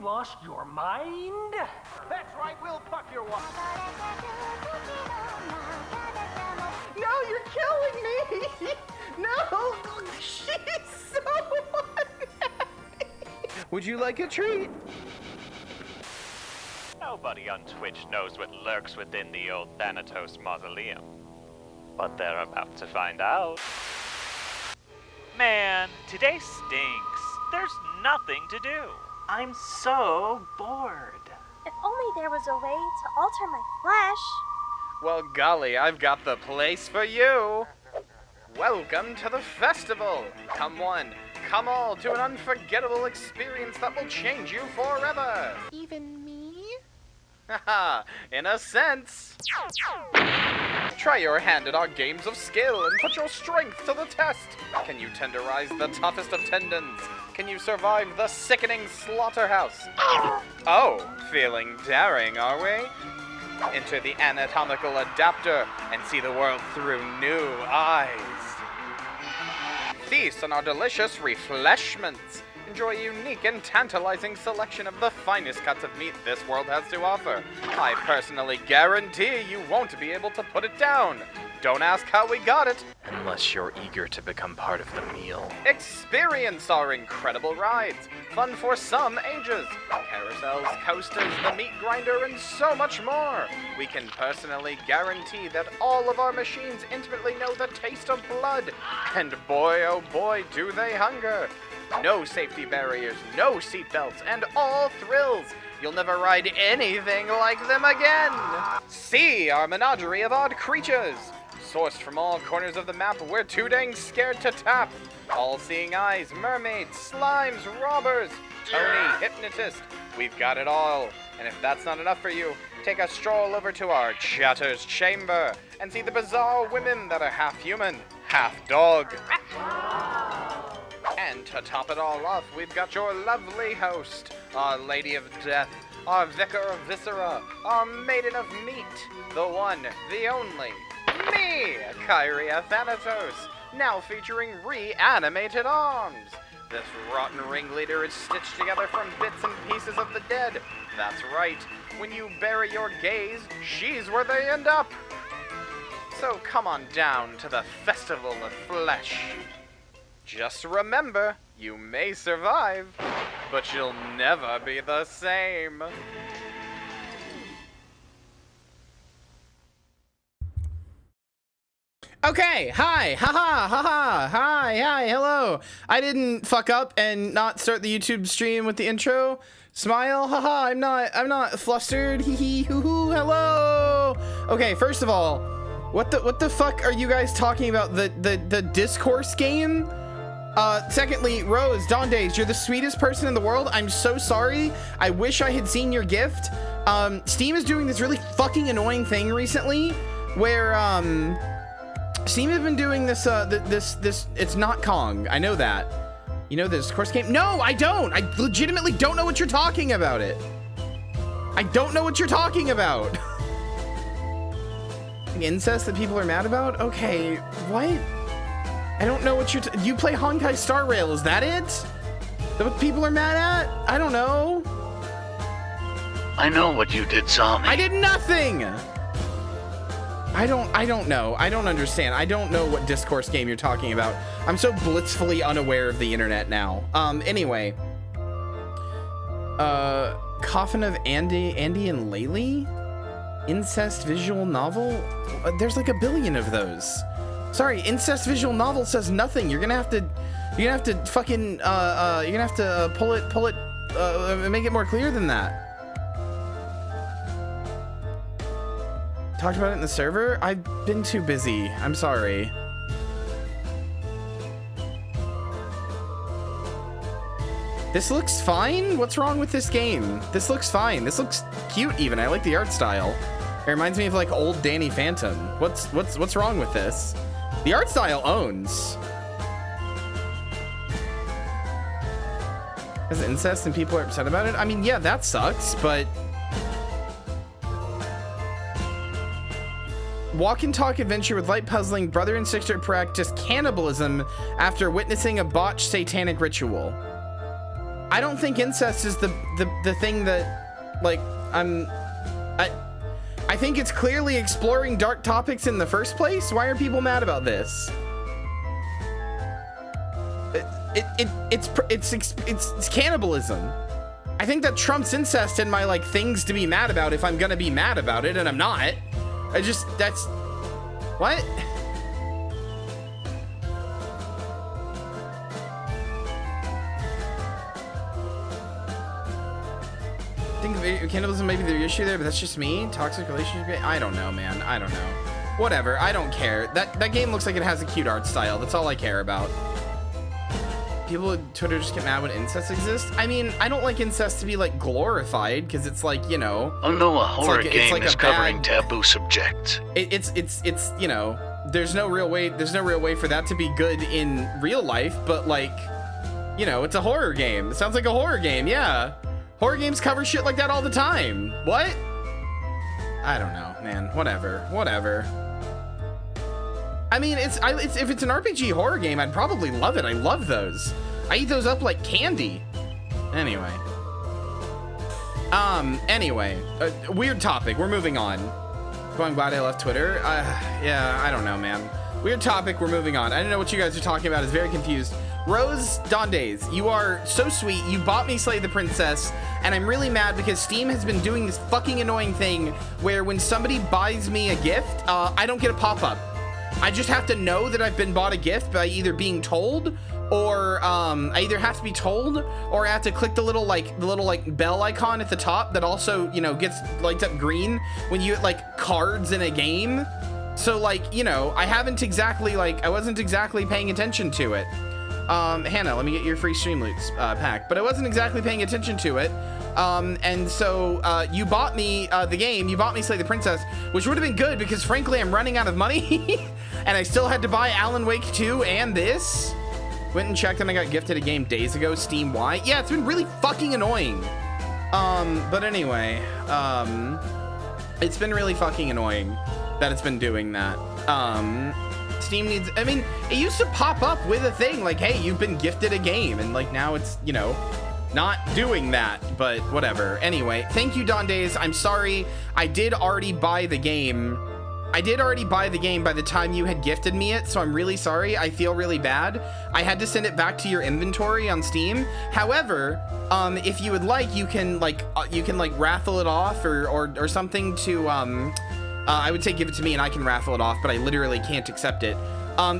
lost your mind? That's right, we'll fuck your wife. No, you're killing me! No! She's so unhappy! Would you like a treat? Nobody on Twitch knows what lurks within the old Thanatos mausoleum. But they're about to find out. Man, today stinks. There's nothing to do. I'm so bored. If only there was a way to alter my flesh. Well, golly, I've got the place for you. Welcome to the festival. Come one, come all to an unforgettable experience that will change you forever. Even me? Haha, in a sense. Try your hand at our games of skill and put your strength to the test. Can you tenderize the toughest of tendons? Can you survive the sickening slaughterhouse? Oh, feeling daring, are we? Enter the anatomical adapter and see the world through new eyes. Feast on our delicious refreshments. Enjoy a unique and tantalizing selection of the finest cuts of meat this world has to offer. I personally guarantee you won't be able to put it down. Don't ask how we got it, unless you're eager to become part of the meal. Experience our incredible rides, fun for some ages, carousels, coasters, the meat grinder, and so much more. We can personally guarantee that all of our machines intimately know the taste of blood, and boy oh boy do they hunger. No safety barriers, no seatbelts, and all thrills. You'll never ride anything like them again. See our menagerie of odd creatures. Sourced from all corners of the map, we're too dang scared to tap. All-seeing eyes, mermaids, slimes, robbers, Tony, hypnotist. We've got it all. And if that's not enough for you, take a stroll over to our Chatter's Chamber and see the bizarre women that are half human, half dog. And to top it all off, we've got your lovely host, our Lady of Death, our Vicar of Viscera, our Maiden of Meat, the one, the only, me, Kyria Thanatos, now featuring reanimated arms. This rotten ringleader is stitched together from bits and pieces of the dead. That's right, when you bury your gays, she's where they end up. So come on down to the Festival of Flesh. Just remember, you may survive, but you'll never be the same. Okay, hi, haha, hi, hello. I didn't fuck up and not start the YouTube stream with the intro. Smile, haha, I'm not flustered, hee hee, hoo hoo, hello. Okay, first of all, what the fuck are you guys talking about? The discourse game? Secondly, Rose, Days, you're the sweetest person in the world. I'm so sorry. I wish I had seen your gift. Steam is doing this really fucking annoying thing recently where, Steam has been doing this, it's not Kong. I know that. You know the discourse game? No, I don't. I legitimately don't know what you're talking about it. I don't know what you're talking about. Incest that people are mad about? Okay, what? I don't know what you play Honkai Star Rail, is that it? Is that what people are mad at? I don't know. I know what you did, Sami. I did nothing! I don't know. I don't understand. I don't know what discourse game you're talking about. I'm so blissfully unaware of the internet now. Anyway. Coffin of Andy and Laylee? Incest visual novel? There's like a billion of those. Sorry, incest visual novel says nothing. You're gonna have to fucking, you're gonna have to pull it, make it more clear than that. Talked about it in the server? I've been too busy. I'm sorry. This looks fine? What's wrong with this game? This looks fine. This looks cute even. I like the art style. It reminds me of like old Danny Phantom. What's wrong with this? The art style owns. Is it incest and people are upset about it? I mean, yeah, that sucks, but walk and talk adventure with light puzzling, brother and sister practice cannibalism after witnessing a botched satanic ritual. I don't think incest is the thing that, like, I think it's clearly exploring dark topics in the first place. Why are people mad about this? It's cannibalism. I think that trumps incest in my, like, things to be mad about if I'm gonna be mad about it, and I'm not. That's... What? I think cannibalism may be the issue there, but that's just me. Toxic relationship. I don't know, man. I don't know. Whatever. I don't care. That game looks like it has a cute art style. That's all I care about. People on Twitter just get mad when incest exists. I mean, I don't like incest to be like glorified because it's like, you know. Oh no, a horror game is covering bad, taboo subjects. It's you know, there's no real way for that to be good in real life, but like, you know, it's a horror game. It sounds like a horror game, yeah. Horror games cover shit like that all the time. What? I don't know, man. Whatever. I mean, if it's an RPG horror game, I'd probably love it. I love those. I eat those up like candy. Anyway. Weird topic. We're moving on. Oh, I'm glad I left Twitter. Yeah, I don't know, man. Weird topic. We're moving on. I don't know what you guys are talking about. Is very confused. Rose Dondays, you are so sweet. You bought me Slay the Princess, and I'm really mad because Steam has been doing this fucking annoying thing where when somebody buys me a gift, I don't get a pop-up. I just have to know that I've been bought a gift by either being told, or I either have to be told, or I have to click the little bell icon at the top that also, you know, lights up green when you get like cards in a game. So like, you know, I wasn't exactly paying attention to it. Hannah, let me get your free Streamloots pack, but I wasn't exactly paying attention to it. And so you bought me the game, you bought me Slay the Princess, which would have been good because frankly I'm running out of money and I still had to buy Alan Wake 2 and this. Went and checked and I got gifted a game days ago, Steam Why? Yeah, it's been really fucking annoying. But anyway, it's been really fucking annoying that it's been doing that. Steam needs, I mean, it used to pop up with a thing like, hey, you've been gifted a game, and like now it's, you know, not doing that, but whatever. Anyway, thank you, Dondays. I'm sorry. I did already buy the game. by the time you had gifted me it, so I'm really sorry. I feel really bad. I had to send it back to your inventory on Steam. However, if you would like, you can raffle it off or something to, I would say give it to me and I can raffle it off, but I literally can't accept it.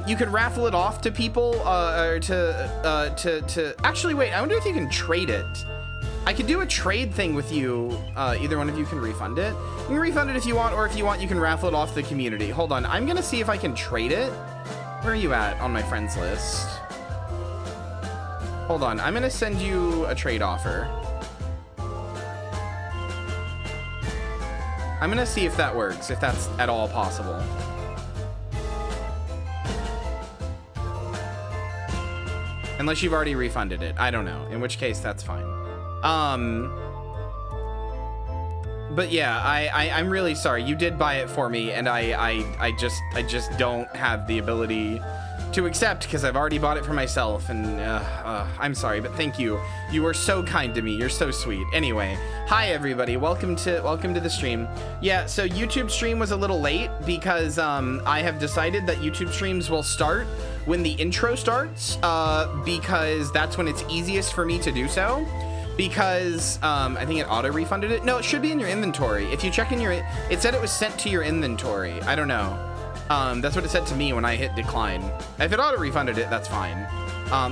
You can raffle it off to people, or to actually, wait, I wonder if you can trade it. I could do a trade thing with you. Either one of you can refund it. You can refund it if you want, or if you want, you can raffle it off to the community. Hold on, I'm gonna see if I can trade it. Where are you at on my friends list? Hold on, I'm gonna send you a trade offer. I'm gonna see if that works, if that's at all possible. Unless you've already refunded it. I don't know. In which case, that's fine. But yeah, I'm really sorry. You did buy it for me, and I just don't have the ability to accept because I've already bought it for myself, and I'm sorry, but thank you. You were so kind to me. You're so sweet. Anyway, hi everybody. Welcome to the stream. Yeah, so YouTube stream was a little late because I have decided that YouTube streams will start when the intro starts, because that's when it's easiest for me to do so. Because I think it auto refunded it. No, it should be in your inventory. If you check in it said it was sent to your inventory. I don't know. That's what it said to me when I hit decline. If it auto refunded it, that's fine.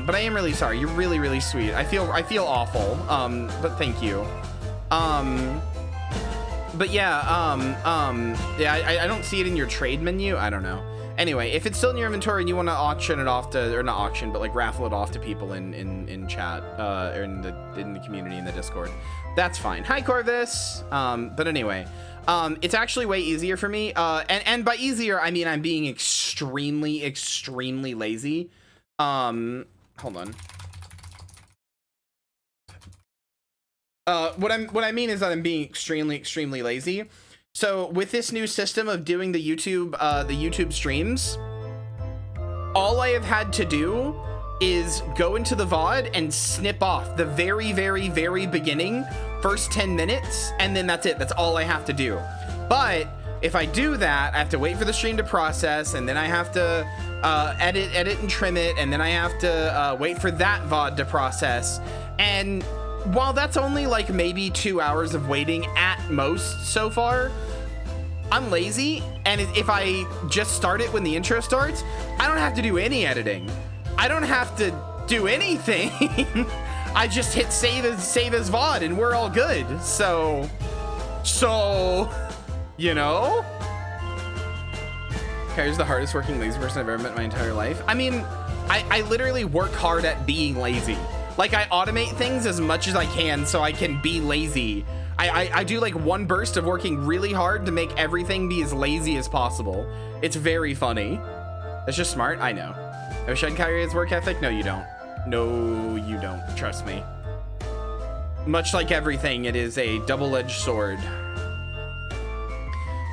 But I am really sorry. You're really, really sweet. I feel awful. But thank you. But yeah, yeah, I don't see it in your trade menu. I don't know. Anyway, if it's still in your inventory and you want to auction it off to, or not auction, but like raffle it off to people in chat, or in the community, in the Discord, that's fine. Hi, Corvus. But anyway, it's actually way easier for me. And by easier, I mean I'm being extremely, extremely lazy. Hold on. What I mean is that I'm being extremely, extremely lazy. So with this new system of doing the YouTube streams, all I have had to do is go into the VOD and snip off the very, very, very beginning, first 10 minutes, and then that's it. That's all I have to do. But if I do that, I have to wait for the stream to process, and then I have to edit and trim it, and then I have to wait for that VOD to process. And while that's only like maybe 2 hours of waiting at most so far, I'm lazy, and if I just start it when the intro starts, I don't have to do any editing. I don't have to do anything. I just hit save as VOD and we're all good. So, you know? Kyra's the hardest working lazy person I've ever met in my entire life. I mean, I literally work hard at being lazy. Like, I automate things as much as I can so I can be lazy. I do like one burst of working really hard to make everything be as lazy as possible. It's very funny. It's just smart. I know. I wish I had Kyria's work ethic. No, you don't. No, you don't. Trust me. Much like everything, it is a double-edged sword.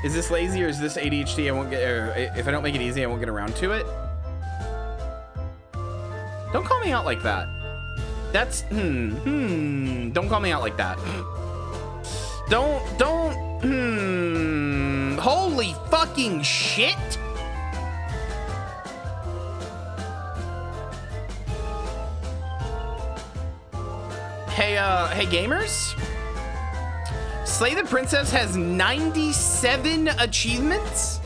Is this lazy or is this ADHD? I won't get, if I don't make it easy, I won't get around to it. Don't call me out like that. That's, don't call me out like that. Holy fucking shit. Hey gamers. Slay the Princess has 97 achievements.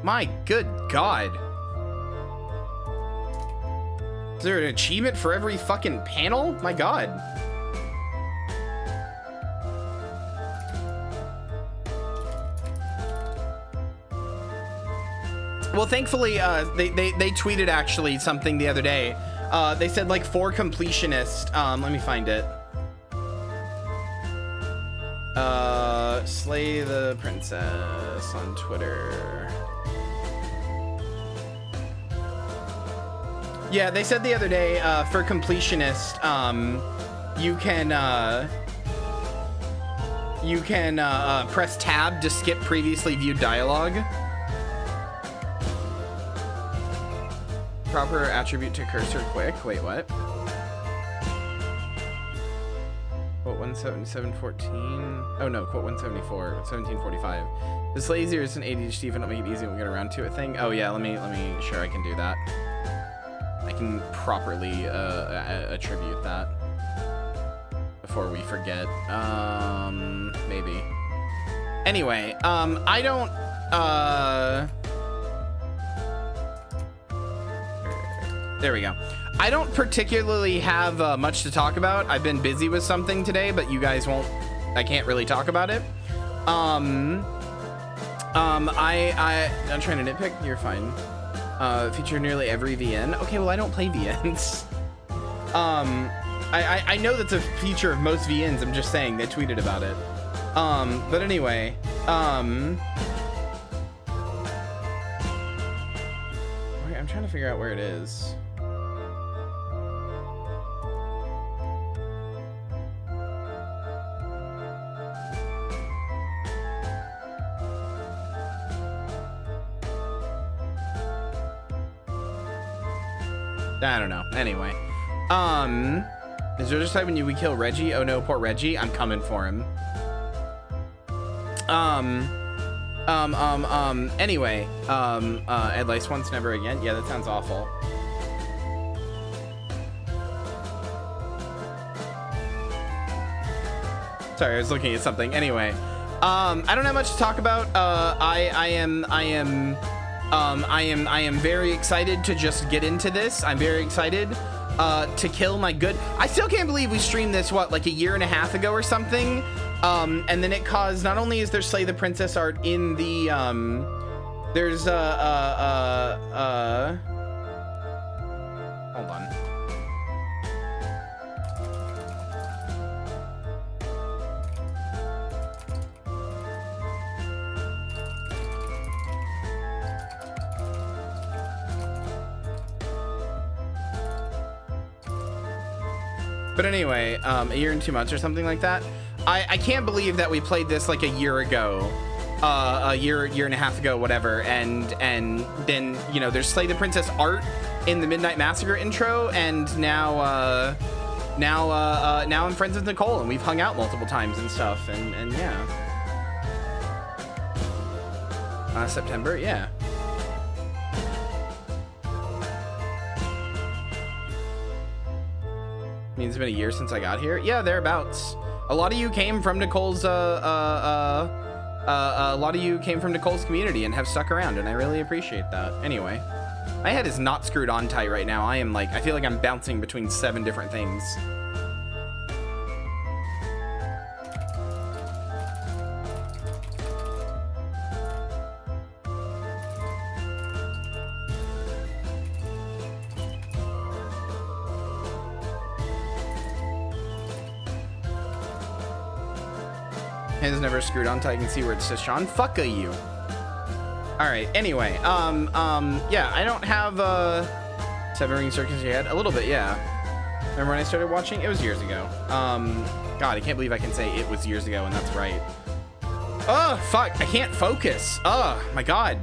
My good God. Is there an achievement for every fucking panel? My God. Well, thankfully, they tweeted actually something the other day. They said like for completionist. Let me find it. Slay the Princess on Twitter. Yeah, they said the other day for completionist, you can press tab to skip previously viewed dialogue. Proper attribute to cursor quick. Wait, what? Quote 17714. Oh no, quote 174. 1745. This lazier is an ADHD if I don't make it easy, we'll get around to it thing. Oh yeah, let me sure I can do that. I can properly attribute that before we forget. Maybe. Anyway, I don't there we go. I don't particularly have much to talk about. I've been busy with something today, but you guys won't, I can't really talk about it. I'm trying to nitpick. You're fine. Feature nearly every VN. Okay, well, I don't play VNs. I know that's a feature of most VNs. I'm just saying, they tweeted about it. But anyway, I'm trying to figure out where it is. I don't know. Anyway, is there just like when we kill Reggie? Oh no, poor Reggie. I'm coming for him. Anyway, Ed Lice once, never again. Yeah, that sounds awful. Sorry, I was looking at something. Anyway, I don't have much to talk about. I am very excited to just get into this. I'm very excited to kill my good. I still can't believe we streamed this, what, like a year and a half ago or something. And then it caused, not only is there Slay the Princess art in the, there's hold on. But anyway, a year and 2 months or something like that. I can't believe that we played this like a year ago. a year and a half ago, whatever, and then, you know, there's Slay the Princess art in the Midnight Massacre intro, and now I'm friends with Nicole, and we've hung out multiple times and stuff, and yeah. September, yeah. Means it's been a year since I got here. Yeah, thereabouts. A lot of you came from Nicole's community and have stuck around, and I really appreciate that. Anyway, my head is not screwed on tight right now. I feel like I'm bouncing between 7 different things. Hands never screwed on tight. I can see where it says Sean. Fuck you. All right. Anyway, yeah, I don't have 7 Ring Circus in your head. A little bit, yeah. Remember when I started watching? It was years ago. God, I can't believe I can say it was years ago, and that's right. Oh, fuck. I can't focus. Oh, my God.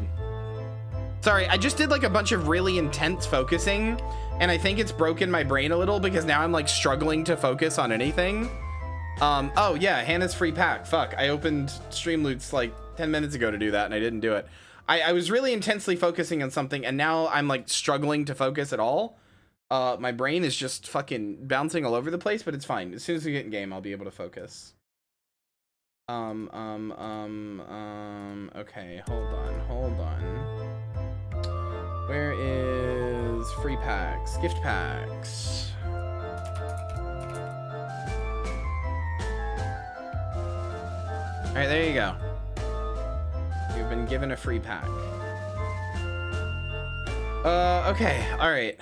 Sorry, I just did like a bunch of really intense focusing, and I think it's broken my brain a little because now I'm like struggling to focus on anything. Oh yeah, Hannah's free pack. Fuck, I opened Streamloots like 10 minutes ago to do that, and I didn't do it. I was really intensely focusing on something, and now I'm like struggling to focus at all. My brain is just fucking bouncing all over the place, but it's fine. As soon as we get in game, I'll be able to focus. Okay, hold on. Where is free packs? Gift packs. All right, there you go. You've been given a free pack. Okay, all right.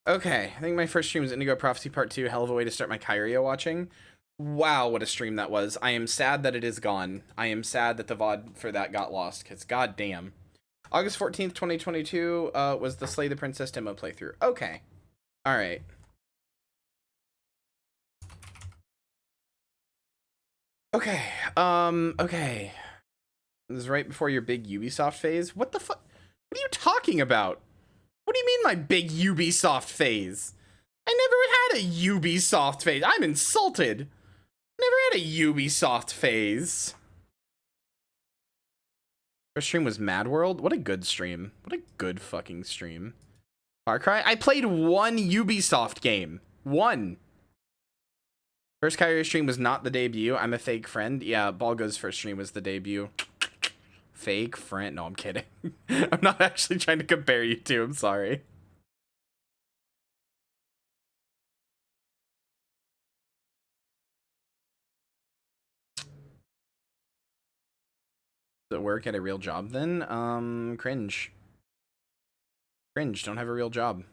Okay, I think my first stream was Indigo Prophecy Part 2. Hell of a way to start my Kyria watching. Wow, what a stream that was. I am sad that it is gone. I am sad that the VOD for that got lost, because goddamn. August 14th, 2022 was the Slay the Princess demo playthrough. Okay. Alright. Okay. Okay. This is right before your big Ubisoft phase. What the fuck? What are you talking about? What do you mean my big Ubisoft phase? I never had a Ubisoft phase. I'm insulted. Never had a Ubisoft phase. First stream was Mad World. What a good stream. What a good fucking stream. Far Cry. I played one Ubisoft game. One. First Kyrie stream was not the debut. I'm a fake friend. Yeah, Balgo's first stream was the debut. Fake friend. No, I'm kidding. I'm not actually trying to compare you two. I'm sorry. Does it work at a real job then? Cringe. Cringe. Don't have a real job.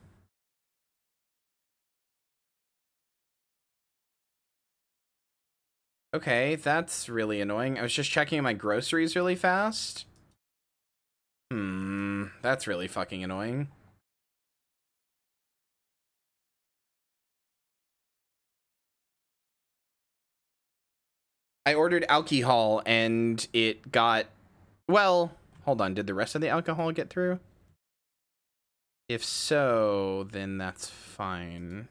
Okay, that's really annoying. I was just checking my groceries really fast. That's really fucking annoying. I ordered alcohol and it got... Well, hold on. Did the rest of the alcohol get through? If so, then that's fine.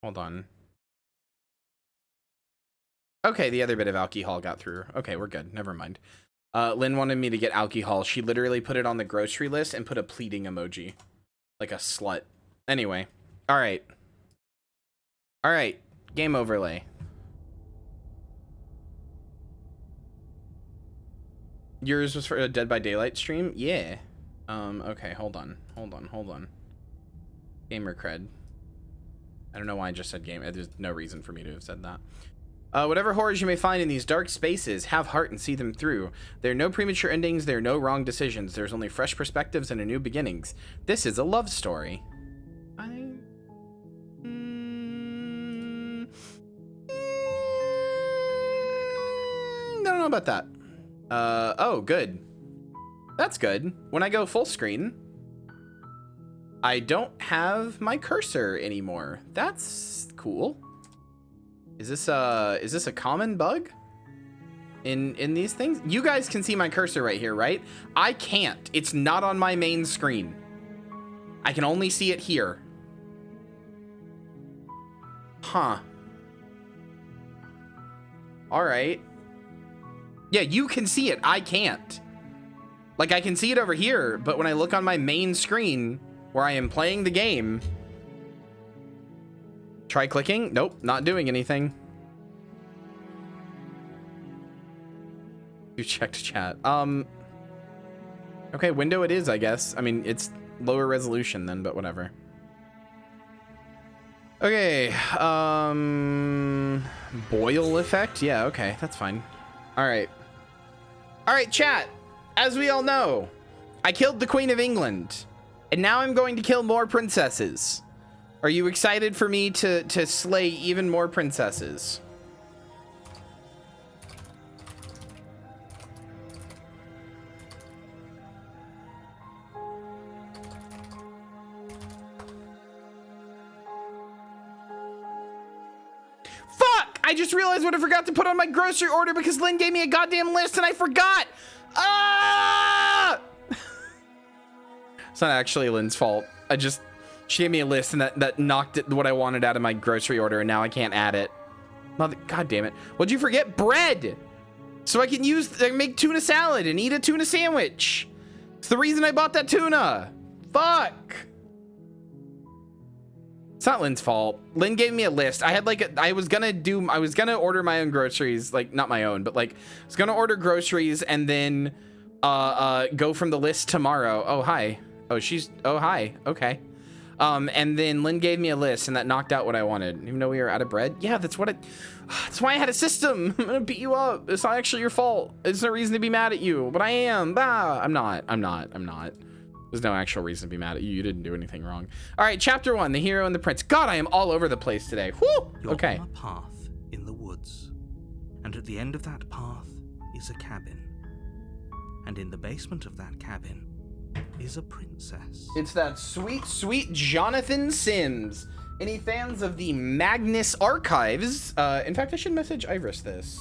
Hold on. Okay, the other bit of alcohol got through. Okay, we're good. Never mind. Lynn wanted me to get alcohol. She literally put it on the grocery list and put a pleading emoji. Like a slut. Anyway. Alright. Alright. Game overlay. Yours was for a Dead by Daylight stream? Yeah. Okay, hold on. Gamer cred. I don't know why I just said game. There's no reason for me to have said that. Whatever horrors you may find in these dark spaces, have heart and see them through. There are no premature endings, there are no wrong decisions. There's only fresh perspectives and a new beginnings. This is a love story. know about that. Oh, good. That's good. When I go full screen, I don't have my cursor anymore. That's cool. Is this a common bug in these things? You guys can see my cursor right here, right? I can't. It's not on my main screen. I can only see it here. Huh. All right. Yeah, you can see it. I can't. Like, I can see it over here, but when I look on my main screen where I am playing the game, try clicking. Nope, not doing anything. You checked chat. Okay, window it is, I guess. I mean, it's lower resolution then, but whatever. Okay, boil effect. Yeah, okay, that's fine. All right, chat. As we all know, I killed the Queen of England, and now I'm going to kill more princesses. Are you excited for me to slay even more princesses? Fuck! I just realized what I forgot to put on my grocery order because Lynn gave me a goddamn list and I forgot! Ah! It's not actually Lynn's fault. She gave me a list and that knocked what I wanted out of my grocery order and now I can't add it. God damn it. What'd you forget? Bread! So I can make tuna salad and eat a tuna sandwich. It's the reason I bought that tuna. Fuck! It's not Lynn's fault. Lynn gave me a list. I was gonna order my own groceries, like not my own, but like I was gonna order groceries and then go from the list tomorrow. Oh hi. Oh hi. Okay. And then Lynn gave me a list and that knocked out what I wanted. Even though we were out of bread. Yeah, that's why I had a system. I'm gonna beat you up. It's not actually your fault. There's no reason to be mad at you, but I am. I'm not. There's no actual reason to be mad at you. You didn't do anything wrong. All right, chapter 1, the hero and the prince. God, I am all over the place today. Whoo! Okay. You're on a path in the woods, and at the end of that path is a cabin. And in the basement of that cabin is a princess. It's that sweet, sweet Jonathan Sims. Any fans of the Magnus Archives? In fact, I should message Iris this.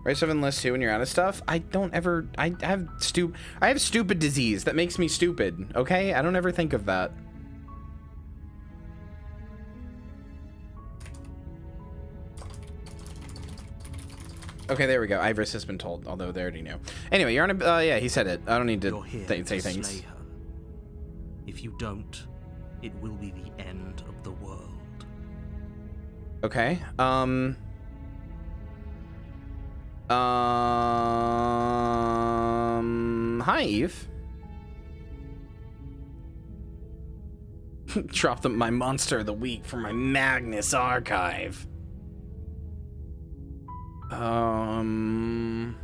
Right, 7 list 2 when you're out of stuff. I have stupid disease that makes me stupid. Okay, I don't ever think of that. Okay, there we go. Iris has been told, although they already knew. Anyway, you're on a yeah, he said it. I don't need to say things. Slay her. If you don't, it will be the end of the world. Okay. Hi, Eve. Drop my monster of the week from my Magnus archive. Killing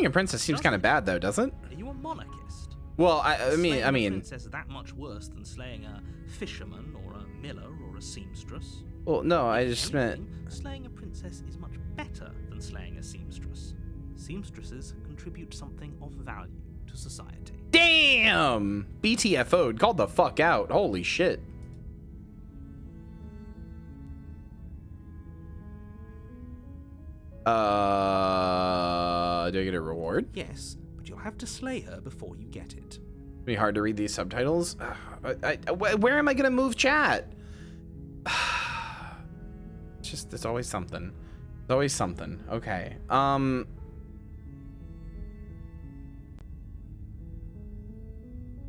a princess seems kind of bad, though, doesn't it? Are you a monarchist? Well, I mean, Slaying a princess is that much worse than slaying a fisherman or a miller or a seamstress? Well, no, I just meant slaying a princess is much better than slaying a seamstress. Seamstresses contribute something of value to society. Damn! BTFO'd, called the fuck out. Holy shit. Do I get a reward? Yes, but you'll have to slay her before you get it. It'd be hard to read these subtitles. Where am I gonna move chat? It's always something. It's always something. Okay.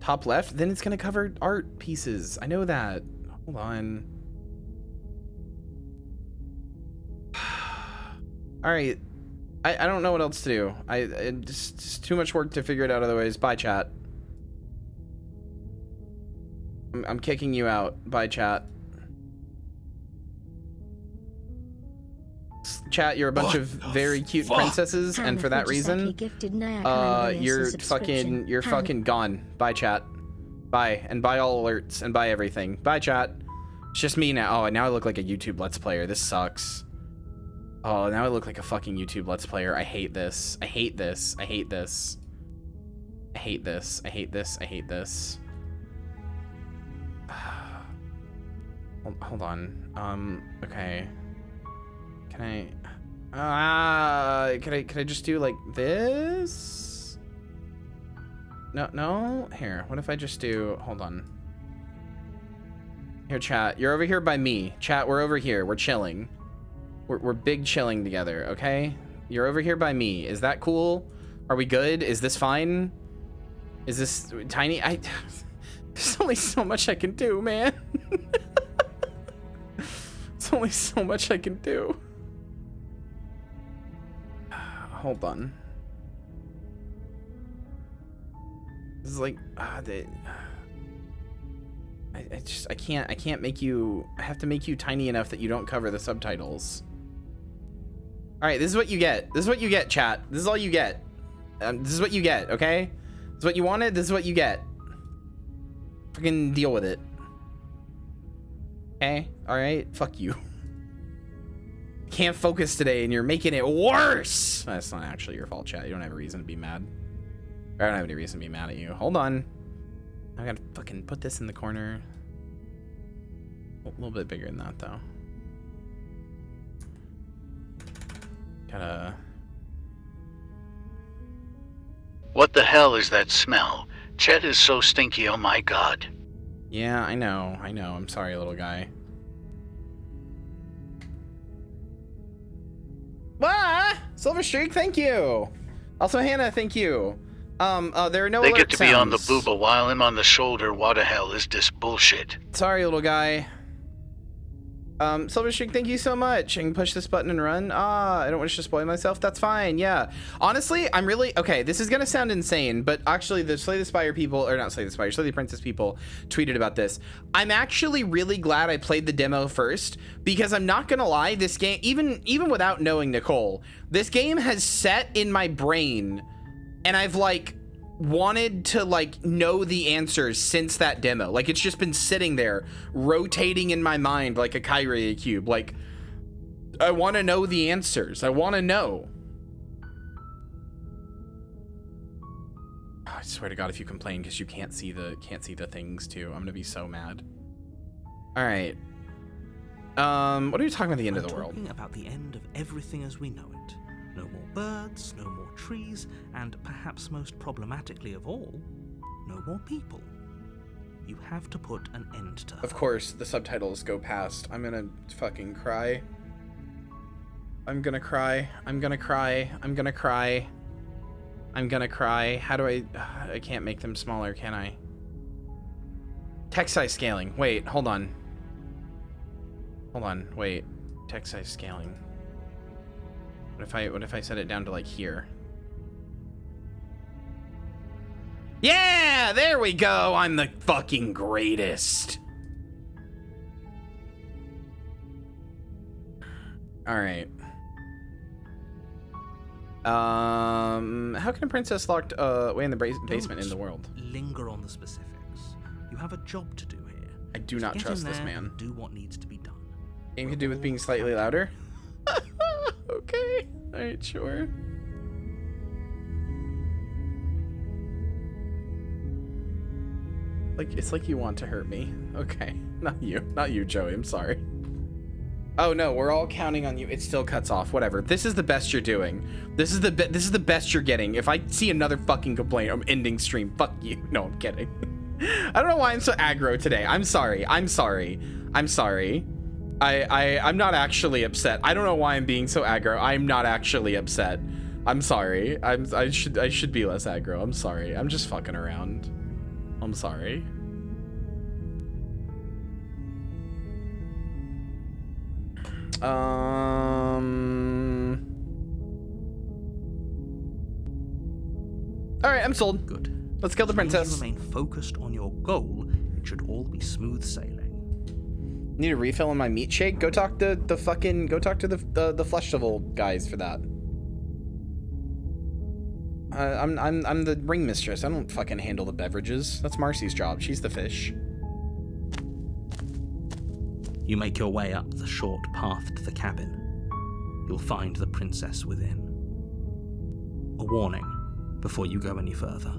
Top left, then it's gonna cover art pieces. I know that. Hold on. All right. I don't know what else to do. It's too much work to figure it out otherwise. Bye, chat. I'm kicking you out. Bye, chat. Chat, you're a bunch of very cute princesses, and for that reason, you're fucking gone. Bye, chat. Bye, and bye all alerts, and bye everything. Bye, chat. It's just me now. Oh, now I look like a YouTube Let's Player. This sucks. Oh, now I look like a fucking YouTube Let's Player. I hate this. I hate this. I hate this. I hate this. I hate this. I hate this. Hold on. Okay. Can I just do like this? No. Here, what if I just do, hold on. Here, chat, you're over here by me. Chat, we're over here. We're chilling. We're big chilling together, okay? You're over here by me. Is that cool? Are we good? Is this fine? Is this tiny? There's only so much I can do, man. There's only so much I can do. Hold on. This is like, I can't make you, I have to make you tiny enough that you don't cover the subtitles. All right, this is what you get. This is what you get, chat. This is all you get. This is what you get, okay? This is what you wanted. This is what you get. Fucking deal with it. Okay? All right? Fuck you. Can't focus today and you're making it worse. That's not actually your fault, chat. You don't have a reason to be mad. I don't have any reason to be mad at you. Hold on. I gotta fucking put this in the corner. A little bit bigger than that, though. Gotta... What the hell is that smell? Chet is so stinky, oh my god. Yeah, I know. I'm sorry, little guy. Silver Streak, thank you. Also, Hannah, thank you. There are no They alert get to be on the sounds. booba while I'm on the shoulder. What the hell is this bullshit? Sorry, little guy. Silver Streak, thank you so much. I can push this button and run. I don't wish to spoil myself. That's fine. Yeah. Honestly, I'm really okay. This is gonna sound insane, but actually, the Slay the Spire people, or not Slay the Spire, Slay the Princess people, tweeted about this. I'm actually really glad I played the demo first because I'm not gonna lie. This game, even without knowing Nicole, this game has set in my brain, and I've like wanted to like know the answers since that demo. Like it's just been sitting there rotating in my mind like a Kyrie cube. Like I want to know the answers. I want to know. I swear to God, if you complain because you can't see the things too, I'm gonna be so mad. All right. What are you talking about the end of the world? Talking about the end of everything as we know it. No more birds, no more trees, and perhaps most problematically of all, no more people. You have to put an end to her. Of course, the subtitles go past. I'm gonna fucking cry. I'm gonna cry. I'm gonna cry. I'm gonna cry. I'm gonna cry. How do I can't make them smaller, can I? Text size scaling. Wait, hold on. Hold on, wait. Text size scaling. What if I set it down to like here? Yeah, there we go. I'm the fucking greatest. All right. How can a princess locked away in the basement in the world? Linger on the specifics. You have a job to do here. I do Just not get trust in this there man. and do what needs to be done. Game could do with being slightly louder. Okay. All right, sure. Like it's like you want to hurt me. Okay, not you, Joey. I'm sorry. Oh no, we're all counting on you. It still cuts off. Whatever. This is the best you're doing. This is the best you're getting. If I see another fucking complaint, I'm ending stream. Fuck you. No, I'm kidding. I don't know why I'm so aggro today. I'm sorry. I'm not actually upset. I don't know why I'm being so aggro. I'm not actually upset. I'm sorry. I should be less aggro. I'm sorry. I'm just fucking around. I'm sorry. All right, I'm sold. Good. Let's kill the As long as princess. you remain focused on your goal, it should all be smooth sailing. Need a refill on my meat shake? Go talk to the fucking, go talk to the Fleshtival guys for that. I'm the ring mistress. I don't fucking handle the beverages. That's Marcy's job. She's the fish. You make your way up the short path to the cabin. You'll find the princess within. A warning before you go any further.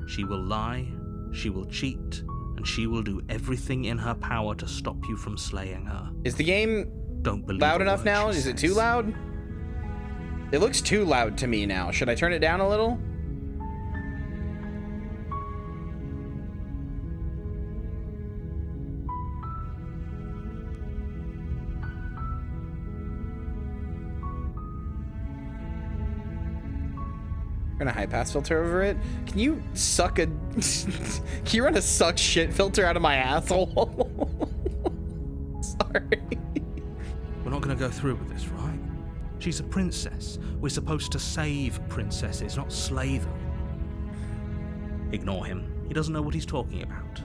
She will lie, she will cheat, and she will do everything in her power to stop you from slaying her. Is the game Don't believe loud a enough word now? she Is it says. too loud? It looks too loud to me now. Should I turn it down a little? Run a high pass filter over it. Can you suck a can you run a suck shit filter out of my asshole? Sorry. We're not going to go through with this, right? She's a princess. We're supposed to save princesses, not slay them. Ignore him. He doesn't know what he's talking about.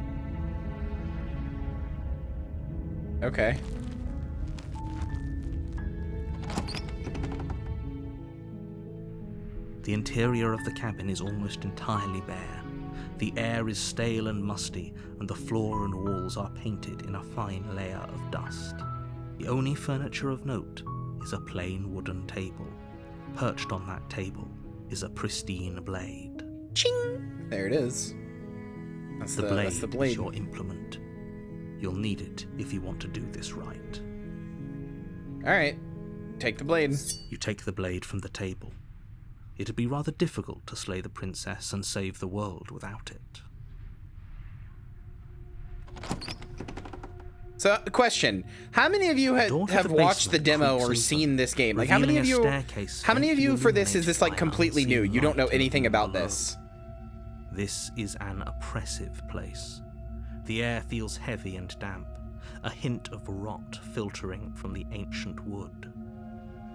Okay. The interior of the cabin is almost entirely bare. The air is stale and musty, and the floor and walls are painted in a fine layer of dust. The only furniture of note is a plain wooden table. Perched on that table is a pristine blade. Ching! There it is. That's The blade that's the blade. is your implement. You'll need it if you want to do this right. Alright. Take the blade. You take the blade from the table. It'd be rather difficult to slay the princess and save the world without it. So, question: how many of you door to have the watched the basement demo creaks or open, seen this game? Like, how many of revealing a you? staircase How many of you faintly for this is this like illuminated by completely new? unseen You don't know light anything moving about below. this. This is an oppressive place. The air feels heavy and damp, a hint of rot filtering from the ancient wood.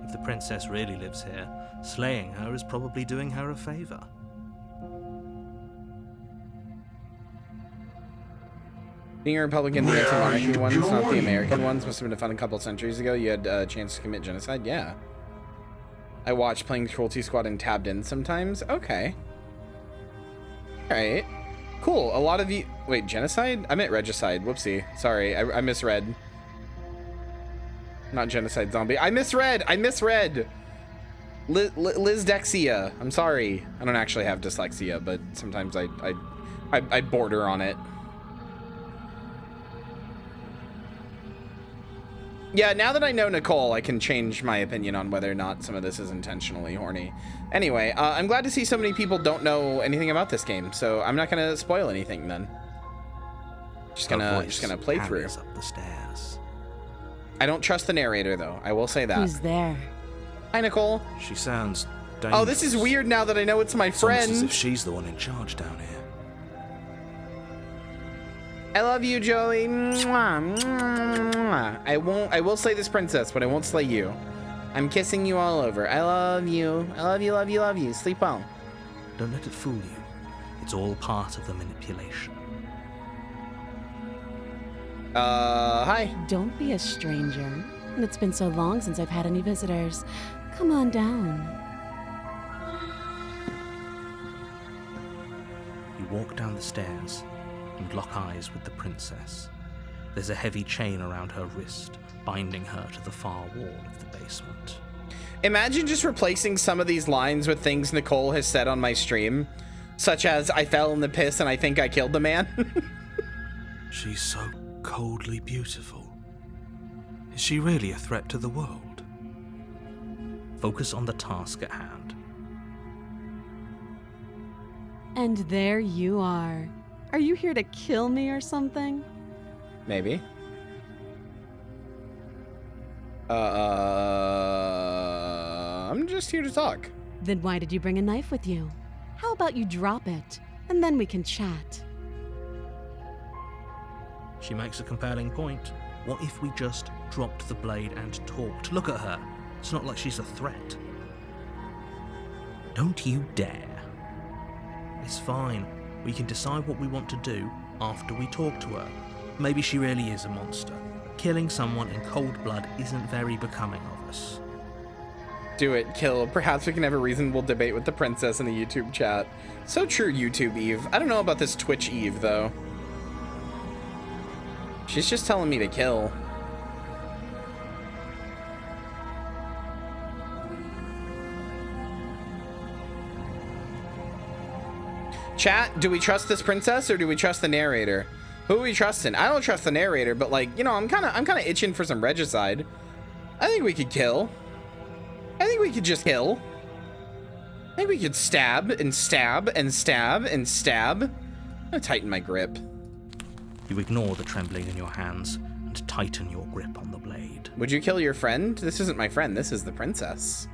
If the princess really lives here, slaying her is probably doing her a favor. Being a Republican, the anti-monarchy ones, not the American ones, must have been fun a couple centuries ago. You had a chance to commit genocide. Yeah. I watched Playing Cruelty Squad and tabbed in sometimes. Okay. Alright. Cool. A lot of you... Wait, genocide? I meant regicide. Whoopsie. Sorry, I misread. Not genocide zombie. I misread! Lizdexia. I'm sorry. I don't actually have dyslexia, but sometimes I border on it. Yeah, now that I know Nicole, I can change my opinion on whether or not some of this is intentionally horny. Anyway, I'm glad to see so many people don't know anything about this game, so I'm not gonna spoil anything then. Just gonna play through. Up the stairs. I don't trust the narrator though. I will say that. Who's there? Hi, Nicole. She sounds dangerous. Oh, this is weird now that I know it's my It's almost as if friend. she's the one in charge down here. I love you, Joey. Mwah, mwah, mwah. I will slay this princess, but I won't slay you. I'm kissing you all over. I love you. I love you, love you, love you. Sleep well. Don't let it fool you. It's all part of the manipulation. Hi. Don't be a stranger. It's been so long since I've had any visitors. Come on down. You walk down the stairs and lock eyes with the princess. There's a heavy chain around her wrist, binding her to the far wall of the basement. Imagine just replacing some of these lines with things Nicole has said on my stream, such as, I fell in the piss and I think I killed the man. She's so coldly beautiful. Is she really a threat to the world? Focus on the task at hand. And there you are. Are you here to kill me or something? Maybe. I'm just here to talk. Then why did you bring a knife with you? How about you drop it, and then we can chat. She makes a compelling point. What if we just dropped the blade and talked? Look at her. It's not like she's a threat. Don't you dare. It's fine. We can decide what we want to do after we talk to her. Maybe she really is a monster. killing someone in cold blood isn't very becoming of us. Do it, kill. Perhaps we can have a reasonable debate with the princess in the YouTube chat. So true, YouTube Eve. I don't know about this Twitch Eve, though. She's just telling me to kill. Chat, do we trust this princess or do we trust the narrator? Who are we trusting? I don't trust the narrator, but like, you know, I'm kind of itching for some regicide. I think we could kill. I think we could just kill. I think we could stab and stab and stab and stab. I'm gonna tighten my grip. You ignore the trembling in your hands and tighten your grip on the blade. Would you kill your friend? This isn't my friend, this is the princess.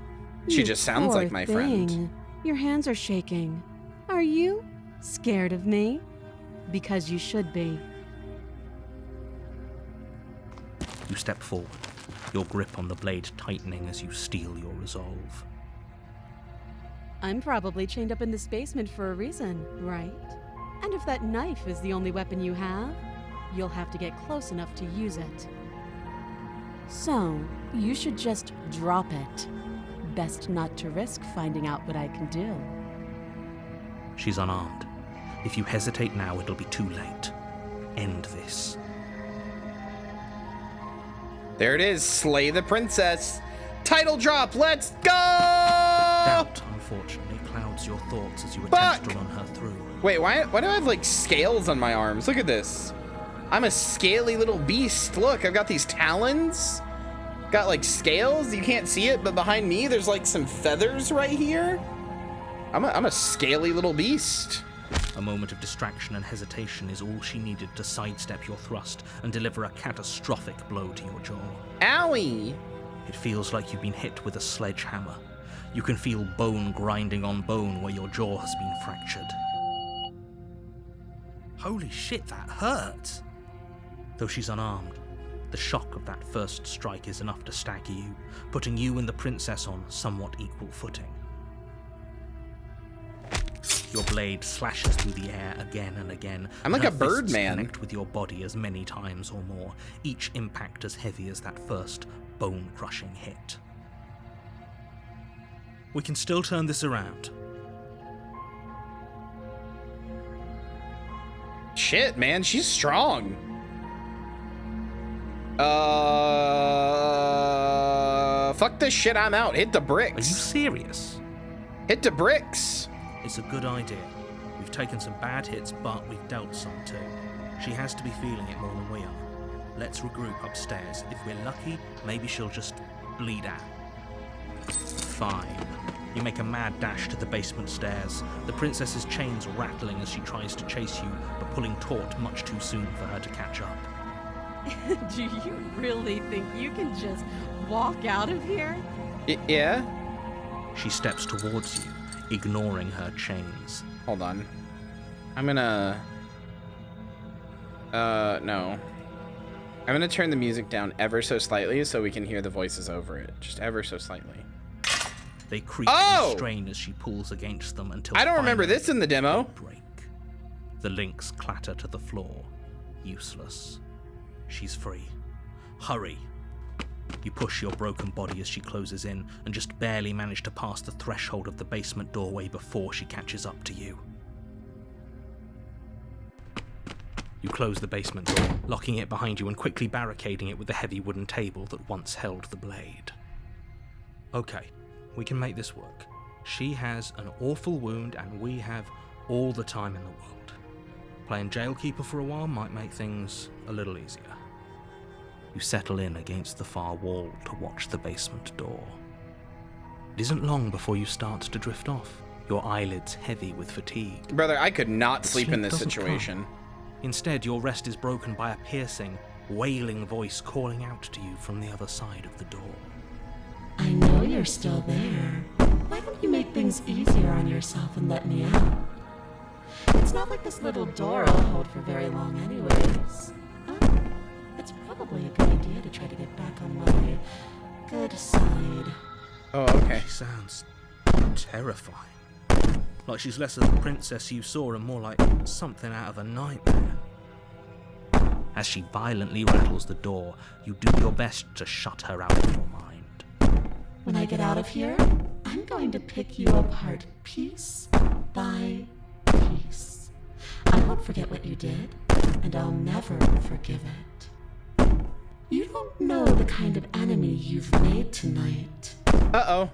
She You just sounds poor like my thing. friend. Your hands are shaking. Are you scared of me? Because you should be. You step forward, your grip on the blade tightening as you steel your resolve. I'm probably chained up in this basement for a reason, right? And if that knife is the only weapon you have, you'll have to get close enough to use it. So, you should just drop it. Best not to risk finding out what I can do. She's unarmed. If you hesitate now, it'll be too late. End this. There it is, slay the princess. Title drop, let's go! Doubt, unfortunately, clouds your thoughts as you attempt to run her through. Wait, why do I have like scales on my arms? Look at this. I'm a scaly little beast. Look, I've got these talons. Got like scales, you can't see it, but behind me there's like some feathers right here. I'm a scaly little beast. A moment of distraction and hesitation is all she needed to sidestep your thrust and deliver a catastrophic blow to your jaw. Owie! It feels like you've been hit with a sledgehammer. You can feel bone grinding on bone where your jaw has been fractured. Holy shit, that hurt! Though she's unarmed, the shock of that first strike is enough to stagger you, putting you and the princess on somewhat equal footing. Your blade slashes through the air again and again. I'm like her a bird fists man. Connect with your body as many times or more, each impact as heavy as that first bone-crushing hit. We can still turn this around. Shit, man, she's strong. Fuck this shit, I'm out. Hit the Are you bricks. serious? Hit the bricks. It's a good idea. We've taken some bad hits, but we've dealt some too. She has to be feeling it more than we are. Let's regroup upstairs. If we're lucky, maybe she'll just bleed out. Fine. You make a mad dash to the basement stairs, the princess's chains rattling as she tries to chase you, but pulling taut much too soon for her to catch up. Do you really think you can just walk out of here? Yeah? She steps towards you, ignoring her chains. Hold on. I'm gonna... no. I'm gonna turn the music down ever so slightly so we can hear the voices over it. Just ever so slightly. They creak and strain as she pulls against them until I don't remember finally this in the demo. they break. The links clatter to the floor. Useless. She's free. Hurry. You push your broken body as she closes in and just barely manage to pass the threshold of the basement doorway before she catches up to you. You close the basement door, locking it behind you and quickly barricading it with the heavy wooden table that once held the blade. Okay, we can make this work. She has an awful wound and we have all the time in the world. Playing jailkeeper for a while might make things a little easier. You settle in against the far wall to watch the basement door. It isn't long before you start to drift off, your eyelids heavy with fatigue. Brother, I could not sleep in this doesn't situation. come. Instead, your rest is broken by a piercing, wailing voice calling out to you from the other side of the door. I know you're still there. Why don't you make things easier on yourself and let me out? It's not like this little door I'll hold for very long anyways. Oh, it's probably a good idea to try to get back on my good side. Oh, okay. She sounds terrifying. Like she's less of the princess you saw and more like something out of a nightmare. As she violently rattles the door, you do your best to shut her out of your mind. When I get out of here, I'm going to pick you apart piece by piece. I won't forget what you did, and I'll never forgive it. You don't know the kind of enemy you've made tonight. Uh-oh.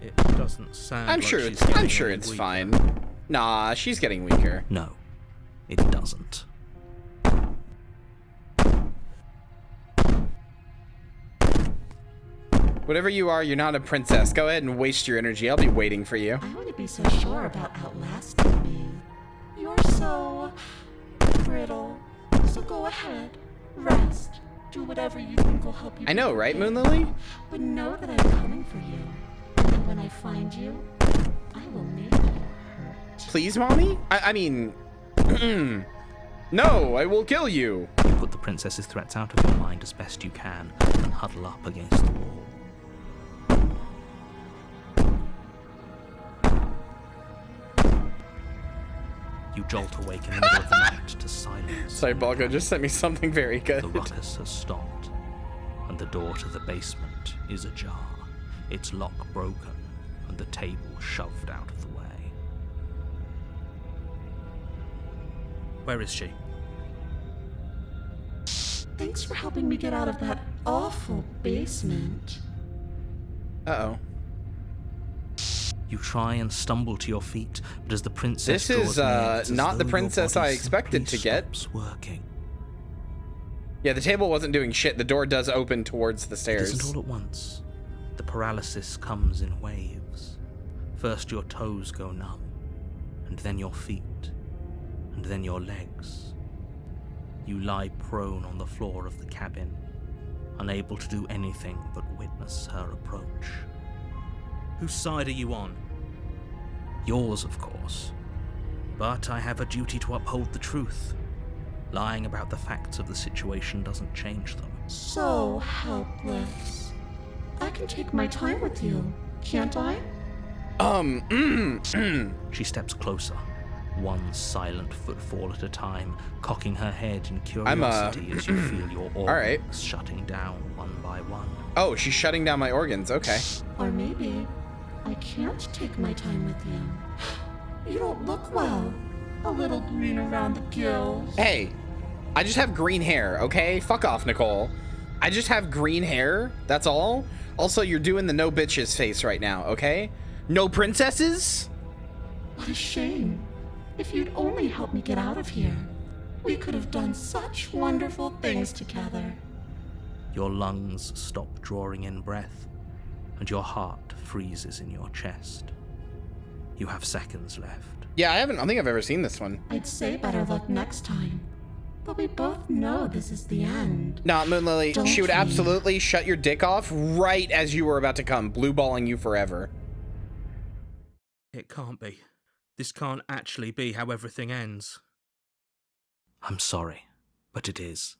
It doesn't sound I'm like sure she's it's getting any weaker. fine. Nah, she's getting weaker. No, it doesn't. Whatever you are, you're not a princess. Go ahead and waste your energy. I'll be waiting for you. I wouldn't be so sure about outlasting me. You're so brittle. So go ahead, rest, do whatever you think will help you. I know, right, Moonlily? But know that I'm coming for you. And when I find you, I will make you hurt. Please, Mommy? I mean... No, I will kill you. You put the princess's threats out of your mind as best you can and huddle up against the wall. You jolt awake in the middle of the night to silence. Sorry, Balgo just sent me something very good. The ruckus has stopped, and the door to the basement is ajar, its lock broken, and the table shoved out of the way. Where is she? Thanks for helping me get out of that awful basement. Uh-oh. You try and stumble to your feet, but as the princess This is, draws near, it's as not the though your princess body I expected simply to get. stops working. Yeah, the table wasn't doing shit. The door does open towards the It stairs. isn't all at once. The paralysis comes in waves. First your toes go numb, and then your feet, and then your legs. You lie prone on the floor of the cabin, unable to do anything but witness her approach. Whose side are you on? Yours, of course. But I have a duty to uphold the truth. Lying about the facts of the situation doesn't change them. So helpless. I can take my time with you, can't I? She steps closer, one silent footfall at a time, cocking her head in curiosity as you feel your organs Alright. shutting down one by one. Oh, she's shutting down my organs. Okay. Or maybe I can't take my time with you. You don't look well. A little green around the gills. Hey, I just have green hair, okay? Fuck off, Nicole. I just have green hair, that's all. Also, you're doing the no bitches face right now, okay? No princesses? What a shame. If you'd only helped me get out of here, we could have done such wonderful things together. Your lungs stop drawing in breath, and your heart freezes in your chest. You have seconds left. Yeah, I don't think I've ever seen this one. I'd say better luck next time. But we both know this is the end. Nah, Moonlily, Don't she would we? absolutely shut your dick off right as you were about to come, blue balling you forever. It can't be. This can't actually be how everything ends. I'm sorry, but it is.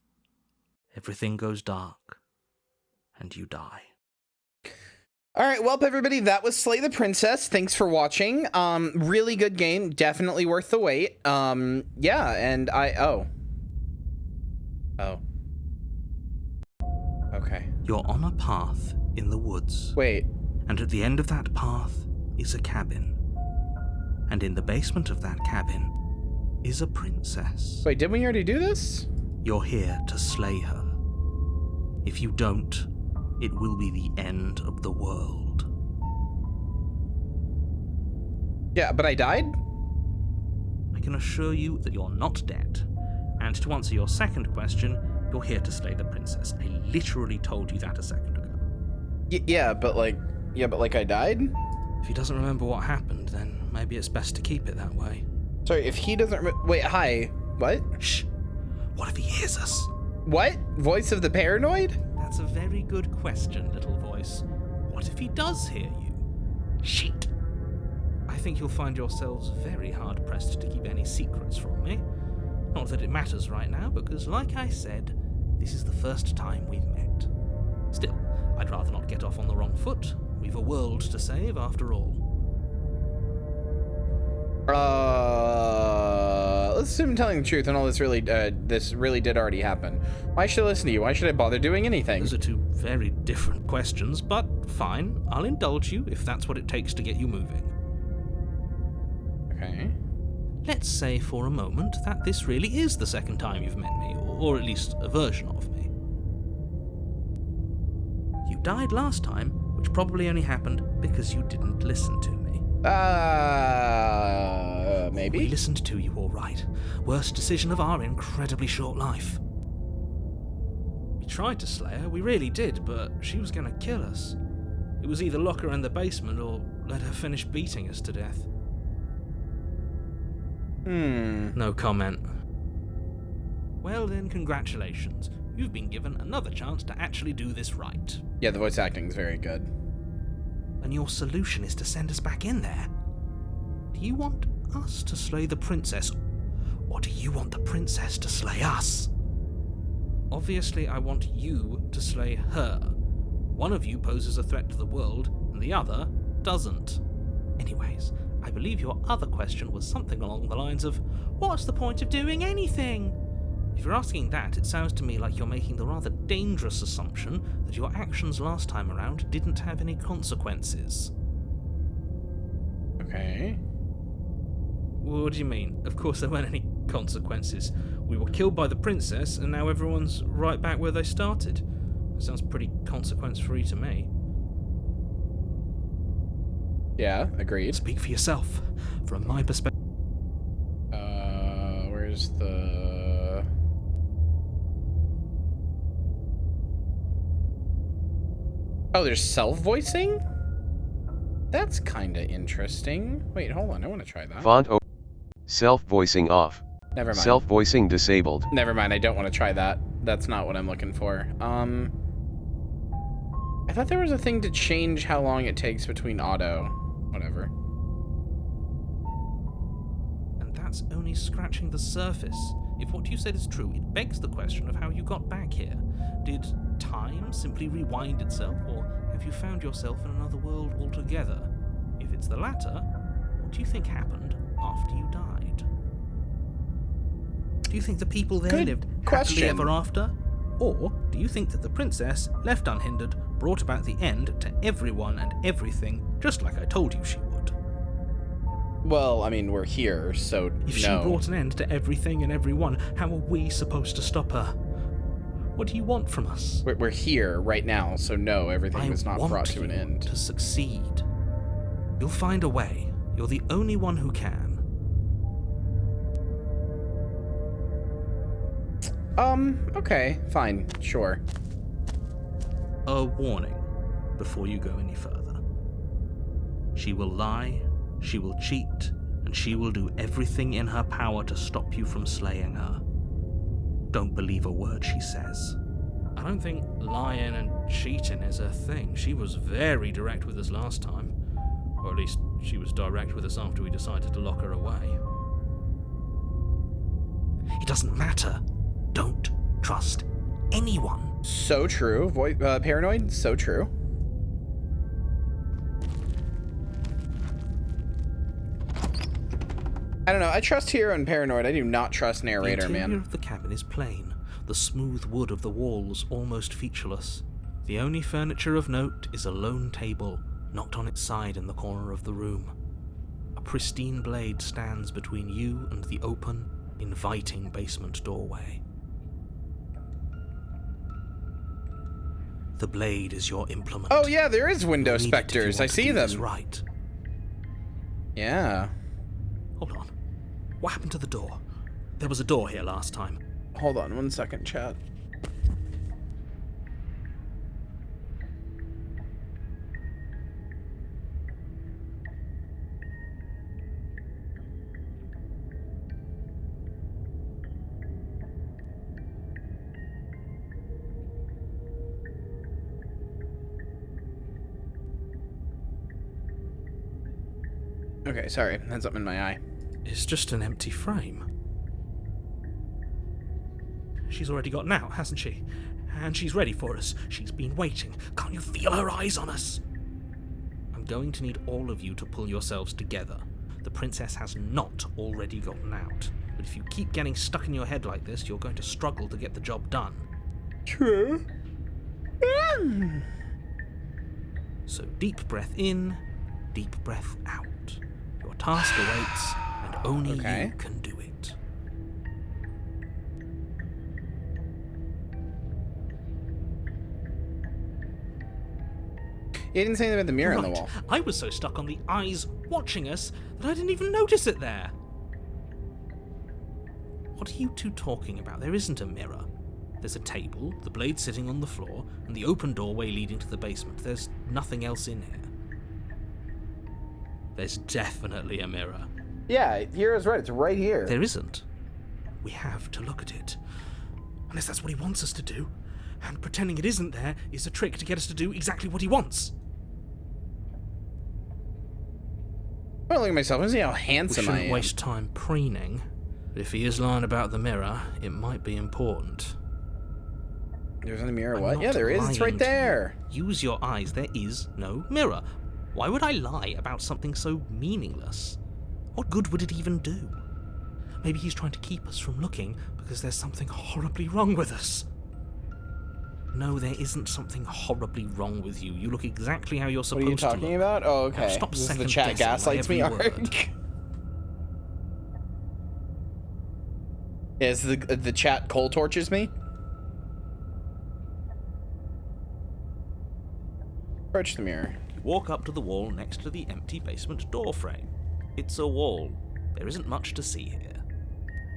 Everything goes dark, and you die. All right, well, everybody, that was Slay the Princess. Thanks for watching. Really good game. Definitely worth the wait. Yeah, and Oh. Okay. You're on a path in the woods. Wait. And at the end of that path is a cabin. And in the basement of that cabin is a princess. Wait, didn't we already do this? You're here to slay her. If you don't, it will be the end of the world. Yeah, but I died? I can assure you that you're not dead. And to answer your second question, you're here to slay the princess. I literally told you that a second ago. Yeah, but like I died? If he doesn't remember what happened, then maybe it's best to keep it that way. Sorry, if he doesn't wait, hi. What? Shh. What if he hears us? What? Voice of the paranoid? That's a very good question, little voice. What if he does hear you? Shit. I think you'll find yourselves very hard-pressed to keep any secrets from me. Not that it matters right now, because like I said, this is the first time we've met. Still, I'd rather not get off on the wrong foot. We've a world to save, after all. Let's assume I'm telling the truth and all this really did already happen. Why should I listen to you? Why should I bother doing anything? Those are two very different questions, but fine. I'll indulge you if that's what it takes to get you moving. Okay. Let's say for a moment that this really is the second time you've met me, or at least a version of me. You died last time, which probably only happened because you didn't listen to me. Maybe? We listened to you, all right. Worst decision of our incredibly short life. We tried to slay her, we really did, but she was gonna kill us. It was either lock her in the basement or let her finish beating us to death. No comment. Well then, congratulations. You've been given another chance to actually do this right. Yeah, the voice acting is very good. And your solution is to send us back in there. Do you want us to slay the princess, or do you want the princess to slay us? Obviously, I want you to slay her. One of you poses a threat to the world, and the other doesn't. Anyways, I believe your other question was something along the lines of, what's the point of doing anything? If you're asking that, it sounds to me like you're making the rather dangerous assumption that your actions last time around didn't have any consequences. Okay. What do you mean? Of course there weren't any consequences. We were killed by the princess, and now everyone's right back where they started. That sounds pretty consequence-free to me. Yeah, agreed. Speak for yourself. From my perspective... Where's the... Oh, there's self-voicing? That's kinda interesting. Wait, hold on, I want to try that. Font self-voicing off. Never mind. Self-voicing disabled. Never mind, I don't want to try that. That's not what I'm looking for. I thought there was a thing to change how long it takes between auto. Whatever. And that's only scratching the surface. If what you said is true, it begs the question of how you got back here. Did time simply rewind itself, or have you found yourself in another world altogether? If it's the latter, what do you think happened after you died? Do you think the people there Good lived question. happily ever after? Or do you think that the princess, left unhindered, brought about the end to everyone and everything, just like I told you she would? Well, I mean, we're here, so If she brought an end to everything and everyone, how are we supposed to stop her? What do you want from us? We're here right now, so no, everything was not brought to an end. To succeed. You'll find a way. You're the only one who can. Okay, fine, sure. A warning before you go any further. She will lie, she will cheat, and she will do everything in her power to stop you from slaying her. Don't believe a word she says. I don't think lying and cheating is her thing. She was very direct with us last time. Or at least, she was direct with us after we decided to lock her away. It doesn't matter. Don't trust anyone. So true. Paranoid? So true. I don't know. I trust Hero and Paranoid. I do not trust Narrator, The interior man. of the cabin is plain. The smooth wood of the walls almost featureless. The only furniture of note is a lone table, knocked on its side in the corner of the room. A pristine blade stands between you and the open, inviting basement doorway. The blade is your implement. Oh yeah, there is window You'll need it if you specters. want I to see do them. this right. Yeah. Hold on. What happened to the door? There was a door here last time. Hold on 1 second, chat. Okay, sorry. Had something in my eye. It's just an empty frame. She's already gotten out, hasn't she? And she's ready for us. She's been waiting. Can't you feel her eyes on us? I'm going to need all of you to pull yourselves together. The princess has not already gotten out. But if you keep getting stuck in your head like this, you're going to struggle to get the job done. True. So deep breath in, deep breath out. Your task awaits, and only you can do it. You didn't say anything about the mirror on the wall. I was so stuck on the eyes watching us that I didn't even notice it there. What are you two talking about? There isn't a mirror. There's a table, the blade sitting on the floor, and the open doorway leading to the basement. There's nothing else in here. There's definitely a mirror. Yeah, Hero's right. It's right here. There isn't. We have to look at it. Unless that's what he wants us to do. And pretending it isn't there is a trick to get us to do exactly what he wants. I don't look at myself and see how handsome I am. We shouldn't waste time preening. But if he is lying about the mirror, it might be important. There's a mirror. What? Yeah, there is. It's right there. Use your eyes. There is no mirror. Why would I lie about something so meaningless? What good would it even do? Maybe he's trying to keep us from looking because there's something horribly wrong with us. No, there isn't something horribly wrong with you. You look exactly how you're supposed to look. What are you talking about? Oh, okay. Now stop This is the chat gaslights me. Is the chat cold tortures me? Approach the mirror. Walk up to the wall next to the empty basement door frame. It's a wall. There isn't much to see here.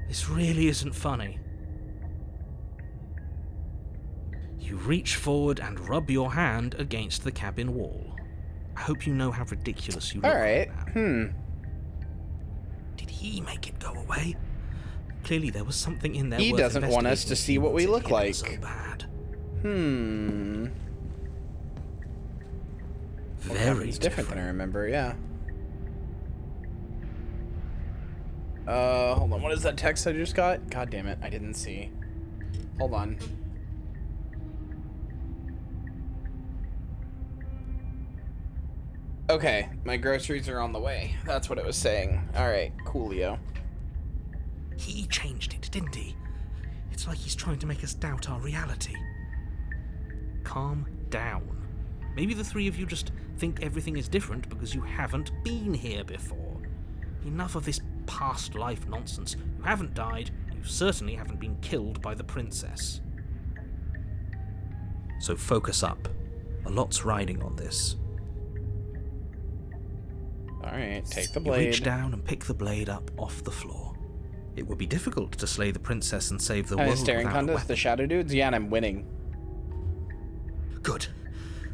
This really isn't funny. You reach forward and rub your hand against the cabin wall. I hope you know how ridiculous you look. Alright. Did he make it go away? Clearly there was something in there. He doesn't want us to see what we look like. So bad. Very different than I remember, yeah. Hold on. What is that text I just got? God damn it. I didn't see. Hold on. Okay, my groceries are on the way. That's what it was saying. Alright, coolio. He changed it, didn't he? It's like he's trying to make us doubt our reality. Calm down. Maybe the three of you just think everything is different because you haven't been here before. Enough of this past life nonsense. You haven't died. You certainly haven't been killed by the princess. So focus up. A lot's riding on this. Alright, take the blade. You reach down and pick the blade up off the floor. It would be difficult to slay the princess and save the world staring without a contest, weapon. the shadow dudes? Yeah, and I'm winning. Good.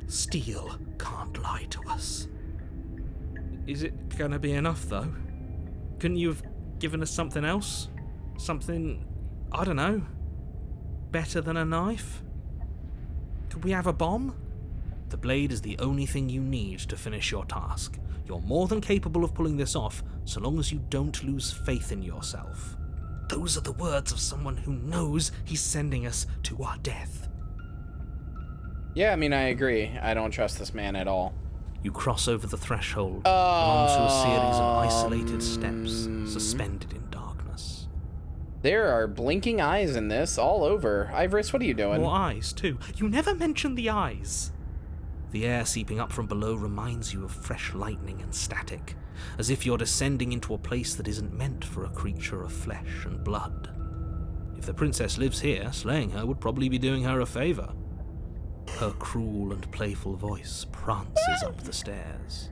Steel can't lie to us. Is it gonna be enough, though? Couldn't you have given us something else? Something, I don't know, better than a knife? Could we have a bomb? The blade is the only thing you need to finish your task. You're more than capable of pulling this off, so long as you don't lose faith in yourself. Those are the words of someone who knows he's sending us to our death. Yeah, I mean, I agree. I don't trust this man at all. You cross over the threshold onto a series of isolated steps, suspended in darkness. There are blinking eyes in this, all over. Ivorous, what are you doing? More eyes, too. You never mention the eyes. The air seeping up from below reminds you of fresh lightning and static, as if you're descending into a place that isn't meant for a creature of flesh and blood. If the princess lives here, slaying her would probably be doing her a favor. Her cruel and playful voice prances up the stairs.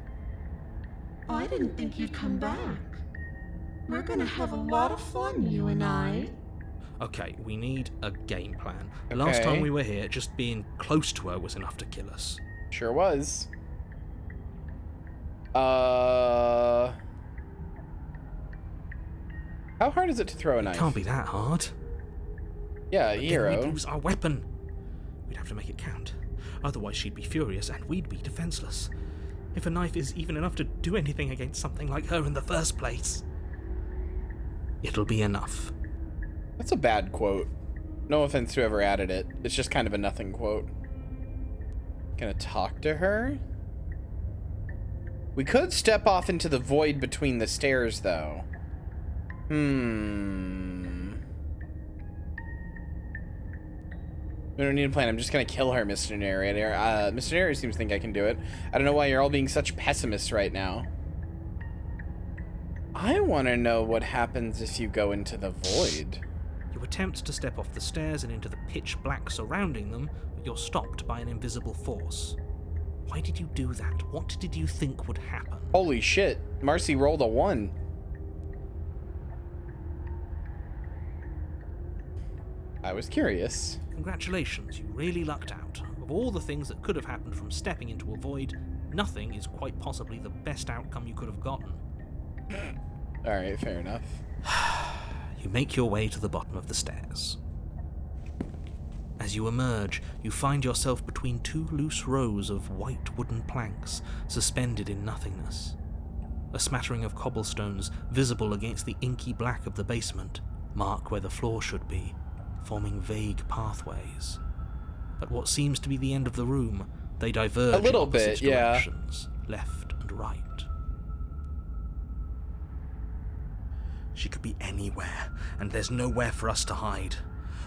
I didn't think you'd come back. We're gonna have a lot of fun, you and I. Okay, we need a game plan. The last time we were here, just being close to her was enough to kill us. Sure was. How hard is it to throw a knife? It can't be that hard. Yeah, but Hero. Then we'd lose our weapon. We'd have to make it count. Otherwise she'd be furious and we'd be defenseless. If a knife is even enough to do anything against something like her in the first place, it'll be enough. That's a bad quote. No offense to whoever added it. It's just kind of a nothing quote. Gonna talk to her? We could step off into the void between the stairs, though. We don't need a plan. I'm just gonna kill her, Mr. Narrator. Mr. Narrator seems to think I can do it. I don't know why you're all being such pessimists right now. I want to know what happens if you go into the void. You attempt to step off the stairs and into the pitch black surrounding them, but you're stopped by an invisible force. Why did you do that? What did you think would happen? Holy shit. Marcy rolled a 1. I was curious. Congratulations, you really lucked out. Of all the things that could have happened from stepping into a void, nothing is quite possibly the best outcome you could have gotten. Alright, fair enough. You make your way to the bottom of the stairs. As you emerge, you find yourself between 2 loose rows of white wooden planks suspended in nothingness. A smattering of cobblestones, visible against the inky black of the basement, mark where the floor should be, forming vague pathways. At what seems to be the end of the room, they diverge a little in opposite bit, yeah. directions, left and right. She could be anywhere, and there's nowhere for us to hide.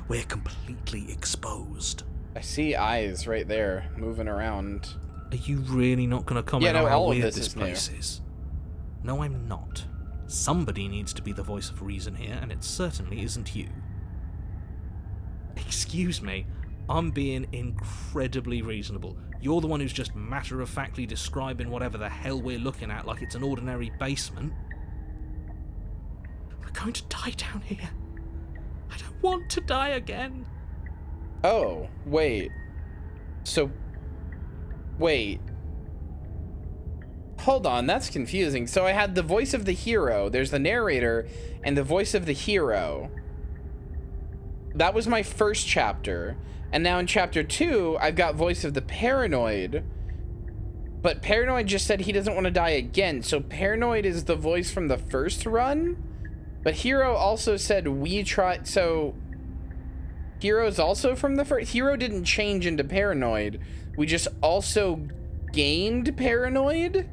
We're completely exposed. I see eyes right there, moving around. Are you really not going to comment on how all of weird this this is place is? No, I'm not. Somebody needs to be the voice of reason here, and it certainly isn't you. Excuse me, I'm being incredibly reasonable. You're the one who's just matter-of-factly describing whatever the hell we're looking at like it's an ordinary basement. We're going to die down here. I don't want to die again. Oh, wait. So, wait. Hold on, that's confusing. So I had the voice of the hero, there's the narrator, and the voice of the hero. That was my first chapter. And now in chapter 2, I've got voice of the paranoid. But paranoid just said he doesn't want to die again. So paranoid is the voice from the first run? But hero also said we tried, so hero's also from the first. Hero didn't change into paranoid. We just also gained paranoid?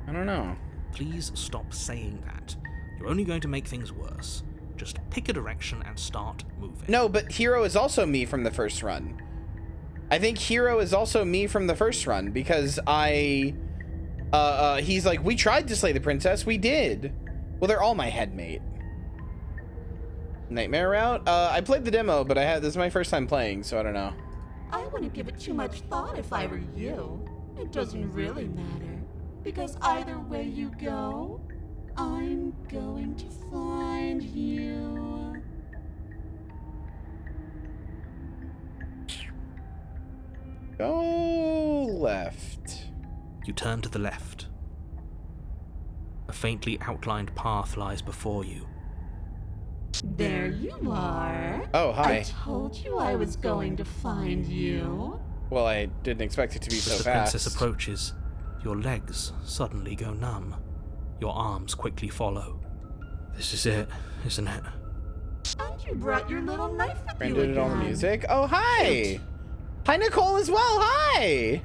I don't know. Please stop saying that. You're only going to make things worse. Just pick a direction and start moving. No, but hero is also me from the first run. I think hero is also me from the first run because he's like, we tried to slay the princess, we did. Well, they're all my headmate. Nightmare route? I played the demo, but this is my first time playing, so I don't know. I wouldn't give it too much thought if I were you. It doesn't really matter, because either way you go, I'm going to find you. Go left. You turn to the left. A faintly outlined path lies before you. There you are. Oh, hi. I told you I was going to find you. Well, I didn't expect it to be so As the fast. princess approaches, your legs suddenly go numb. Your arms quickly follow. This is it, isn't it? And you brought your little knife with Brand you did it all the again. music. Oh, hi. Hi, Nicole, as well. Hi.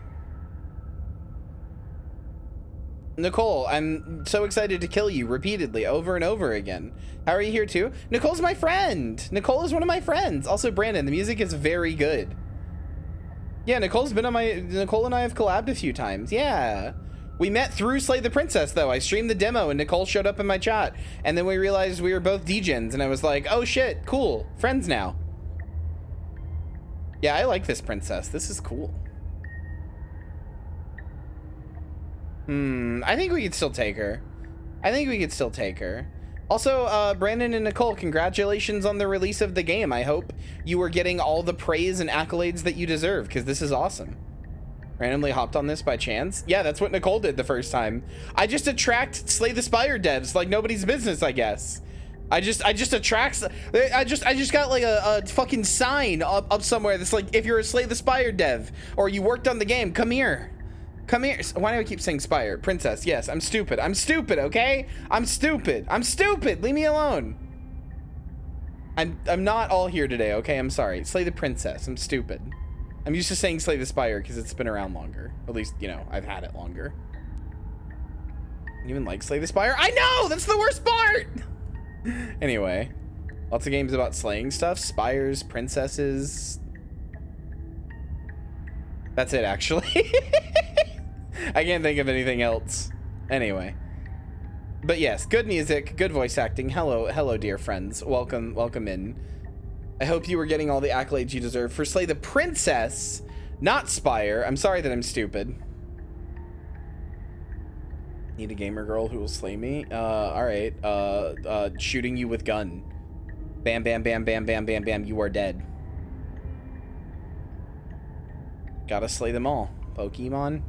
Nicole, I'm so excited to kill you repeatedly over and over again. How are you here too? Nicole's my friend. Nicole is one of my friends. Also, Brandon, the music is very good. Yeah, Nicole and I have collabed a few times. Yeah. We met through Slay the Princess, though. I streamed the demo and Nicole showed up in my chat. And then we realized we were both degens and I was like, oh shit, cool. Friends now. Yeah, I like this princess. This is cool. I think we could still take her. Also, Brandon and Nicole, congratulations on the release of the game. I hope you are getting all the praise and accolades that you deserve, because this is awesome. Randomly hopped on this by chance? Yeah, that's what Nicole did the first time. I just attract Slay the Spire devs like nobody's business, I guess. I just got like a fucking sign up somewhere that's like, if you're a Slay the Spire dev or you worked on the game, come here. Come here. Why do I keep saying Spire? Princess. Yes, I'm stupid. I'm stupid, okay? I'm stupid. Leave me alone. I'm not all here today, okay? I'm sorry. Slay the Princess. I'm stupid. I'm used to saying Slay the Spire because it's been around longer. At least, you know, I've had it longer. You even like Slay the Spire? I know! That's the worst part! Anyway. Lots of games about slaying stuff. Spires, princesses. That's it, actually. I can't think of anything else. Anyway. But yes, good music, good voice acting. Hello, dear friends. Welcome in. I hope you were getting all the accolades you deserve for Slay the Princess, not Spire. I'm sorry that I'm stupid. Need a gamer girl who will slay me? Alright. Shooting you with gun. Bam, bam, bam, bam, bam, bam, bam. You are dead. Gotta slay them all. Pokemon.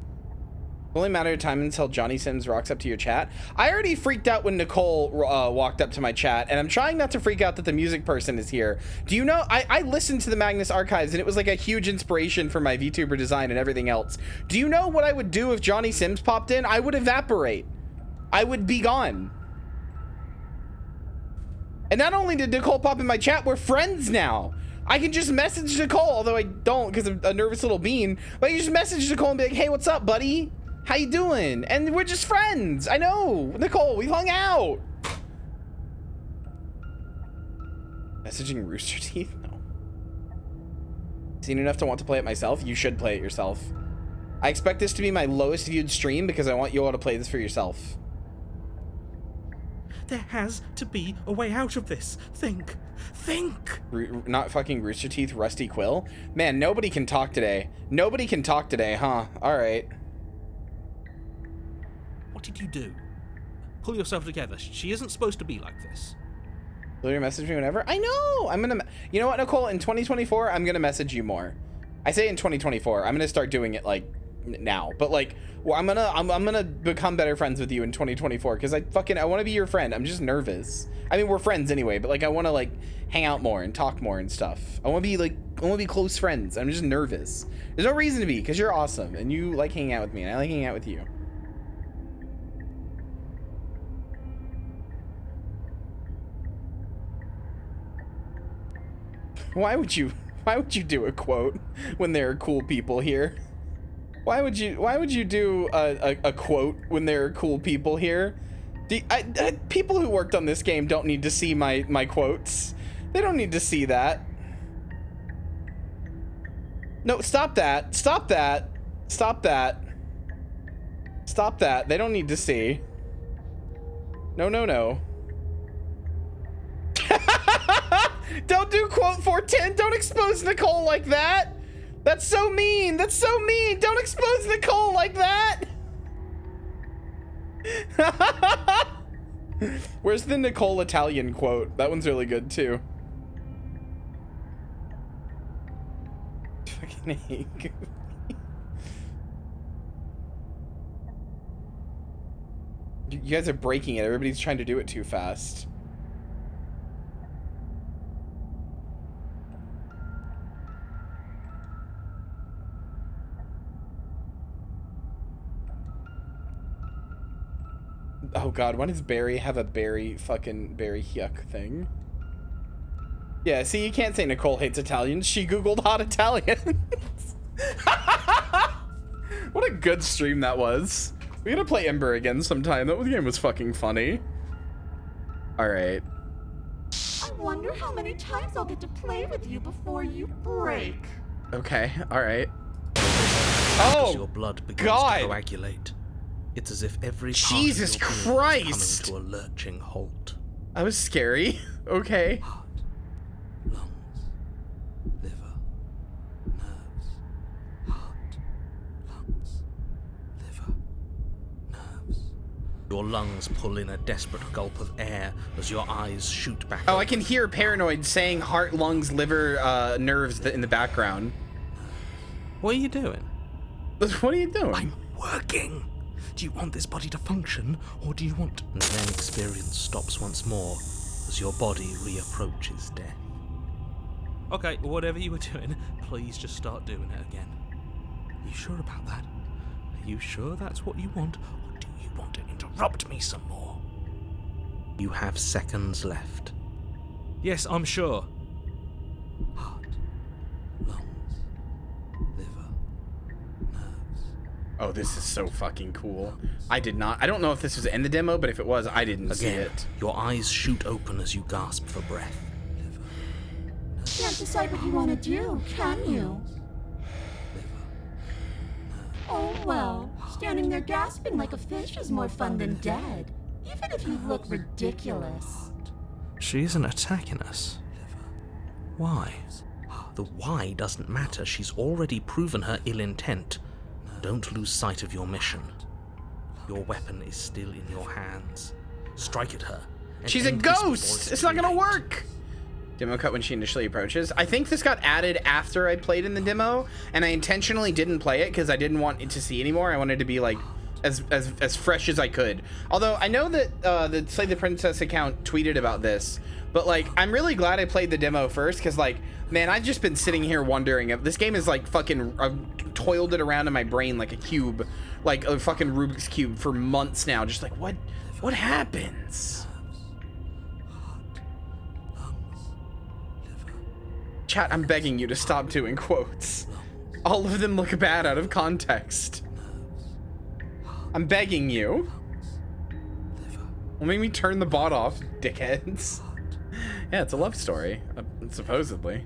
Only matter of time until Johnny Sims rocks up to your chat. I already freaked out when Nicole walked up to my chat, and I'm trying not to freak out that the music person is here. Do you know, I listened to the Magnus Archives, and it was like a huge inspiration for my VTuber design and everything else. Do you know what I would do if Johnny Sims popped in? I would evaporate. I would be gone. And not only did Nicole pop in my chat, we're friends now. I can just message Nicole, although I don't because I'm a nervous little bean, but I can just message Nicole and be like, hey, what's up, buddy? How you doing? And we're just friends. I know, Nicole, we've hung out. Messaging Rooster Teeth? No. Seen enough to want to play it myself? You should play it yourself. I expect this to be my lowest viewed stream because I want you all to play this for yourself. There has to be a way out of this. Think. Not fucking Rooster Teeth, Rusty Quill? Man, nobody can talk today. Nobody can talk today, huh? All right. What did you do? Pull yourself together. She isn't supposed to be like this. Will you message me whenever? I know. I'm gonna. You know what, Nicole? In 2024, I'm gonna message you more. I say in 2024. I'm gonna start doing it like now. But like, well, I'm gonna become better friends with you in 2024 because I want to be your friend. I'm just nervous. I mean, we're friends anyway, but like, I want to like hang out more and talk more and stuff. I want to be close friends. I'm just nervous. There's no reason to be because you're awesome and you like hanging out with me and I like hanging out with you. Why would you do a quote when there are cool people here? Why would you do a quote when there are cool people here? People who worked on this game don't need to see my quotes. They don't need to see that. No, stop that. Stop that. Stop that. Stop that. They don't need to see. No, no, no. Don't do quote 410. Don't expose Nicole like that. That's so mean. That's so mean. Don't expose Nicole like that. Where's the Nicole Italian quote? That one's really good too. Fucking hate. You guys are breaking it. Everybody's trying to do it too fast. Oh god, why does Barry have a fucking Barry yuck thing? Yeah, see, you can't say Nicole hates Italians. She googled hot Italians. What a good stream that was. We gotta play Ember again sometime. That game was fucking funny. Alright. I wonder how many times I'll get to play with you before you break. Okay, alright. As your blood begins to coagulate. It's as if every part Jesus of your being Christ! is coming to a lurching halt. That was scary. Okay. Heart, lungs, liver, nerves. Heart, lungs, liver, nerves. Your lungs pull in a desperate gulp of air as your eyes shoot back. Oh, I can hear Paranoid saying heart, lungs, liver, nerves in the background. What are you doing? What are you doing? I'm working. Do you want this body to function, or do you want... And then experience stops once more as your body reapproaches death. Okay, whatever you were doing, please just start doing it again. Are you sure about that? Are you sure that's what you want, or do you want to interrupt me some more? You have seconds left. Yes, I'm sure. Heart, lungs, liver, nerves. Oh, this is so fucking cool. I don't know if this was in the demo, but if it was, I didn't see Again, it. your eyes shoot open as you gasp for breath. can't decide what you want to do, can you? Oh well, standing there gasping like a fish is more fun than dead, even if you look ridiculous. She isn't attacking us. Why? The why doesn't matter. She's already proven her ill intent. Don't lose sight of your mission. Your weapon is still in your hands. Strike at her. She's a ghost! It's not gonna work! Demo cut when she initially approaches. I think this got added after I played in the demo, and I intentionally didn't play it because I didn't want it to see anymore. I wanted to be like as fresh as I could. Although I know that the Slay the Princess account tweeted about this, but like I'm really glad I played the demo first because like, man, I've just been sitting here wondering if this game is like fucking toiled it around in my brain like a cube, like a fucking Rubik's Cube for months now. Just like what happens? Chat, I'm begging you to stop doing quotes. All of them look bad out of context. I'm begging you. Well, make me turn the bot off, dickheads. Yeah, it's a love story, supposedly.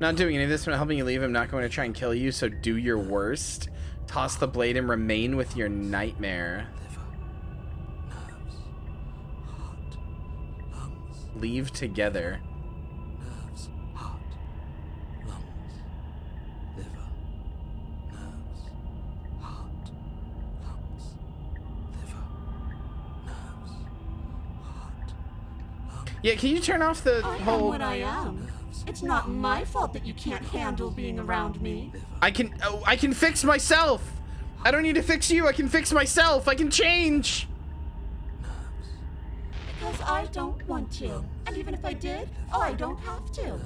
Not doing any of this, but helping you leave. I'm not going to try and kill you, so do your worst. Toss the blade and remain with your nightmare. Leave together. Yeah, can you turn off the whole... I am what I am. It's not my fault that you can't handle being around me. I can fix myself. I don't need to fix you. I can fix myself. I can change. Because I don't want to. And even if I did, I don't have to.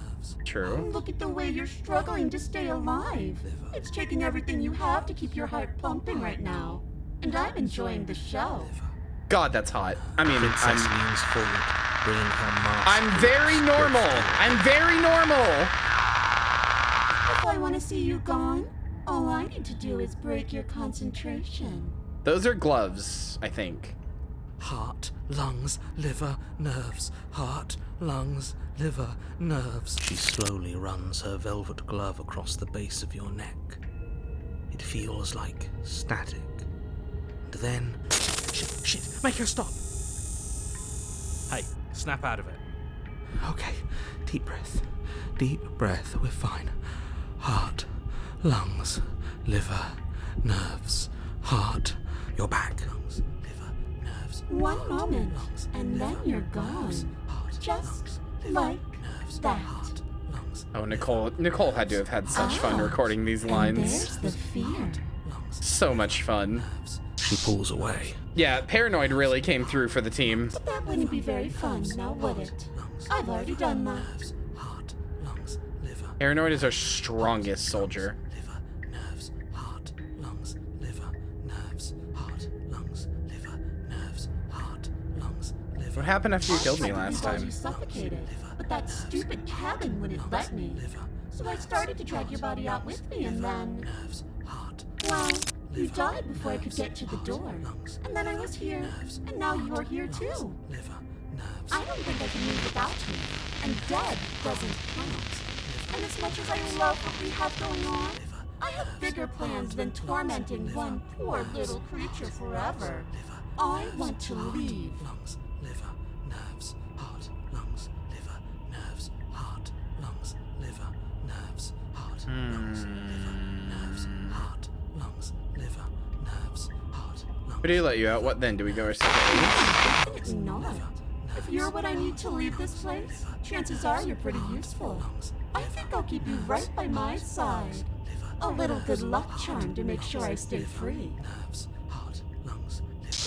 True. Look at the way you're struggling to stay alive. It's taking everything you have to keep your heart pumping right now. And I'm enjoying the show. God, that's hot. I mean, Princess leans forward, bringing her mask. I'm very normal. I'm very normal. If I want to see you gone, all I need to do is break your concentration. Those are gloves, I think. Heart, lungs, liver, nerves. Heart, lungs, liver, nerves. She slowly runs her velvet glove across the base of your neck. It feels like static. And then... Shit, make her stop! Hey, snap out of it. Okay, deep breath. Deep breath, we're fine. Heart, lungs, liver, nerves. Heart, your back. Lungs, liver, nerves. One moment, and then you're gone. Just like that. Oh, Nicole had to have had such fun recording these lines. There's the fear. So much fun. She pulls away. Yeah, Paranoid really came through for the team. But that wouldn't be very fun, now would it? I've already done that. Heart, lungs, liver. Paranoid is our strongest soldier. Liver, nerves, heart, lungs, liver, nerves, heart, lungs, liver, nerves, heart, lungs, liver. What happened after you killed me last I time? you suffocated, but that stupid cabin wouldn't let me. So I started to drag your body out with me, and then... Nerves, heart. Well, you died before I could get to the door. And then I was here, and now you're here too. I don't think I can move without you, and dead doesn't count. And as much as I love what we have going on, I have bigger plans than tormenting one poor little creature forever. I want to leave. Lungs, liver, nerves, heart, lungs, liver, nerves, heart, lungs, liver, nerves, heart, lungs, liver, nerves, heart, lungs, liver, nerves, heart, lungs. But he let you out. What then? Do we go our separate ways? Definitely not. If you're what I need to leave this place, chances are you're pretty useful. I think I'll keep you right by my side. A little good luck charm to make sure I stay free.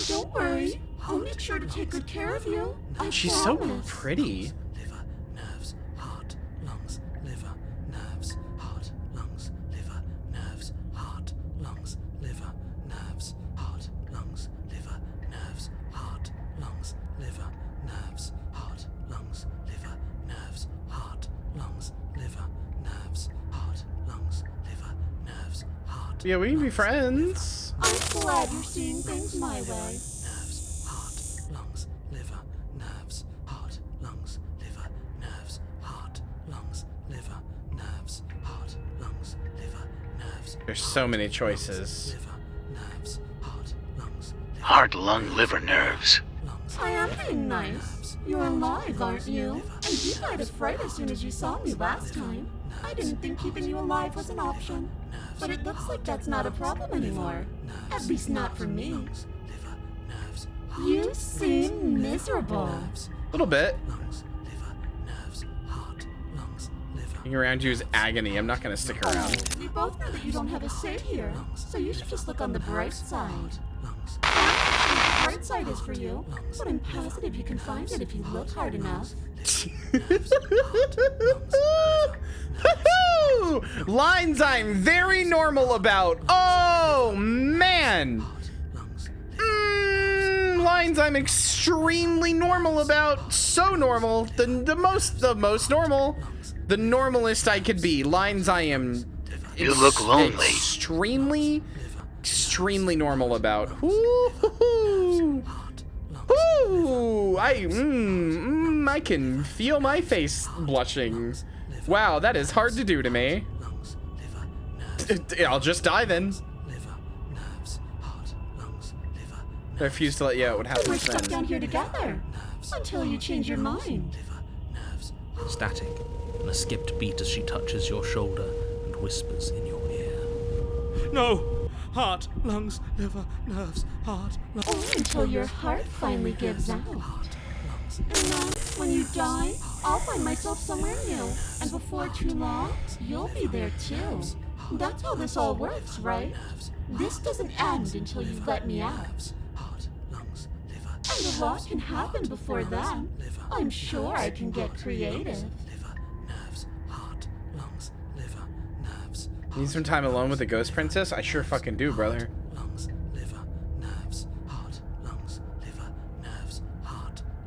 Don't worry, I'll make sure to take good care of you. She's so pretty. Liver, nerves, heart, lungs, liver, nerves, heart, lungs, liver, nerves, heart, lungs, liver, nerves, heart, lungs, liver, nerves, heart, lungs, liver, nerves, heart, lungs, liver, Yeah, we can be friends. I'm glad you're seeing things my way. Nerves, heart, lungs, liver, nerves, heart, lungs, liver, nerves, heart, lungs, liver, nerves, heart, lungs, liver, nerves. There's so many choices. Nerves, heart, lungs, Heart, lung, liver, nerves. I am being nice. You're alive, aren't you? And you died of fright as soon as you saw me last time. I didn't think keeping you alive was an option. But it looks like that's not a problem anymore. At least not for me. You seem miserable. A little bit. Being around you is agony. I'm not gonna stick around. We both know that you don't have a say here, so you should just look on the bright side. The bright side is for you, but I'm positive you can find it if you look hard enough. Lines I'm very normal about. Oh man. Lines I'm extremely normal about. So normal. The most normal. The normalest I could be. Lines I am. You look lonely. Extremely normal about. Ooh, I can feel my face blushing. Wow, that is hard to do to me. I'll just die then. I refuse to let you out. What happens We're stuck then? down here together until you change your mind. Static, and a skipped beat as she touches your shoulder and whispers in your ear. No! Heart, lungs, liver, nerves, heart, lungs. Or until your heart finally gives out. And then, when you die, I'll find myself somewhere new. And before too long, you'll be there too. That's how this all works, right? This doesn't end until you let me out. And a lot can happen before then. I'm sure I can get creative. Need some time alone with the ghost princess? I sure fucking do, brother.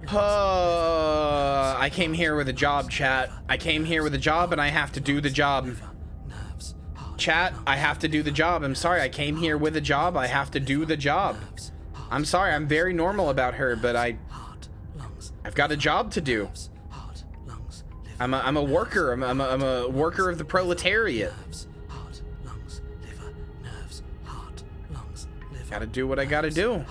I came here with a job, chat. I came here with a job and I have to do the job. Chat, I have to do the job. I'm sorry, I came here with a job. I have to do the job. I'm sorry, I'm very normal about her, but I've got a job to do. I'm a worker. I'm a worker of the proletariat. Gotta do what I gotta do.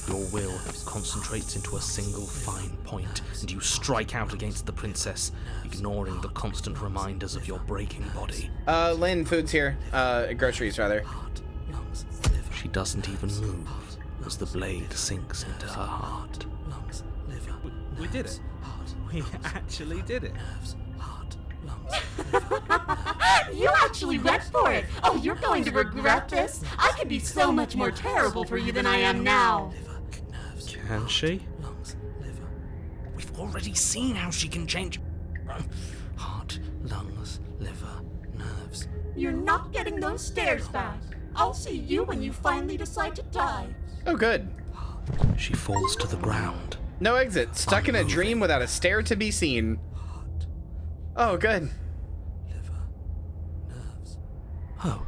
Your will concentrates into a single fine point, and you strike out against the princess, ignoring the constant reminders of your breaking body. Lynn, food's here. Groceries, rather. She doesn't even move as the blade sinks into her heart. We did it. We actually did it. You actually went for it! Oh, you're going to regret this! I could be so much more terrible for you than I am now! Can she? We've already seen how she can change. Heart, lungs, liver, nerves. You're not getting those stares back. I'll see you when you finally decide to die. Oh, good. She falls to the ground. No exit. Stuck in a dream without a stare to be seen. Oh, good. Oh.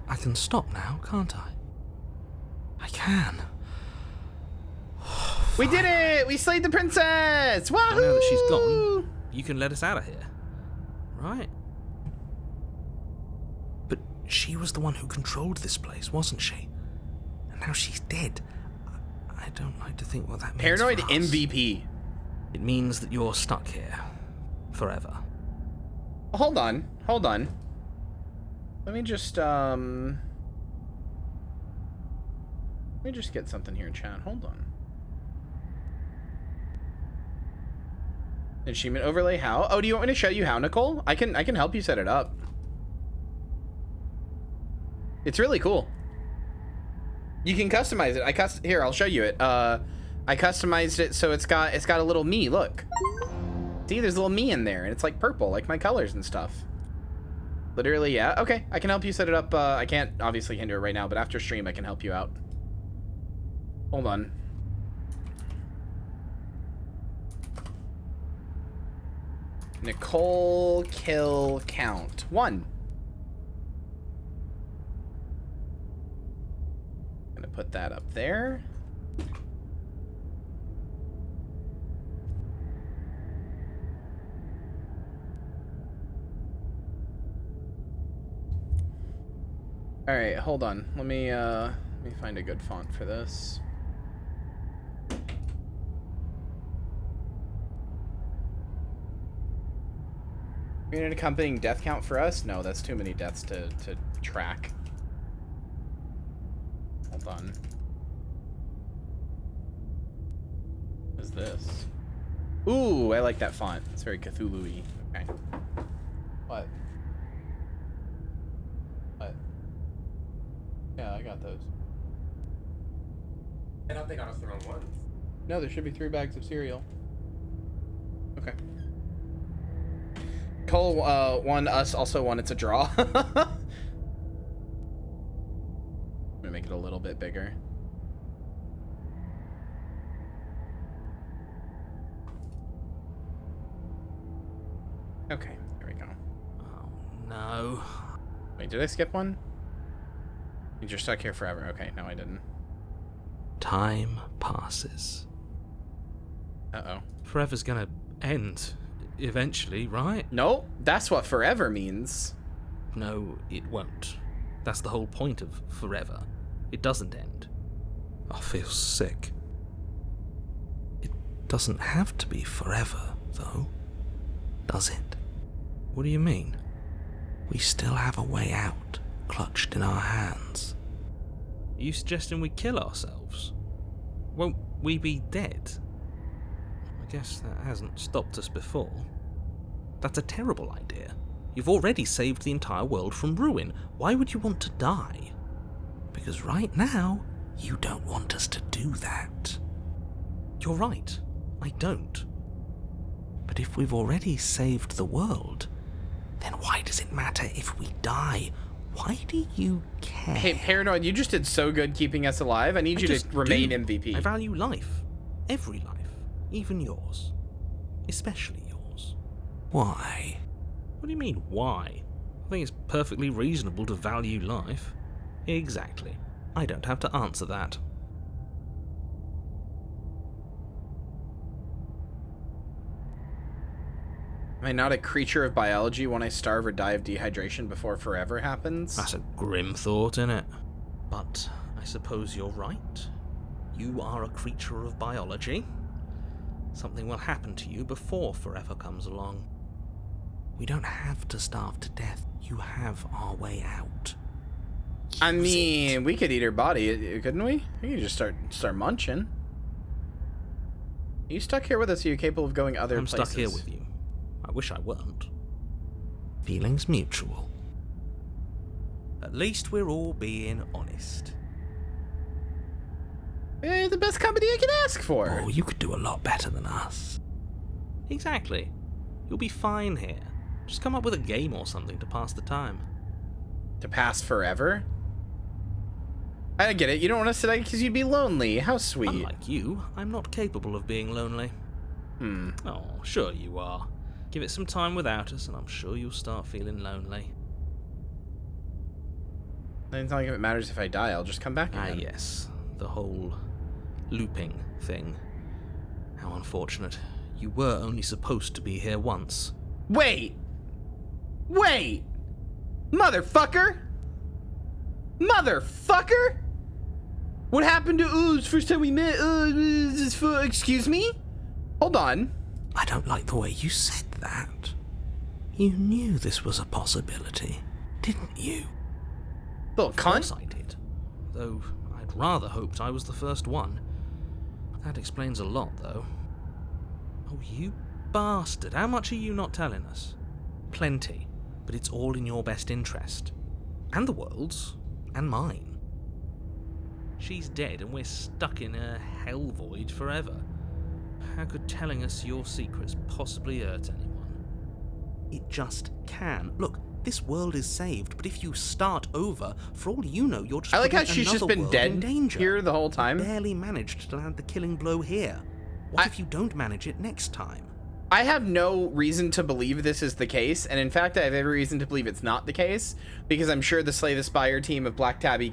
I can stop now, can't I? I can. We did it! We slayed the princess! Wahoo! Now that she's gone, you can let us out of here. Right? But she was the one who controlled this place, wasn't she? And now she's dead. I don't like to think what that means. Paranoid for us. MVP. It means that you're stuck here. Forever. Hold on. Hold on. Let me just get something here, chat. Hold on. Achievement overlay how? Oh, do you want me to show you how, Nicole? I can help you set it up. It's really cool. You can customize it. Here, I'll show you it. I customized it so it's got a little me. Look. See, there's a little me in there, and it's like purple, like my colors and stuff. Literally, yeah. Okay, I can help you set it up. I can't obviously do it right now, but after stream I can help you out. Hold on. Nicole kill count 1. put that up there. All right, hold on. Let me find a good font for this. You're an accompanying death count for us? No, that's too many deaths to track. Hold on. What is this? Ooh, I like that font. It's very Cthulhu-y. Okay. What? What? Yeah, I got those. I don't think I was the wrong ones. No, there should be 3 bags of cereal. Okay. Cole won, us also won. It's a draw. I'm gonna make it a little bit bigger. Okay, there we go. Oh, no. Wait, did I skip one? You're stuck here forever. Okay, no, I didn't. Time passes. Uh-oh. Forever's gonna end eventually, right? No, that's what forever means. No, it won't. That's the whole point of forever. It doesn't end. I feel sick. It doesn't have to be forever, though, does it? What do you mean? We still have a way out, clutched in our hands. Are you suggesting we kill ourselves? Won't we be dead? I guess that hasn't stopped us before. That's a terrible idea. You've already saved the entire world from ruin. Why would you want to die? Because right now, you don't want us to do that. You're right. I don't. But if we've already saved the world, then why does it matter if we die? Why do you care? Hey, Paranoid, you just did so good keeping us alive. I need you to remain MVP. I value life. Every life. Even yours. Especially yours. Why? What do you mean, why? I think it's perfectly reasonable to value life. Exactly. I don't have to answer that. Am I not a creature of biology when I starve or die of dehydration before forever happens? That's a grim thought, innit? But I suppose you're right. You are a creature of biology. Something will happen to you before forever comes along. We don't have to starve to death. You have our way out. I mean, we could eat her body, couldn't we? We could just start munching. Are you stuck here with us? Are you capable of going other places? I'm stuck here with you. I wish I weren't. Feelings mutual. At least we're all being honest. The best company I can ask for. Oh, you could do a lot better than us. Exactly. You'll be fine here. Just come up with a game or something to pass the time. To pass forever? I get it. You don't want to sit out because you'd be lonely. How sweet. Unlike you, I'm not capable of being lonely. Oh, sure you are. Give it some time without us, and I'm sure you'll start feeling lonely. It's not like if it matters if I die, I'll just come back again. Ah, yes. The whole looping thing. How unfortunate. You were only supposed to be here once. Wait! Motherfucker! Motherfucker! What happened to Ooze first time we met? Excuse me? Hold on. I don't like the way you said that. You knew this was a possibility, didn't you? Little cunt. Of course I did. Though I'd rather hoped I was the first one. That explains a lot, though. Oh, you bastard. How much are you not telling us? Plenty. But it's all in your best interest. And the world's. And mine. She's dead and we're stuck in a hell void forever. How could telling us your secrets possibly hurt anyone? It just can. Look, this world is saved, but if you start over, for all you know, you're just I like how putting she's just another been world dead in danger. here the whole time. You barely managed to land the killing blow here. What if you don't manage it next time? I have no reason to believe this is the case, and in fact, I have every reason to believe it's not the case, because I'm sure the Slay the Spire team of Black Tabby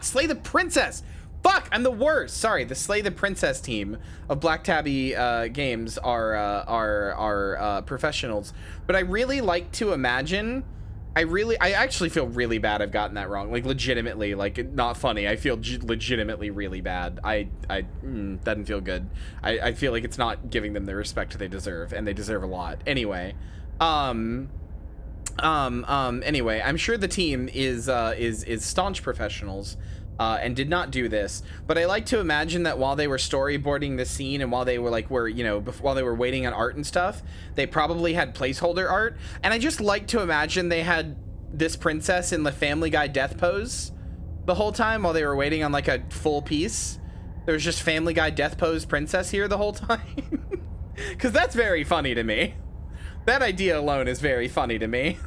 Slay the Princess! Fuck, I'm the worst! Sorry, the Slay the Princess team of Black Tabby games are professionals, but I really like to imagine... I actually feel really bad I've gotten that wrong. Like, legitimately, like, not funny. I feel legitimately really bad. Doesn't feel good. I feel like it's not giving them the respect they deserve, and they deserve a lot. Anyway, anyway, I'm sure the team is staunch professionals, and did not do this, but I like to imagine that while they were storyboarding the scene and while they were while they were waiting on art and stuff, they probably had placeholder art, and I just like to imagine they had this princess in the Family Guy death pose the whole time while they were waiting on like a full piece. There was just Family Guy death pose princess here the whole time. Because that's very funny to me. That idea alone is very funny to me.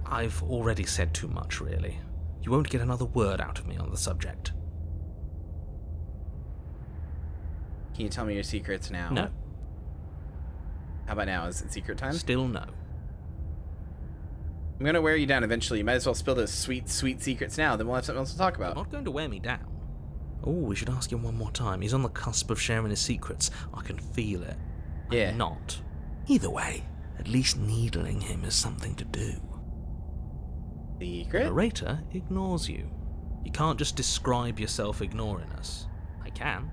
I've already said too much, really. You won't get another word out of me on the subject. Can you tell me your secrets now? No. How about now? Is it secret time? Still no. I'm gonna wear you down eventually. You might as well spill those sweet, sweet secrets now. Then we'll have something else to talk about. You're not going to wear me down. Oh, we should ask him one more time. He's on the cusp of sharing his secrets. I can feel it. Yeah. I'm not. Either way, at least needling him is something to do. Secret? The narrator ignores you. You can't just describe yourself ignoring us. I can.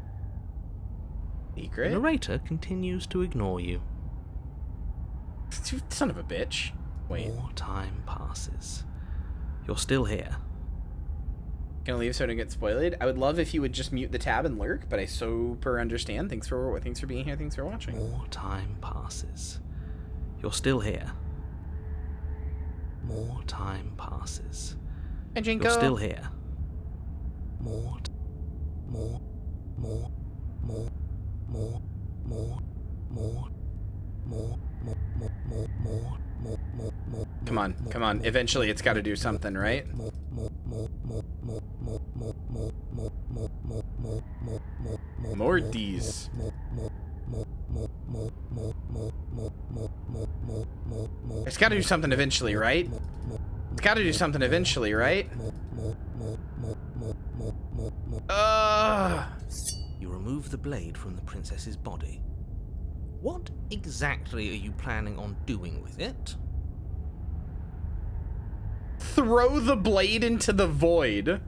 Secret? The narrator continues to ignore you. Son of a bitch. Wait. More time passes. You're still here. Gonna leave so I don't get spoiled. I would love if you would just mute the tab and lurk, but I super understand. Thanks for being here. Thanks for watching. More time passes. You're still here. More time passes. Hey, Jinko. You're still here. More. Come on. Eventually it's gotta do something, right? Morties. It's gotta do something eventually, right? It's gotta do something eventually, right? You remove the blade from the princess's body. What exactly are you planning on doing with it? Throw the blade into the void.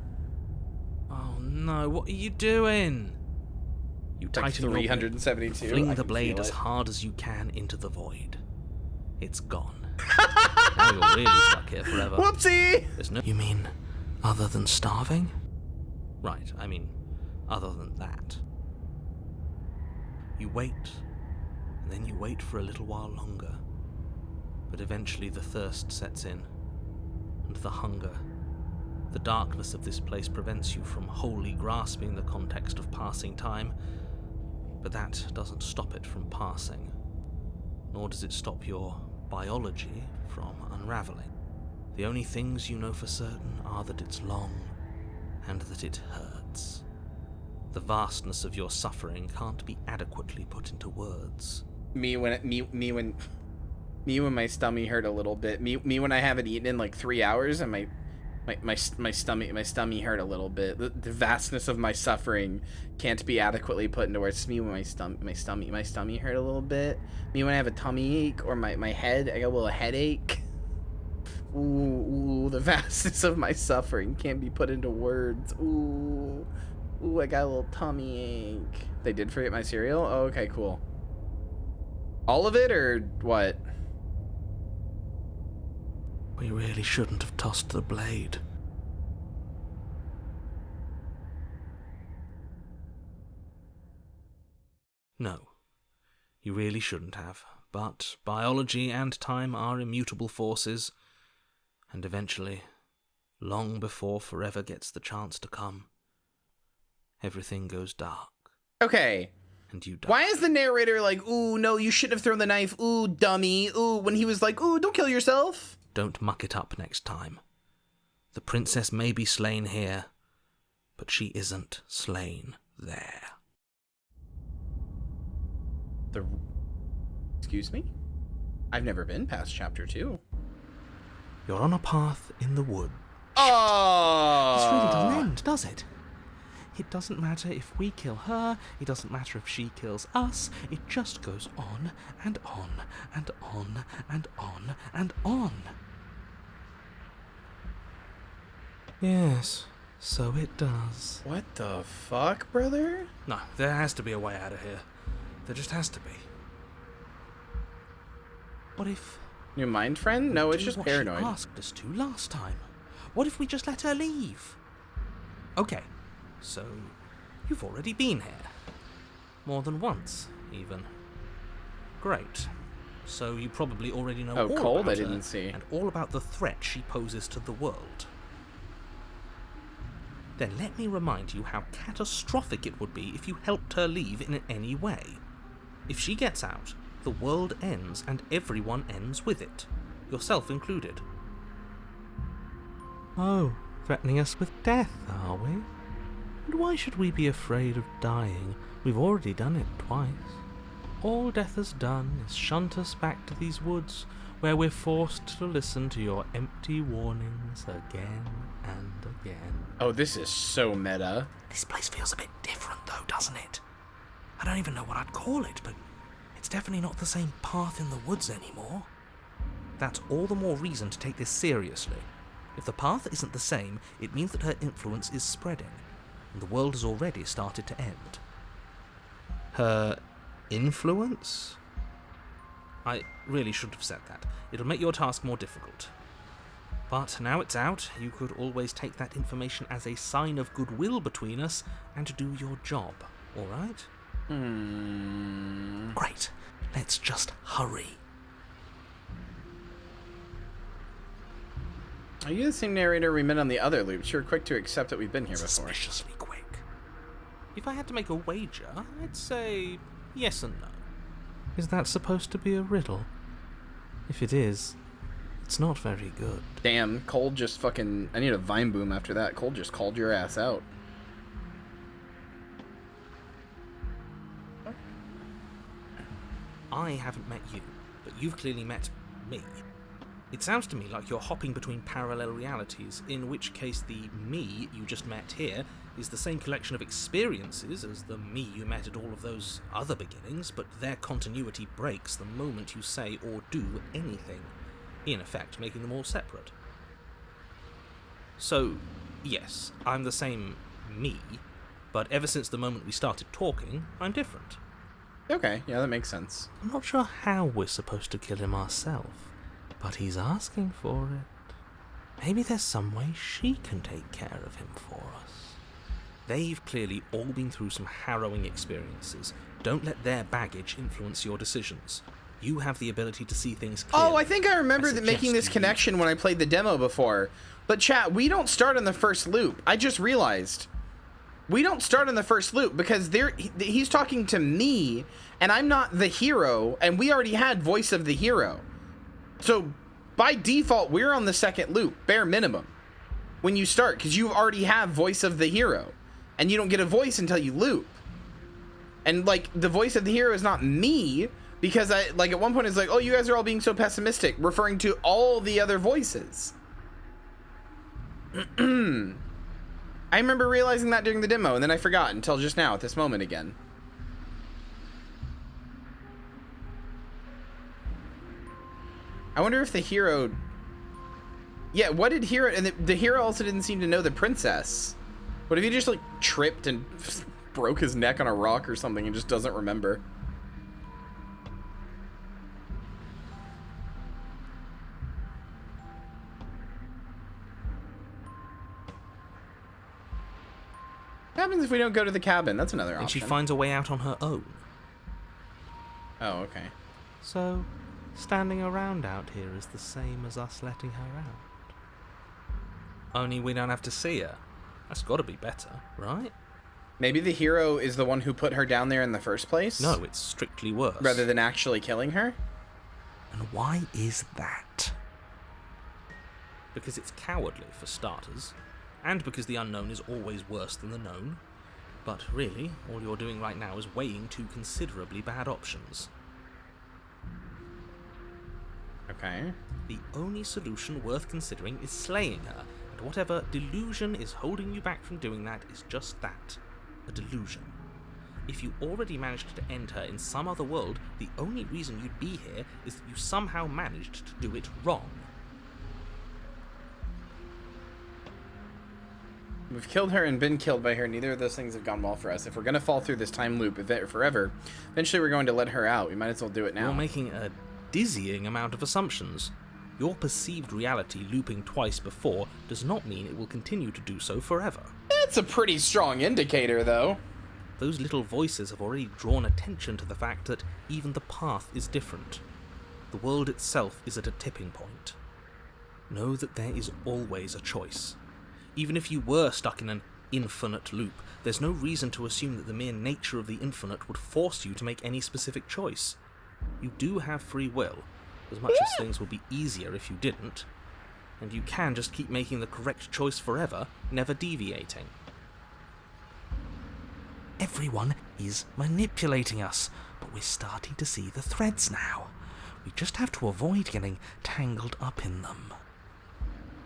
Oh no, what are you doing? You tighten your 372. fling the blade as hard as you can into the void. It's gone. Now you're really stuck here forever. Whoopsie! There's no... You mean other than starving? Right, I mean other than that. You wait, and then you wait for a little while longer. But eventually the thirst sets in, and the hunger. The darkness of this place prevents you from wholly grasping the context of passing time, but that doesn't stop it from passing, nor does it stop your biology from unraveling. The only things you know for certain are that it's long, and that it hurts. The vastness of your suffering can't be adequately put into words. Me when my stomach hurt a little bit. Me when I haven't eaten in like 3 hours and my stomach hurt a little bit. The vastness of my suffering can't be adequately put into words. Me when my stomach hurt a little bit. Me when I have a tummy ache or my head, I got a little headache. Ooh, the vastness of my suffering can't be put into words. Ooh, I got a little tummy ache. They did forget my cereal? Oh, okay, cool. All of it or what? We really shouldn't have tossed the blade. No, you really shouldn't have. But biology and time are immutable forces, and eventually, long before forever gets the chance to come, everything goes dark. Okay. And you die. Why is the narrator like, ooh, no, you shouldn't have thrown the knife, ooh, dummy, ooh, when he was like, ooh, don't kill yourself? Don't muck it up next time. The princess may be slain here, but she isn't slain there. Excuse me? I've never been past chapter 2. You're on a path in the wood. Oh! This really doesn't end, does it? It doesn't matter if we kill her, it doesn't matter if she kills us, it just goes on and on and on and on and on. Yes, so it does. What the fuck, brother? No, there has to be a way out of here. There just has to be. What if... New mind friend? No, it's do just what paranoid. She asked us to last time. What if we just let her leave? Okay, so you've already been here. More than once, even. Great. So you probably already know all cold, about I didn't her see. and all about the threat she poses to the world. Then let me remind you how catastrophic it would be if you helped her leave in any way. If she gets out, the world ends and everyone ends with it, yourself included. Oh, threatening us with death, are we? And why should we be afraid of dying? We've already done it twice. All death has done is shunt us back to these woods, where we're forced to listen to your empty warnings again and again. Oh, this is so meta. This place feels a bit different though, doesn't it? I don't even know what I'd call it, but it's definitely not the same path in the woods anymore. That's all the more reason to take this seriously. If the path isn't the same, it means that her influence is spreading, and the world has already started to end. Her influence? I really should have said that. It'll make your task more difficult. But now it's out, you could always take that information as a sign of goodwill between us and do your job, alright? Great. Let's just hurry. Are you the same narrator we met on the other loops? You're quick to accept that we've been here before. Suspiciously quick. If I had to make a wager, I'd say yes and no. Is that supposed to be a riddle? If it is, it's not very good. Damn, Cole just fucking... I need a vine boom after that. Cole just called your ass out. I haven't met you, but you've clearly met me. It sounds to me like you're hopping between parallel realities, in which case the me you just met here is the same collection of experiences as the me you met at all of those other beginnings, but their continuity breaks the moment you say or do anything, in effect making them all separate. So, yes, I'm the same me, but ever since the moment we started talking, I'm different. Okay, yeah, that makes sense. I'm not sure how we're supposed to kill him ourselves, but he's asking for it. Maybe there's some way she can take care of him for us. They've clearly all been through some harrowing experiences. Don't let their baggage influence your decisions. You have the ability to see things clearly. Oh, I think I remember making this connection when I played the demo before. But chat, we don't start on the first loop. I just realized. We don't start on the first loop because he's talking to me, and I'm not the hero, and we already had voice of the hero. So, by default, we're on the second loop, bare minimum, when you start, because you already have voice of the hero, and you don't get a voice until you loop. And, like, the voice of the hero is not me, because, at one point it's like, oh, you guys are all being so pessimistic, referring to all the other voices. I remember realizing that during the demo, and then I forgot until just now, at this moment again. I wonder if the hero... Yeah, what did hero... And the hero also didn't seem to know the princess. What if he just, like, tripped and broke his neck on a rock or something and just doesn't remember? What happens if we don't go to the cabin? That's another option. And she finds a way out on her own. Oh, okay. So, standing around out here is the same as us letting her out. Only we don't have to see her. That's got to be better, right? Maybe the hero is the one who put her down there in the first place? No, it's strictly worse. Rather than actually killing her? And why is that? Because it's cowardly, for starters. And because the unknown is always worse than the known. But really, all you're doing right now is weighing two considerably bad options. Okay. The only solution worth considering is slaying her, and whatever delusion is holding you back from doing that is just that, a delusion. If you already managed to end her in some other world, the only reason you'd be here is that you somehow managed to do it wrong. We've killed her and been killed by her. Neither of those things have gone well for us. If we're going to fall through this time loop forever, eventually we're going to let her out. We might as well do it now. You're making a dizzying amount of assumptions. Your perceived reality looping twice before does not mean it will continue to do so forever. That's a pretty strong indicator, though. Those little voices have already drawn attention to the fact that even the path is different. The world itself is at a tipping point. Know that there is always a choice. Even if you were stuck in an infinite loop, there's no reason to assume that the mere nature of the infinite would force you to make any specific choice. You do have free will, as much as things would be easier if you didn't, and you can just keep making the correct choice forever, never deviating. Everyone is manipulating us, but we're starting to see the threads now. We just have to avoid getting tangled up in them.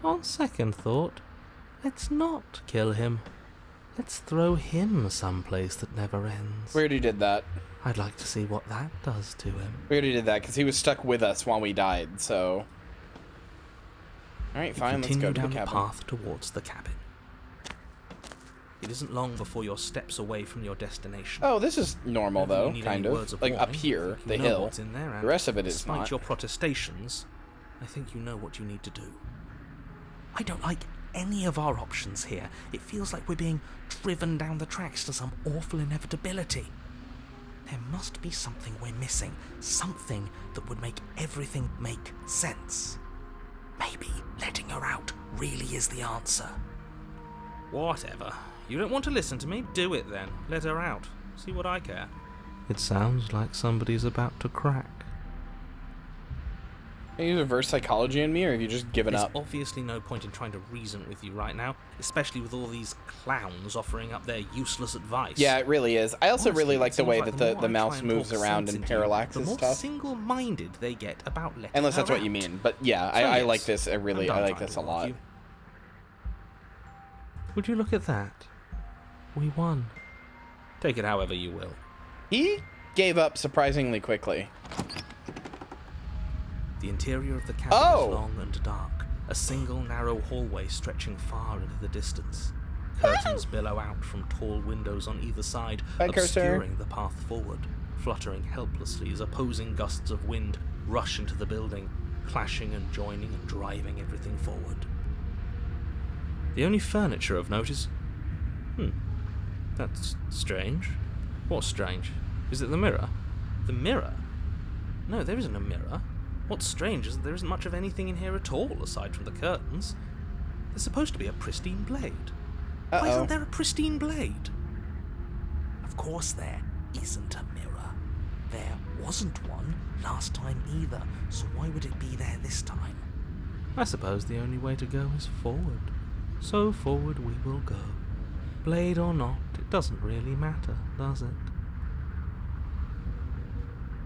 On second thought, let's not kill him. Let's throw him someplace that never ends. We already did that. I'd like to see what that does to him. We already did that because he was stuck with us while we died, so... Alright, fine, let's go to the cabin. Continue down the path towards the cabin. It isn't long before you're steps away from your destination. Oh, this is normal, though, kind of. Like, up here, the hill. The rest of it is not. Despite your protestations, I think you know what you need to do. I don't like any of our options here. It feels like we're being driven down the tracks to some awful inevitability. There must be something we're missing. Something that would make everything make sense. Maybe letting her out really is the answer. Whatever. You don't want to listen to me? Do it then. Let her out. See what I care. It sounds like somebody's about to crack. Can you reverse psychology in me, or have you just given up? There's obviously no point in trying to reason with you right now, especially with all these clowns offering up their useless advice. Yeah, it really is. I also Honestly, really like the way like that the mouse moves around and parallaxes the more stuff. single-minded they get about letting Unless that's her what you out. mean. But yeah, So I yes, like this. I like this a lot. argue. Would you look at that? We won. Take it however you will. He gave up surprisingly quickly. The interior of the cabin is long and dark, a single narrow hallway stretching far into the distance. Curtains billow out from tall windows on either side, obscuring the path forward, fluttering helplessly as opposing gusts of wind rush into the building, clashing and joining and driving everything forward. The only furniture of note is... that's strange. What's strange? Is it the mirror? The mirror? No, there isn't a mirror. What's strange is that there isn't much of anything in here at all, aside from the curtains. There's supposed to be a pristine blade. Why isn't there a pristine blade? Of course there isn't a mirror. There wasn't one last time either, so why would it be there this time? I suppose the only way to go is forward. So forward we will go. Blade or not, it doesn't really matter, does it?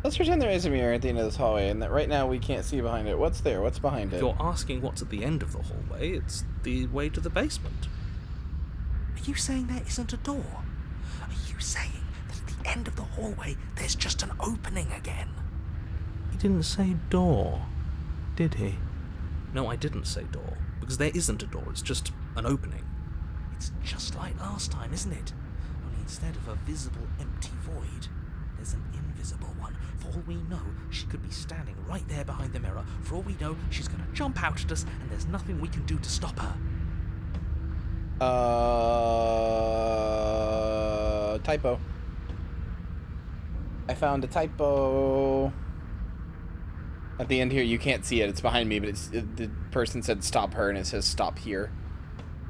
Let's pretend there is a mirror at the end of this hallway, and that right now we can't see behind it. What's there? What's behind it? If you're asking what's at the end of the hallway, it's the way to the basement. Are you saying there isn't a door? Are you saying that at the end of the hallway there's just an opening again? He didn't say door, did he? No, I didn't say door, because there isn't a door, it's just an opening. It's just like last time, isn't it? Only instead of a visible empty void, there's an invisible one. For all we know, she could be standing right there behind the mirror. For all we know, she's going to jump out at us, and there's nothing we can do to stop her. Typo. I found a typo. At the end here, you can't see it. It's behind me, but the person said stop her, and it says stop here.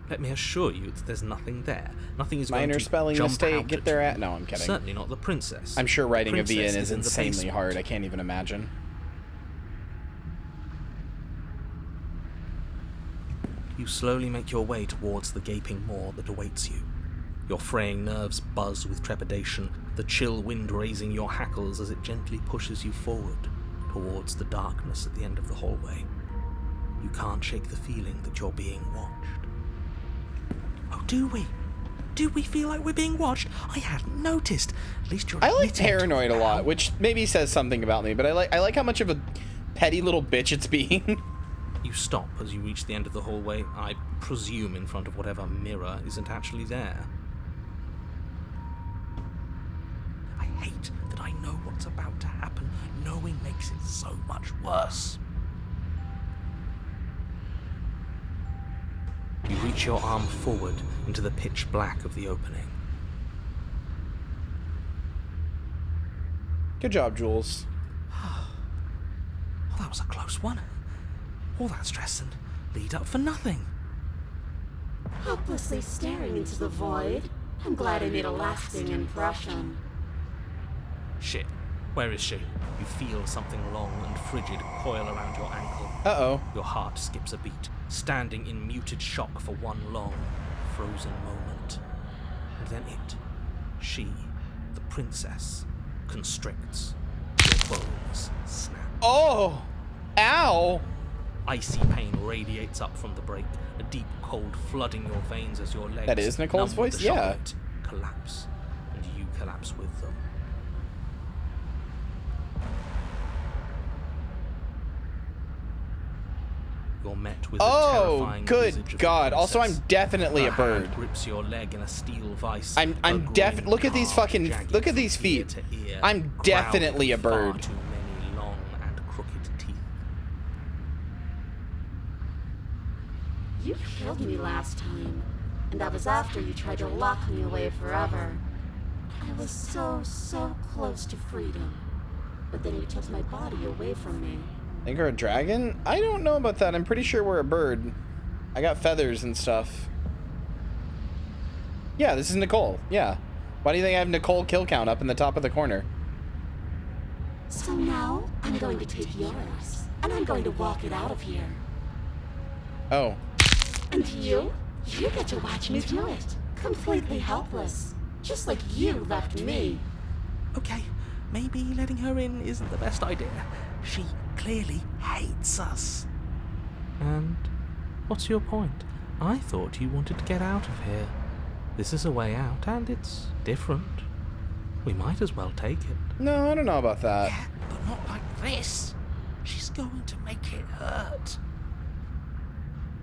Let me assure you that there's nothing there. Nothing is going to minor spelling jump mistake. out Get at there you. at. No, I'm kidding. Certainly not the princess. I'm sure writing a V Princess in is in the insanely basement. hard. I can't even imagine. You slowly make your way towards the gaping maw that awaits you. Your fraying nerves buzz with trepidation, the chill wind raising your hackles as it gently pushes you forward towards the darkness at the end of the hallway. You can't shake the feeling that you're being watched. Oh, do we? Do we feel like we're being watched? I hadn't noticed. At least you're I like admitting to paranoid it a now. lot, which maybe says something about me, but I like how much of a petty little bitch it's being. You stop as you reach the end of the hallway, I presume in front of whatever mirror isn't actually there. I hate that I know what's about to happen. Knowing makes it so much worse. You reach your arm forward into the pitch black of the opening. Good job, Jules. Oh, that was a close one. All that stress and lead up for nothing. Hopelessly staring into the void. I'm glad I made a lasting impression. Shit. Where is she? You feel something long and frigid coil around your ankle. Uh-oh. Your heart skips a beat, standing in muted shock for one long, frozen moment. And then she, the princess, constricts. Your bones snap. Oh! Ow! Icy pain radiates up from the break, a deep cold flooding your veins as your legs, That is Nicole's numb with voice? the shock Yeah. of it, collapse, and you collapse with them. You're met with a terrifying good visage of God. the Also, I'm princess. definitely Her a bird. hand grips your leg in a steel vice. I'm her groin look at these carved, fucking, jagged look at from these ear feet. to ear, I'm crowded definitely a with far bird. too many long and crooked teeth. You killed me last time, and that was after you tried to lock me away forever. I was so close to freedom, but then you took my body away from me. Think we're a dragon? I don't know about that. I'm pretty sure we're a bird. I got feathers and stuff. Yeah, this is Nicole. Yeah. Why do you think I have Nicole kill count up in the top of the corner? So now, I'm going to take yours, and I'm going to walk it out of here. Oh. And you get to watch me do it, completely helpless, just like you left me. Okay, maybe letting her in isn't the best idea. She clearly hates us. And what's your point? I thought you wanted to get out of here. This is a way out, and it's different. We might as well take it. No, I don't know about that. Yeah, but not like this. She's going to make it hurt.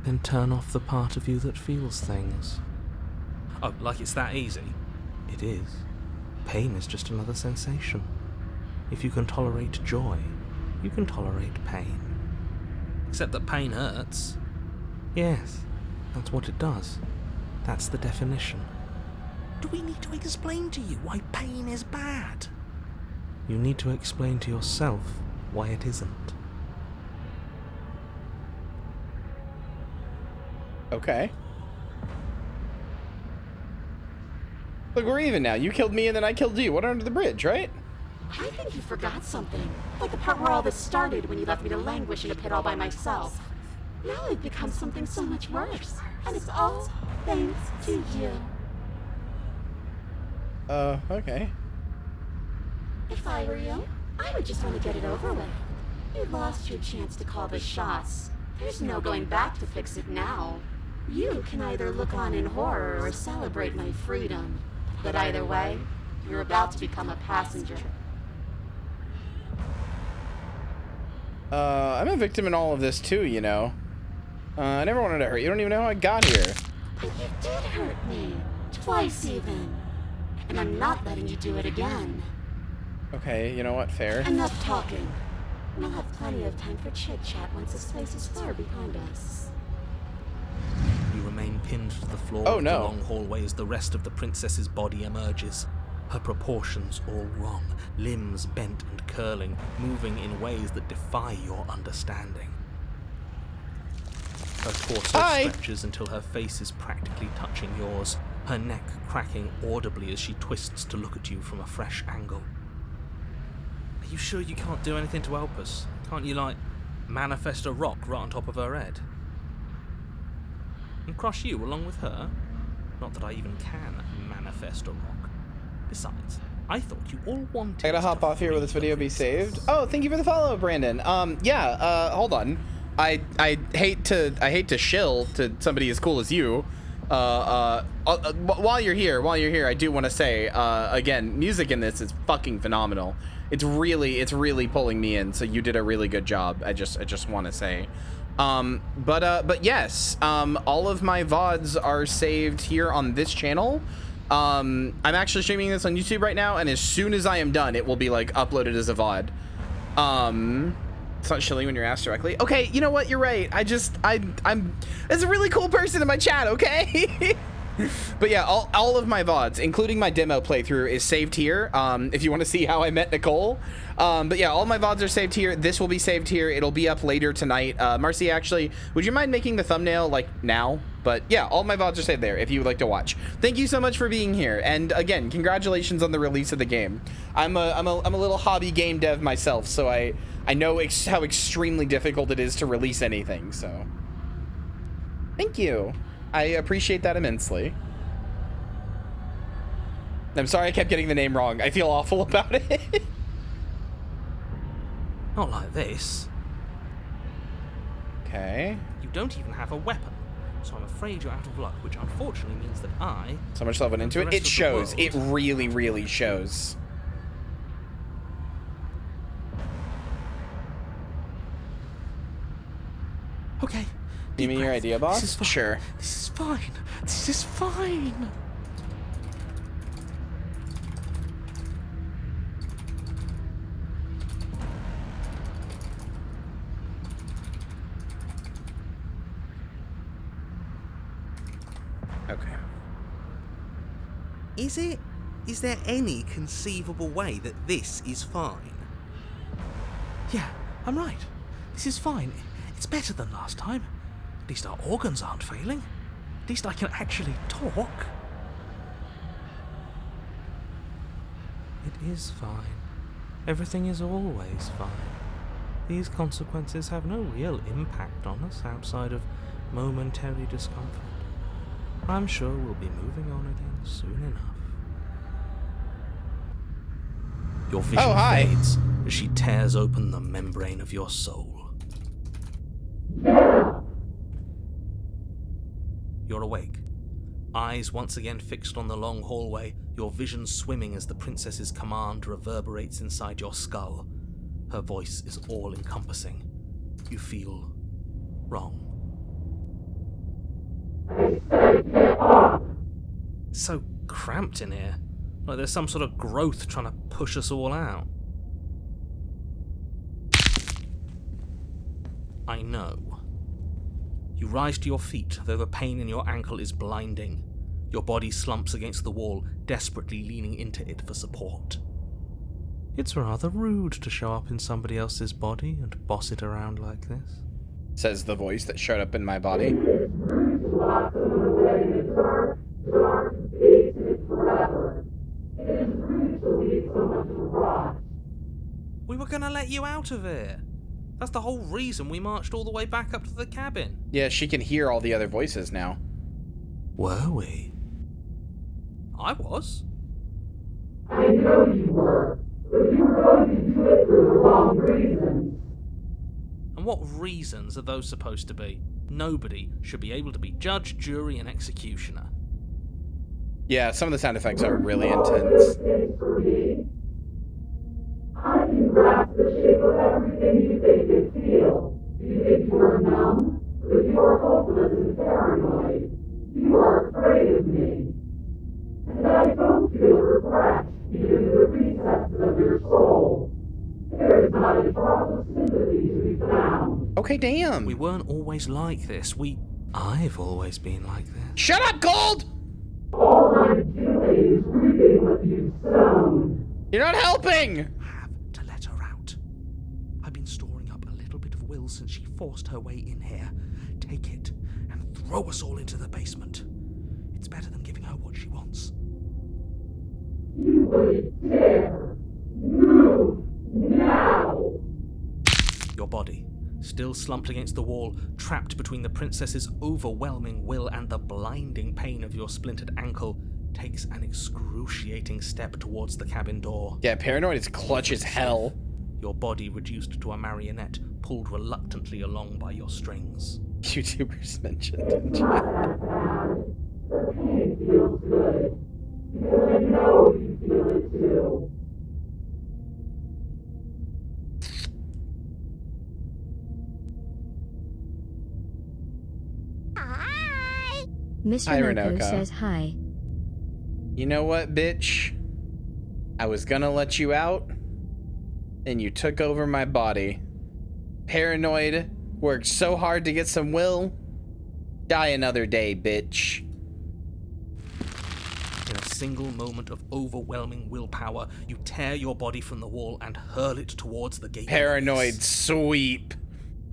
Then turn off the part of you that feels things. Oh, like it's that easy? It is. Pain is just another sensation. If you can tolerate joy, you can tolerate pain. Except that pain hurts. Yes, that's what it does. That's the definition. Do we need to explain to you why pain is bad? You need to explain to yourself why it isn't. Okay. Look, we're even now. You killed me and then I killed you. What under the bridge, right? I think you forgot something. Like the part where all this started when you left me to languish in a pit all by myself. Now I've become something so much worse. And it's all thanks to you. Okay. If I were you, I would just want to get it over with. You lost your chance to call the shots. There's no going back to fix it now. You can either look on in horror or celebrate my freedom. But either way, you're about to become a passenger. I'm a victim in all of this too, you know. I never wanted to hurt you. You don't even know how I got here. But you did hurt me. Twice even. And I'm not letting you do it again. Okay, you know what? Fair. Enough talking. We'll have plenty of time for chit-chat once this place is far behind us. You remain pinned to the floor Oh, of no. the long hallway as the rest of the princess's body emerges. Her proportions all wrong, limbs bent and curling, moving in ways that defy your understanding. Her torso stretches until her face is practically touching yours, her neck cracking audibly as she twists to look at you from a fresh angle. Are you sure you can't do anything to help us? Can't you, like, manifest a rock right on top of her head? And crush you along with her? Not that I even can Hellfest rock. Besides, I thought you all wanted. I gotta hop off here. Will this video be saved? Oh, thank you for the follow, Brandon. Hold on. I hate to shill to somebody as cool as you. While you're here, I do want to say, again, music in this is fucking phenomenal. It's really pulling me in. So you did a really good job. I just want to say, but yes, all of my VODs are saved here on this channel. I'm actually streaming this on YouTube right now, and as soon as I am done, it will be like uploaded as a VOD. It's not shilly when you're asked directly. Okay, you know what? You're right. I'm there's a really cool person in my chat, okay? But yeah, all of my VODs, including my demo playthrough, is saved here. If you want to see how I met Nicole. But yeah, all my VODs are saved here. This will be saved here. It'll be up later tonight. Marcy, actually, would you mind making the thumbnail like now? But yeah, all my VODs are saved there if you would like to watch. Thank you so much for being here. And again, congratulations on the release of the game. I'm a little hobby game dev myself, so I know how extremely difficult it is to release anything. So thank you. I appreciate that immensely. I'm sorry I kept getting the name wrong. I feel awful about it. Not like this. Okay. You don't even have a weapon, so I'm afraid you're out of luck, which unfortunately means that I... So much love went into it. It shows. It really shows. Okay. You mean your idea, boss? This is fine. Sure. This is fine. This is fine. Okay. Is there any conceivable way that this is fine? Yeah, I'm right. This is fine. It's better than last time. At least our organs aren't failing. At least I can actually talk. It is fine. Everything is always fine. These consequences have no real impact on us outside of momentary discomfort. I'm sure we'll be moving on again soon enough. Your vision fades as she tears open the membrane of your soul. You're awake. Eyes once again fixed on the long hallway, your vision swimming as the princess's command reverberates inside your skull. Her voice is all-encompassing. You feel wrong. It's so cramped in here. Like there's some sort of growth trying to push us all out. I know. You rise to your feet, though the pain in your ankle is blinding. Your body slumps against the wall, desperately leaning into it for support. It's rather rude to show up in somebody else's body and boss it around like this, says the voice that showed up in my body. We were gonna let you out of here. That's the whole reason we marched all the way back up to the cabin. Yeah, she can hear all the other voices now. Were we? I was. I know you were, but you were going to do it for the wrong reasons. And what reasons are those supposed to be? Nobody should be able to be judge, jury, and executioner. Yeah, some of the sound effects are really intense. I can grasp the shape of everything you think and feel. You think you are numb, but you are hopeless and paranoid. You are afraid of me. And I don't feel regret, even in the recesses of your soul. There is not a drop of sympathy to be found. Okay, damn. We weren't always like this. I've always been like this. Shut up, Gold! All I'm doing is reaping what you've sown. You're not helping! Have to let her out. I've been storing up a little bit of will since she forced her way in here. Take it and throw us all into the basement. It's better than giving her what she wants. You wouldn't dare. Move now. Your body, still slumped against the wall, trapped between the princess's overwhelming will and the blinding pain of your splintered ankle, takes an excruciating step towards the cabin door. Yeah, Paranoid is clutch as hell. Your body reduced to a marionette, pulled reluctantly along by your strings. YouTubers mentioned. The pain feels good. Because I know you feel it too. Mr. Hi, Loco Renoko. says hi. You know what, bitch? I was gonna let you out, and you took over my body. Paranoid worked so hard to get some will. Die another day, bitch. In a single moment of overwhelming willpower, you tear your body from the wall and hurl it towards the gate. Paranoid sweep.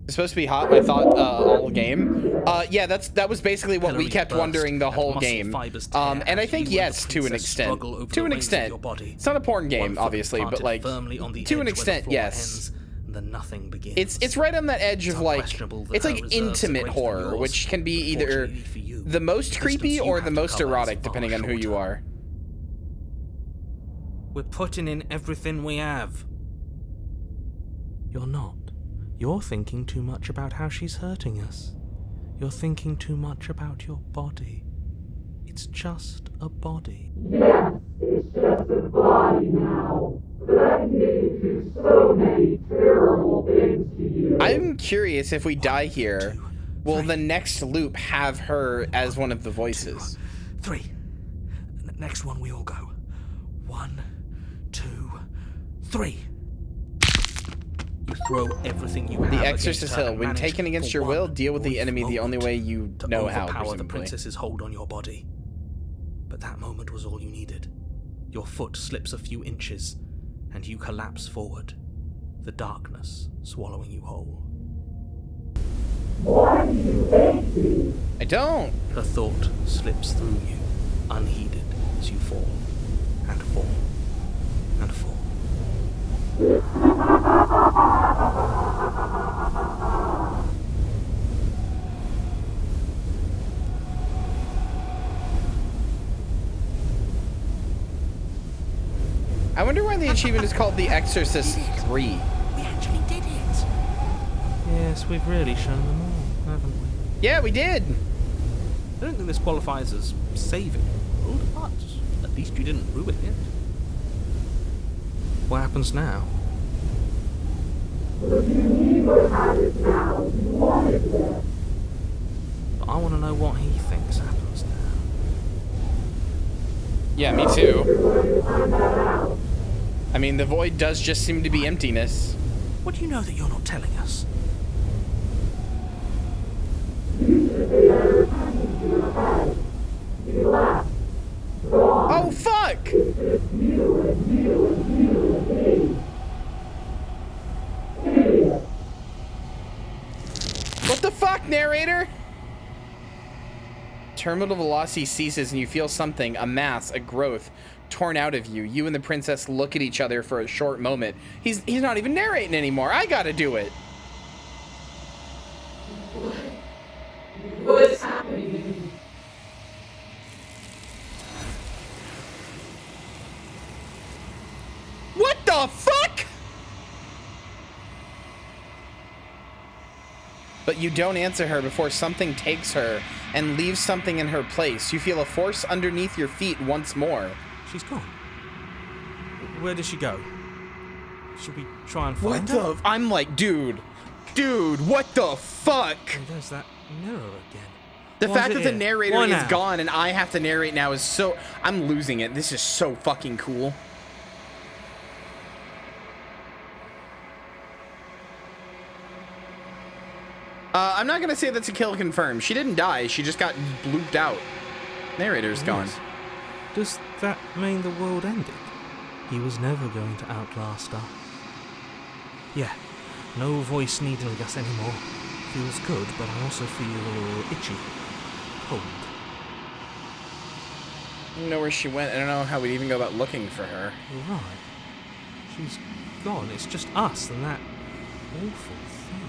It's supposed to be hot, I thought, all game. Yeah, that was basically what we kept wondering the whole game. And I think yes, to an extent. To an extent. It's not a porn game, obviously, but like, to an extent, yes. Then nothing begins. It's right on that edge of like, it's like intimate horror, which can be either the most creepy or the most erotic, depending on who you are. We're putting in everything we have. You're not. You're thinking too much about how she's hurting us. You're thinking too much about your body. It's just a body. Yes, it's just a body now. But I can do so many terrible things to you. I'm curious if we die here, will the next loop have her as one of the voices? 3. Next one we all go. 1, 2, 3. You throw everything you have. The Exorcist Hill. When manage taken against for your will, one deal with the enemy the only way you to know how, overpower the presumably. princess's hold on your body. But that moment was all you needed. Your foot slips a few inches, and you collapse forward, the darkness swallowing you whole. Why do you hate me? I don't. Her thought slips through you, unheeded, as you fall, and fall, and fall. I wonder why the achievement is called The Exorcist 3. We actually did it! Yes, we've really shown them all, haven't we? Yeah, we did! I don't think this qualifies as saving the world, but at least you didn't ruin it. What happens now? If you neither had it now, you wanted it. But I want to know what he thinks happens now. Yeah, me too. I mean, the void does just seem to be emptiness. What do you know that you're not telling us? Oh, fuck! What the fuck, narrator? Terminal velocity ceases and you feel something, a mass, a growth, torn out of you. You and the princess look at each other for a short moment. He's not even narrating anymore. I gotta do it. What's happening? What the fuck? But you don't answer her before something takes her and leaves something in her place. You feel a force underneath your feet once more. She's gone. Where did she go? Should we try and find What her? the? I'm like, dude, what the fuck? Oh, there's that mirror again. The Why fact is that it the here? narrator Why is now? gone and I have to narrate now is so... I'm losing it. This is so fucking cool. I'm not gonna say that's a kill confirmed. She didn't die. She just got blooped out. Narrator's gone. Yes. Does that mean the world ended? He was never going to outlast us. Yeah, no voice needling us anymore. Feels good, but I also feel itchy. Cold. I don't know where she went. I don't know how we'd even go about looking for her. You're right. She's gone. It's just us and that awful thing.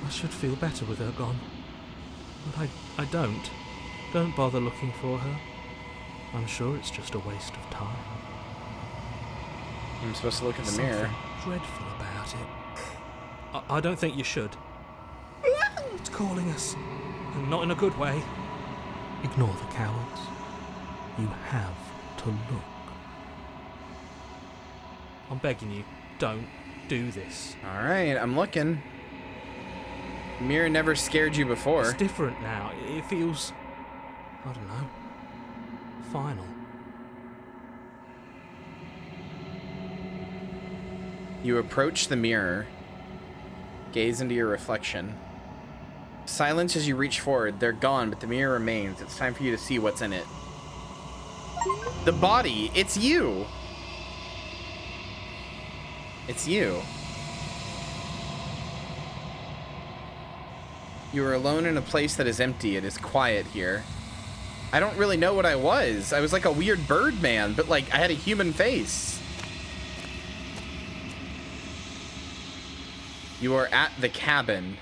I should feel better with her gone. But I don't. Don't bother looking for her. I'm sure it's just a waste of time. I'm supposed to look in the Something mirror. dreadful about it. I don't think you should. It's calling us. And not in a good way. Ignore the cowards. You have to look. I'm begging you, don't do this. Alright, I'm looking. Mirror never scared you before. It's different now. It feels, I don't know, final. You approach the mirror. Gaze into your reflection. Silence as you reach forward. They're gone, but the mirror remains. It's time for you to see what's in it. The body. It's you. It's you. You are alone in a place that is empty. It is quiet here. I don't really know what I was. I was like a weird bird man, but like I had a human face. You are at the cabin.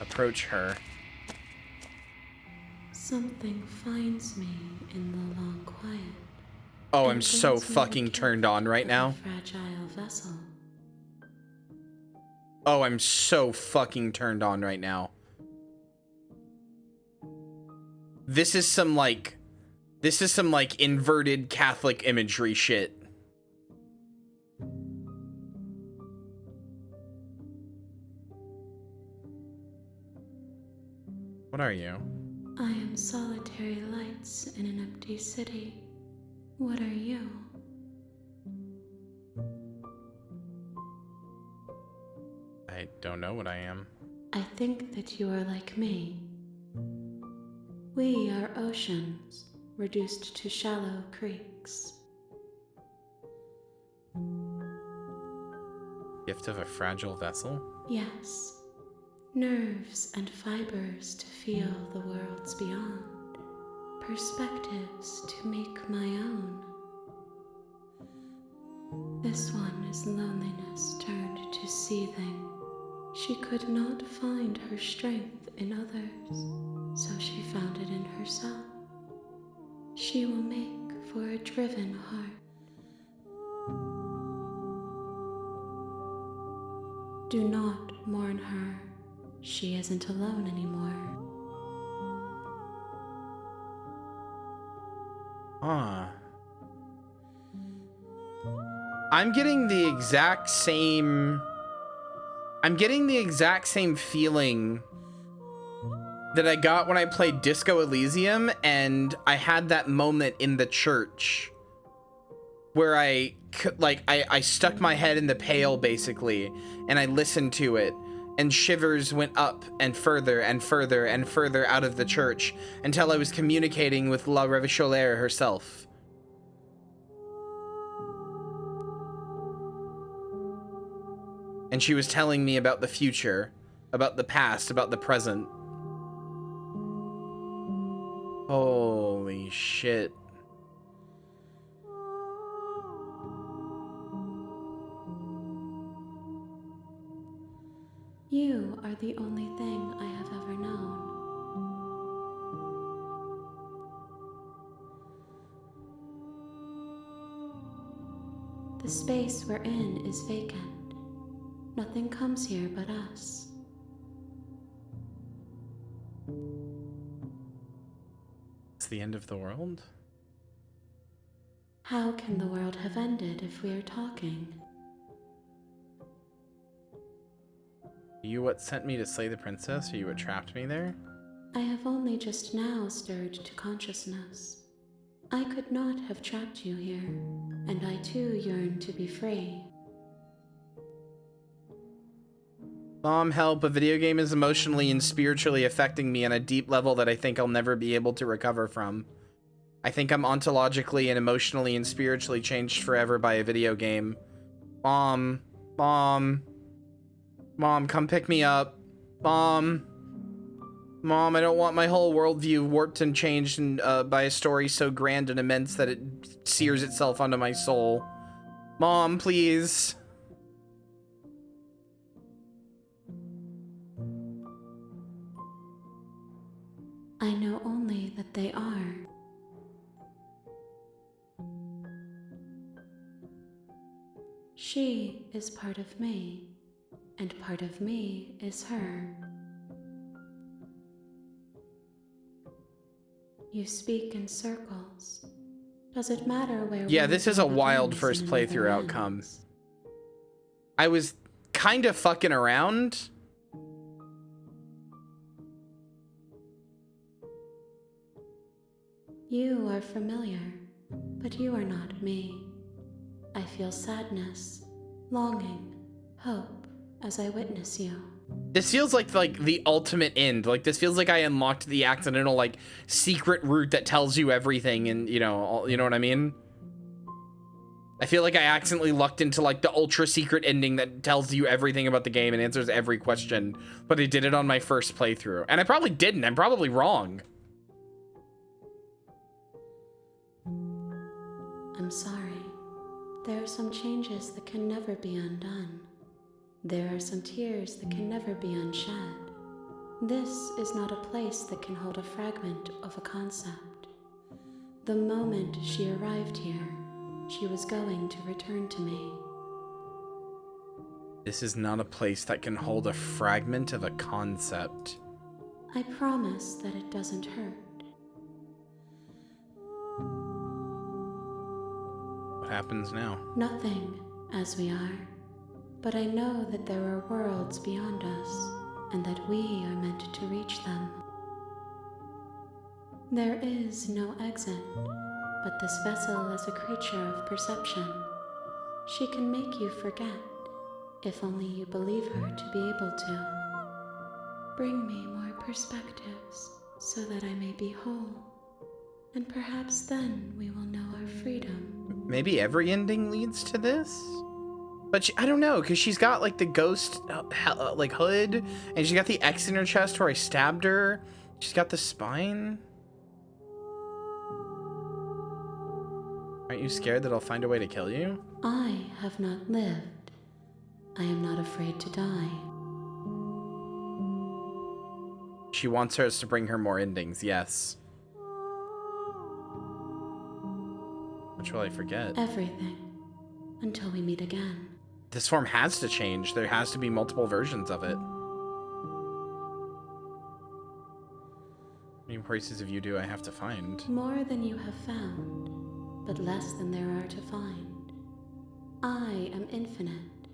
Approach her. Something finds me in the long quiet. Oh, I'm so fucking turned on right now. Fragile vessel. Oh, I'm so fucking turned on right now. This is some like inverted Catholic imagery shit. What are you? I am solitary lights in an empty city. What are you? I don't know what I am. I think that you are like me. We are oceans, reduced to shallow creeks. Gift of a fragile vessel? Yes. Nerves and fibers to feel the worlds beyond. Perspectives to make my own. This one is loneliness turned to seething. She could not find her strength in others, so she found it in herself. She will make for a driven heart. Do not mourn her. She isn't alone anymore. Huh. I'm getting the exact same feeling that I got when I played Disco Elysium, and I had that moment in the church where I stuck my head in the pail basically, and I listened to it, and shivers went up and further and further and further out of the church until I was communicating with La Revacholaire herself. And she was telling me about the future, about the past, about the present. Holy shit. You are the only thing I have ever known. The space we're in is vacant. Nothing comes here but us. It's the end of the world? How can the world have ended if we are talking? Are you what sent me to slay the princess? Are you what trapped me there? I have only just now stirred to consciousness. I could not have trapped you here, and I too yearn to be free. Mom, help. A video game is emotionally and spiritually affecting me on a deep level that I think I'll never be able to recover from. I think I'm ontologically and emotionally and spiritually changed forever by a video game. Mom, come pick me up. Mom, I don't want my whole worldview warped and changed by a story so grand and immense that it sears itself onto my soul. Mom, please. I know only that they are. She is part of me, and part of me is her. You speak in circles. Does it matter where? Yeah, this is a wild first playthrough outcome. I was kind of fucking around. You are familiar, but you are not me. I feel sadness, longing, hope as I witness you. This feels like the ultimate end. Like, this feels like I unlocked the accidental, like, secret route that tells you everything, and you know what I mean? I feel like I accidentally lucked into like the ultra secret ending that tells you everything about the game and answers every question, but I did it on my first playthrough. And I probably didn't. I'm probably wrong. I'm sorry. There are some changes that can never be undone. There are some tears that can never be unshed. This is not a place that can hold a fragment of a concept. The moment she arrived here, she was going to return to me. This is not a place that can hold a fragment of a concept. I promise that it doesn't hurt. What happens now? Nothing, as we are. But I know that there are worlds beyond us, and that we are meant to reach them. There is no exit, but this vessel is a creature of perception. She can make you forget, if only you believe her to be able to. Bring me more perspectives, so that I may be whole, and perhaps then we will know our freedom. Maybe every ending leads to this? But I don't know, because she's got like the ghost like hood, and she's got the X in her chest where I stabbed her. She's got the spine. Aren't you scared that I'll find a way to kill you? I have not lived. I am not afraid to die. She wants us to bring her more endings, yes. Which will I forget? Everything. Until we meet again. This form has to change. There has to be multiple versions of it. How many pieces of you do I have to find? More than you have found, but less than there are to find. I am infinite.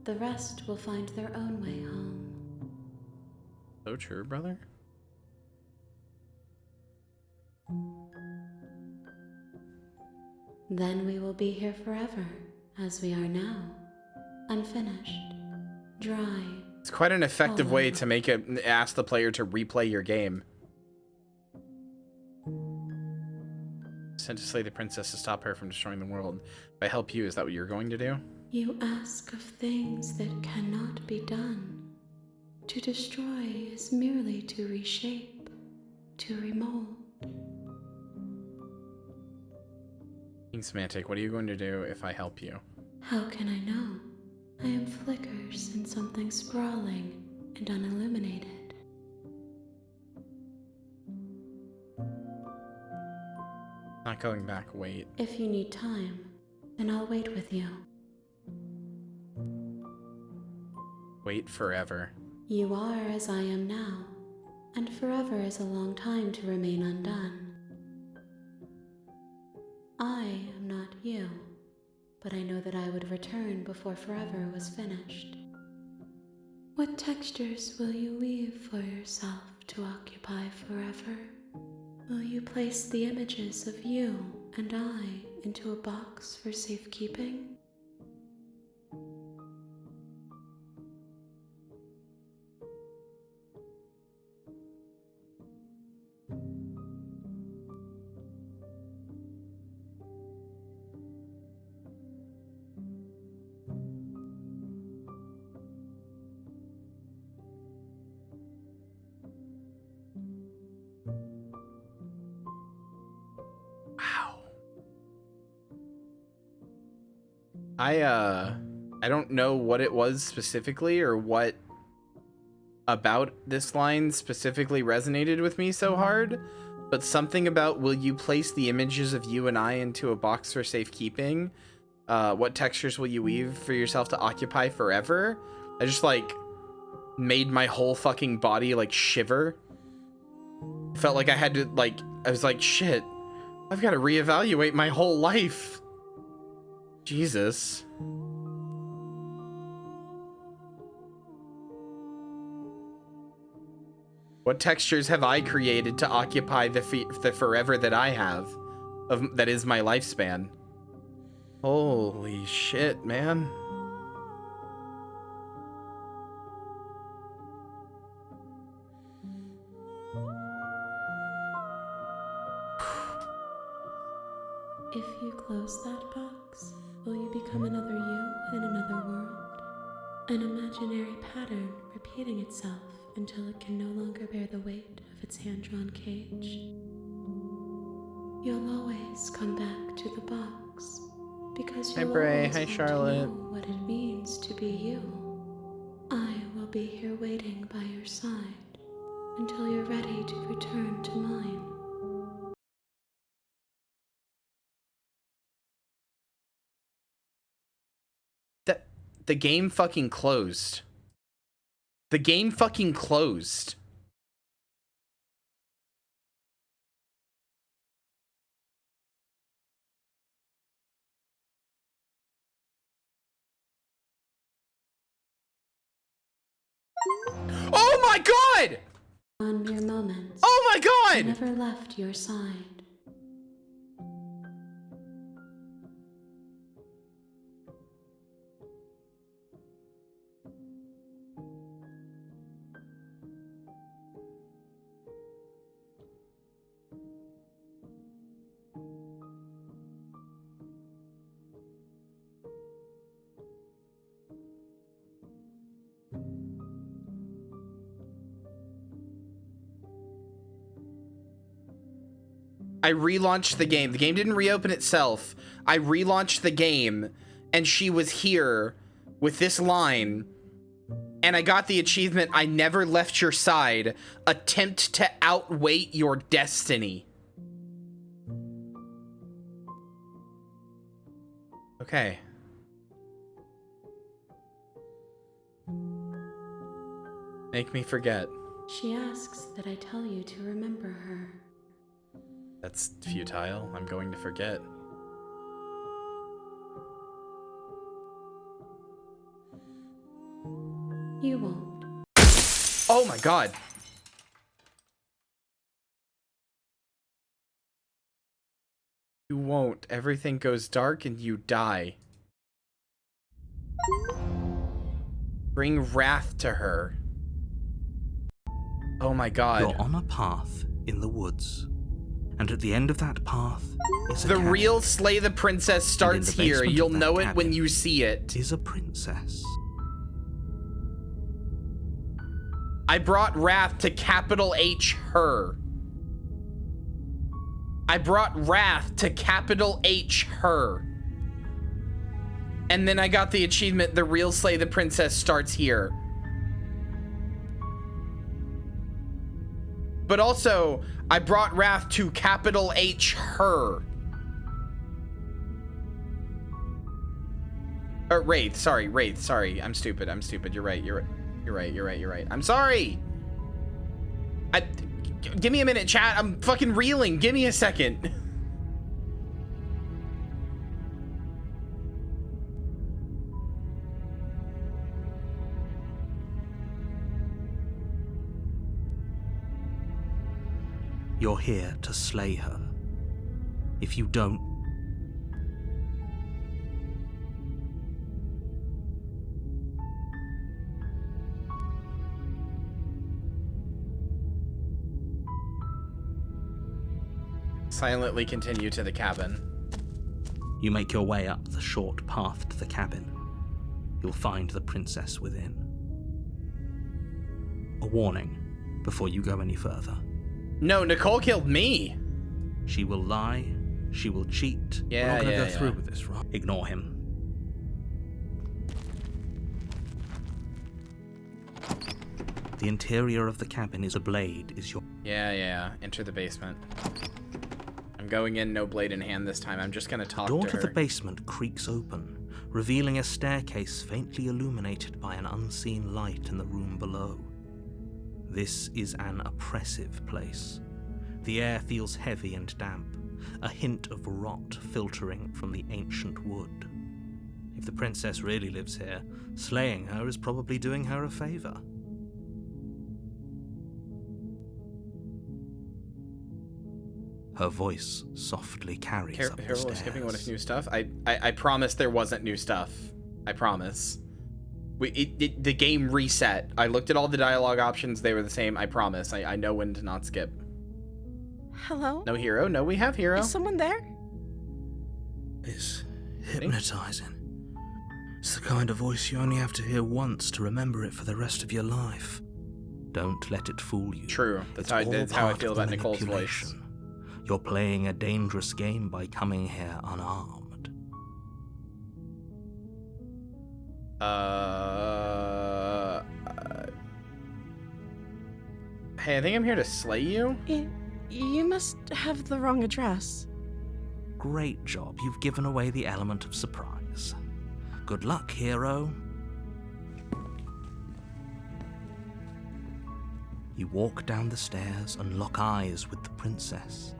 The rest will find their own way home. So true, brother. Then we will be here forever, as we are now. Unfinished. Dry. It's quite an effective way to ask the player to replay your game. Sent to slay the princess to stop her from destroying the world. If I help you, is that what you're going to do? You ask of things that cannot be done. To destroy is merely to reshape, to remold. King Semantic, what are you going to do if I help you? How can I know? I am flickers in something sprawling and unilluminated. Not going back, wait. If you need time, then I'll wait with you. Wait forever. You are as I am now, and forever is a long time to remain undone. I am not you, but I know that I would return before forever was finished. What textures will you weave for yourself to occupy forever? Will you place the images of you and I into a box for safekeeping? I don't know what it was specifically or what about this line specifically resonated with me so hard, but something about, will you place the images of you and I into a box for safekeeping? What textures will you weave for yourself to occupy forever? I just like made my whole fucking body like shiver. Felt like I had to like, I was like, shit, I've got to reevaluate my whole life. Jesus. What textures have I created to occupy the forever that I have, that is my lifespan? Holy shit, man. If you close that box, will you become another you in another world? An imaginary pattern repeating itself until it can no longer bear the weight of its hand-drawn cage. You'll always come back to the box, because you'll always want to know what it means to be you. I will be here waiting by your side until you're ready to return to mine. The game fucking closed. The game fucking closed. Oh my god! On mere moments. Oh my god! I never left your side. I relaunched the game. The game didn't reopen itself. I relaunched the game, and she was here with this line, and I got the achievement, I never left your side. Attempt to outweight your destiny. Okay. Make me forget. She asks that I tell you to remember her. That's futile. I'm going to forget. You won't. Oh my god. You won't. Everything goes dark and you die. Bring wrath to her. Oh my god. You're on a path in the woods. And at the end of that path is a The cabin. real Slay the Princess starts here. You'll know it when you see it. Is a princess. I brought wrath to capital H her. I brought wrath to capital H her. And then I got the achievement, the real Slay the Princess starts here. But also, I brought wrath to capital H her. Wraith, sorry, Wraith, sorry. I'm stupid. You're right. You're right. I'm sorry. Give me a minute, chat. I'm fucking reeling. Give me a second. You're here to slay her. If you don't, Silently continue to the cabin. you make your way up the short path to the cabin. You'll find the princess within. A warning before you go any further. No, Nicole killed me. She will lie. She will cheat. Yeah, We're not gonna yeah, go through yeah. with this, right? Ignore him. The interior of the cabin is a blade, Yeah. Enter the basement. I'm going in, no blade in hand this time. I'm just gonna talk The door to to her. the basement creaks open, revealing a staircase faintly illuminated by an unseen light in the room below. This is an oppressive place. The air feels heavy and damp, a hint of rot filtering from the ancient wood. If the princess really lives here, slaying her is probably doing her a favor. Her voice softly carries up the Carol, stairs. skipping what if new stuff? I promise there wasn't new stuff. I promise. The game reset. I looked at all the dialogue options. They were the same. I promise. I know when to not skip. Hello? No hero? No, we have hero. Is someone there? It's hypnotizing. It's the kind of voice you only have to hear once to remember it for the rest of your life. Don't let it fool you. True. That's how I feel about Nicole's voice. You're playing a dangerous game by coming here unarmed. Hey, I think I'm here to slay you. You must have the wrong address. Great job. You've given away the element of surprise. Good luck, hero. You walk down the stairs and lock eyes with the princess.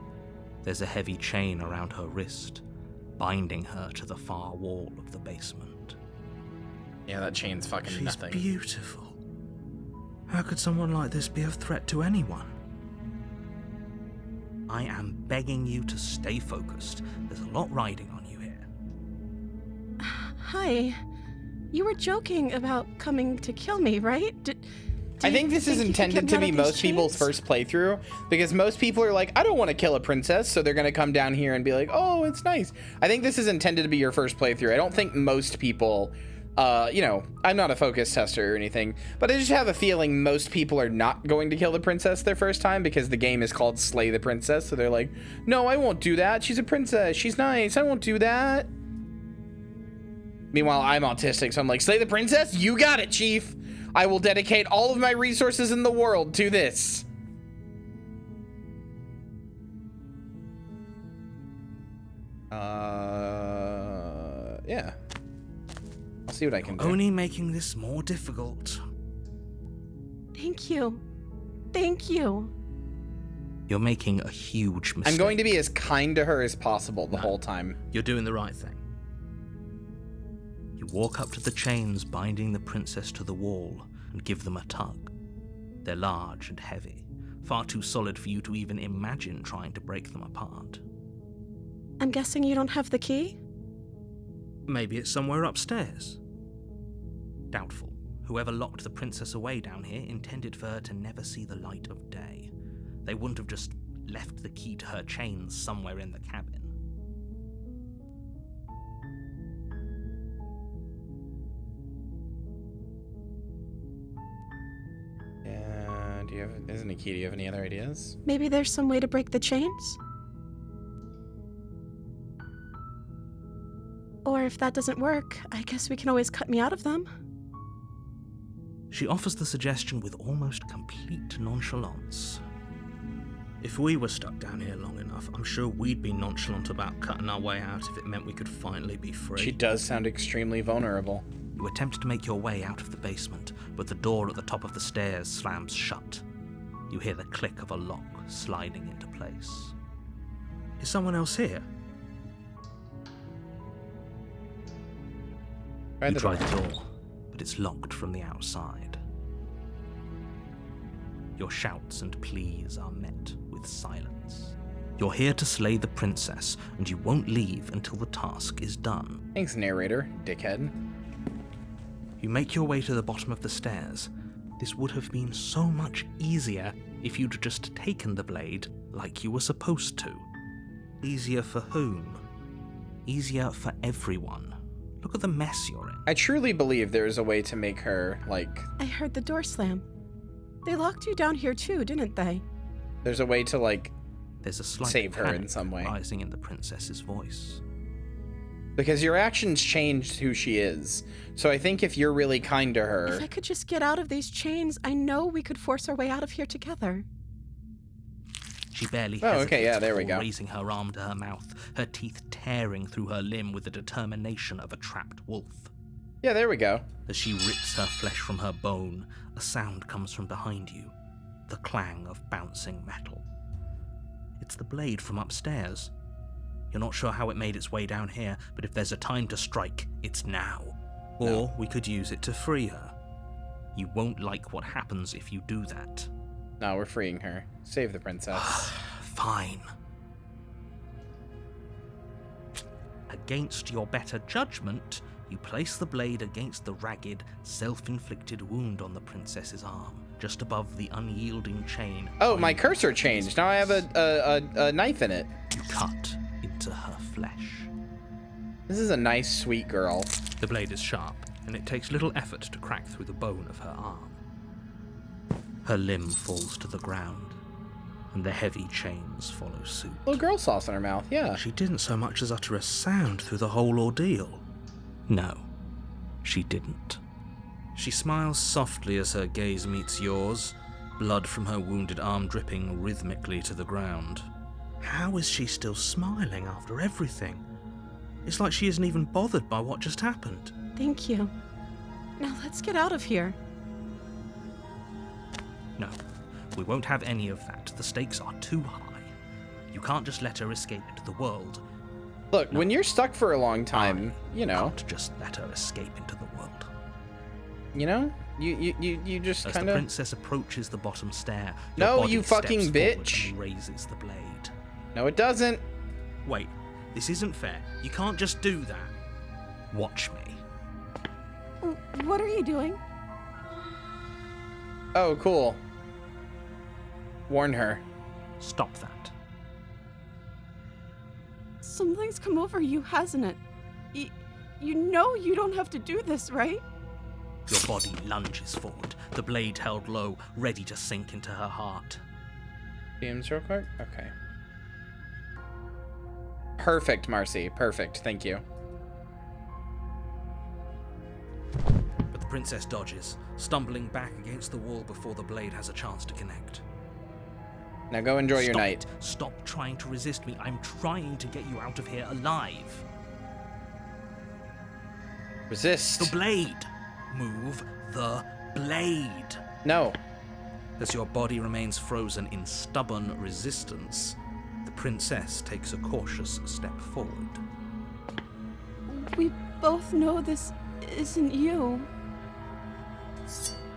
There's a heavy chain around her wrist, binding her to the far wall of the basement. Yeah, that chain's fucking nothing. She's beautiful. How could someone like this be a threat to anyone? I am begging you to stay focused. There's a lot riding on you here. Hi. You were joking about coming to kill me, right? I think this is intended to be most people's first playthrough, because most people are like, I don't want to kill a princess, so they're going to come down here and be like, oh, it's nice. I think this is intended to be your first playthrough. I don't think most people, I'm not a focus tester or anything, but I just have a feeling most people are not going to kill the princess their first time because the game is called Slay the Princess, so they're like, no, I won't do that. She's a princess. She's nice. I won't do that. Meanwhile, I'm autistic, so I'm like, slay the princess? You got it, chief. I will dedicate all of my resources in the world to this. Yeah. I'll see what I can do. Only making this more difficult. Thank you. Thank you. You're making a huge mistake. I'm going to be as kind to her as possible the whole time. You're doing the right thing. You walk up to the chains binding the princess to the wall and give them a tug. They're large and heavy, far too solid for you to even imagine trying to break them apart. I'm guessing you don't have the key? Maybe it's somewhere upstairs. Doubtful. Whoever locked the princess away down here intended for her to never see the light of day. They wouldn't have just left the key to her chains somewhere in the cabin. Isn't a key? Do you have any other ideas? Maybe there's some way to break the chains? Or if that doesn't work, I guess we can always cut me out of them. She offers the suggestion with almost complete nonchalance. If we were stuck down here long enough, I'm sure we'd be nonchalant about cutting our way out if it meant we could finally be free. She does sound extremely vulnerable. You attempt to make your way out of the basement, but the door at the top of the stairs slams shut. You hear the click of a lock sliding into place. Is someone else here? You try the door, but it's locked from the outside. Your shouts and pleas are met with silence. You're here to slay the princess, and you won't leave until the task is done. Thanks, narrator, dickhead. You make your way to the bottom of the stairs. This would have been so much easier if you'd just taken the blade like you were supposed to. Easier for whom? Easier for everyone. Look at the mess you're in. I truly believe there is a way to make her, I heard the door slam. They locked you down here too, didn't they? There's a way to, There's a slight save her in panic some way. rising in the princess's voice. Because your actions changed who she is. So I think if you're really kind to her... If I could just get out of these chains, I know we could force our way out of here together. She barely Oh, hesitates okay, yeah, there we before go. raising her arm to her mouth, her teeth tearing through her limb with the determination of a trapped wolf. Yeah, there we go. As she rips her flesh from her bone, a sound comes from behind you, the clang of bouncing metal. It's the blade from upstairs. You're not sure how it made its way down here, but if there's a time to strike, it's now. Or we could use it to free her. You won't like what happens if you do that. No, we're freeing her. Save the princess. Fine. Against your better judgment, you place the blade against the ragged, self-inflicted wound on the princess's arm, just above the unyielding chain. Oh, my cursor changed. Now I have a knife in it. You cut into her flesh. This is a nice, sweet girl. The blade is sharp, and it takes little effort to crack through the bone of her arm. Her limb falls to the ground, and the heavy chains follow suit. Little girl sauce in her mouth, yeah. She didn't so much as utter a sound through the whole ordeal. No, she didn't. She smiles softly as her gaze meets yours, blood from her wounded arm dripping rhythmically to the ground. How is she still smiling after everything? It's like she isn't even bothered by what just happened. Thank you. Now let's get out of here. No, we won't have any of that. The stakes are too high. You can't just let her escape into the world. Look, when you're stuck for a long time, you know. Can't just let her escape into the world. You know? You just As kind the of... princess approaches the bottom stair, No, your body you fucking steps forward bitch. and raises the blade. No, it doesn't. Wait, this isn't fair. You can't just do that. Watch me. What are you doing? Oh, cool. Warn her. Stop that. Something's come over you, hasn't it? You know you don't have to do this, right? Your body lunges forward, the blade held low, ready to sink into her heart. DMs real quick? Okay. Perfect, Marcy. Perfect. Thank you. But the princess dodges, stumbling back against the wall before the blade has a chance to connect. Now go enjoy your Stop night. it. Stop trying to resist me. I'm trying to get you out of here alive. Resist. The blade. Move the blade. No. As your body remains frozen in stubborn resistance, the princess takes a cautious step forward. We both know this isn't you.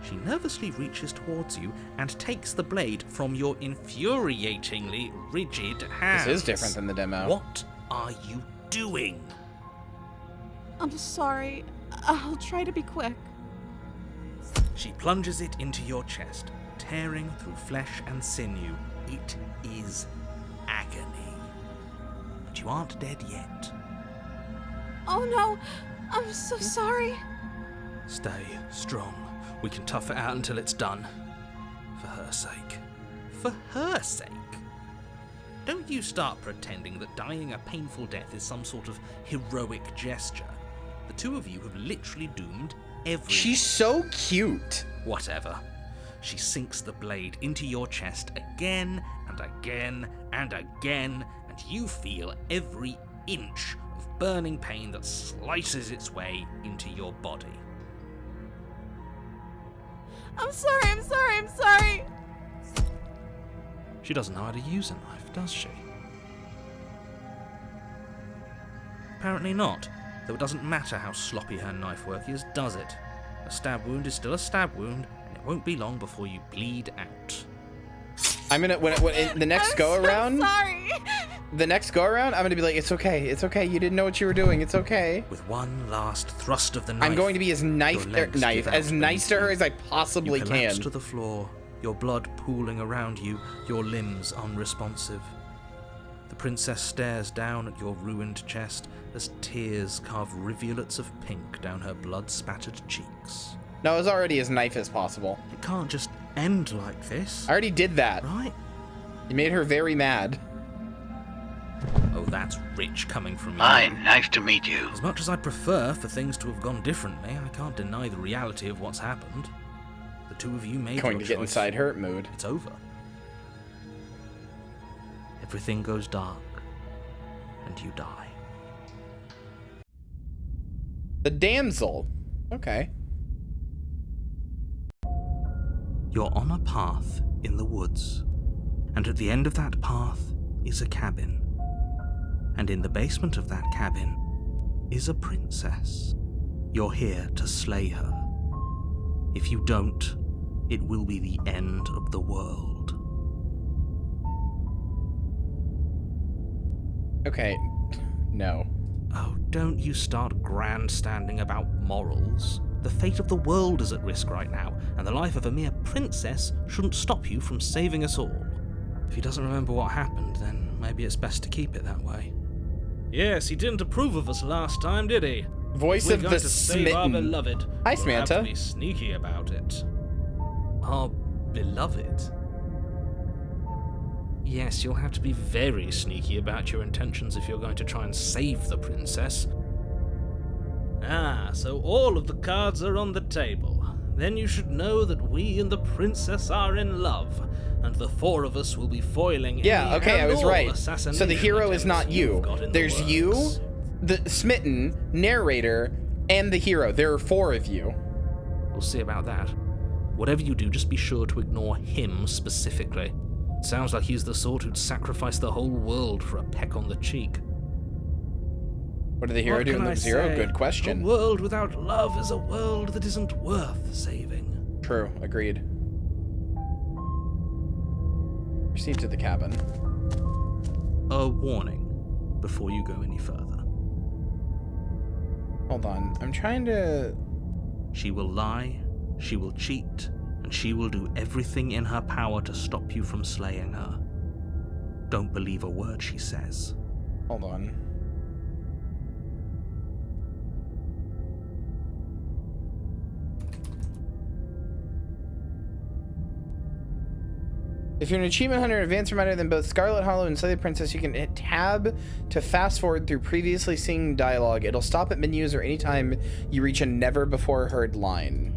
She nervously reaches towards you and takes the blade from your infuriatingly rigid hands. This is different than the demo. What are you doing? I'm sorry. I'll try to be quick. She plunges it into your chest, tearing through flesh and sinew. It is agony. But you aren't dead yet. Oh no! I'm so sorry. Stay strong. We can tough it out until it's done. For her sake. For her sake? Don't you start pretending that dying a painful death is some sort of heroic gesture. The two of you have literally doomed everyone. She's so cute. Whatever. She sinks the blade into your chest again and again and again, and you feel every inch of burning pain that slices its way into your body. I'm sorry. She doesn't know how to use a knife, does she? Apparently not, though it doesn't matter how sloppy her knife work is, does it? A stab wound is still a stab wound, and it won't be long before you bleed out. I'm gonna when the next go around. Sorry. The next go around, I'm gonna be like, it's okay. You didn't know what you were doing. It's okay. With one last thrust of the knife, I'm going to be as nice your legs give out as nice to her beneath as I possibly you collapse can. to the floor, your blood pooling around you, your limbs unresponsive. The princess stares down at your ruined chest as tears carve rivulets of pink down her blood-spattered cheeks. No, it was already as nice as possible. It can't just end like this. I already did that. Right? You made her very mad. Oh, that's rich coming from you. Fine, nice to meet you. As much as I'd prefer for things to have gone differently, I can't deny the reality of what's happened. The two of you made Going your to get choice. inside her mood. It's over. Everything goes dark, and you die. The damsel. Okay. You're on a path in the woods, and at the end of that path is a cabin. And in the basement of that cabin is a princess. You're here to slay her. If you don't, it will be the end of the world. Okay. No. Oh, don't you start grandstanding about morals. The fate of the world is at risk right now, and the life of a mere princess shouldn't stop you from saving us all. If he doesn't remember what happened, then maybe it's best to keep it that way. Yes, he didn't approve of us last time, did he? Voice We're of going the to save our smitten. beloved. Hi, We'll have to Samantha. be sneaky about it. Our beloved? Yes, you'll have to be very sneaky about your intentions if you're going to try and save the princess. Ah, so all of the cards are on the table. Then you should know that we and the princess are in love, and the four of us will be foiling Yeah, any okay, I and was all right. assassination So the hero is not attempts you. you've got in the There's you, works. the smitten, narrator, and the hero. There are four of you. We'll see about that. Whatever you do, just be sure to ignore him specifically. It sounds like he's the sort who'd sacrifice the whole world for a peck on the cheek. What did the hero do in Loop Zero? Good question. A world without love is a world that isn't worth saving. True. Agreed. Proceed to the cabin. A warning before you go any further. Hold on. I'm trying to... She will lie, she will cheat, and she will do everything in her power to stop you from slaying her. Don't believe a word she says. Hold on. If you're an achievement hunter, advanced reminder, then both Scarlet Hollow and Slay the Princess, you can hit tab to fast forward through previously seen dialogue. It'll stop at menus or anytime you reach a never before heard line.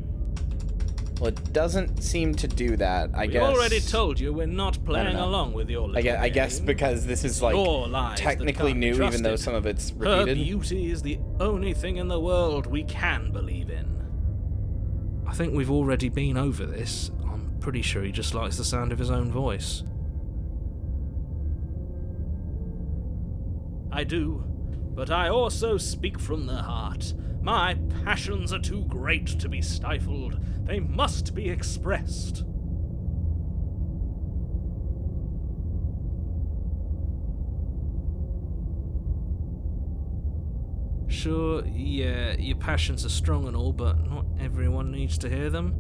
Well, it doesn't seem to do that, I guess. We already told you we're not playing along with your little I guess game. because this is like Your lies that technically can't be new, even trusted. though some of it's Her repeated. beauty is the only thing in the world we can believe in. I think we've already been over this. I'm pretty sure he just likes the sound of his own voice. I do, but I also speak from the heart. My passions are too great to be stifled. They must be expressed. Sure, yeah, your passions are strong and all, but not everyone needs to hear them.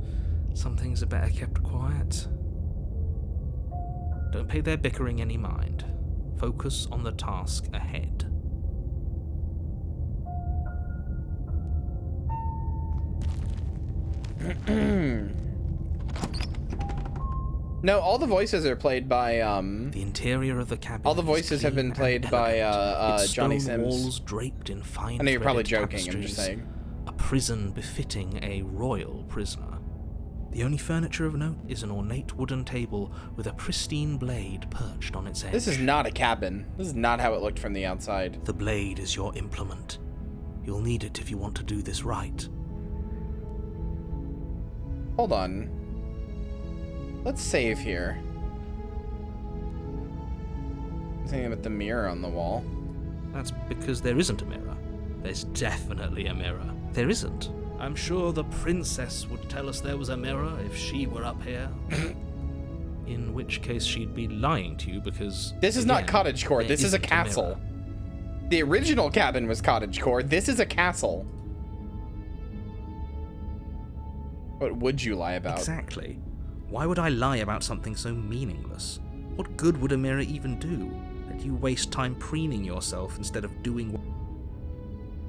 Some things are better kept quiet. Don't pay their bickering any mind. Focus on the task ahead. No, all the voices are played by The interior of the cabin. all the voices have been played by Its Johnny stone Sims. walls draped in fine I know you're probably threaded joking, I'm just tapestries. saying. A prison befitting a royal prisoner. The only furniture of note is an ornate wooden table with a pristine blade perched on its edge. This is not a cabin. This is not how it looked from the outside. The blade is your implement. You'll need it if you want to do this right. Hold on. Let's save here. I'm thinking about the mirror on the wall. That's because there isn't a mirror. There's definitely a mirror. There isn't. I'm sure the princess would tell us there was a mirror if she were up here. In which case she'd be lying to you because... This is not again, cottagecore. there This is a isn't castle. mirror. The original cabin was cottagecore. This is a castle. What would you lie about? Exactly. Why would I lie about something so meaningless? What good would a mirror even do? That you waste time preening yourself instead of doing...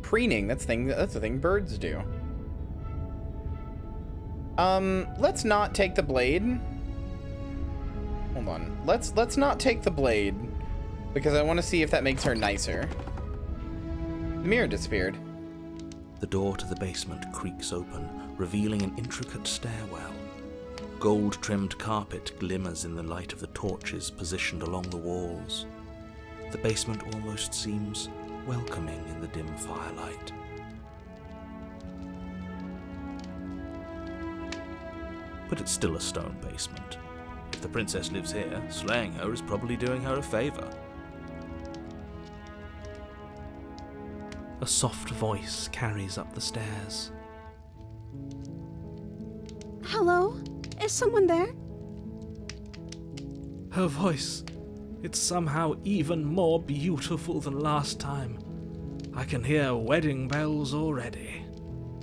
Preening, that's the thing birds do. Let's not take the blade. Hold on. Let's not take the blade. Because I want to see if that makes her nicer. The mirror disappeared. The door to the basement creaks open, revealing an intricate stairwell. Gold-trimmed carpet glimmers in the light of the torches positioned along the walls. The basement almost seems welcoming in the dim firelight. But it's still a stone basement. If the princess lives here, slaying her is probably doing her a favor. A soft voice carries up the stairs. Hello? Is someone there? Her voice, it's somehow even more beautiful than last time. I can hear wedding bells already.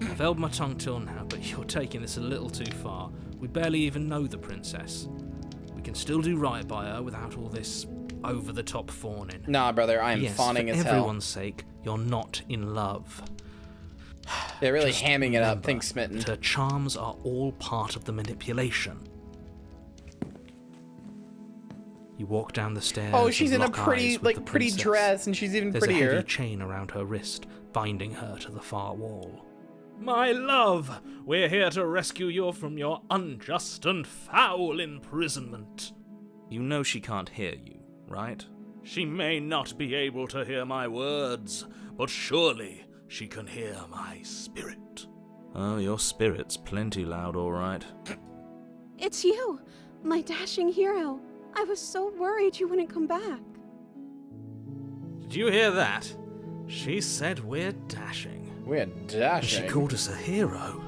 I've held my tongue till now, but you're taking this a little too far. We barely even know the princess. We can still do right by her without all this over-the-top fawning. Nah, brother, I am fawning as hell. For everyone's sake, you're not in love. They're really Just hamming it up. remember Thanks, Smitten. that her charms are all part of the manipulation. You walk down the stairs. Oh, she's and in a lock pretty, eyes with the pretty princess. dress, and she's even There's a prettier. heavy chain around her wrist, binding her to the far wall. My love, we're here to rescue you from your unjust and foul imprisonment. You know she can't hear you, right? She may not be able to hear my words, but surely she can hear my spirit. Oh, your spirit's plenty loud, all right. It's you, my dashing hero. I was so worried you wouldn't come back. Did you hear that? She said we're dashing. We're dashing. And she called us a hero.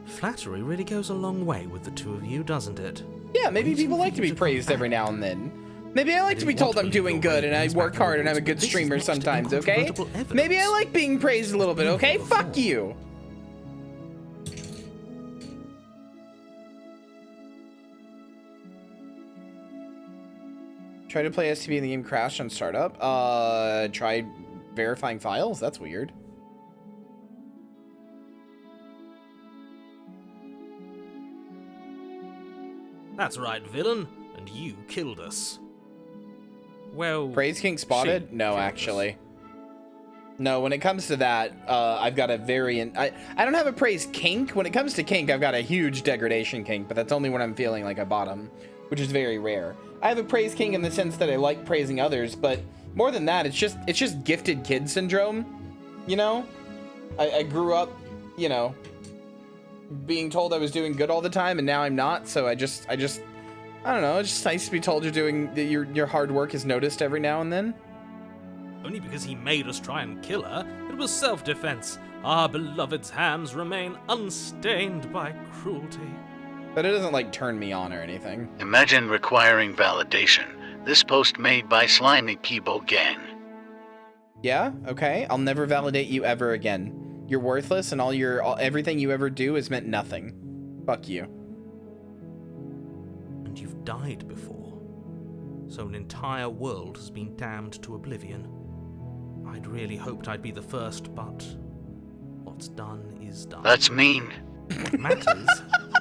Flattery really goes a long way with the two of you, doesn't it? Yeah, maybe people like to be praised every now and then. Maybe I like to be told I'm doing good and I work hard and I'm a good streamer sometimes, okay? Maybe I like being praised a little bit, okay? Fuck you! Try to play STB in the game crashed on startup. Tried verifying files? That's weird. That's right, villain, and you killed us. Well, Praise King spotted? No, actually. No, when it comes to that, I've got a variant. I don't have a praise kink. When it comes to kink, I've got a huge degradation kink, but that's only when I'm feeling like a bottom, which is very rare. I have a praise king in the sense that I like praising others, but more than that, it's just gifted kid syndrome, you know? I grew up, you know, being told I was doing good all the time, and now I'm not, so I don't know, it's just nice to be told you're doing, that your hard work is noticed every now and then. only because he made us try and kill her, it was self-defense. Our beloved's hands remain unstained by cruelty. But it doesn't, like, turn me on or anything. Imagine requiring validation. This post made by Slimy Peebo Gang. Yeah, okay, I'll never validate you ever again. You're worthless, and everything you ever do has meant nothing. Fuck you. And you've died before. So an entire world has been damned to oblivion. I'd really hoped I'd be the first, but what's done is done. That's mean. What matters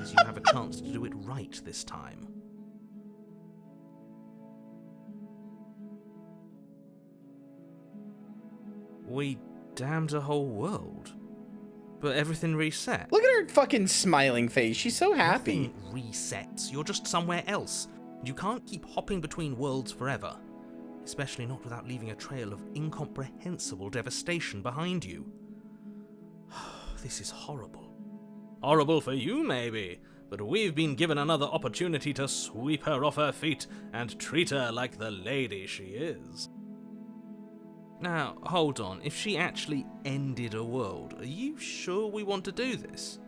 is you have a chance to do it right this time. We damned a whole world. But everything reset. Look at her fucking smiling face. She's so happy. Nothing resets. You're just somewhere else. You can't keep hopping between worlds forever. Especially not without leaving a trail of incomprehensible devastation behind you. This is horrible. Horrible for you, maybe. But we've been given another opportunity to sweep her off her feet and treat her like the lady she is. Now, hold on. If she actually ended a world, are you sure we want to do this?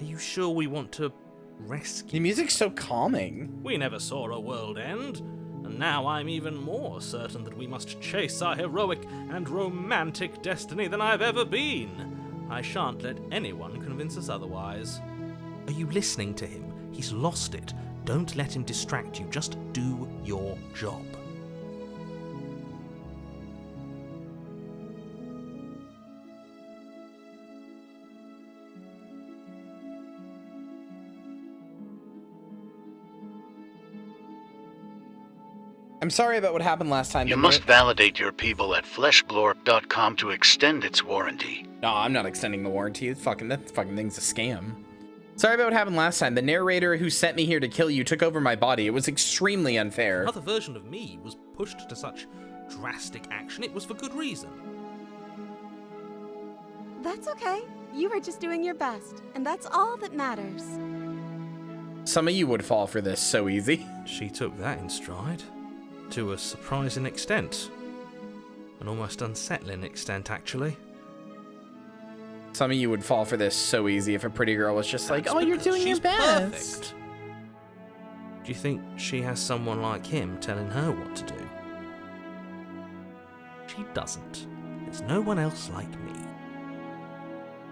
Are you sure we want to rescue? The music's so calming. We never saw a world end, and now I'm even more certain that we must chase our heroic and romantic destiny than I've ever been. I shan't let anyone convince us otherwise. Are you listening to him? He's lost it. Don't let him distract you. Just do your job. I'm sorry about what happened last time. You must validate your people at fleshblorp.com to extend its warranty. No, I'm not extending the warranty. That fucking thing's a scam. Sorry about what happened last time. The narrator who sent me here to kill you took over my body. It was extremely unfair. Another version of me was pushed to such drastic action. It was for good reason. That's okay. You were just doing your best, and that's all that matters. Some of you would fall for this so easy. She took that in stride. To a surprising extent. An almost unsettling extent, actually. Some of you would fall for this so easy if a pretty girl was just like, oh, you're doing your best. Perfect. Do you think she has someone like him telling her what to do? She doesn't. There's no one else like me.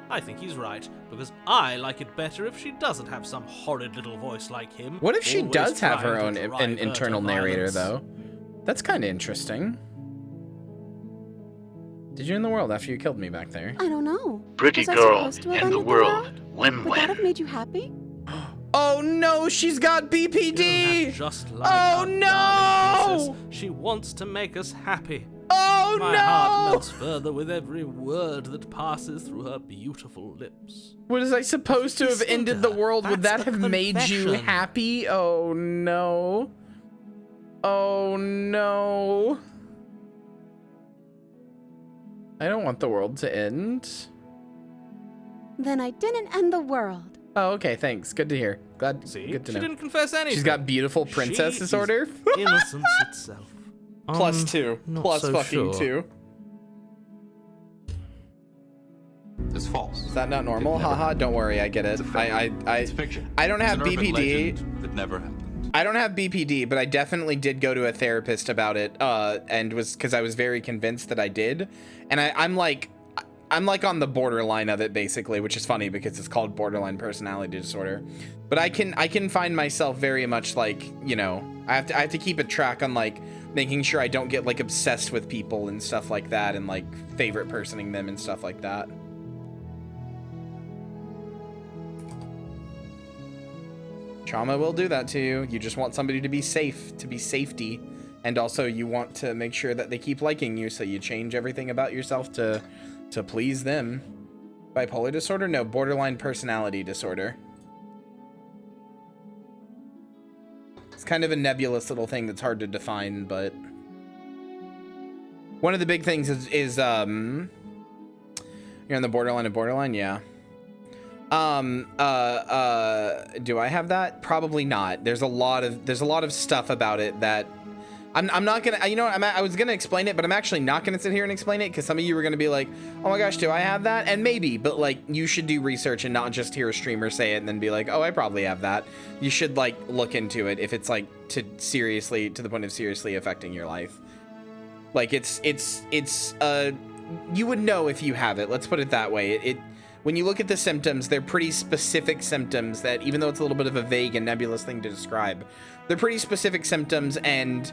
I think he's right, because I like it better if she doesn't have some horrid little voice like him. What if she always does have her trying own to drive her to internal narrator, violence? though? That's kind of interesting. Did you in the world after you killed me back there? I don't know. Pretty Was I girl supposed to have in the ended world. Would that Win-win. have made you happy? Oh no, she's got BPD! Just like Oh our no! darling princess, she wants to make us happy. Oh My no! heart melts further with every word that passes through her beautiful lips. Was I supposed to have ended the world? Would that That's have a made you confession. happy? Oh no. Oh no. I don't want the world to end. Then I didn't end the world. Oh, okay, thanks. Good to hear. Glad. See, Good to she know. didn't confess anything. She's got beautiful princess She disorder. is innocence itself. +2. Not Plus so fucking sure. 2. It's false. Is that not normal? It never Haha, don't worry, I get it. It's fiction. I don't It's have an urban BPD. legend that never happened. I don't have BPD, but I definitely did go to a therapist about it, and was because I was very convinced that I did, and I'm like on the borderline of it basically, which is funny because it's called borderline personality disorder. But I can find myself very much like, you know, I have to keep a track on like making sure I don't get like obsessed with people and stuff like that, and like favorite personing them and stuff like that. Trauma will do that to you. You just want somebody to be safe, to be safety. And also you want to make sure that they keep liking you, so you change everything about yourself to please them. Bipolar disorder? No, borderline personality disorder. It's kind of a nebulous little thing that's hard to define, but one of the big things is you're on the borderline of borderline, yeah. Do I have that? Probably not. There's a lot of stuff about it that I'm not gonna, you know what, I was gonna explain it, but I'm actually not gonna sit here and explain it, because some of you are gonna be like, oh my gosh, do I have that? And maybe, but like, you should do research and not just hear a streamer say it and then be like, oh, I probably have that. You should like look into it if it's like to the point of seriously affecting your life. Like it's you would know if you have it. Let's put it that way. When you look at the symptoms, they're pretty specific symptoms that, even though it's a little bit of a vague and nebulous thing to describe, they're pretty specific symptoms, and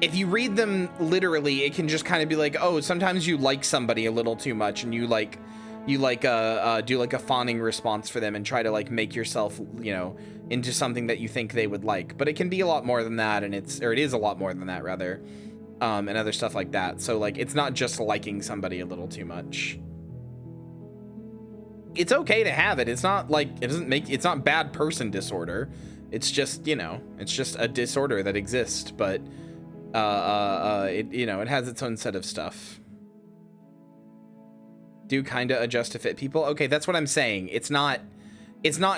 if you read them literally, it can just kind of be like, oh, sometimes you like somebody a little too much, and you do like a fawning response for them and try to like make yourself, you know, into something that you think they would like. But it can be a lot more than that, and it is a lot more than that rather, and other stuff like that. So like, it's not just liking somebody a little too much. It's okay to have it. It's not like, it's not bad person disorder. It's just, you know, it's just a disorder that exists, but it, you know, it has its own set of stuff. Do kind of adjust to fit people. Okay, that's what I'm saying. It's not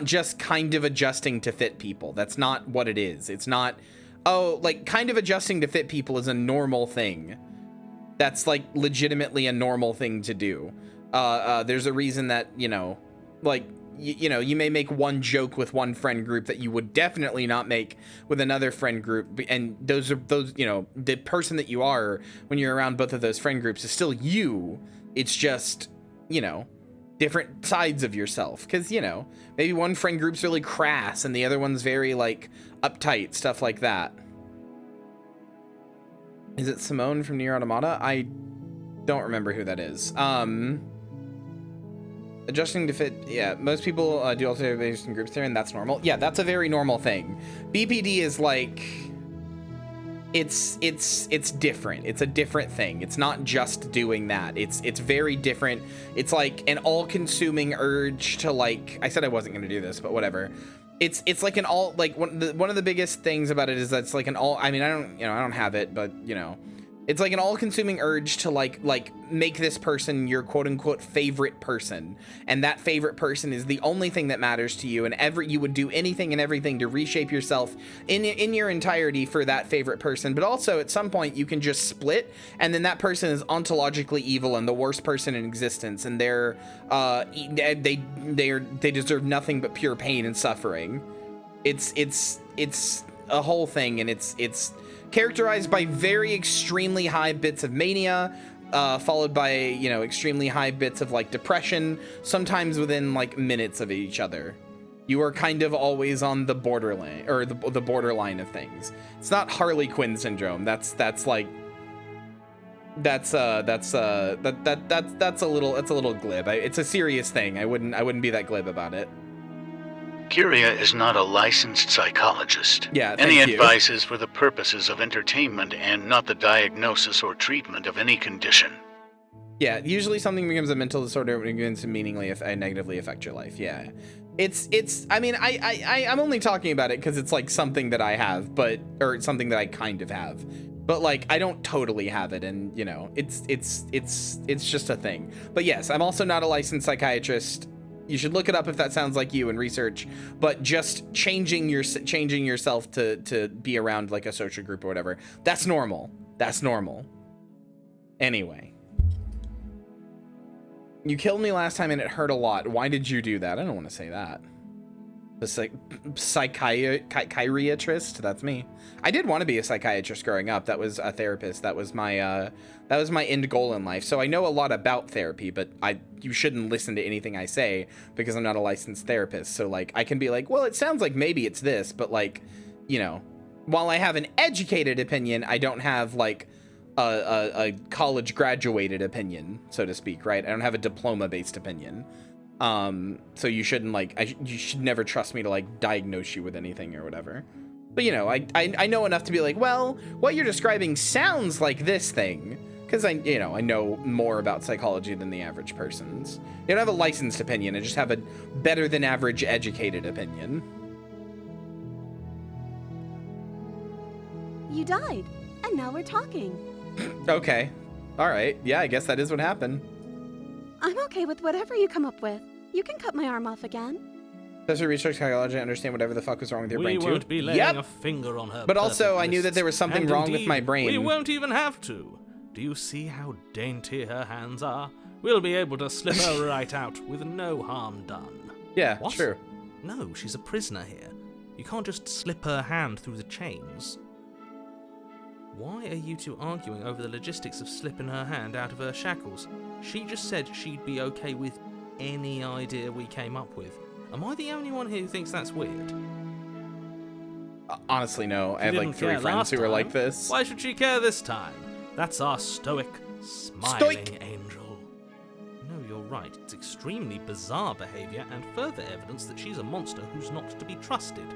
just kind of adjusting to fit people. That's not what it is. It's not, oh, like kind of adjusting to fit people is a normal thing. That's like legitimately a normal thing to do. There's a reason that, you know, like, you know, you may make one joke with one friend group that you would definitely not make with another friend group, and those, you know, the person that you are when you're around both of those friend groups is still you. It's just, you know, different sides of yourself, because, you know, maybe one friend group's really crass and the other one's very like uptight, stuff like that. Is it Simone from Nier Automata? I don't remember who that is. Adjusting to fit, yeah, most people do alternative based in groups there, and that's normal. Yeah, that's a very normal thing. BPD is like, it's different. It's a different thing. It's not just doing that. It's very different. It's like an all-consuming urge to, like, I said I wasn't going to do this, but whatever. It's like an all, like, one of the biggest things about it is that it's like an all, I mean, I don't have it, but you know, it's like an all-consuming urge to like make this person your quote-unquote favorite person, and that favorite person is the only thing that matters to you, and you would do anything and everything to reshape yourself in your entirety for that favorite person. But also at some point you can just split, and then that person is ontologically evil and the worst person in existence, and they deserve nothing but pure pain and suffering. It's a whole thing, and it's characterized by very extremely high bits of mania, followed by, you know, extremely high bits of like depression, sometimes within like minutes of each other. You are kind of always on the borderline, or the borderline of things. It's not Harley Quinn syndrome. That's a little glib. It's a serious thing. I wouldn't be that glib about it. Kyria is not a licensed psychologist. Yeah, any advice is for the purposes of entertainment and not the diagnosis or treatment of any condition. Yeah, usually something becomes a mental disorder when it begins to meaningfully negatively affect your life. Yeah, it's. I mean, I'm only talking about it because it's like something that I have, or something that I kind of have, but like I don't totally have it, and you know, it's just a thing. But yes, I'm also not a licensed psychiatrist. You should look it up if that sounds like you and research, but just changing yourself to be around like a social group or whatever, that's normal. That's normal. Anyway. You killed me last time and it hurt a lot. Why did you do that? I don't want to say that. The psychiatrist, that's me. I did want to be a psychiatrist growing up. That was a therapist. That was my end goal in life. So I know a lot about therapy, but you shouldn't listen to anything I say because I'm not a licensed therapist. So like I can be like, well, it sounds like maybe it's this, but like, you know, while I have an educated opinion, I don't have like a college graduated opinion, so to speak, right? I don't have a diploma based opinion. So you shouldn't you should never trust me to like diagnose you with anything or whatever. But you know, I know enough to be like, well, what you're describing sounds like this thing, because I know more about psychology than the average person's. You don't have a licensed opinion, I just have a better than average educated opinion. You died, and now we're talking. Okay. All right. Yeah, I guess that is what happened. I'm okay with whatever you come up with. You can cut my arm off again. Does her research psychology and understand whatever the fuck was wrong with your brain too? We won't be laying a finger on her. But also, I knew lists. that there was something And wrong indeed, with my brain. We won't even have to. Do you see how dainty her hands are? We'll be able to slip her right out with no harm done. Yeah, what? True. No, she's a prisoner here. You can't just slip her hand through the chains. Why are you two arguing over the logistics of slipping her hand out of her shackles? She just said she'd be okay with any idea we came up with. Am I the only one here who thinks that's weird? Honestly, no. I have like 3 friends who are like this. Why should she care this time? That's our stoic, smiling angel. No, you're right. It's extremely bizarre behavior and further evidence that she's a monster who's not to be trusted.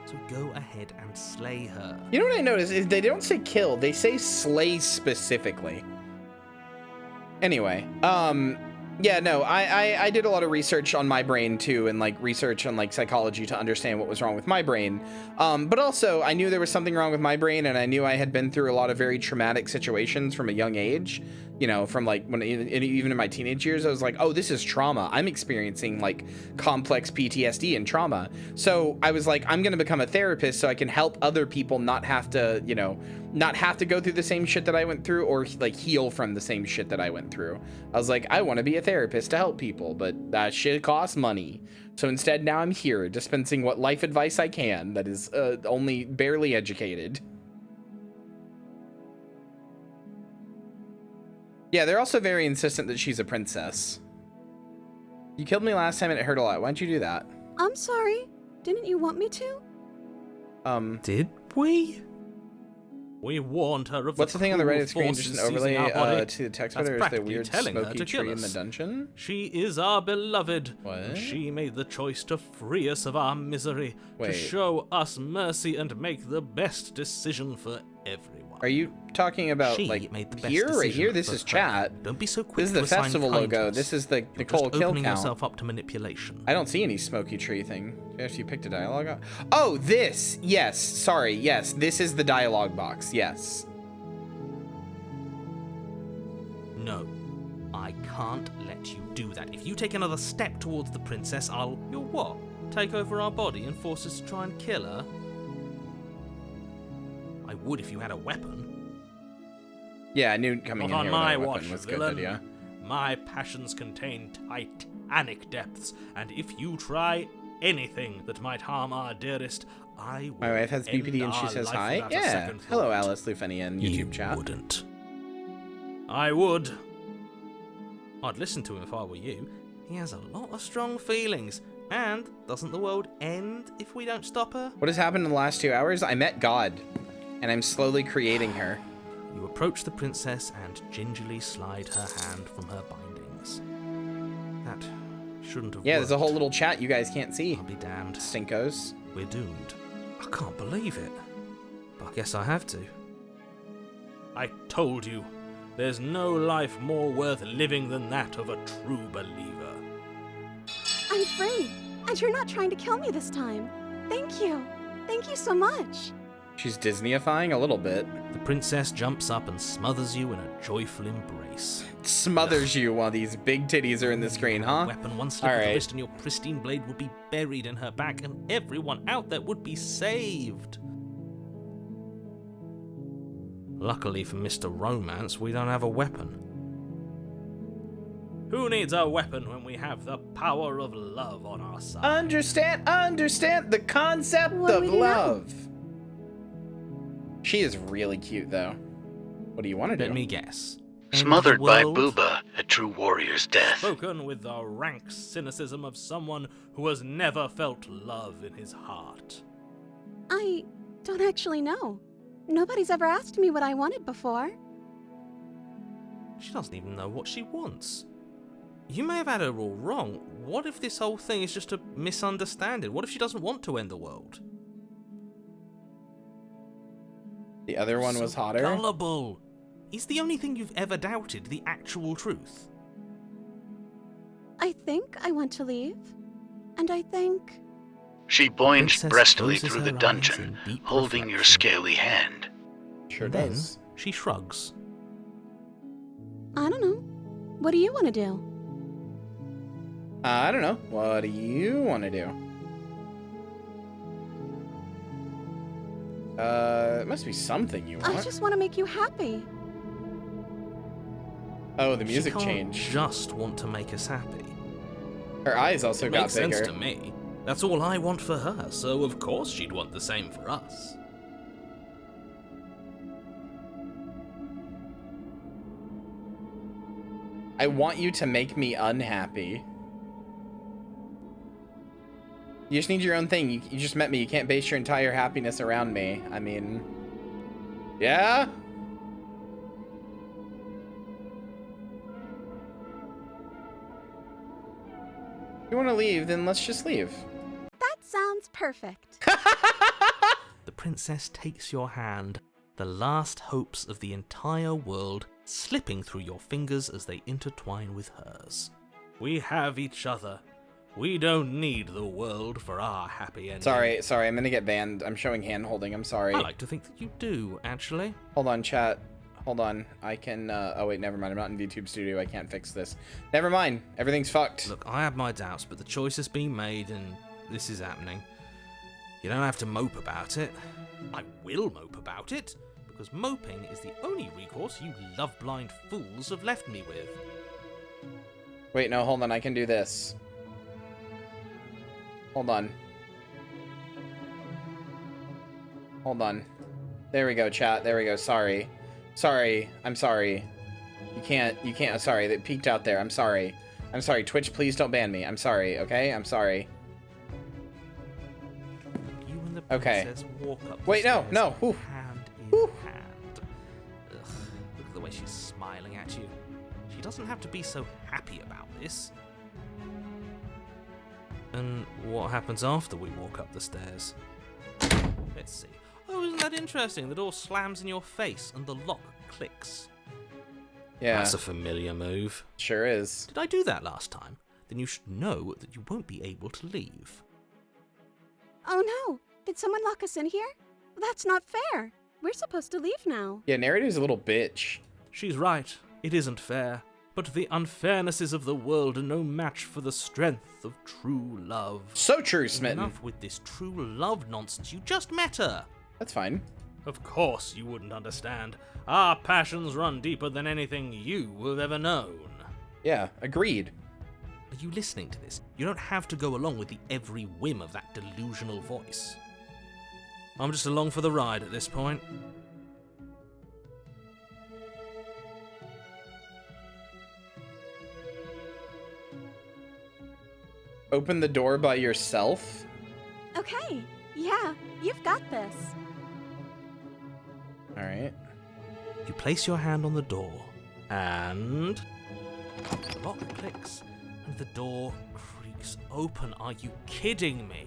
So go ahead and slay her. You know what I noticed is they don't say kill, they say slay specifically. Anyway, yeah, no, I did a lot of research on my brain too, and like research on like psychology to understand what was wrong with my brain. But also I knew there was something wrong with my brain, and I knew I had been through a lot of very traumatic situations from a young age. You know, from like when even in my teenage years, I was like, oh, this is trauma. I'm experiencing like complex PTSD and trauma. So I was like, I'm going to become a therapist so I can help other people not have to, you know, not have to go through the same shit that I went through, or like heal from the same shit that I went through. I was like, I want to be a therapist to help people, but that shit costs money. So instead, now I'm here dispensing what life advice I can that is only barely educated. Yeah, they're also very insistent that she's a princess. You killed me last time and it hurt a lot. Why'd you do that? I'm sorry. Didn't you want me to? Did we? We warned her of what's the thing on the right of the screen? Just an overlay to the text That's whether it's the weird smoky tree in the dungeon? She is our beloved. What? And she made the choice to free us of our misery, to Wait. show us mercy and make the best decision for everyone. one. Are you talking about She like made the best here, right decision here? This for is her. chat. Don't be so quick This is to the assign festival logo. kindness. This is the You're Nicole just kill opening count. yourself up to manipulation. I don't see any smoky tree thing. Yes, you picked a dialogue. Oh, this. Yes. Sorry. Yes, this is the dialogue box. Yes. No, I can't let you do that. If you take another step towards the princess, you'll what? Take over our body and force us to try and kill her? I would if you had a weapon. Yeah, I knew coming Not in on here my with a watch, weapon was a good villain. idea. My passions contain titanic depths, and if you try anything that might harm our dearest, I will My wife has BPD and she end our says life hi. without a Yeah. second Hello, thought. Alice Lufenian YouTube You chat. wouldn't. I would. I'd listen to him if I were you. He has a lot of strong feelings. And doesn't the world end if we don't stop her? What has happened in the last 2 hours? I met God, and I'm slowly creating her. You approach the princess and gingerly slide her hand from her bindings. That shouldn't have Yeah, worked. there's a whole little chat you guys can't see. I'll be damned. Stinkos. We're doomed. I can't believe it. But I guess I have to. I told you, there's no life more worth living than that of a true believer. I'm free, and you're not trying to kill me this time. Thank you. Thank you so much. She's Disneyifying a little bit. The princess jumps up and smothers you in a joyful embrace. Smothers you while these big titties are in the screen, huh? Weapon, one slip of the Alright. wrist and your pristine blade would be buried in her back, and everyone out there would be saved. Luckily for Mr. Romance, we don't have a weapon. Who needs a weapon when we have the power of love on our side? Understand the concept What do of we do now? love. She is really cute, though. What do you want to do? Let me guess. Smothered by World? Booba, a true warrior's death. Spoken with the rank cynicism of someone who has never felt love in his heart. I don't actually know. Nobody's ever asked me what I wanted before. She doesn't even know what she wants. You may have had her all wrong. What if this whole thing is just a misunderstanding? What if she doesn't want to end the world? The other one was hotter. Gullible. Is the only thing you've ever doubted the actual truth? I think I want to leave. And I think... She boinged Princess breastily closes through her the eyes dungeon, in deep holding your reflection. scaly hand. Sure Then does. she shrugs. I don't know. What do you want to do? I don't know. What do you want to do? It must be something you want. I just want to make you happy. Oh, the music she can't changed. just want to make us happy. Her eyes also It got makes bigger. sense to me. That's all I want for her, so of course she'd want the same for us. I want you to make me unhappy. You just need your own thing. You just met me. You can't base your entire happiness around me. I mean... Yeah? If you want to leave, then let's just leave. That sounds perfect. The princess takes your hand, the last hopes of the entire world slipping through your fingers as they intertwine with hers. We have each other. We don't need the world for our happy ending. Sorry, I'm gonna get banned. I'm showing hand holding. I'm sorry. I like to think that you do, actually. Hold on, chat. Hold on. I can, oh wait, never mind. I'm not in VTube Studio. I can't fix this. Never mind. Everything's fucked. Look, I have my doubts, but the choice has been made and this is happening. You don't have to mope about it. I will mope about it, because moping is the only recourse you love-blind fools have left me with. Wait, no, hold on. I can do this. Hold on. Hold on. There we go, chat. There we go. Sorry. Sorry. I'm sorry. You can't. Sorry. That peeked out there. I'm sorry. I'm sorry. Twitch, please don't ban me. I'm sorry, okay? I'm sorry. You and the Okay. princess walk up the Wait, no, stairs, no. Whew. hand in Whew. hand. Ugh, look at the way she's smiling at you. She doesn't have to be so happy about this. And what happens after we walk up the stairs? Let's see. Oh, isn't that interesting? The door slams in your face and the lock clicks. Yeah. That's a familiar move. Sure is. Did I do that last time? Then you should know that you won't be able to leave. Oh no! Did someone lock us in here? That's not fair. We're supposed to leave now. Yeah, narrator's a little bitch. She's right. It isn't fair. But the unfairnesses of the world are no match for the strength of true love. So true, Smitten. Enough with this true love nonsense. You just met her. That's fine. Of course you wouldn't understand. Our passions run deeper than anything you have ever known. Yeah, agreed. Are you listening to this? You don't have to go along with the every whim of that delusional voice. I'm just along for the ride at this point. Open the door by yourself? Okay, yeah, you've got this. Alright. You place your hand on the door, and the lock clicks, and the door creaks open. Are you kidding me?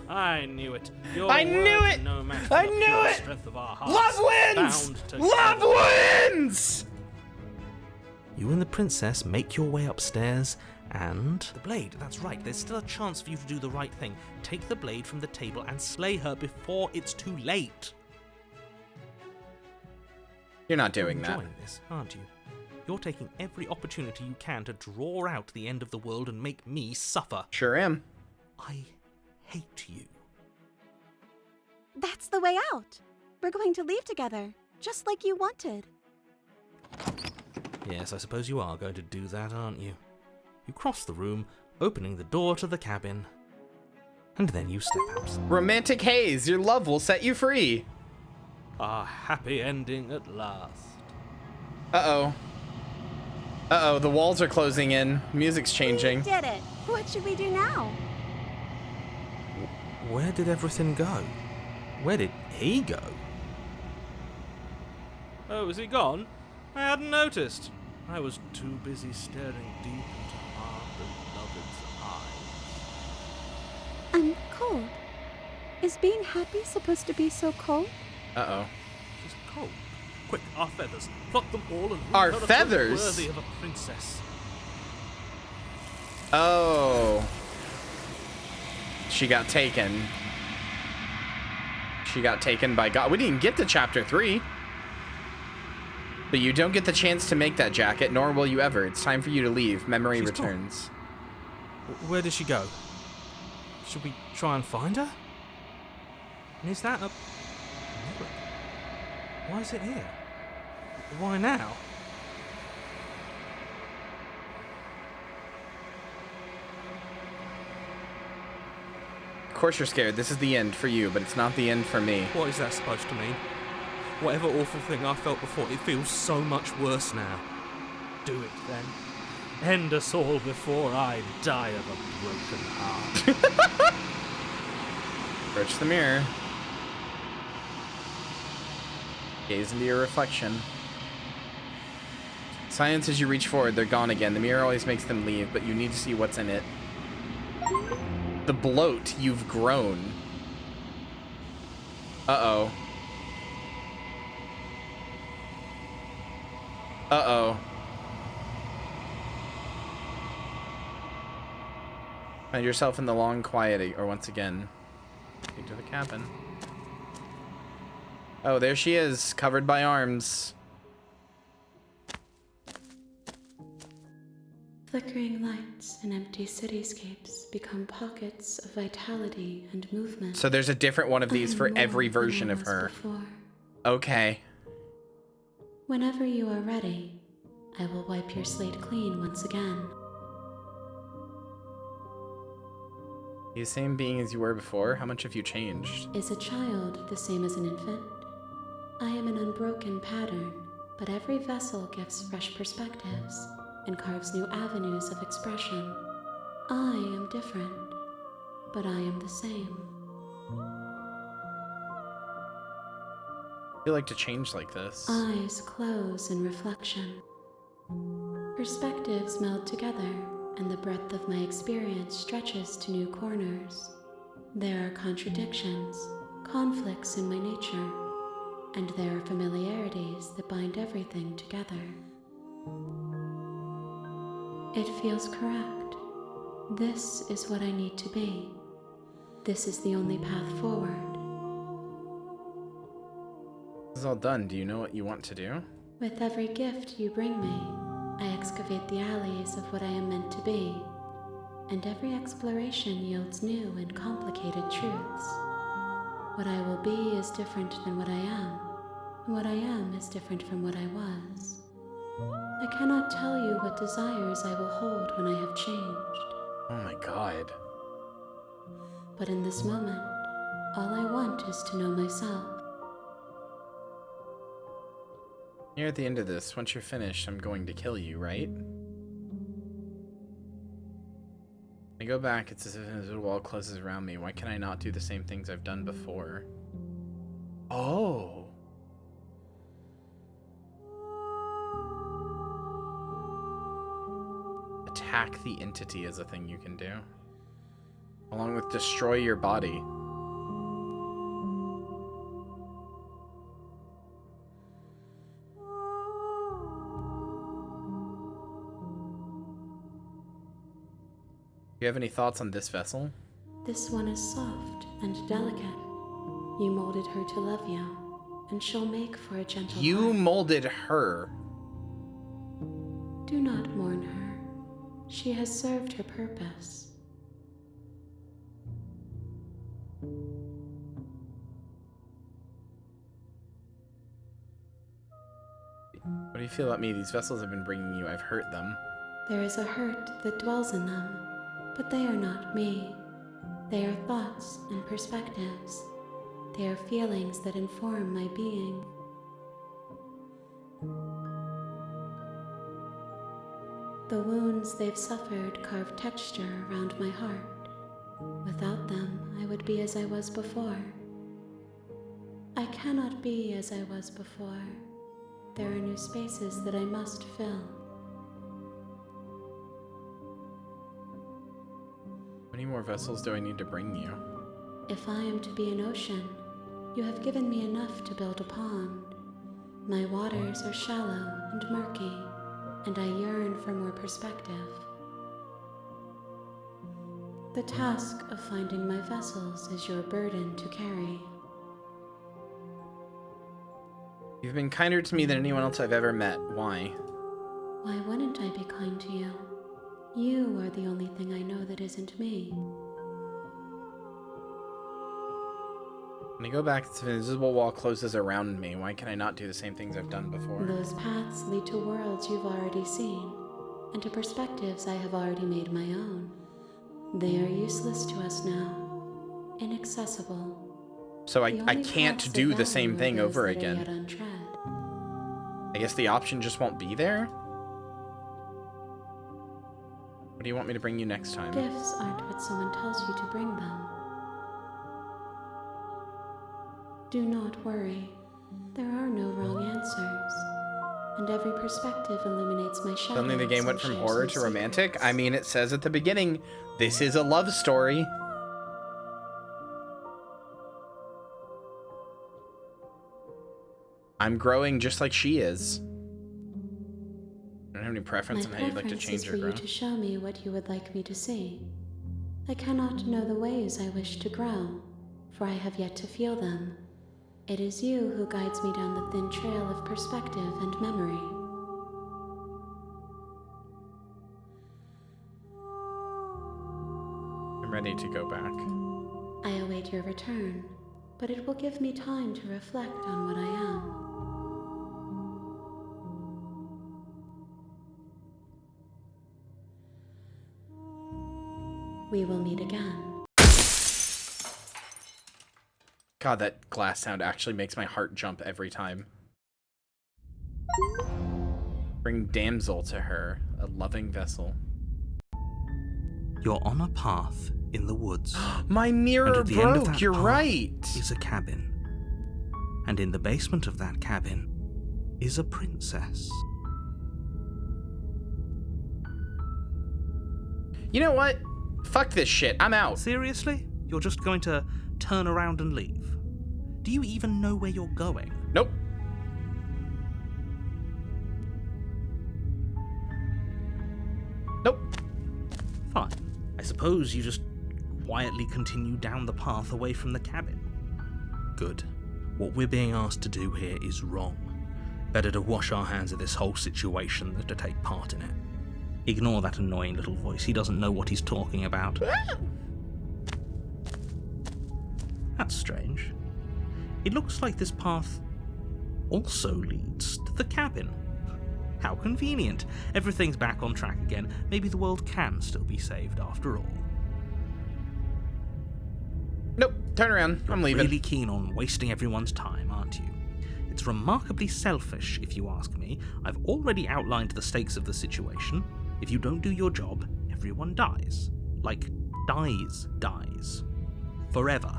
I knew it. Your I knew words it! no match for I the knew pure it! strength of our hearts, Love wins! bound together. Love wins! You and the princess make your way upstairs, and the blade. That's right. There's still a chance for you to do the right thing. Take the blade from the table and slay her before it's too late. You're not doing that. Enjoying this, aren't you? You're taking every opportunity you can to draw out the end of the world and make me suffer. Sure am. I hate you. That's the way out. We're going to leave together, just like you wanted. Yes, I suppose you are going to do that, aren't you? You cross the room, opening the door to the cabin, and then you step out. Romantic haze, your love will set you free. A happy ending at last. Uh-oh. Uh-oh, the walls are closing in. Music's changing. We did it. What should we do now? Where did everything go? Where did he go? Oh, is he gone? I hadn't noticed. I was too busy staring deep into our beloved's eyes. I'm cold. Is being happy supposed to be so cold? Uh-oh. She's cold. Quick, our feathers. Pluck them all and Our leave her feathers? worthy of a princess. Oh. She got taken. She got taken by God. We didn't get to chapter 3. But you don't get the chance to make that jacket, nor will you ever. It's time for you to leave. Memory She's returns. Where did she go? Should we try and find her? And is that a mirror? Why is it here? Why now? Of course you're scared. This is the end for you, but it's not the end for me. What is that supposed to mean? Whatever awful thing I felt before, it feels so much worse now. Do it then. End us all before I die of a broken heart. Approach the mirror. Gaze into your reflection. Silence as you reach forward, they're gone again. The mirror always makes them leave, but you need to see what's in it. The bloat you've grown. Uh-oh. Uh-oh. Find yourself in the long quiet, or once again, into the cabin. Oh, there she is, covered by arms. Flickering lights and empty cityscapes become pockets of vitality and movement. So there's a different one of these for every version of her. Before. Okay. Whenever you are ready, I will wipe your slate clean once again. You the same being as you were before? How much have you changed? Is a child the same as an infant? I am an unbroken pattern, but every vessel gives fresh perspectives and carves new avenues of expression. I am different, but I am the same. I feel like to change like this. Eyes close in reflection. Perspectives meld together, and the breadth of my experience stretches to new corners. There are contradictions, conflicts in my nature, and there are familiarities that bind everything together. It feels correct. This is what I need to be. This is the only path forward. This is all done. Do you know what you want to do? With every gift you bring me, I excavate the alleys of what I am meant to be, and every exploration yields new and complicated truths. What I will be is different than what I am, and what I am is different from what I was. I cannot tell you what desires I will hold when I have changed. Oh my god. But in this moment, all I want is to know myself. You're at the end of this. Once you're finished, I'm going to kill you, right? I go back, it's as if an invisible wall closes around me. Why can I not do the same things I've done before? Oh. Attack the entity is a thing you can do. Along with destroy your body. Do you have any thoughts on this vessel? This one is soft and delicate. You molded her to love you, and she'll make for a gentle You heart. molded her. Do not mourn her. She has served her purpose. What do you feel about me? These vessels have been bringing you. I've hurt them. There is a hurt that dwells in them, but they are not me. They are thoughts and perspectives. They are feelings that inform my being. The wounds they've suffered carve texture around my heart. Without them, I would be as I was before. I cannot be as I was before. There are new spaces that I must fill. How many more vessels do I need to bring you? If I am to be an ocean, you have given me enough to build a pond. My waters are shallow and murky, and I yearn for more perspective. The task of finding my vessels is your burden to carry. You've been kinder to me than anyone else I've ever met. Why? Why wouldn't I be kind to you? You are the only thing I know that isn't me. When I go back, it's an invisible wall closes around me. Why can I not do the same things I've done before? Those paths lead to worlds you've already seen, and to perspectives I have already made my own. They are useless to us now, inaccessible. So I The only can't paths do of the same value are thing those over that are yet again. untread. I guess the option just won't be there? What do you want me to bring you next time? Gifts aren't what someone tells you to bring them. Do not worry. There are no wrong answers. And every perspective illuminates my shadows. Suddenly the game went and from shares horror my to romantic? secrets. I mean, it says at the beginning, this is a love story. I'm growing just like she is. I don't have any preference My on how you'd like to preference change is or for grow. you to show me what you would like me to see. I cannot know the ways I wish to grow, for I have yet to feel them. It is you who guides me down the thin trail of perspective and memory. I'm ready to go back. I await your return, but it will give me time to reflect on what I am. We will meet again. God, that glass sound actually makes my heart jump every time. Bring damsel to her, a loving vessel. You're on a path in the woods. My And mirror at the end of broke, that you're path right. is a cabin. And in the basement of that cabin is a princess. You know what? Fuck this shit, I'm out. Seriously? You're just going to turn around and leave? Do you even know where you're going? Nope. Nope. Fine. I suppose you just quietly continue down the path away from the cabin. Good. What we're being asked to do here is wrong. Better to wash our hands of this whole situation than to take part in it. Ignore that annoying little voice. He doesn't know what he's talking about. That's strange. It looks like this path also leads to the cabin. How convenient. Everything's back on track again. Maybe the world can still be saved after all. Nope. Turn around. I'm leaving. Really keen on wasting everyone's time, aren't you? It's remarkably selfish, if you ask me. I've already outlined the stakes of the situation. If you don't do your job, everyone dies. Like, dies. Forever.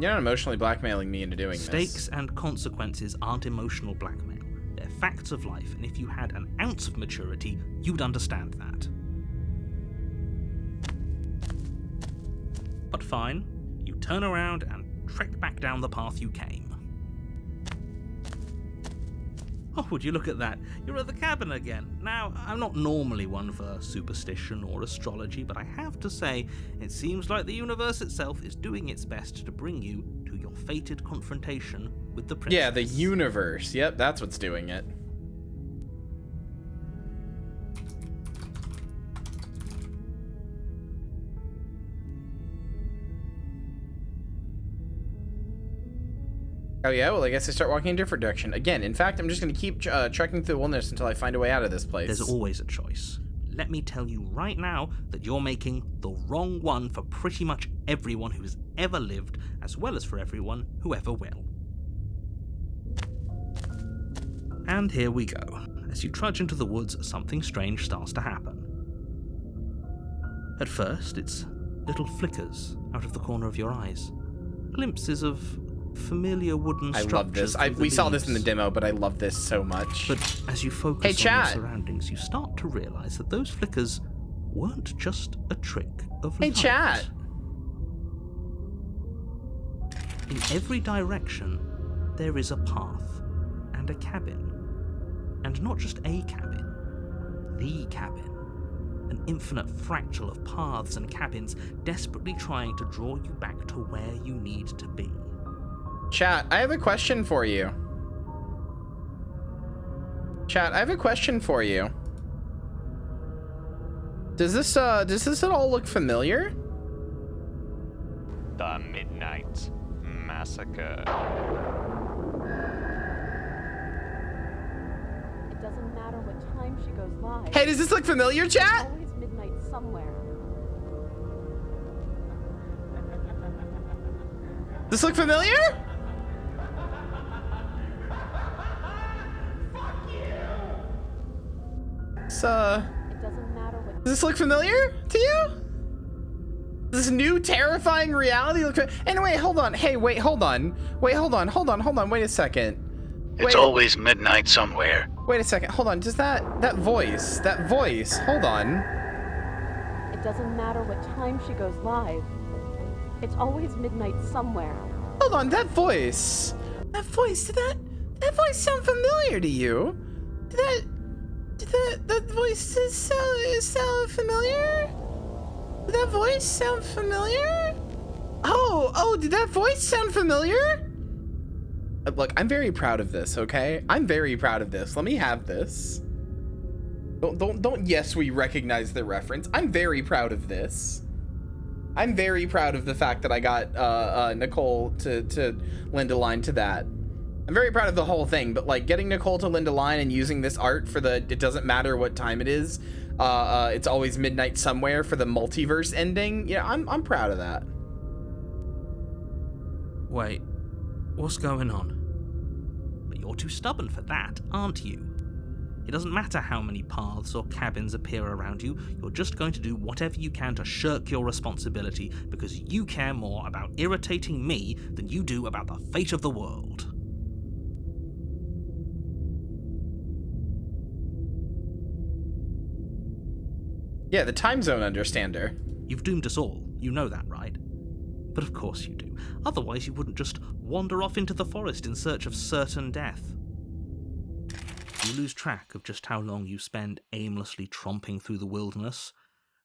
You're not emotionally blackmailing me into doing Stakes this. and consequences aren't emotional blackmail. They're facts of life, and if you had an ounce of maturity, you'd understand that. But fine, you turn around and trek back down the path you came. Oh, would you look at that? You're at the cabin again. Now, I'm not normally one for superstition or astrology, but I have to say, it seems like the universe itself is doing its best to bring you to your fated confrontation with the princess. Yeah, the universe. Yep, that's what's doing it. Oh yeah, well I guess I start walking in a different direction. Again, in fact, I'm just going to keep trekking through the wilderness until I find a way out of this place. There's always a choice. Let me tell you right now that you're making the wrong one for pretty much everyone who's ever lived, as well as for everyone who ever will. And here we go. As you trudge into the woods, something strange starts to happen. At first, it's little flickers out of the corner of your eyes. Glimpses of familiar wooden structures. I love this. We saw this in the demo, but I love this so much. But as you focus on your surroundings, you start to realize that those flickers weren't just a trick of light. Hey, chat. In every direction, there is a path and a cabin. And not just a cabin, the cabin. An infinite fractal of paths and cabins desperately trying to draw you back to where you need to be. Chat, I have a question for you. Chat, I have a question for you. Does this at all look familiar? The Midnight Massacre. It doesn't matter what time she goes live. Hey, does this look familiar, chat? It's always midnight somewhere. This look familiar? It doesn't matter what. Does this look familiar to you? This new terrifying reality look. Anyway, hold on. Hey, wait, hold on. Wait a second. It's always midnight somewhere. Wait a second. Hold on. Just that voice. Hold on. It doesn't matter what time she goes live. It's always midnight somewhere. Hold on. That voice. Did that voice sound familiar to you? Did that voice sound familiar? Did that voice sound familiar? Oh, did that voice sound familiar? Look, I'm very proud of this, okay? I'm very proud of this. Let me have this. Don't yes, we recognize the reference. I'm very proud of this. I'm very proud of the fact that I got Nicole to lend a line to that. I'm very proud of the whole thing, but like getting Nicole to lend a line and using this art for the it doesn't matter what time it is, it's always midnight somewhere for the multiverse ending. Yeah, I'm proud of that. Wait, what's going on? But you're too stubborn for that, aren't you? It doesn't matter how many paths or cabins appear around you, you're just going to do whatever you can to shirk your responsibility because you care more about irritating me than you do about the fate of the world. Yeah, the time zone understander. You've doomed us all. You know that, right? But of course you do. Otherwise you wouldn't just wander off into the forest in search of certain death. You lose track of just how long you spend aimlessly tromping through the wilderness,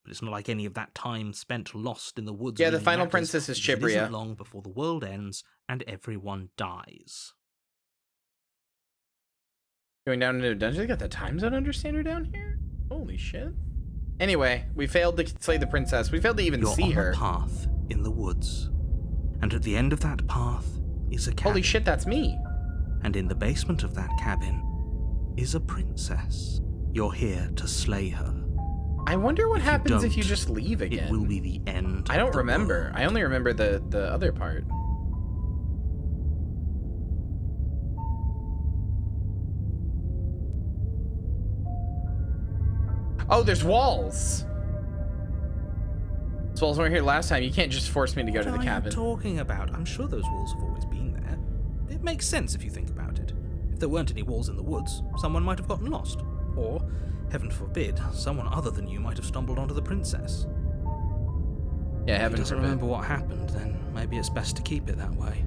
but it's not like any of that time spent lost in the woods. Yeah, the really final matters, princess is because it Chibria. isn't long before the world ends and everyone dies. Going down into a dungeon? They got the time zone understander down here? Holy shit. Anyway, we failed to slay the princess. We failed to even see her. You're on a path in the woods, and at the end of that path is a cabin. Holy shit, that's me. And in the basement of that cabin is a princess. You're here to slay her. I wonder what happens if you don't, just leave again. It will be the end. I don't of the remember. world. I only remember the other part. Oh, there's walls. Those walls weren't here last time. You can't just force me to go to the cabin. What are you talking about? I'm sure those walls have always been there. It makes sense if you think about it. If there weren't any walls in the woods, someone might have gotten lost. Or, heaven forbid, someone other than you might have stumbled onto the princess. Yeah, heaven If he doesn't forbid. remember what happened, then maybe it's best to keep it that way.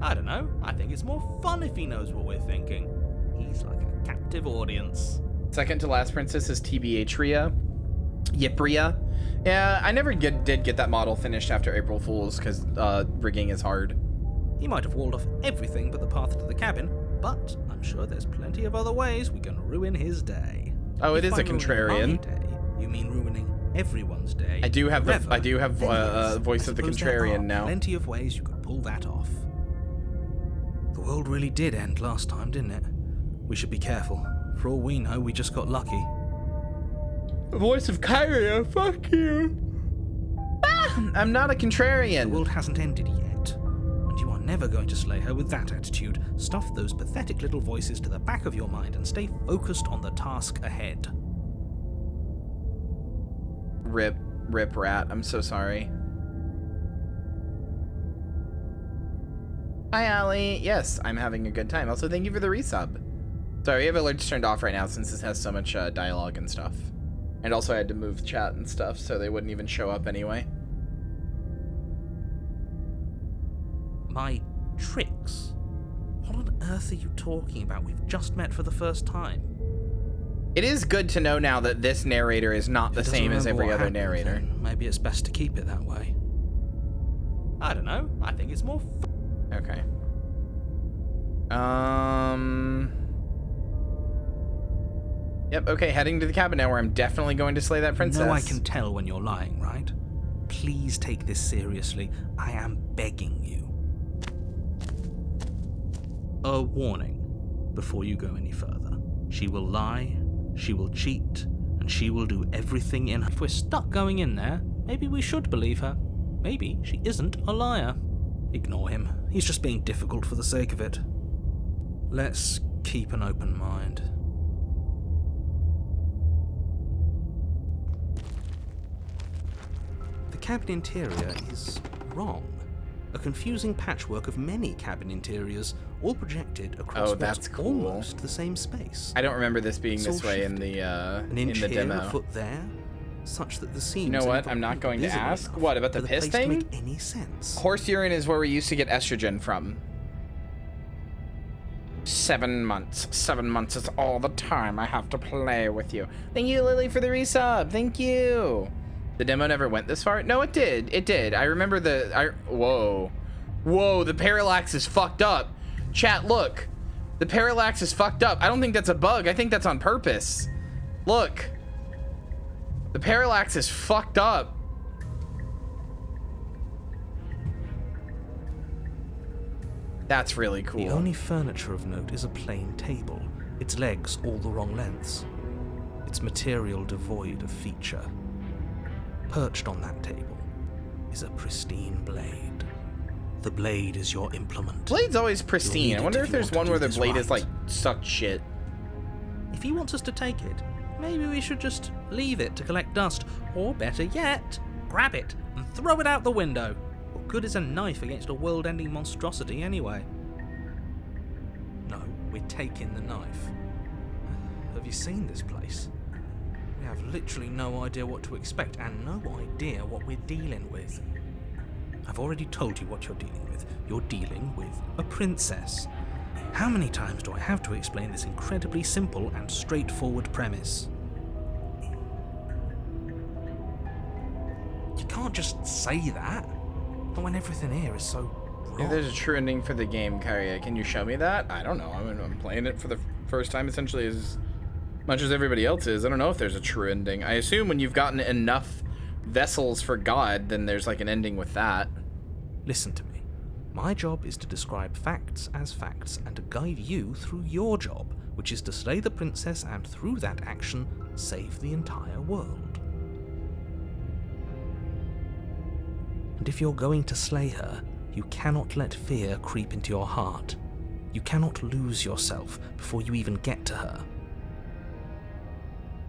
I don't know. I think it's more fun if he knows what we're thinking. He's like a captive audience. Second to last princess is TBA Ypria. Yeah, I never did get that model finished after April Fool's because rigging is hard. He might have walled off everything but the path to the cabin, but I'm sure there's plenty of other ways we can ruin his day. Oh, it If is a by ruining contrarian. my day, you mean ruining everyone's day. I do have forever, the then voice yes, of the I suppose there are contrarian now. Plenty of ways you could pull that off. The world really did end last time, didn't it? We should be careful. For all we know, we just got lucky. The voice of Kyria, fuck you. I'm not a contrarian. The world hasn't ended yet, and you are never going to slay her with that attitude. Stuff those pathetic little voices to the back of your mind and stay focused on the task ahead. Rip rat. I'm so sorry. Hi, Allie. Yes, I'm having a good time. Also, thank you for the resub. Sorry, we have alerts turned off right now since this has so much dialogue and stuff. And also I had to move chat and stuff so they wouldn't even show up anyway. My tricks? What on earth are you talking about? We've just met for the first time. It is good to know now that this narrator is not the same as every other narrator. Then maybe it's best to keep it that way. I don't know. I think it's more Okay. Yep, okay, heading to the cabin now where I'm definitely going to slay that princess. You know I can tell when you're lying, right? Please take this seriously. I am begging you. A warning before you go any further. She will lie, she will cheat, and she will do everything in her. If we're stuck going in there, maybe we should believe her. Maybe she isn't a liar. Ignore him. He's just being difficult for the sake of it. Let's keep an open mind. The cabin interior is wrong. A confusing patchwork of many cabin interiors, all projected across what's almost the same space. I don't remember this being It's this all way in shifted. the An inch in the here, demo. a foot there, such that the seams. You know are what? never I'm not going to visible ask. enough What about the for piss place to thing? make any sense. Horse urine is where we used to get estrogen from. 7 months. 7 months is all the time I have to play with you. Thank you, Lily, for the resub. Thank you. The demo never went this far? No, it did. It did. I remember whoa. Whoa, the parallax is fucked up. Chat, look. The parallax is fucked up. I don't think that's a bug. I think that's on purpose. Look. The parallax is fucked up. That's really cool. The only furniture of note is a plain table, its legs all the wrong lengths, its material devoid of feature. Perched on that table is a pristine blade. The blade is your implement. Blade's always pristine. I wonder if there's one where the blade is right. like sucked shit. If he wants us to take it, maybe we should just leave it to collect dust, or better yet, grab it and throw it out the window. What good is a knife against a world-ending monstrosity anyway? No, we're taking the knife. Have you seen this place? We have literally no idea what to expect and no idea what we're dealing with. I've already told you what you're dealing with. You're dealing with a princess. How many times do I have to explain this incredibly simple and straightforward premise? You can't just say that. Not when everything here is so wrong. If there's a true ending for the game, Karya, can you show me that? I don't know. I'm playing it for the first time essentially as much as everybody else is. I don't know if there's a true ending. I assume when you've gotten enough vessels for God, then there's like an ending with that. Listen to me. My job is to describe facts as facts and to guide you through your job, which is to slay the princess and through that action, save the entire world. And if you're going to slay her, you cannot let fear creep into your heart. You cannot lose yourself before you even get to her.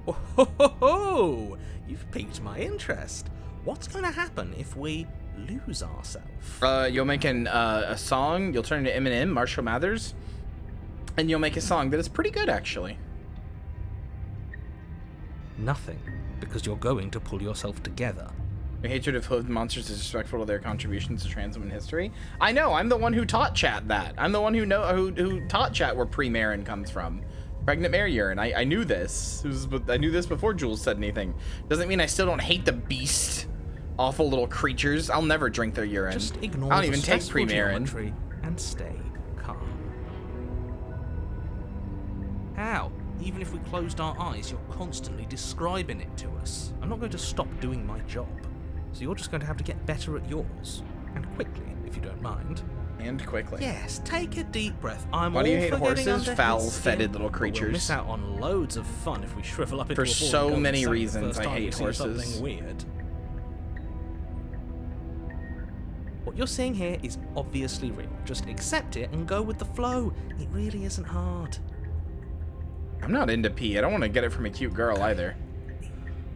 Oh, ho, ho, ho! You've piqued my interest. What's going to happen if we lose ourselves? You'll make a song. You'll turn into Eminem, Marshall Mathers, and you'll make a song that is pretty good, actually. Nothing, because you're going to pull yourself together. Your hatred of hood monsters is disrespectful to their contributions to trans women history. I know. I'm the one who taught chat that. I'm the one who taught chat where pre-Marin comes from. Pregnant mare urine. I knew this. I knew this before Jules said anything. Doesn't mean I still don't hate the beast. Awful little creatures. I'll never drink their urine. Just ignore I don't even take pre-Marin. And stay calm. How? Even if we closed our eyes, you're constantly describing it to us. I'm not going to stop doing my job. So you're just going to have to get better at yours. And quickly, if you don't mind. And quickly. Yes, take a deep breath. I'm Why all do you hate for getting horses? under Foul-fetid his little skin, creatures. But we'll miss out on loads of fun if we shrivel up into For a ball so and go many insane the reasons, first I time we hate see horses. something weird. What you're seeing here is obviously real. Just accept it and go with the flow. It really isn't hard. I'm not into pee. I don't want to get it from a cute girl either.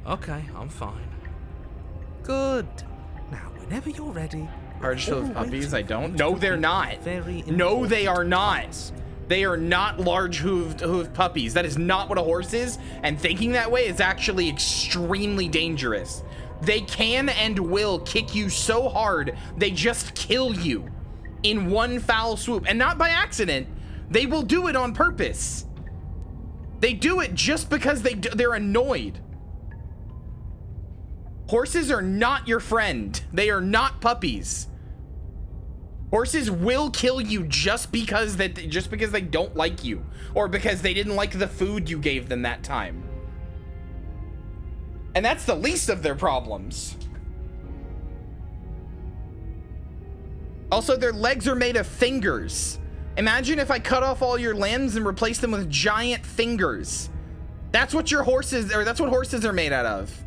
Okay, I'm fine. Good. Now, whenever you're ready. Hard to with puppies? I don't. No, they're not. Very no, they are not. They are not large hooved puppies. That is not what a horse is. And thinking that way is actually extremely dangerous. They can and will kick you so hard, they just kill you in one foul swoop. And not by accident. They will do it on purpose. They do it just because they're annoyed. Horses are not your friend. They are not puppies. Horses will kill you just because they don't like you, or because they didn't like the food you gave them that time. And that's the least of their problems. Also, their legs are made of fingers. Imagine if I cut off all your limbs and replace them with giant fingers. That's what horses are made out of.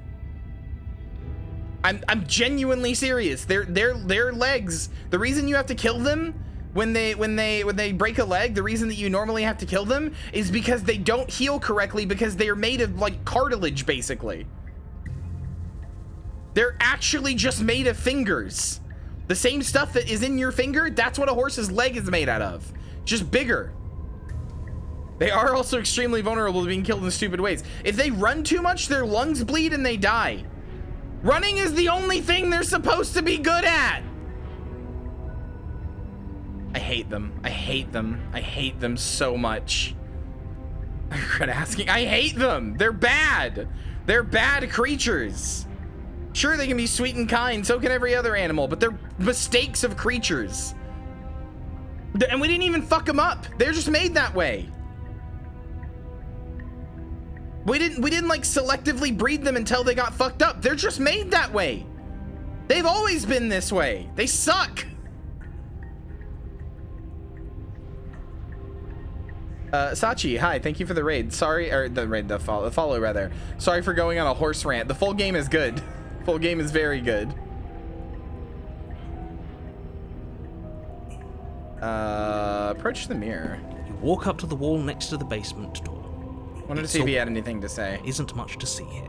I'm genuinely serious. Their legs, the reason you have to kill them when they break a leg, the reason that you normally have to kill them is because they don't heal correctly, because they are made of like cartilage basically. They're actually just made of fingers. The same stuff that is in your finger, that's what a horse's leg is made out of. Just bigger. They are also extremely vulnerable to being killed in stupid ways. If they run too much, their lungs bleed and they die. Running is the only thing they're supposed to be good at. I hate them. I hate them. I hate them so much. I regret asking. I hate them. They're bad. They're bad creatures. Sure, they can be sweet and kind. So can every other animal. But they're mistakes of creatures. And we didn't even fuck them up. They're just made that way. We didn't like selectively breed them until they got fucked up. They're just made that way. They've always been this way. They suck. Sachi, hi, thank you for the raid. Sorry, or the follow rather. Sorry for going on a horse rant. The full game is good. Full game is very good. Approach the mirror. You walk up to the wall next to the basement door. Wanted to see if he had anything to say. Isn't much to see here.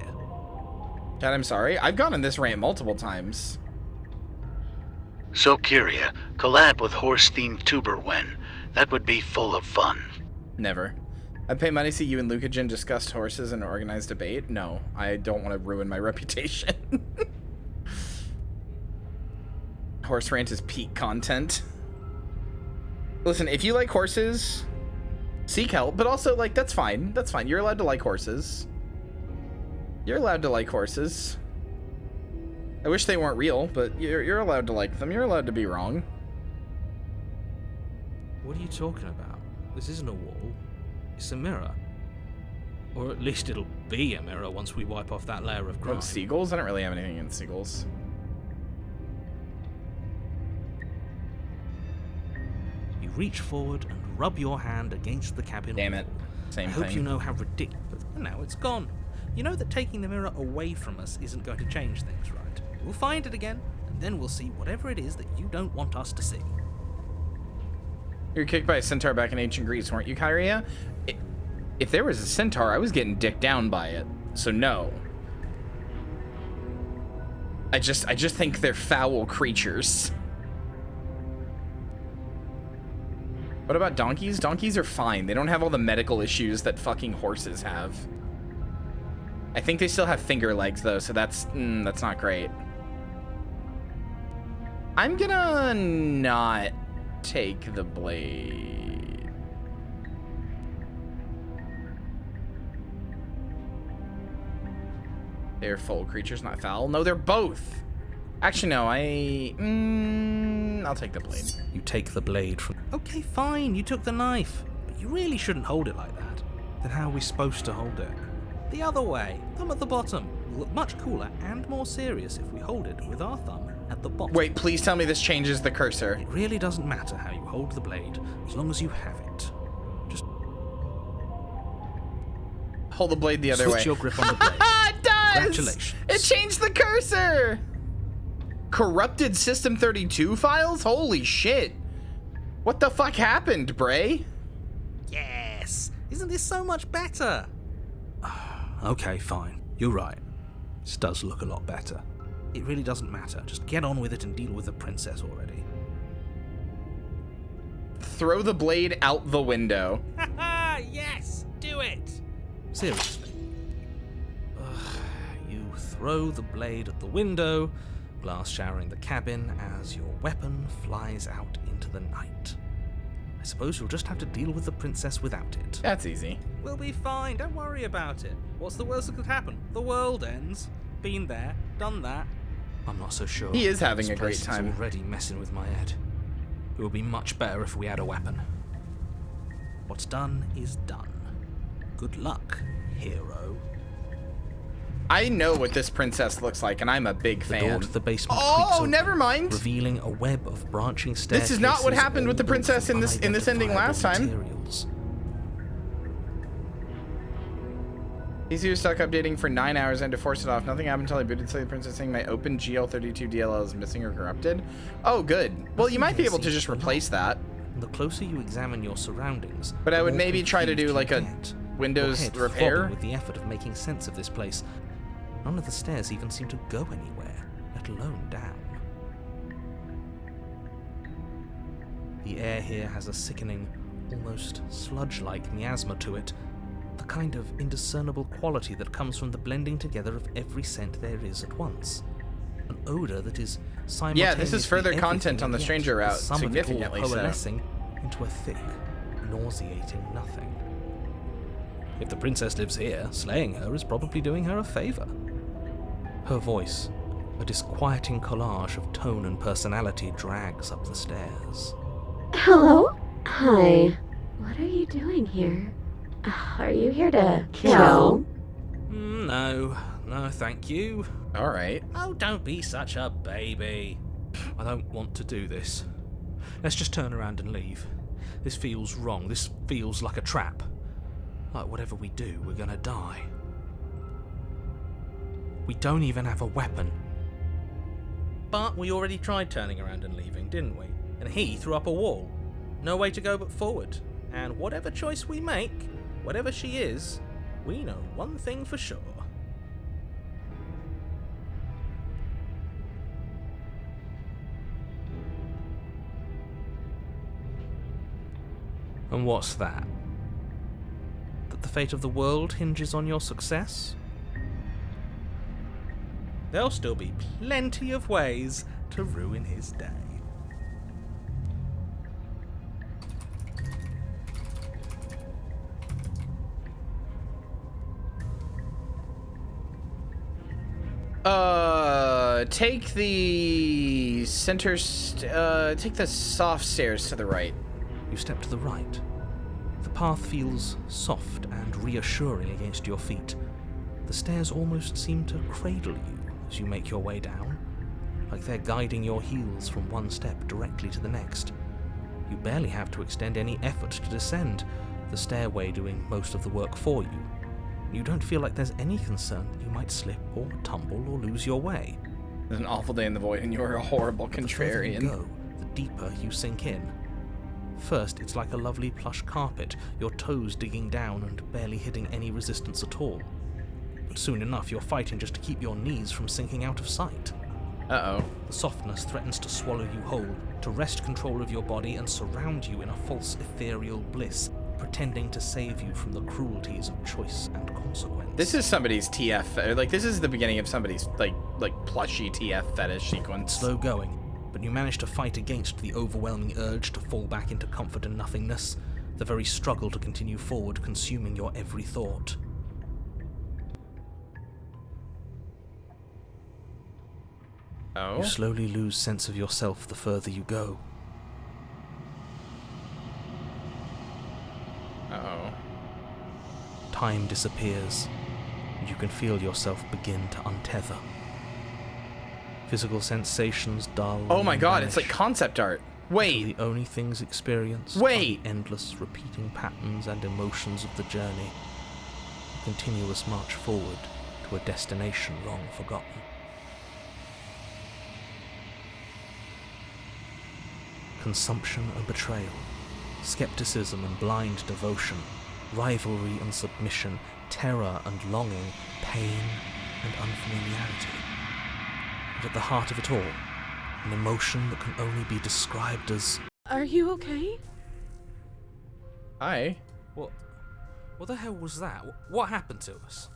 God, I'm sorry. I've gone on this rant multiple times. So, Kyria, collab with horse-themed Tuber when? That would be full of fun. Never. I pay money to see you and Lucagen discuss horses in an organized debate. No, I don't want to ruin my reputation. Horse rant is peak content. Listen, if you like horses, seek help, but also, like, that's fine. That's fine. You're allowed to like horses. You're allowed to like horses. I wish they weren't real, but you're allowed to like them. You're allowed to be wrong. What are you talking about? This isn't a wall. It's a mirror. Or at least it'll be a mirror once we wipe off that layer of grime. Oh, seagulls? I don't really have anything against seagulls. You reach forward and rub your hand against the cabin wall. Damn it. Same I thing. hope you know how ridiculous. And now it's gone. You know that taking the mirror away from us isn't going to change things, right? We'll find it again, and then we'll see whatever it is that you don't want us to see. You were kicked by a centaur back in ancient Greece, weren't you, Kyria? If there was a centaur, I was getting dicked down by it. So no. I just think they're foul creatures. What about donkeys? Donkeys are fine. They don't have all the medical issues that fucking horses have. I think they still have finger legs though, so that's not great. I'm gonna not take the blade. They're full creatures, not foul. No, they're both. Actually, no, I'll take the blade. You take the blade from... Okay, fine, you took the knife. But you really shouldn't hold it like that. Then how are we supposed to hold it? The other way, thumb at the bottom. Will look much cooler and more serious if we hold it with our thumb at the bottom. Wait, please tell me this changes the cursor. It really doesn't matter how you hold the blade, as long as you have it. Just hold the blade the other way. switch your grip on the blade. It does! Congratulations. It changed the cursor! Corrupted System 32 files? Holy shit. What the fuck happened, Bray? Yes! Isn't this so much better? Okay, fine. You're right. This does look a lot better. It really doesn't matter. Just get on with it and deal with the princess already. Throw the blade out the window. Haha! Yes! Do it! Seriously. You throw the blade at the window, glass showering the cabin as your weapon flies out into the night. I suppose you'll just have to deal with the princess without it. That's easy. We'll be fine, don't worry about it. What's the worst that could happen? The world ends. Been there, done that. I'm not so sure. He is having This a great place time. is already messing with my head. It would be much better if we had a weapon. What's done is done. Good luck, hero. I know what this princess looks like, and I'm a big fan. The door to the basement creaks Oh, open, never mind. reveling a web of branching staircases. This is not what happened with the all princess built in from this ending last time. unidentifiable materials. These were stuck updating for 9 hours and to force it off. Nothing happened until I booted to the princess saying my open GL32 DLL is missing or corrupted. Oh, good. Well, you might be able to just replace that. The closer you examine your surroundings, But I the would more maybe try to confused do you like a get. Windows Your head repair. throbbing with the effort of making sense of this place. None of the stairs even seem to go anywhere, let alone down. The air here has a sickening, almost sludge-like miasma to it, the kind of indiscernible quality that comes from the blending together of every scent there is at once. An odor that is simultaneously Yeah, this is further everything content on the and yet stranger route, the sum of it all significantly so. coalescing into a thick, nauseating nothing. If the princess lives here, slaying her is probably doing her a favor. Her voice, a disquieting collage of tone and personality, drags up the stairs. Hello? Hi. What are you doing here? Are you here to kill? No, thank you. Alright. Oh, don't be such a baby. I don't want to do this. Let's just turn around and leave. This feels wrong. This feels like a trap. Like whatever we do, we're gonna die. We don't even have a weapon. But we already tried turning around and leaving, didn't we? And he threw up a wall. No way to go but forward. And whatever choice we make, whatever she is, we know one thing for sure. And what's that? the fate of the world hinges on your success? There'll still be plenty of ways to ruin his day. Take the take the soft stairs to the right. You step to the right. The path feels soft and reassuring against your feet. The stairs almost seem to cradle you as you make your way down, like they're guiding your heels from one step directly to the next. You barely have to extend any effort to descend, the stairway doing most of the work for you. You don't feel like there's any concern that you might slip or tumble or lose your way. It's an awful day in the void and you're a horrible contrarian. The further you go, the deeper you sink in. First, it's like a lovely plush carpet, your toes digging down and barely hitting any resistance at all. But soon enough, you're fighting just to keep your knees from sinking out of sight. Uh-oh. The softness threatens to swallow you whole, to wrest control of your body and surround you in a false ethereal bliss, pretending to save you from the cruelties of choice and consequence. This is somebody's TF, like this is the beginning of somebody's like plushy TF fetish sequence. Slow going, but you manage to fight against the overwhelming urge to fall back into comfort and nothingness, the very struggle to continue forward consuming your every thought. Oh? You slowly lose sense of yourself the further you go. Uh-oh. Time disappears, and you can feel yourself begin to untether. Physical sensations dull. Oh my god, vanish, it's like concept art. Wait. The only things experienced Wait. are the endless repeating patterns and emotions of the journey. A continuous march forward to a destination long forgotten. Consumption and betrayal, skepticism and blind devotion, rivalry and submission, terror and longing, pain and unfamiliarity. And at the heart of it all, an emotion that can only be described as... Are you okay? Hi. What the hell was that? What happened to us?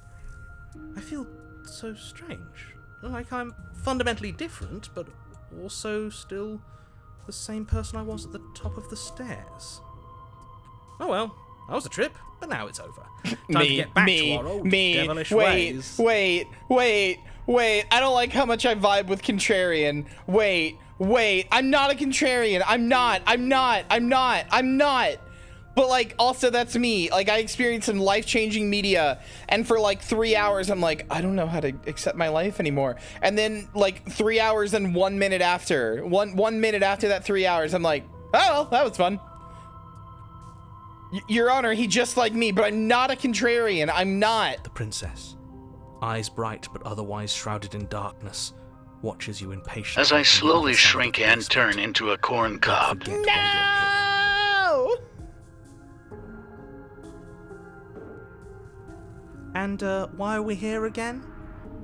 I feel so strange. Like I'm fundamentally different, but also still the same person I was at the top of the stairs. Oh well, that was a trip, but now it's over. Time to get back to our old devilish ways. Wait. I don't like how much I vibe with contrarian. Wait. I'm not a contrarian. I'm not. But like, also that's me. Like I experienced some life-changing media and for like 3 hours, I'm like, I don't know how to accept my life anymore. And then like 3 hours and 1 minute after, one minute after that 3 hours, I'm like, oh, well, that was fun. Your Honor, he just like me, but I'm not a contrarian. I'm not. The princess, eyes bright but otherwise shrouded in darkness, watches you impatiently. As I slowly shrink and turn into a corn cob. No! And why are we here again?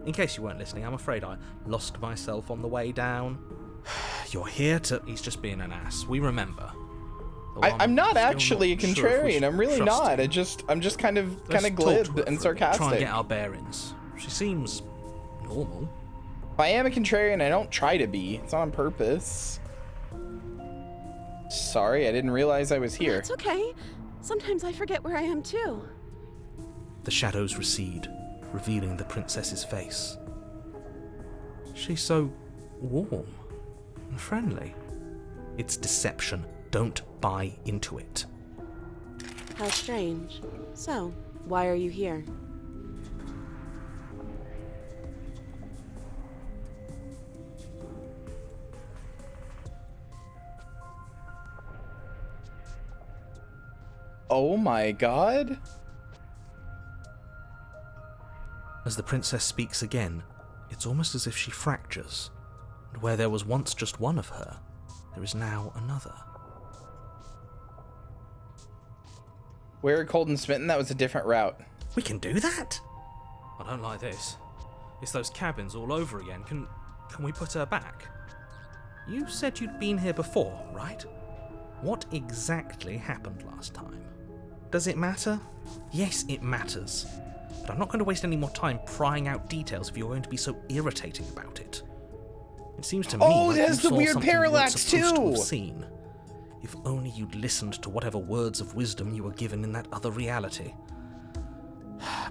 In case you weren't listening, I'm afraid I lost myself on the way down. You're here to... He's just being an ass. We remember. I'm not actually a contrarian. I'm really not. I'm just kind of glib and sarcastic. Try and get our bearings. She seems normal. If I am a contrarian, I don't try to be. It's not on purpose. Sorry, I didn't realize I was here. It's okay. Sometimes I forget where I am too. The shadows recede, revealing the princess's face. She's so warm and friendly. It's deception. Don't buy into it. How strange. So, why are you here? Oh my god. As the princess speaks again, it's almost as if she fractures, and where there was once just one of her, there is now another. Where Cold and Smitten, that was a different route. We can do that? I don't like this. It's those cabins all over again. Can we put her back? You said you'd been here before, right? What exactly happened last time? Does it matter? Yes, it matters. But I'm not going to waste any more time prying out details if you're going to be so irritating about it. It seems to me like there's you the saw weird something you weren't parallax supposed to have too. seen. If only you'd listened to whatever words of wisdom you were given in that other reality.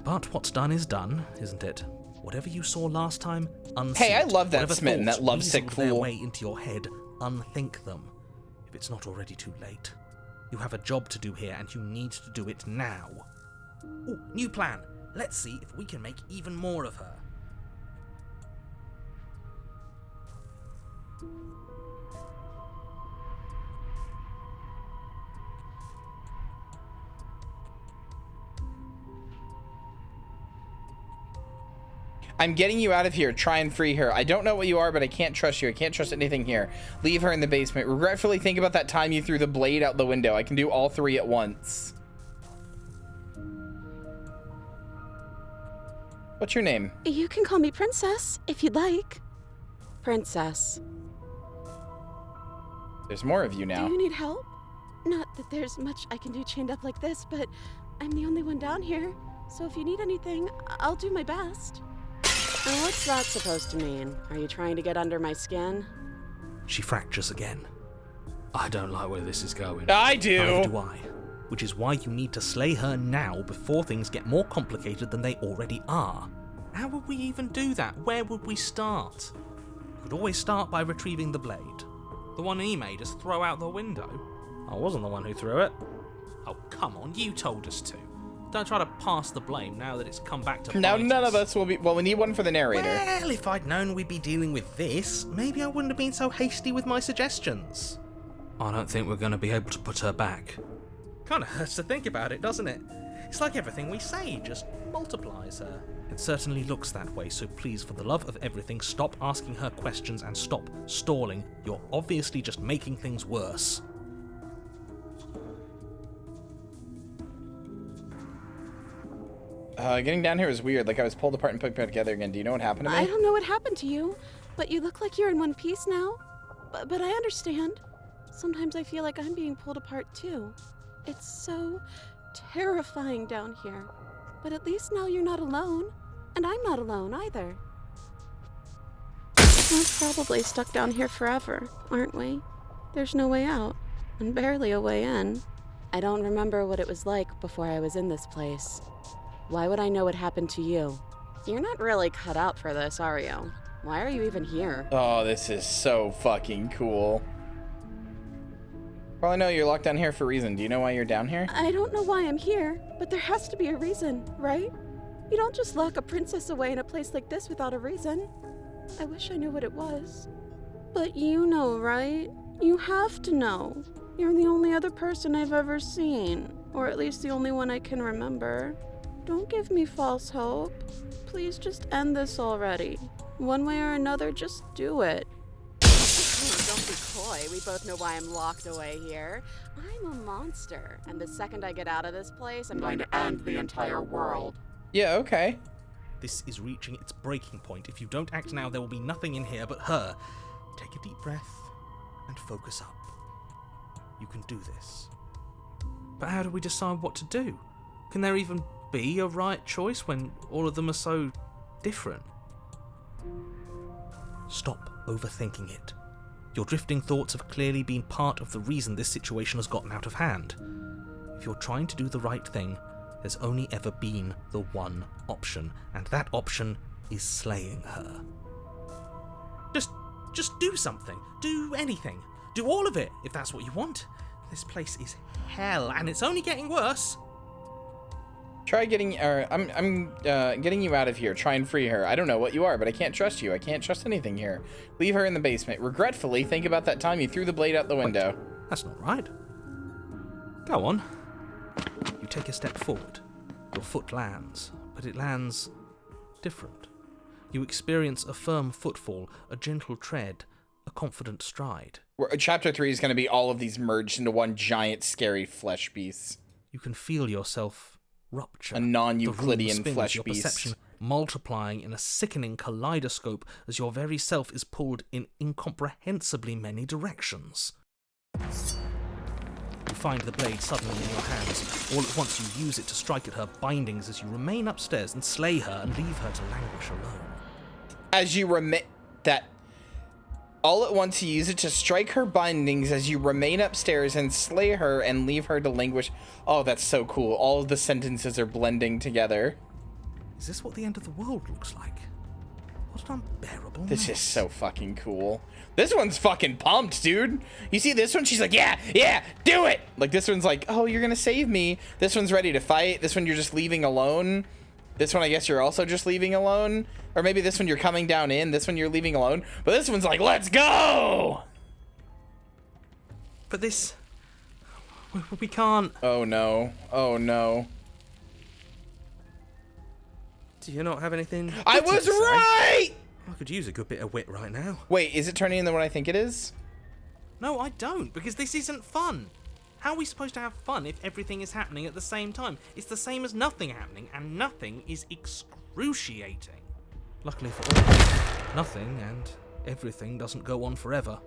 But what's done is done, isn't it? Whatever you saw last time, unsee Hey, I it. love that Whatever Smitten, that thoughts lovesick weaseled their fool. way into your head, unthink them. If it's not already too late. You have a job to do here, and you need to do it now. Ooh, new plan. Let's see if we can make even more of her. I'm getting you out of here. Try and free her. I don't know what you are, but I can't trust you. I can't trust anything here. Leave her in the basement. Regretfully think about that time you threw the blade out the window. I can do all three at once. What's your name? You can call me Princess, if you'd like. Princess. There's more of you now. Do you need help? Not that there's much I can do chained up like this, but I'm the only one down here. So if you need anything, I'll do my best. What's that supposed to mean? Are you trying to get under my skin? She fractures again. I don't like where this is going. I do. Neither do I. Which is why you need to slay her now before things get more complicated than they already are. How would we even do that? Where would we start? We could always start by retrieving the blade. The one he made us throw out the window. I wasn't the one who threw it. Oh, come on, you told us to. Don't try to pass the blame now that it's come back to Now bite none us. of us will be... Well, we need one for the narrator. Well, if I'd known we'd be dealing with this, maybe I wouldn't have been so hasty with my suggestions. I don't think we're going to be able to put her back. Kind of hurts to think about it, doesn't it? It's like everything we say just multiplies her. It certainly looks that way, so please, for the love of everything, stop asking her questions and stop stalling. You're obviously just making things worse. Getting down here was weird. Like I was pulled apart and put back together again. Do you know what happened to me? I don't know what happened to you, but you look like you're in one piece now. But I understand. Sometimes I feel like I'm being pulled apart too. It's so terrifying down here. But at least now you're not alone. And I'm not alone either. We're probably stuck down here forever, aren't we? There's no way out, and barely a way in. I don't remember what it was like before I was in this place. Why would I know what happened to you? You're not really cut out for this, are you? Why are you even here? Oh, this is so fucking cool. Well, I know you're locked down here for a reason. Do you know why you're down here? I don't know why I'm here, but there has to be a reason, right? You don't just lock a princess away in a place like this without a reason. I wish I knew what it was. But you know, right? You have to know. You're the only other person I've ever seen, or at least the only one I can remember. Don't give me false hope. Please just end this already. One way or another, just do it. Don't be coy. We both know why I'm locked away here. I'm a monster, and the second I get out of this place, I'm going to end the entire world. Yeah, okay. This is reaching its breaking point. If you don't act now, there will be nothing in here but her. Take a deep breath and focus up. You can do this. But how do we decide what to do? Can there even be a right choice when all of them are so different? Stop overthinking it. Your drifting thoughts have clearly been part of the reason this situation has gotten out of hand. If you're trying to do the right thing, there's only ever been the one option, and that option is slaying her. Just do something. Do anything. Do all of it, if that's what you want. This place is hell, and it's only getting worse. Try getting, I'm getting you out of here. Try and free her. I don't know what you are, but I can't trust you. I can't trust anything here. Leave her in the basement. Regretfully, think about that time you threw the blade out the window. Wait, that's not right. Go on. You take a step forward. Your foot lands, but it lands different. You experience a firm footfall, a gentle tread, a confident stride. Chapter 3 is going to be all of these merged into one giant, scary flesh beast. You can feel yourself rupture. A non-Euclidean flesh your beast. Perception multiplying in a sickening kaleidoscope as your very self is pulled in incomprehensibly many directions. You find the blade suddenly in your hands. All at once you use it to strike at her bindings as you remain upstairs and slay her and leave her to languish alone. As you remain... That... All at once you use it to strike her bindings as you remain upstairs and slay her and leave her to languish. Oh, that's so cool. All of the sentences are blending together. Is this what the end of the world looks like? What an unbearable This mess. is so fucking cool. This one's fucking pumped, dude. You see this one? She's like, yeah, do it. Like, this one's like, oh, you're gonna save me. This one's ready to fight. This one you're just leaving alone. This one, I guess you're also just leaving alone. Or maybe this one you're coming down in. This one you're leaving alone. But this one's like, let's go. But this... We can't... Oh, no. Oh, no. Do you not have anything? I was right! I could use a good bit of wit right now. Wait, is it turning into what I think it is? No, I don't, because this isn't fun. How are we supposed to have fun if everything is happening at the same time? It's the same as nothing happening, and nothing is excruciating. Luckily for all, nothing and everything doesn't go on forever.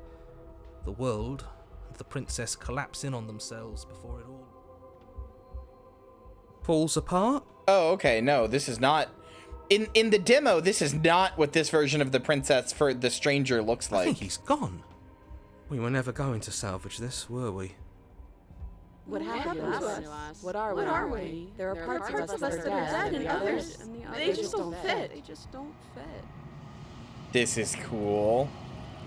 The world and the princess collapse in on themselves before it all falls apart. Oh, okay. No, this is not... In the demo, this is not what this version of the princess for the stranger looks like. I think he's gone. We were never going to salvage this, were we? What happened to us? What are we? There are parts of us that are dead, and others, they just don't fit. They just don't fit. This is cool.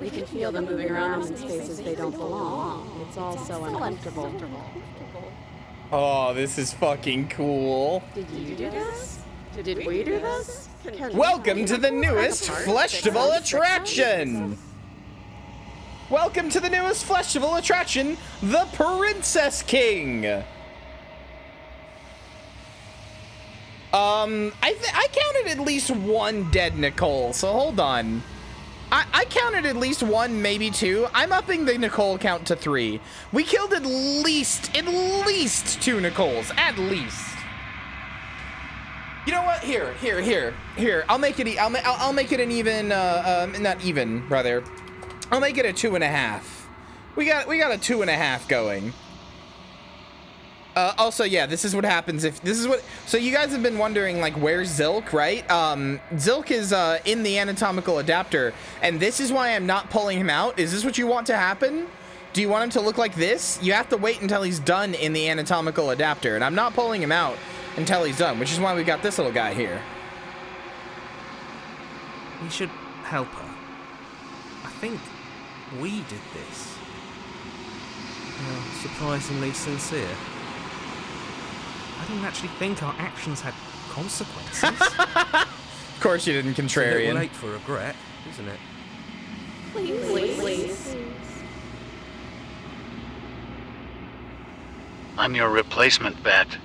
We can feel them moving around in spaces they don't belong. It's all so uncomfortable. Oh, this is fucking cool. Did you do this? Did we do this? Welcome to the newest Fleshtival attraction! Welcome to the newest Fleshtival attraction, the Princess King! I counted at least one dead Nicole, so hold on. I counted at least one, maybe two. I'm upping the Nicole count to 3. We killed at least 2 Nicoles, at least. You know what? Here. I'll make it. I'll make it an even. Not even, brother. I'll make it a 2.5. We got a 2.5 going. Also, yeah, this is what happens if this is what. So you guys have been wondering, like, where's Zilk, right? Zilk is in the anatomical adapter, and this is why I'm not pulling him out. Is this what you want to happen? Do you want him to look like this? You have to wait until he's done in the anatomical adapter, and I'm not pulling him out until he's done, which is why we got this little guy here. We should help her. I think we did this. Surprisingly sincere. I didn't actually think our actions had consequences. Of course you didn't, contrarian. It's a little late for regret, isn't it? Please. I'm your replacement, Bat.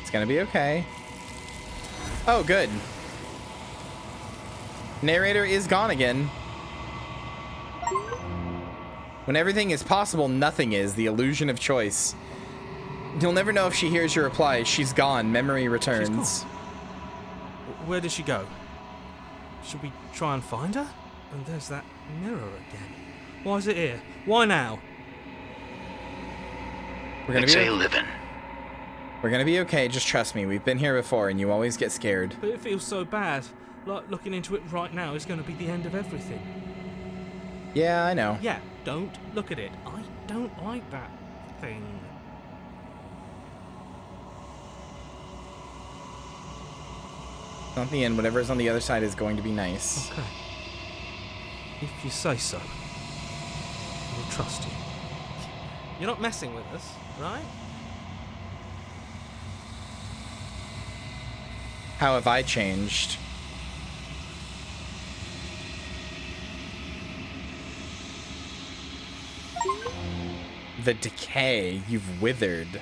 It's gonna be okay. Oh, good. Narrator is gone again. When everything is possible, nothing is. The illusion of choice. You'll never know if she hears your reply. She's gone. Memory returns. Where did she go? Should we try and find her? And there's that mirror again. Why is it here? Why now? It's a living. We're gonna be okay, just trust me. We've been here before and you always get scared. But it feels so bad. Like looking into it right now is going to be the end of everything. Yeah, I know. Yeah, don't look at it. I don't like that thing. Not the end. Whatever's on the other side is going to be nice. Okay. If you say so. We'll trust you. You're not messing with us, right? How have I changed? The decay. You've withered.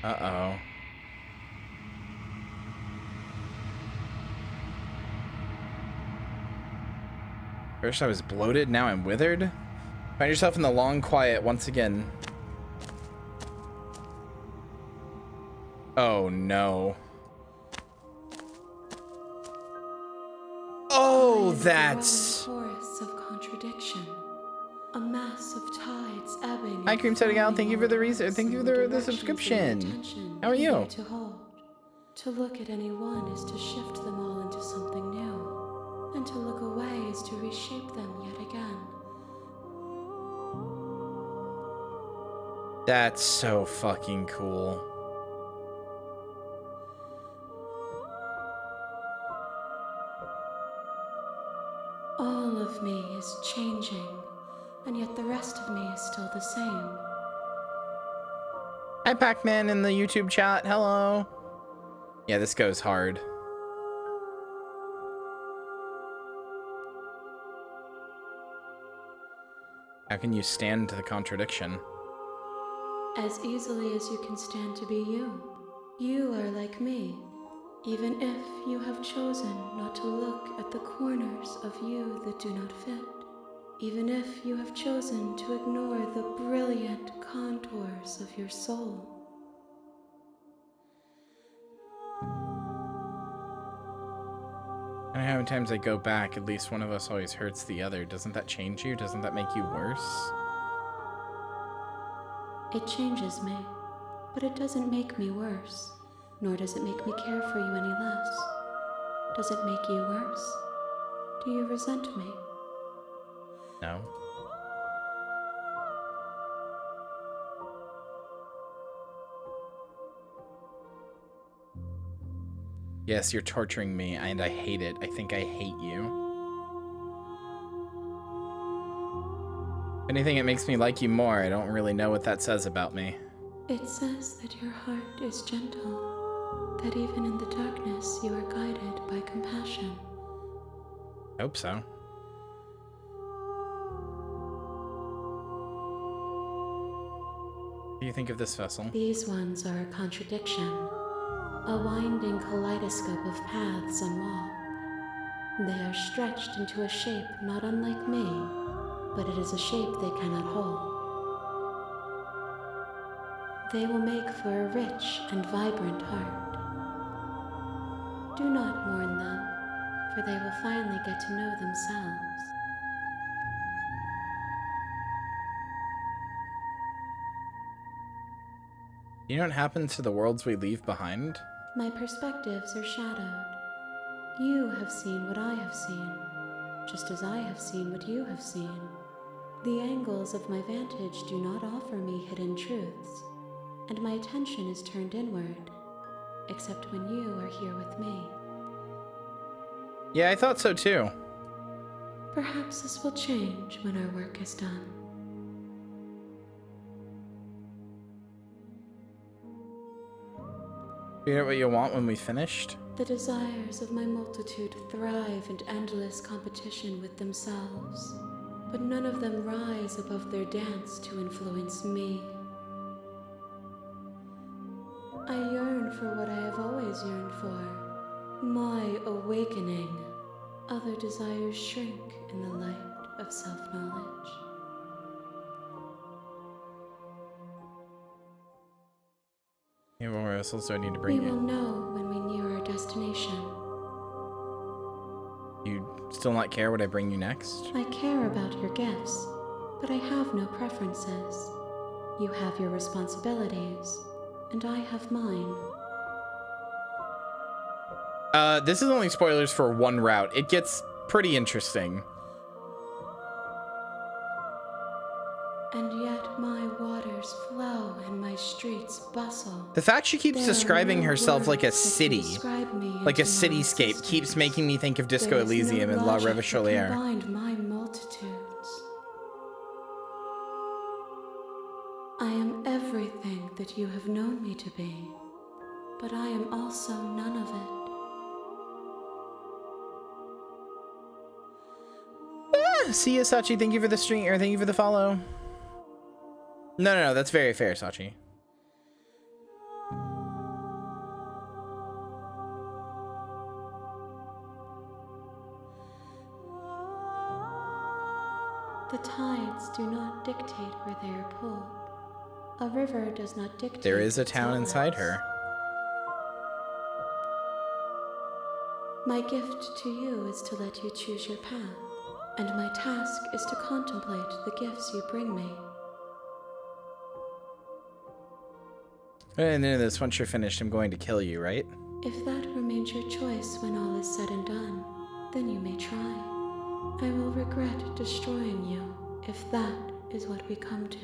Uh-oh. First I was bloated, now I'm withered? Find yourself in the long quiet once again. Oh no. Oh, that's... Chorus of contradiction. A mass of tides ebbing. Hi, Cream Soda Gal. Thank you for the research. Thank you for the subscription. How are you? To hold. To look at any one is to shift them all into something new. And to look away is to reshape them yet again. That's so fucking cool. All of me is changing, and yet the rest of me is still the same. Hi, Pac-Man in the YouTube chat. Hello. Yeah, this goes hard. How can you stand the contradiction? As easily as you can stand to be you. You are like me, even if you have chosen not to look at the corners of you that do not fit. Even if you have chosen to ignore the brilliant contours of your soul. And how many times I go back, at least one of us always hurts the other. Doesn't that change you? Doesn't that make you worse? It changes me, but it doesn't make me worse, nor does it make me care for you any less. Does it make you worse? Do you resent me? No. Yes, you're torturing me, and I hate it. I think I hate you. If anything, it makes me like you more. I don't really know what that says about me. It says that your heart is gentle, that even in the darkness you are guided by compassion. Hope so. What do you think of this vessel? These ones are a contradiction, a winding kaleidoscope of paths and walk. They are stretched into a shape not unlike me, but it is a shape they cannot hold. They will make for a rich and vibrant heart. Do not mourn them, for they will finally get to know themselves. You know what happens to the worlds we leave behind? My perspectives are shadowed. You have seen what I have seen, just as I have seen what you have seen. The angles of my vantage do not offer me hidden truths, and my attention is turned inward, except when you are here with me. Yeah, I thought so too. Perhaps this will change when our work is done. Figure out what you want when we finished? The desires of my multitude thrive in endless competition with themselves, but none of them rise above their dance to influence me. I yearn for what I have always yearned for, my awakening. Other desires shrink in the light of self-knowledge. Yeah, what else do I need to bring We will you? know when we near our destination. You still not care what I bring you next? I care about your gifts, but I have no preferences. You have your responsibilities, and I have mine. This is only spoilers for one route. It gets pretty interesting. And yet my waters flow and my streets bustle. The fact she keeps describing herself like a city, like a cityscape, keeps making me think of Disco Elysium and La Revacholière. Combined my multitudes. I am everything that you have known me to be, but I am also none of it. See you, Sachi. Thank you for the stream, or thank you for the follow. No, that's very fair, Sachi. The tides do not dictate where they are pulled. A river does not dictate. There is a its town outlets. inside her. My gift to you is to let you choose your path, and my task is to contemplate the gifts you bring me. And then this, once you're finished, I'm going to kill you, right? If that remains your choice when all is said and done, then you may try. I will regret destroying you if that is what we come to.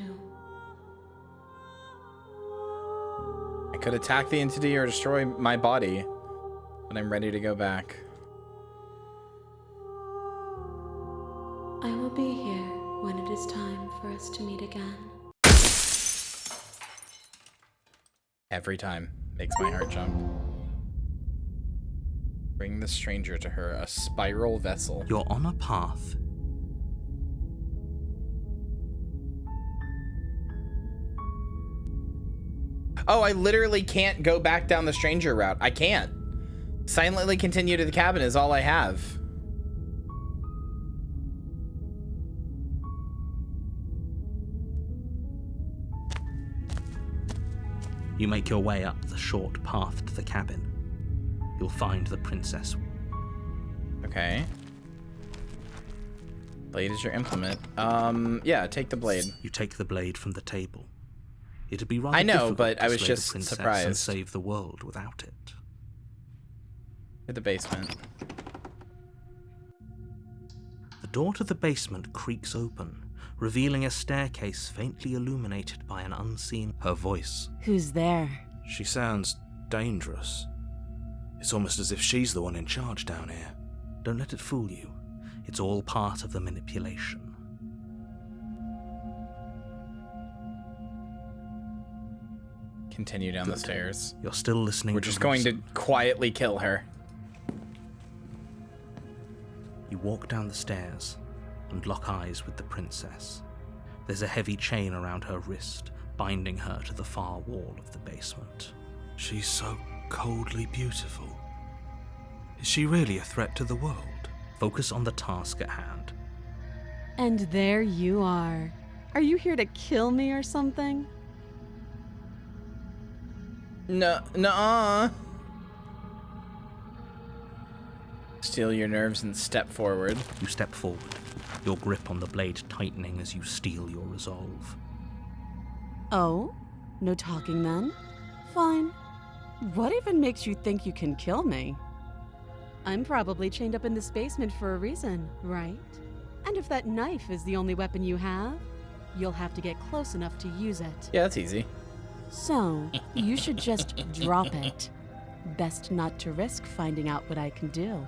I could attack the entity or destroy my body, but I'm ready to go back. I will be here when it is time for us to meet again. Every time. Makes my heart jump. Bring the stranger to her, a spiral vessel. You're on a path. Oh, I literally can't go back down the stranger route. I can't. Silently continue to the cabin is all I have. You make your way up the short path to the cabin. You'll find the princess. Okay. Blade is your implement. Yeah, take the blade. You take the blade from the table. It'd be rather I know, difficult but to I was slay just the princess surprised. and save the world without it. To the basement. The door to the basement creaks open, revealing a staircase faintly illuminated by an unseen... Her voice. Who's there? She sounds dangerous. It's almost as if she's the one in charge down here. Don't let it fool you. It's all part of the manipulation. Continue down the stairs. You're still listening. We're just going to quietly kill her. You walk down the stairs and lock eyes with the princess. There's a heavy chain around her wrist, binding her to the far wall of the basement. She's so coldly beautiful. Is she really a threat to the world? Focus on the task at hand. And there you are. Are you here to kill me or something? Nuh-uh. Steel your nerves and step forward. You step forward, your grip on the blade tightening as you steel your resolve. Oh? No talking then? Fine. What even makes you think you can kill me? I'm probably chained up in this basement for a reason, right? And if that knife is the only weapon you have, you'll have to get close enough to use it. Yeah, that's easy. So, you should just drop it. Best not to risk finding out what I can do.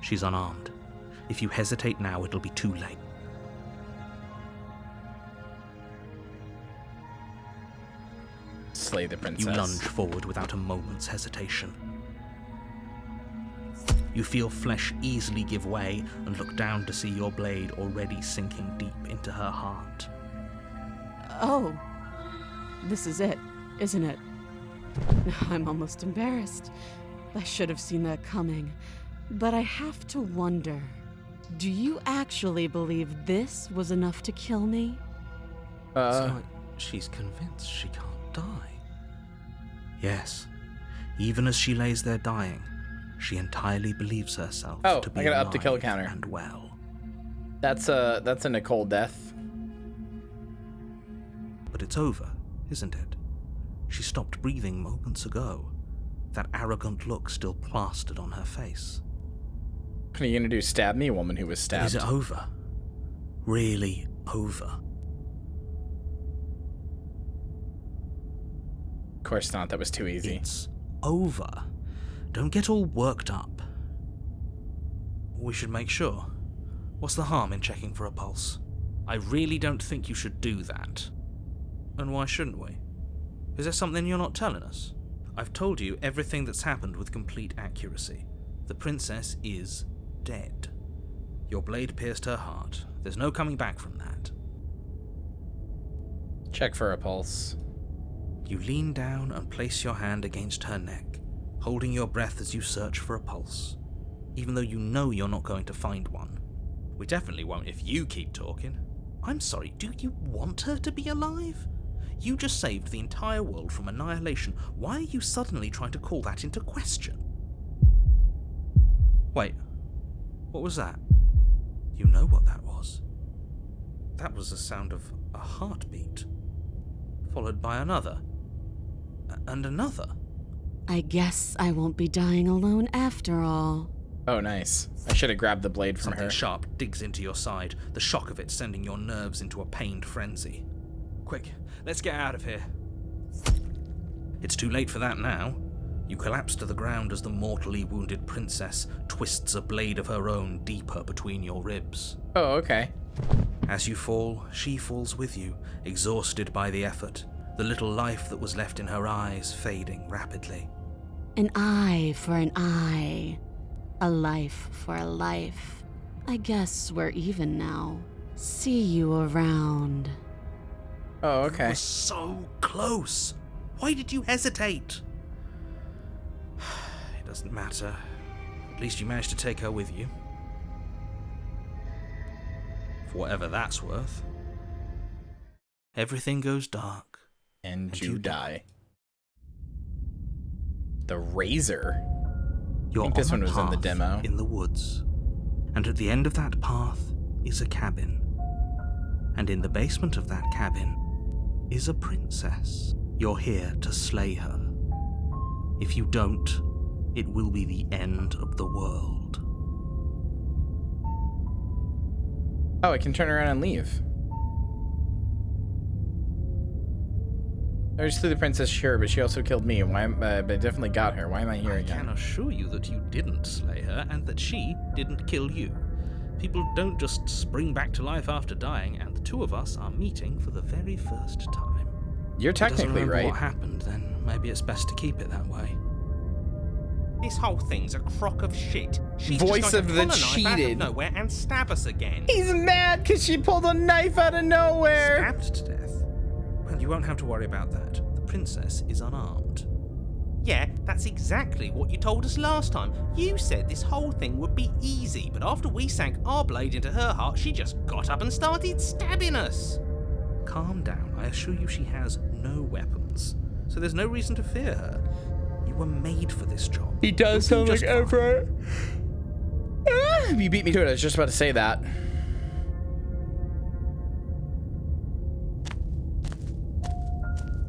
She's unarmed. If you hesitate now, it'll be too late. Slay the princess. You lunge forward without a moment's hesitation. You feel flesh easily give way and look down to see your blade already sinking deep into her heart. Oh. This is it, isn't it? I'm almost embarrassed. I should have seen that coming. But I have to wonder, do you actually believe this was enough to kill me? It's like she's convinced she can't die. Yes, even as she lays there dying, she entirely believes herself to be I gotta up the kill alive counter. and well. That's a Nicole death. But it's over, isn't it? She stopped breathing moments ago, that arrogant look still plastered on her face. What are you gonna do, stab me, a woman who was stabbed? Is it over? Really over? Of course not, that was too easy. It's over. Don't get all worked up. We should make sure. What's the harm in checking for a pulse? I really don't think you should do that. And why shouldn't we? Is there something you're not telling us? I've told you everything that's happened with complete accuracy. The princess is dead. Your blade pierced her heart. There's no coming back from that. Check for a pulse. You lean down and place your hand against her neck, holding your breath as you search for a pulse, even though you know you're not going to find one. We definitely won't if you keep talking. I'm sorry, do you want her to be alive? You just saved the entire world from annihilation. Why are you suddenly trying to call that into question? Wait, what was that? You know what that was. That was the sound of a heartbeat, followed by another, and another. I guess I won't be dying alone after all. Oh, nice. I should have grabbed the blade from Something her. sharp digs into your side, the shock of it sending your nerves into a pained frenzy. Quick, let's get out of here. It's too late for that now. You collapse to the ground as the mortally wounded princess twists a blade of her own deeper between your ribs. Oh, okay. As you fall, she falls with you, exhausted by the effort, the little life that was left in her eyes fading rapidly. An eye for an eye. A life for a life. I guess we're even now. See you around. Oh, okay. You were so close. Why did you hesitate? It doesn't matter. At least you managed to take her with you. For whatever that's worth. Everything goes dark. And you die. The Razor. You're I think this on one a was in the path demo. in the woods. And at the end of that path is a cabin. And in the basement of that cabin is a princess. You're here to slay her. If you don't, it will be the end of the world. Oh, I can turn around and leave. I just slew the princess, sure, but she also killed me. Why? But I definitely got her. Why am I here again? I can assure you that you didn't slay her and that she didn't kill you. People don't just spring back to life after dying, and the two of us are meeting for the very first time. You're technically right. What happened? Then maybe it's best to keep it that way. This whole thing's a crock of shit. She's Voice just of the going to pull a knife out cheated. of nowhere and stab us again. He's mad because she pulled a knife out of nowhere. Stabbed to death? Well, you won't have to worry about that. The princess is unarmed. Yeah, that's exactly what you told us last time. You said this whole thing would be easy, but after we sank our blade into her heart, she just got up and started stabbing us. Calm down. I assure you she has no weapons, so there's no reason to fear her. You were made for this job. He does sound like Everett. You beat me to it. I was just about to say that.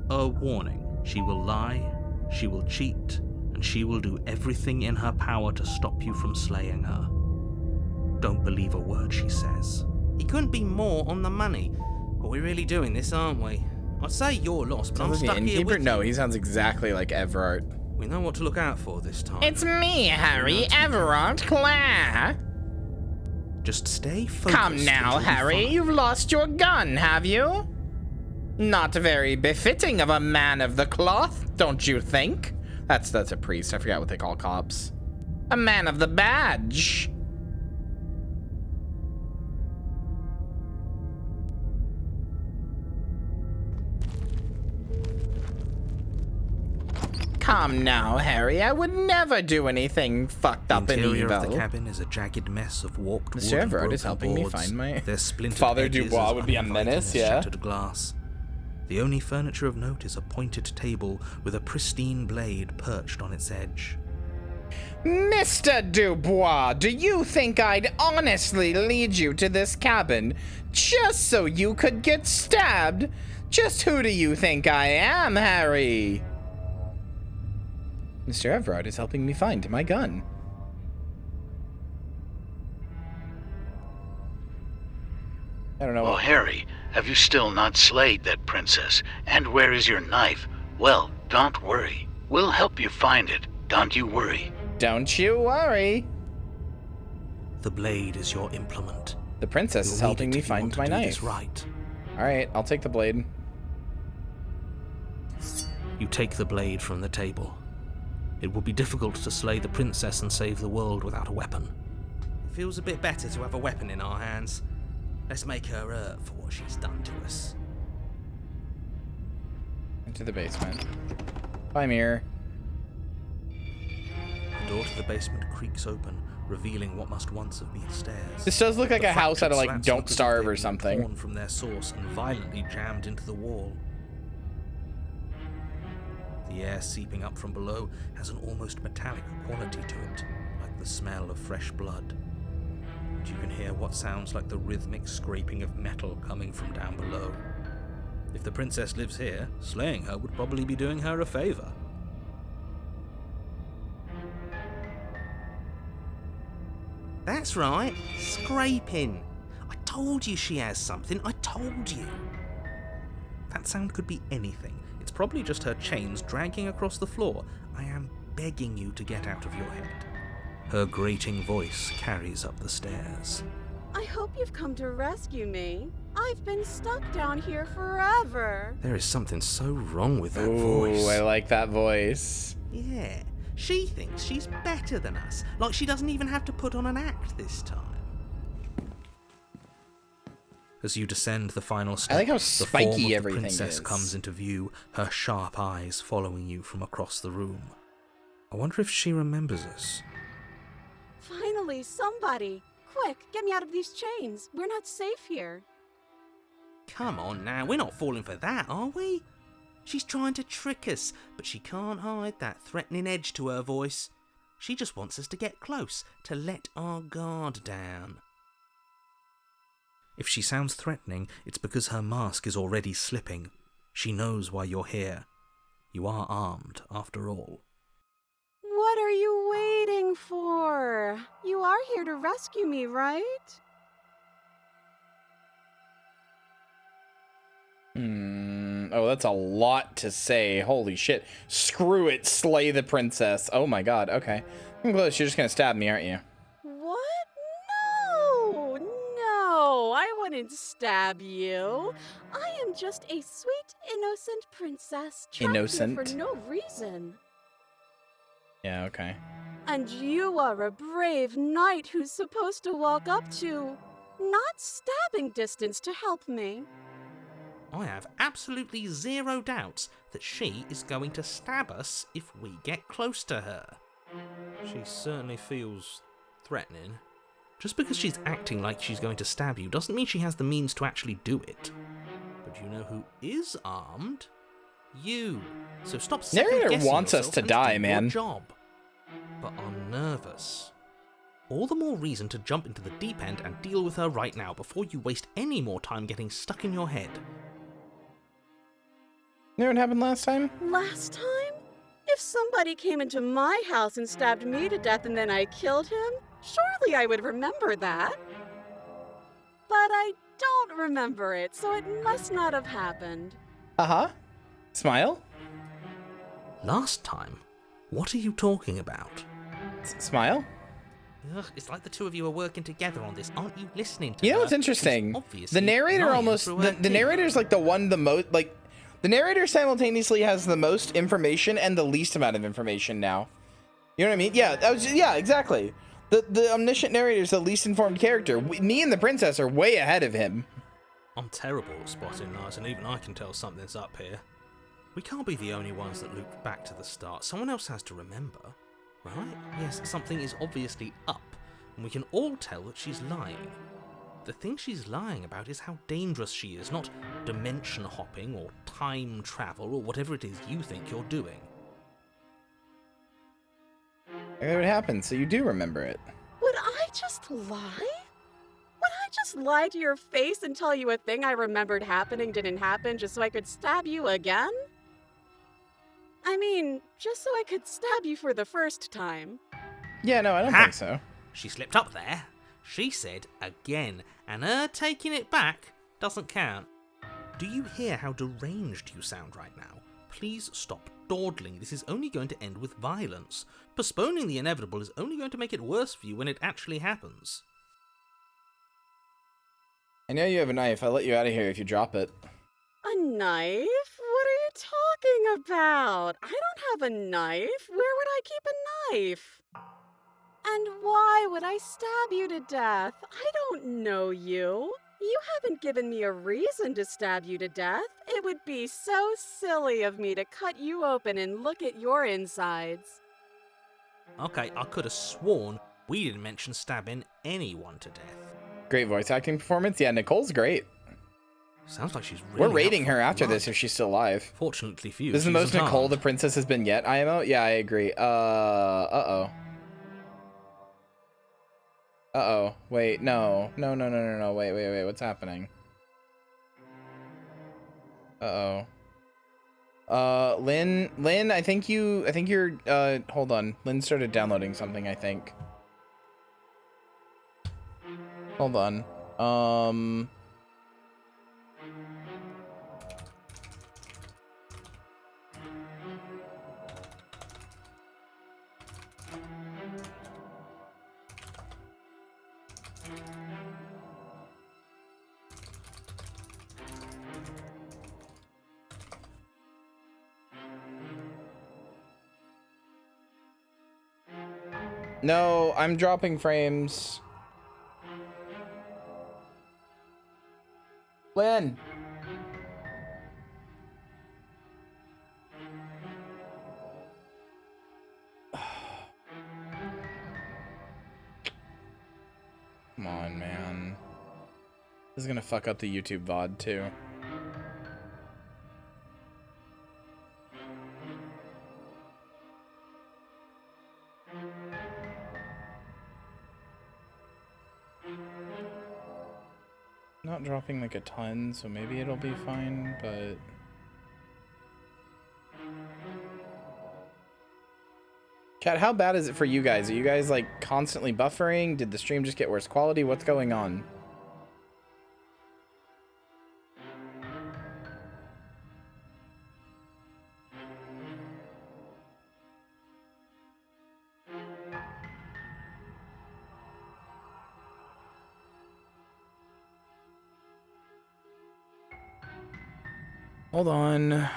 A warning. She will lie, she will cheat, and she will do everything in her power to stop you from slaying her. Don't believe a word she says. He couldn't be more on the money. But we're really doing this, aren't we? I'd say you're lost, but I'm Sounds like stuck the here innkeeper? with No, you. he sounds exactly like Everett. We know what to look out for this time. It's me, Harry Everett Clare. Just stay focused. Come now, until we Harry. find- You've lost your gun, have you? Not very befitting of a man of the cloth, don't you think? That's a priest. I forgot what they call cops. A man of the badge. Come now, Harry. I would never do anything fucked up The and interior evil. of the cabin is a jagged mess of warped wood Mr. and Everett is broken helping me boards. find my Their splintered Father edges Dubois as would be a uninviting menace, as yeah. shattered glass. The only furniture of note is a pointed table with a pristine blade perched on its edge. Mr. Dubois, do you think I'd honestly lead you to this cabin just so you could get stabbed? Just who do you think I am, Harry? Mr. Everett is helping me find my gun. I don't know. Oh, Harry, have you still not slayed that princess? And where is your knife? Well, don't worry. We'll help you find it. Don't you worry. Don't you worry. The blade is your implement. The princess You'll is need helping it me if you want find to my do knife. this right. All right, I'll take the blade. You take the blade from the table. It will be difficult to slay the princess and save the world without a weapon. It feels a bit better to have a weapon in our hands. Let's make her hurt for what she's done to us. Into the basement. Bye, mirror. The door to the basement creaks open, revealing what must once have been stairs. This does look like The a house out of, like, fractured slats Don't look as if Starve they've or been something. torn from their source and violently jammed into the wall. The air seeping up from below has an almost metallic quality to it, like the smell of fresh blood. and you can hear what sounds like the rhythmic scraping of metal coming from down below. If the princess lives here, slaying her would probably be doing her a favor. That's right, scraping. I told you she has something, I told you. That sound could be anything. It's probably just her chains dragging across the floor. I am begging you to get out of your head. Her grating voice carries up the stairs. I hope you've come to rescue me. I've been stuck down here forever. There is something so wrong with that Ooh, voice. I like that voice. Yeah, she thinks she's better than us, like she doesn't even have to put on an act this time. As you descend the final step, I like how the spiky form of the everything princess is. comes into view, her sharp eyes following you from across the room. I wonder if she remembers us. Finally, somebody. Quick, get me out of these chains. We're not safe here. Come on now, we're not falling for that, are we? She's trying to trick us, but she can't hide that threatening edge to her voice. She just wants us to get close, to let our guard down. If she sounds threatening, it's because her mask is already slipping. She knows why you're here. You are armed, after all. What are you waiting for? You are here to rescue me, right? Oh, that's a lot to say. Holy shit. Screw it. Slay the princess. Oh my god. Okay. I'm close. You're just gonna stab me, aren't you? What? No, I wouldn't stab you. I am just a sweet, innocent princess trapped Innocent? here for no reason. Yeah, okay. And you are a brave knight who's supposed to walk up to, not stabbing distance to help me. I have absolutely zero doubts that she is going to stab us if we get close to her. She certainly feels threatening. Just because she's acting like she's going to stab you doesn't mean she has the means to actually do it. But you know who is armed? You. So stop Narrator second-guessing wants us yourself to and die, do man. your job. But are nervous. All the more reason to jump into the deep end and deal with her right now before you waste any more time getting stuck in your head. You know what happened last time? Last time? If somebody came into my house and stabbed me to death and then I killed him, surely I would remember that. But I don't remember it, so it must not have happened. Uh-huh. Smile? Last time? What are you talking about? Smile? Ugh, it's like the two of you are working together on this. Aren't you listening to You know her? what's interesting? She's obviously The narrator lying almost... through her The teeth. narrator's like the most... Like, the narrator simultaneously has the most information and the least amount of information now. You know what I mean? Yeah, yeah, exactly. The omniscient narrator is the least informed character. Me and the princess are way ahead of him. I'm terrible at spotting lies, and even I can tell something's up here. We can't be the only ones that loop back to the start. Someone else has to remember, right? Yes, something is obviously up, and we can all tell that she's lying. The thing she's lying about is how dangerous she is, not dimension hopping or time travel or whatever it is you think you're doing. It happened, so you do remember it. Would I just lie? Would I just lie to your face and tell you a thing I remembered happening didn't happen just so I could stab you again? I mean, just so I could stab you for the first time. Yeah, no, I don't think so. She slipped up there. She said again, and her taking it back doesn't count. Do you hear how deranged you sound right now? Please stop dawdling. This is only going to end with violence. Postponing the inevitable is only going to make it worse for you when it actually happens. I know you have a knife. I'll let you out of here if you drop it. A knife? What are you talking about? I don't have a knife. Where would I keep a knife? And why would I stab you to death? I don't know you. You haven't given me a reason to stab you to death. It would be so silly of me to cut you open and look at your insides. Okay, I could have sworn we didn't mention stabbing anyone to death. Great voice acting performance. Yeah, Nicole's great. Sounds like she's really... We're rating up her for after blood. this if she's still alive. Fortunately for you, This is the she's most Nicole unharmed. the princess has been yet, IMO? Yeah, I agree. Uh-oh. Uh-oh. Wait, no. No, no, no, no, no. Wait, wait, wait. What's happening? Uh-oh. Lynn, I think you're, hold on. Lynn started downloading something, I think. Hold on. No, I'm dropping frames. Lynn. Come on, man. This is gonna fuck up the YouTube VOD too. Not dropping like a ton, so maybe it'll be fine, but chat, how bad is it for you guys? Are you guys like constantly buffering? Did the stream just get worse quality? What's going on? Hold on.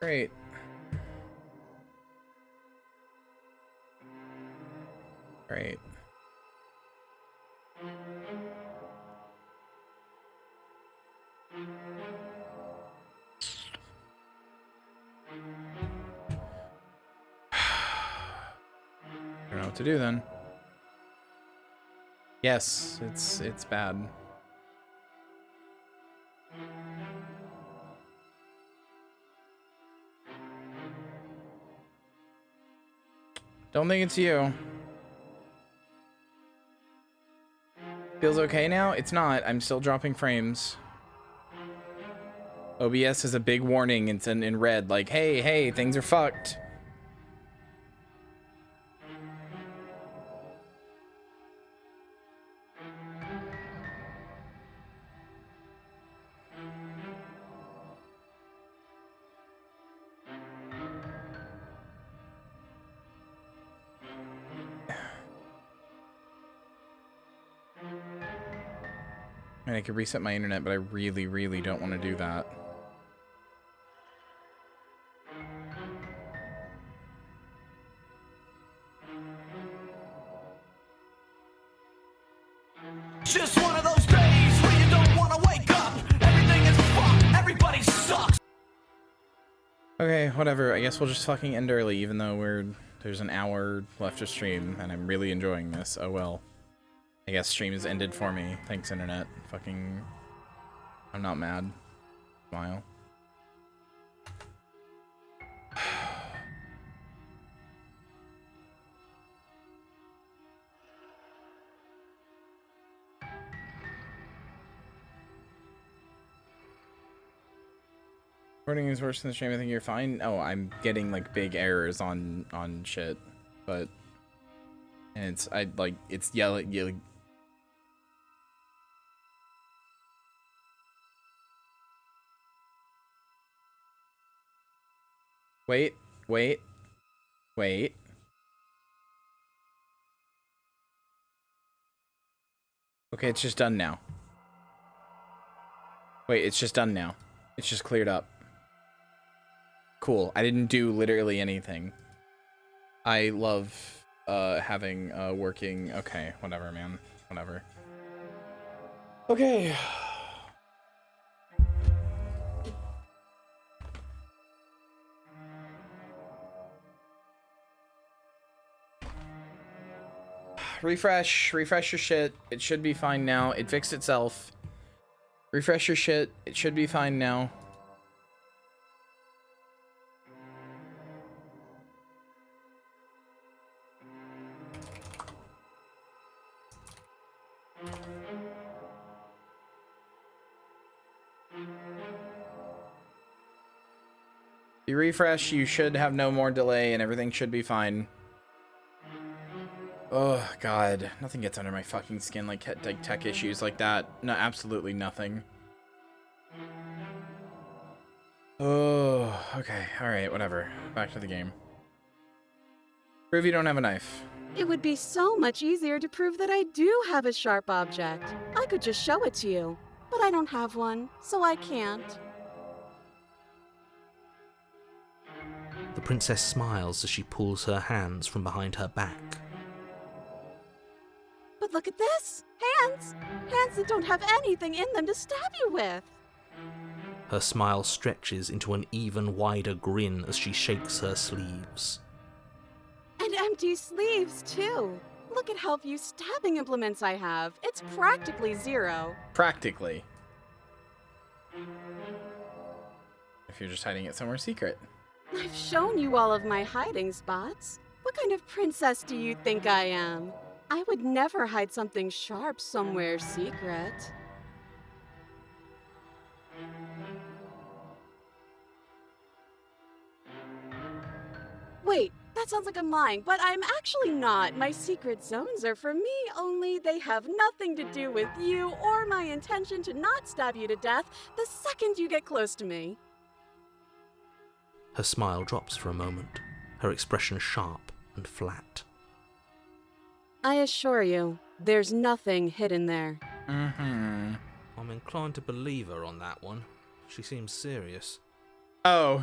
Great. Great. I don't know what to do then. Yes, it's bad. Don't think it's you. Feels okay now? It's not. I'm still dropping frames. OBS is a big warning. It's in red, like, hey, things are fucked. And I could reset my internet, but I really, really don't want to do that. Just one of those days where you don't want to wake up. Everything is fucked. Everybody sucks. Okay, whatever. I guess we'll just fucking end early, even though there's an hour left to stream, and I'm really enjoying this. Oh well. I guess stream has ended for me. Thanks, internet. Fucking... I'm not mad. Smile. Recording is worse than the stream. I think you're fine. Oh, I'm getting like big errors on shit, but and it's yelling. Wait. Okay, it's just done now. Wait, it's just done now. It's just cleared up. Cool. I didn't do literally anything. I love having working. Okay, whatever, man. Whatever. Okay. Refresh your shit. It should be fine now. It fixed itself. Refresh your shit. It should be fine now. You refresh, you should have no more delay and everything should be fine. Oh god, nothing gets under my fucking skin like tech issues like that. No, absolutely nothing. Oh, okay, alright, whatever. Back to the game. Prove you don't have a knife. It would be so much easier to prove that I do have a sharp object. I could just show it to you, but I don't have one, so I can't. The princess smiles as she pulls her hands from behind her back. But look at this! Hands! Hands that don't have anything in them to stab you with! Her smile stretches into an even wider grin as she shakes her sleeves. And empty sleeves, too! Look at how few stabbing implements I have. It's practically zero. Practically. If you're just hiding it somewhere secret. I've shown you all of my hiding spots. What kind of princess do you think I am? I would never hide something sharp somewhere secret. Wait, that sounds like I'm lying, but I'm actually not. My secret zones are for me, only they have nothing to do with you or my intention to not stab you to death the second you get close to me. Her smile drops for a moment, her expression sharp and flat. I assure you, there's nothing hidden there. I'm inclined to believe her on that one. She seems serious. Oh.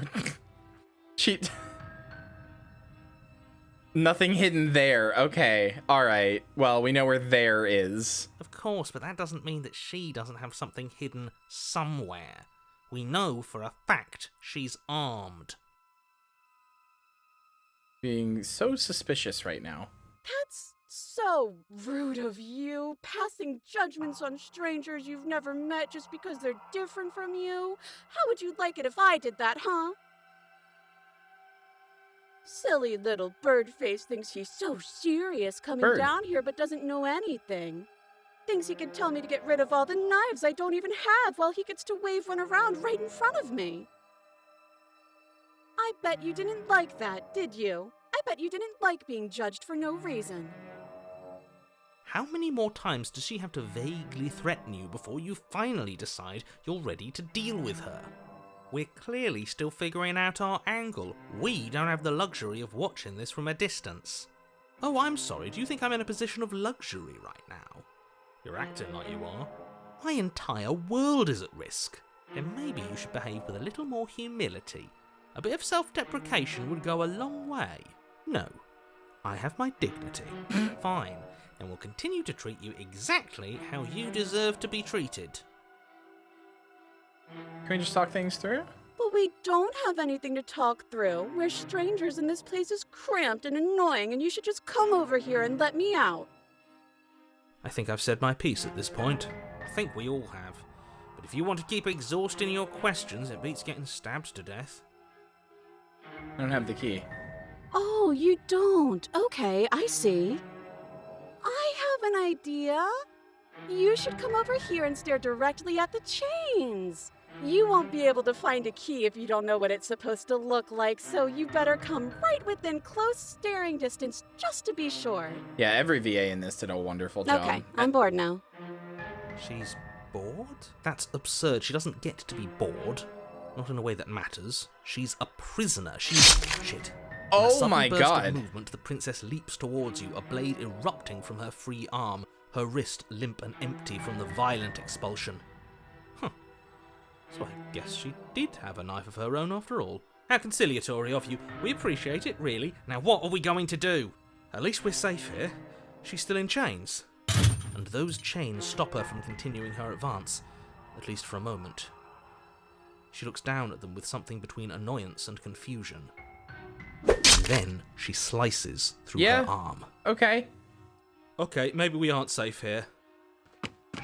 Nothing hidden there. Okay. Alright. Well, we know where there is. Of course, but that doesn't mean that she doesn't have something hidden somewhere. We know for a fact she's armed. Being so suspicious right now. That's so rude of you, passing judgments on strangers you've never met just because they're different from you. How would you like it if I did that, huh? Silly little Birdface thinks he's so serious coming down here but doesn't know anything. Thinks he can tell me to get rid of all the knives I don't even have while he gets to wave one around right in front of me. I bet you didn't like that, did you? I bet you didn't like being judged for no reason. How many more times does she have to vaguely threaten you before you finally decide you're ready to deal with her? We're clearly still figuring out our angle. We don't have the luxury of watching this from a distance. Oh, I'm sorry, do you think I'm in a position of luxury right now? You're acting like you are. My entire world is at risk. And maybe you should behave with a little more humility. A bit of self-deprecation would go a long way. No, I have my dignity. Fine, and will continue to treat you exactly how you deserve to be treated. Can we just talk things through? But we don't have anything to talk through. We're strangers and this place is cramped and annoying and you should just come over here and let me out. I think I've said my piece at this point. I think we all have. But if you want to keep exhausting your questions, it beats getting stabbed to death. I don't have the key. Oh, you don't? Okay, I see. I have an idea. You should come over here and stare directly at the chains. You won't be able to find a key if you don't know what it's supposed to look like, so you better come right within close staring distance just to be sure. Yeah, every VA in this did a wonderful job. Okay, I'm bored now. She's bored? That's absurd. She doesn't get to be bored. Not in a way that matters. She's a prisoner. She's... Shit. In a sudden my burst God. of movement, the princess leaps towards you, a blade erupting from her free arm, her wrist limp and empty from the violent expulsion. Huh. So I guess she did have a knife of her own after all. How conciliatory of you. We appreciate it, really. Now what are we going to do? At least we're safe here. She's still in chains. And those chains stop her from continuing her advance, at least for a moment. She looks down at them with something between annoyance and confusion. And then she slices through her arm. Okay. Okay, maybe we aren't safe here.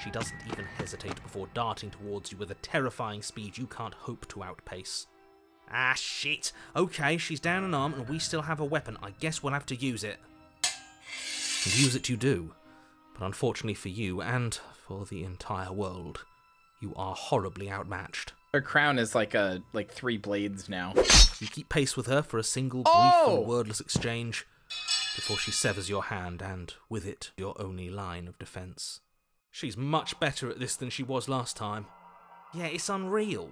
She doesn't even hesitate before darting towards you with a terrifying speed you can't hope to outpace. Ah, shit. Okay, she's down an arm and we still have a weapon. I guess we'll have to use it. And use it you do. But unfortunately for you, and for the entire world, you are horribly outmatched. Her crown is like 3 blades now. You keep pace with her for a single brief and wordless exchange before she severs your hand and, with it, your only line of defense. She's much better at this than she was last time. Yeah, it's unreal.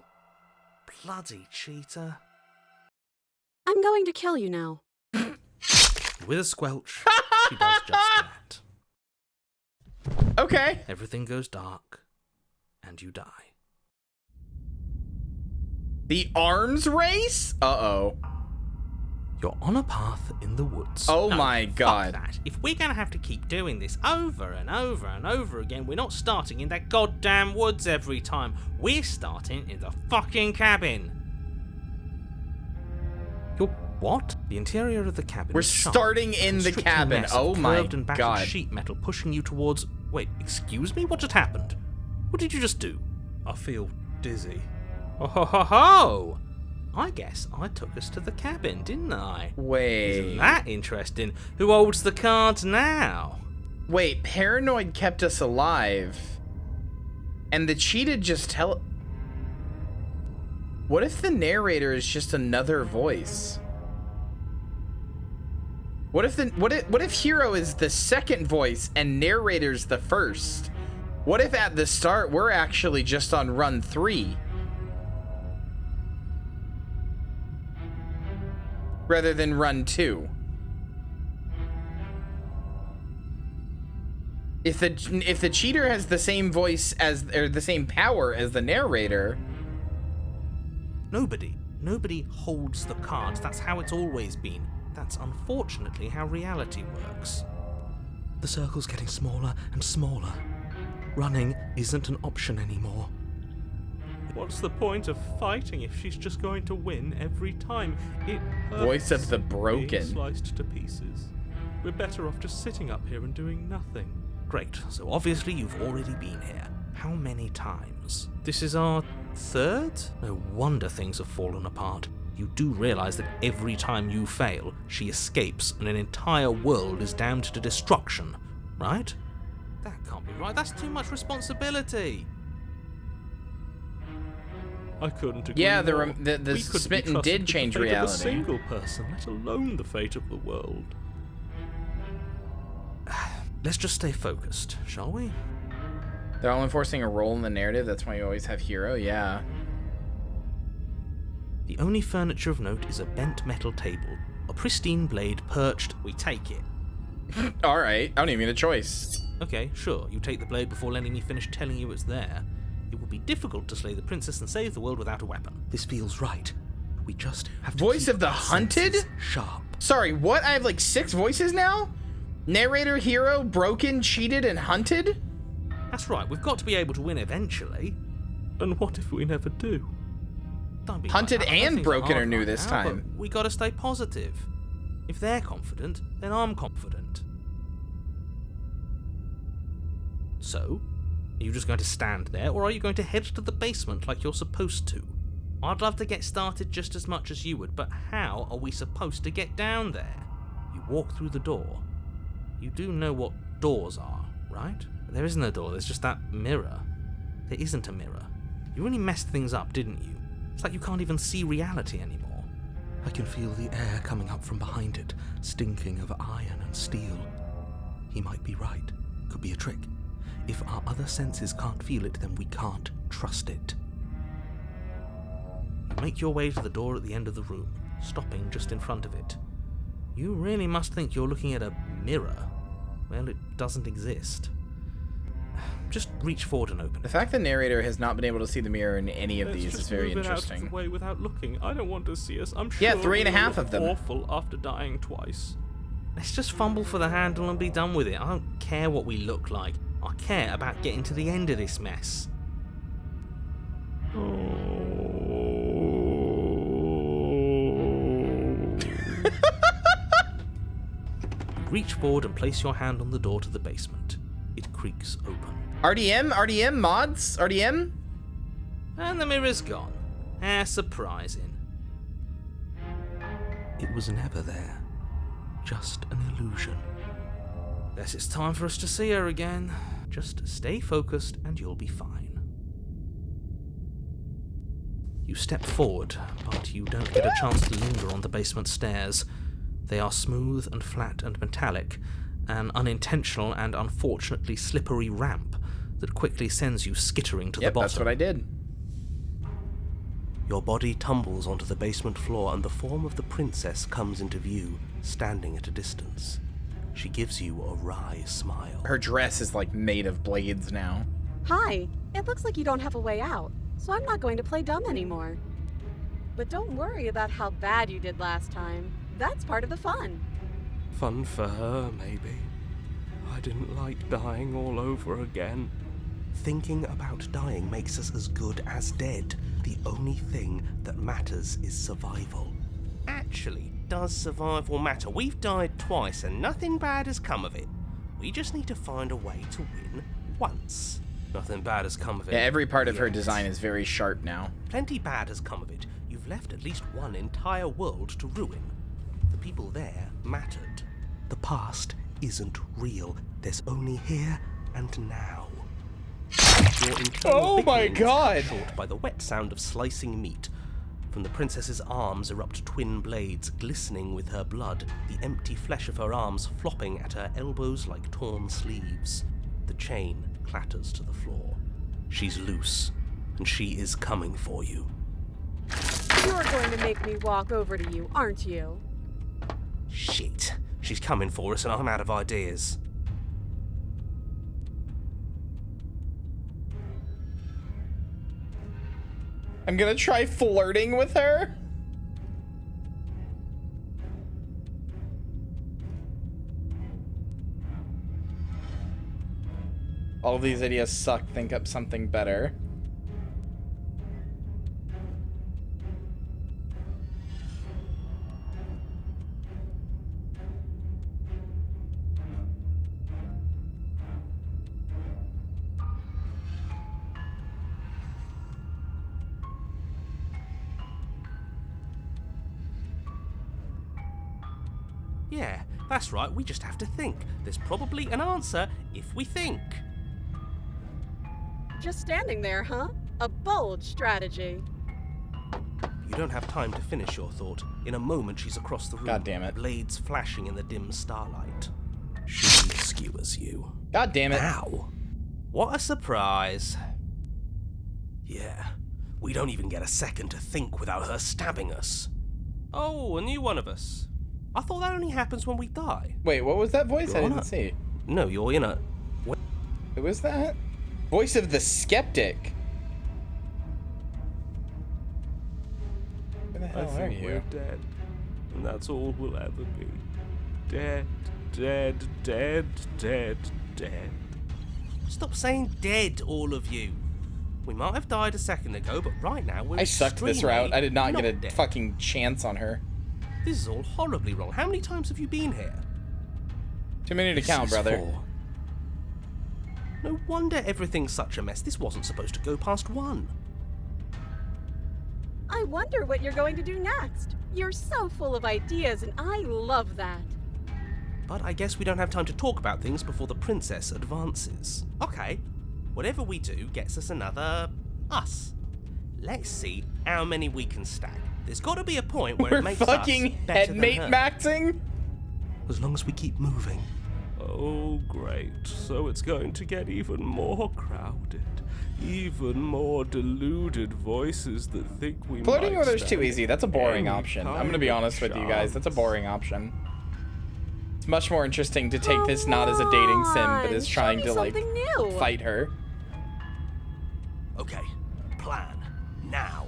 Bloody cheater. I'm going to kill you now. With a squelch, she does just that. Okay. Everything goes dark, and you die. The arms race? Uh-oh. You're on a path in the woods. Oh No, my fuck God. that. If we're gonna have to keep doing this over and over and over again, we're not starting in that goddamn woods every time. We're starting in the fucking cabin. You're what? The interior of the cabin. We're is sharp, starting in the constricting cabin. mess of Oh my curved and battered God. sheet metal pushing you towards. Wait, excuse me? What just happened? What did you just do? I feel dizzy. Oh ho ho ho! I guess I took us to the cabin, didn't I? Wait. Isn't that interesting? Who holds the cards now? Wait, Paranoid kept us alive. And the cheated just tell... What if the narrator is just another voice? What if Hero is the second voice and narrator's the first? What if at the start we're actually just on run 3? Rather than run 2. If the cheater has the same voice as, or the same power as the narrator. Nobody holds the cards. That's how it's always been. That's unfortunately how reality works. The circle's getting smaller and smaller. Running isn't an option anymore. What's the point of fighting if she's just going to win every time? It hurts Voice of the broken. being sliced to pieces. We're better off just sitting up here and doing nothing. Great, so obviously you've already been here. How many times? This is our 3rd? No wonder things have fallen apart. You do realize that every time you fail, she escapes and an entire world is damned to destruction, right? That can't be right. That's too much responsibility. I couldn't agree Yeah, more. the We couldn't be smitten trusted did with change the fate reality. of a single person, let alone the fate of the world. Let's just stay focused, shall we? They're all enforcing a role in the narrative. That's why you always have Hero. Yeah. The only furniture of note is a bent metal table, a pristine blade perched. We take it. All right. I don't even get a choice. Okay, sure. You take the blade before letting me finish telling you it's there. It would be difficult to slay the princess and save the world without a weapon. This feels right. We just have to Voice keep of the our hunted? senses sharp. Sorry, what? I have like 6 voices now? Narrator, Hero, Broken, Cheated, and Hunted? That's right. We've got to be able to win eventually. And what if we never do? Don't be Hunted like that. I know and things Broken hard are new right this now, time. but we got to stay positive. If they're confident, then I'm confident. So, are you just going to stand there, or are you going to head to the basement like you're supposed to? I'd love to get started just as much as you would, but how are we supposed to get down there? You walk through the door. You do know what doors are, right? There isn't a door, there's just that mirror. There isn't a mirror. You really messed things up, didn't you? It's like you can't even see reality anymore. I can feel the air coming up from behind it, stinking of iron and steel. He might be right. Could be a trick. If our other senses can't feel it, then we can't trust it. You make your way to the door at the end of the room, stopping just in front of it. You really must think you're looking at a mirror. Well, it doesn't exist. Just reach forward and open it. The fact the narrator has not been able to see the mirror in any of these is very Out interesting. of the way without looking. I don't want to see us. I'm sure. Yeah, 3.5 we'll of them. look awful after dying twice. Let's just fumble for the handle and be done with it. I don't care what we look like. I care about getting to the end of this mess. Reach forward and place your hand on the door to the basement. It creaks open. RDM mods, RDM? And the mirror's gone. How surprising. It was never there. Just an illusion. Guess it's time for us to see her again. Just stay focused and you'll be fine. You step forward, but you don't get a chance to linger on the basement stairs. They are smooth and flat and metallic, an unintentional and unfortunately slippery ramp that quickly sends you skittering to the bottom. That's what I did. Your body tumbles onto the basement floor and the form of the princess comes into view, standing at a distance. She gives you a wry smile. Her dress is like made of blades now. Hi, it looks like you don't have a way out, so I'm not going to play dumb anymore. But don't worry about how bad you did last time. That's part of the fun. Fun for her, maybe. I didn't like dying all over again. Thinking about dying makes us as good as dead. The only thing that matters is survival. Actually, does survival matter? We've died twice and nothing bad has come of it. We just need to find a way to win once. Nothing bad has come of it. Yeah, every part of her design is very sharp now. Plenty bad has come of it. You've left at least one entire world to ruin. The people there mattered. The past isn't real. There's only here and now. Your Oh my God! Short by the wet sound of slicing meat. From the princess's arms erupt twin blades, glistening with her blood, the empty flesh of her arms flopping at her elbows like torn sleeves. The chain clatters to the floor. She's loose, and she is coming for you. You're going to make me walk over to you, aren't you? Shit. She's coming for us and I'm out of ideas. I'm gonna try flirting with her. All these ideas suck. Think up something better. Yeah, that's right, we just have to think. There's probably an answer if we think. Just standing there, huh? A bold strategy. You don't have time to finish your thought. In a moment, she's across the room. God damn it. Blades flashing in the dim starlight. She skewers you. God damn it. Ow. What a surprise. Yeah. We don't even get a second to think without her stabbing us. Oh, a new one of us. I thought that only happens when we die. Wait, what was that voice? I You're didn't see. No, you're in a... Who was that? Voice of the skeptic. Where the hell I are think you? we're dead, and that's all we'll ever be. Dead, dead, dead, dead, dead. Stop saying dead, all of you. We might have died a second ago, but right now we're I sucked this extremely route. I did not get a dead. fucking chance on her. This is all horribly wrong. How many times have you been here? Too many to count, This is brother. 4. No wonder everything's such a mess. This wasn't supposed to go past 1. I wonder what you're going to do next. You're so full of ideas, and I love that. But I guess we don't have time to talk about things before the princess advances. Okay, whatever we do gets us another us. Let's see how many we can stack. There's got to be a point where We're it makes fucking us better than headmate her. maxing? As long as we keep moving. Oh, great. So it's going to get even more crowded. Even more deluded voices that think we Flirting might with her's too stand easy. That's a boring any option. I'm kind gonna be of honest with you guys. That's a chance. boring option. It's much more interesting to take this not as a dating sim, but as Show trying me to like something new. fight her. Okay, plan. Now.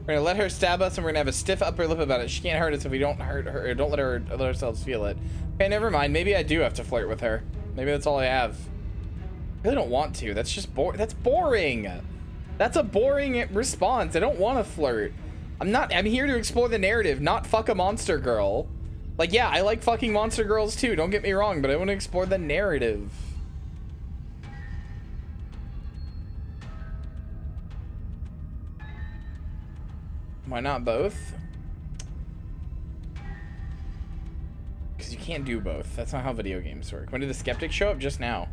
We're gonna let her stab us, and we're gonna have a stiff upper lip about it. She can't hurt us if we don't hurt her. Or don't let ourselves feel it. Okay, never mind. Maybe I do have to flirt with her. Maybe that's all I have. I really don't want to. That's just boring. That's boring. That's a boring response. I don't want to flirt. I'm here to explore the narrative, not fuck a monster girl. Like, yeah, I like fucking monster girls too. Don't get me wrong, but I want to explore the narrative. Why not both? Because you can't do both. That's not how video games work. When did the skeptic show up? Just now.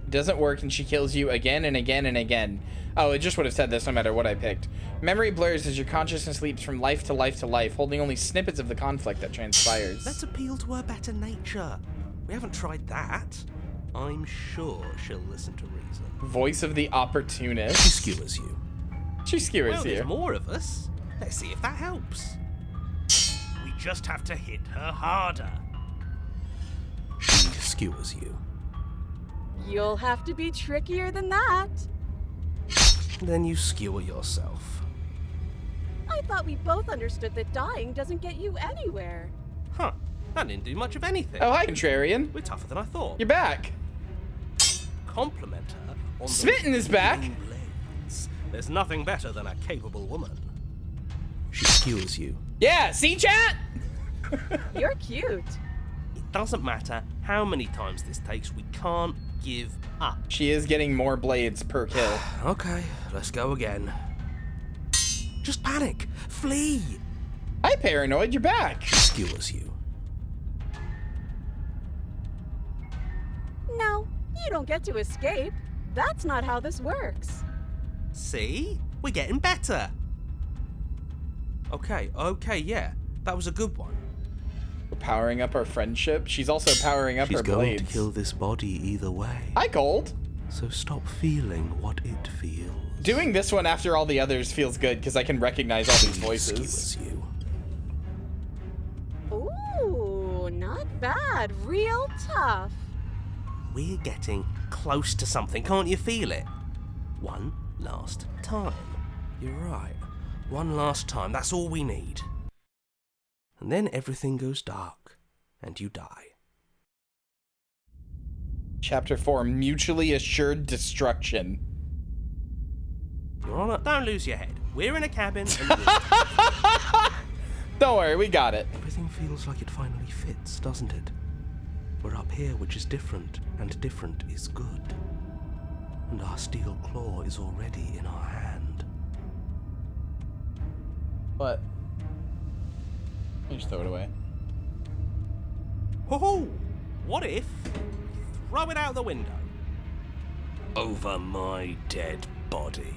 It doesn't work and she kills you again and again and again. Oh, it just would have said this no matter what I picked. Memory blurs as your consciousness leaps from life to life to life, holding only snippets of the conflict that transpires. Let's appeal to her better nature. We haven't tried that. I'm sure she'll listen to reason. Voice of the opportunist. She skewers you. She skewers Well, you. there's more of us. Let's see if that helps. We just have to hit her harder. She skewers you. You'll have to be trickier than that. Then you skewer yourself. I thought we both understood that dying doesn't get you anywhere. Huh. That didn't do much of anything. Oh, hi, Contrarian. We're tougher than I thought. You're back. Compliment her on Smitten the is back. blades. There's nothing better than a capable woman. She skewers you. Yeah, see, chat? You're cute. It doesn't matter how many times this takes, we can't give up. She is getting more blades per kill. Okay, let's go again. Just panic. Flee. Hi, Paranoid. You're back. She skewers you. No, you don't get to escape. That's not how this works. See? We're getting better. Okay, yeah. That was a good one. We're powering up our friendship. She's also powering up her going blades. to kill this body either way. Hi, Gold. So stop feeling what it feels. Doing this one after all the others feels good because I can recognize all these voices. You. Ooh, not bad. Real tough. We're getting close to something, can't you feel it? One last time. You're right. One last time, that's all we need. And then everything goes dark, and you die. Chapter 4, Mutually Assured Destruction. Your Honor, don't lose your head. We're in a cabin, and Don't worry, we got it. everything feels like it finally fits, doesn't it? We're up here, which is different, and different is good. And our steel claw is already in our hand. What? You just throw it away. Ho-ho! What if throw it out the window? Over my dead body.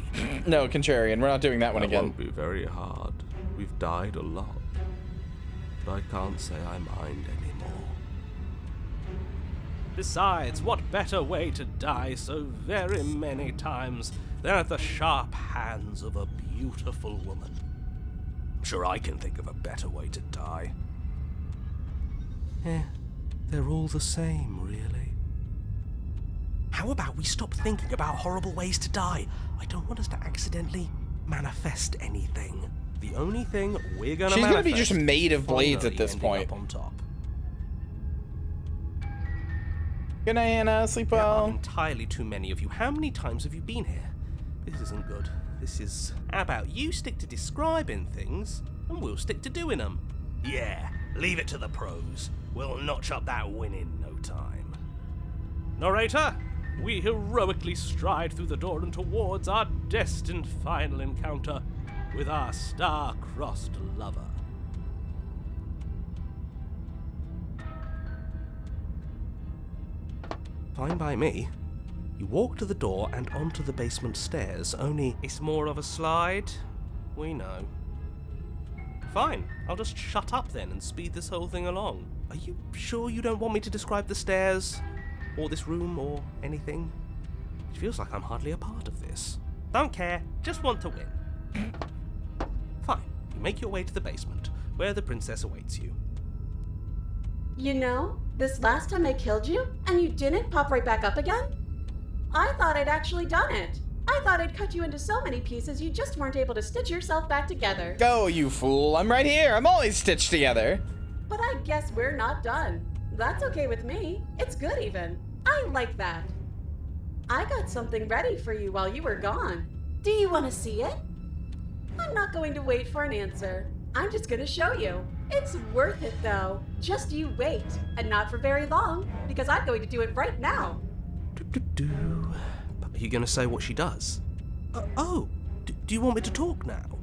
No, Contrarian, we're not doing that one That again. won't be very hard. We've died a lot. But I can't say I mind anymore. Besides, what better way to die so very many times than at the sharp hands of a beautiful woman? I'm sure I can think of a better way to die. They're all the same, really. How about we stop thinking about horrible ways to die? I don't want us to accidentally manifest anything. The only thing we're gonna She's gonna be manifest just made of is blades at finally this ending point. up on top. Good night, Anna. Sleep There are well. entirely too many of you. How many times have you been here? This isn't good. This is... How about you stick to describing things, and we'll stick to doing them. Yeah, leave it to the pros. We'll notch up that win in no time. Narrator, we heroically stride through the door and towards our destined final encounter with our star-crossed lover. Fine by me. You walk to the door and onto the basement stairs, only It's more of a slide. We know. Fine, I'll just shut up then and speed this whole thing along. Are you sure you don't want me to describe the stairs? Or this room, or anything? It feels like I'm hardly a part of this. Don't care, just want to win. Fine, you make your way to the basement, where the princess awaits you. You know, this last time I killed you, and you didn't pop right back up again? I thought I'd actually done it. I thought I'd cut you into so many pieces you just weren't able to stitch yourself back together. Go, you fool. I'm right here. I'm always stitched together. But I guess we're not done. That's okay with me. It's good even. I like that. I got something ready for you while you were gone. Do you want to see it? I'm not going to wait for an answer. I'm just going to show you. It's worth it though. Just you wait. And not for very long, because I'm going to do it right now. Are you going to say what she does? Do you want me to talk now?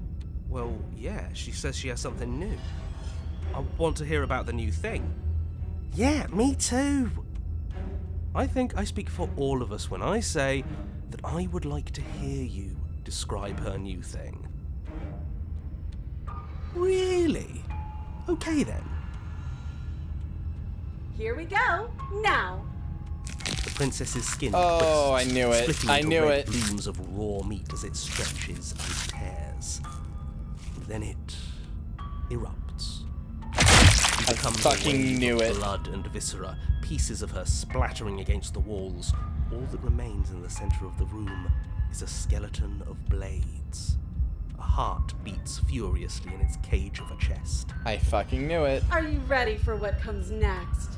Well, yeah, she says she has something new. I want to hear about the new thing. Yeah, me too. I think I speak for all of us when I say that I would like to hear you describe her new thing. Really? Okay then. Here we go. Now. The princess's skin Oh, twists, I knew it. splitting I into knew red it. blooms of raw meat as it stretches and tears. Then it erupts. I fucking knew it. Blood and viscera, pieces of her splattering against the walls. All that remains in the center of the room is a skeleton of blades. A heart beats furiously in its cage of a chest. I fucking knew it. Are you ready for what comes next?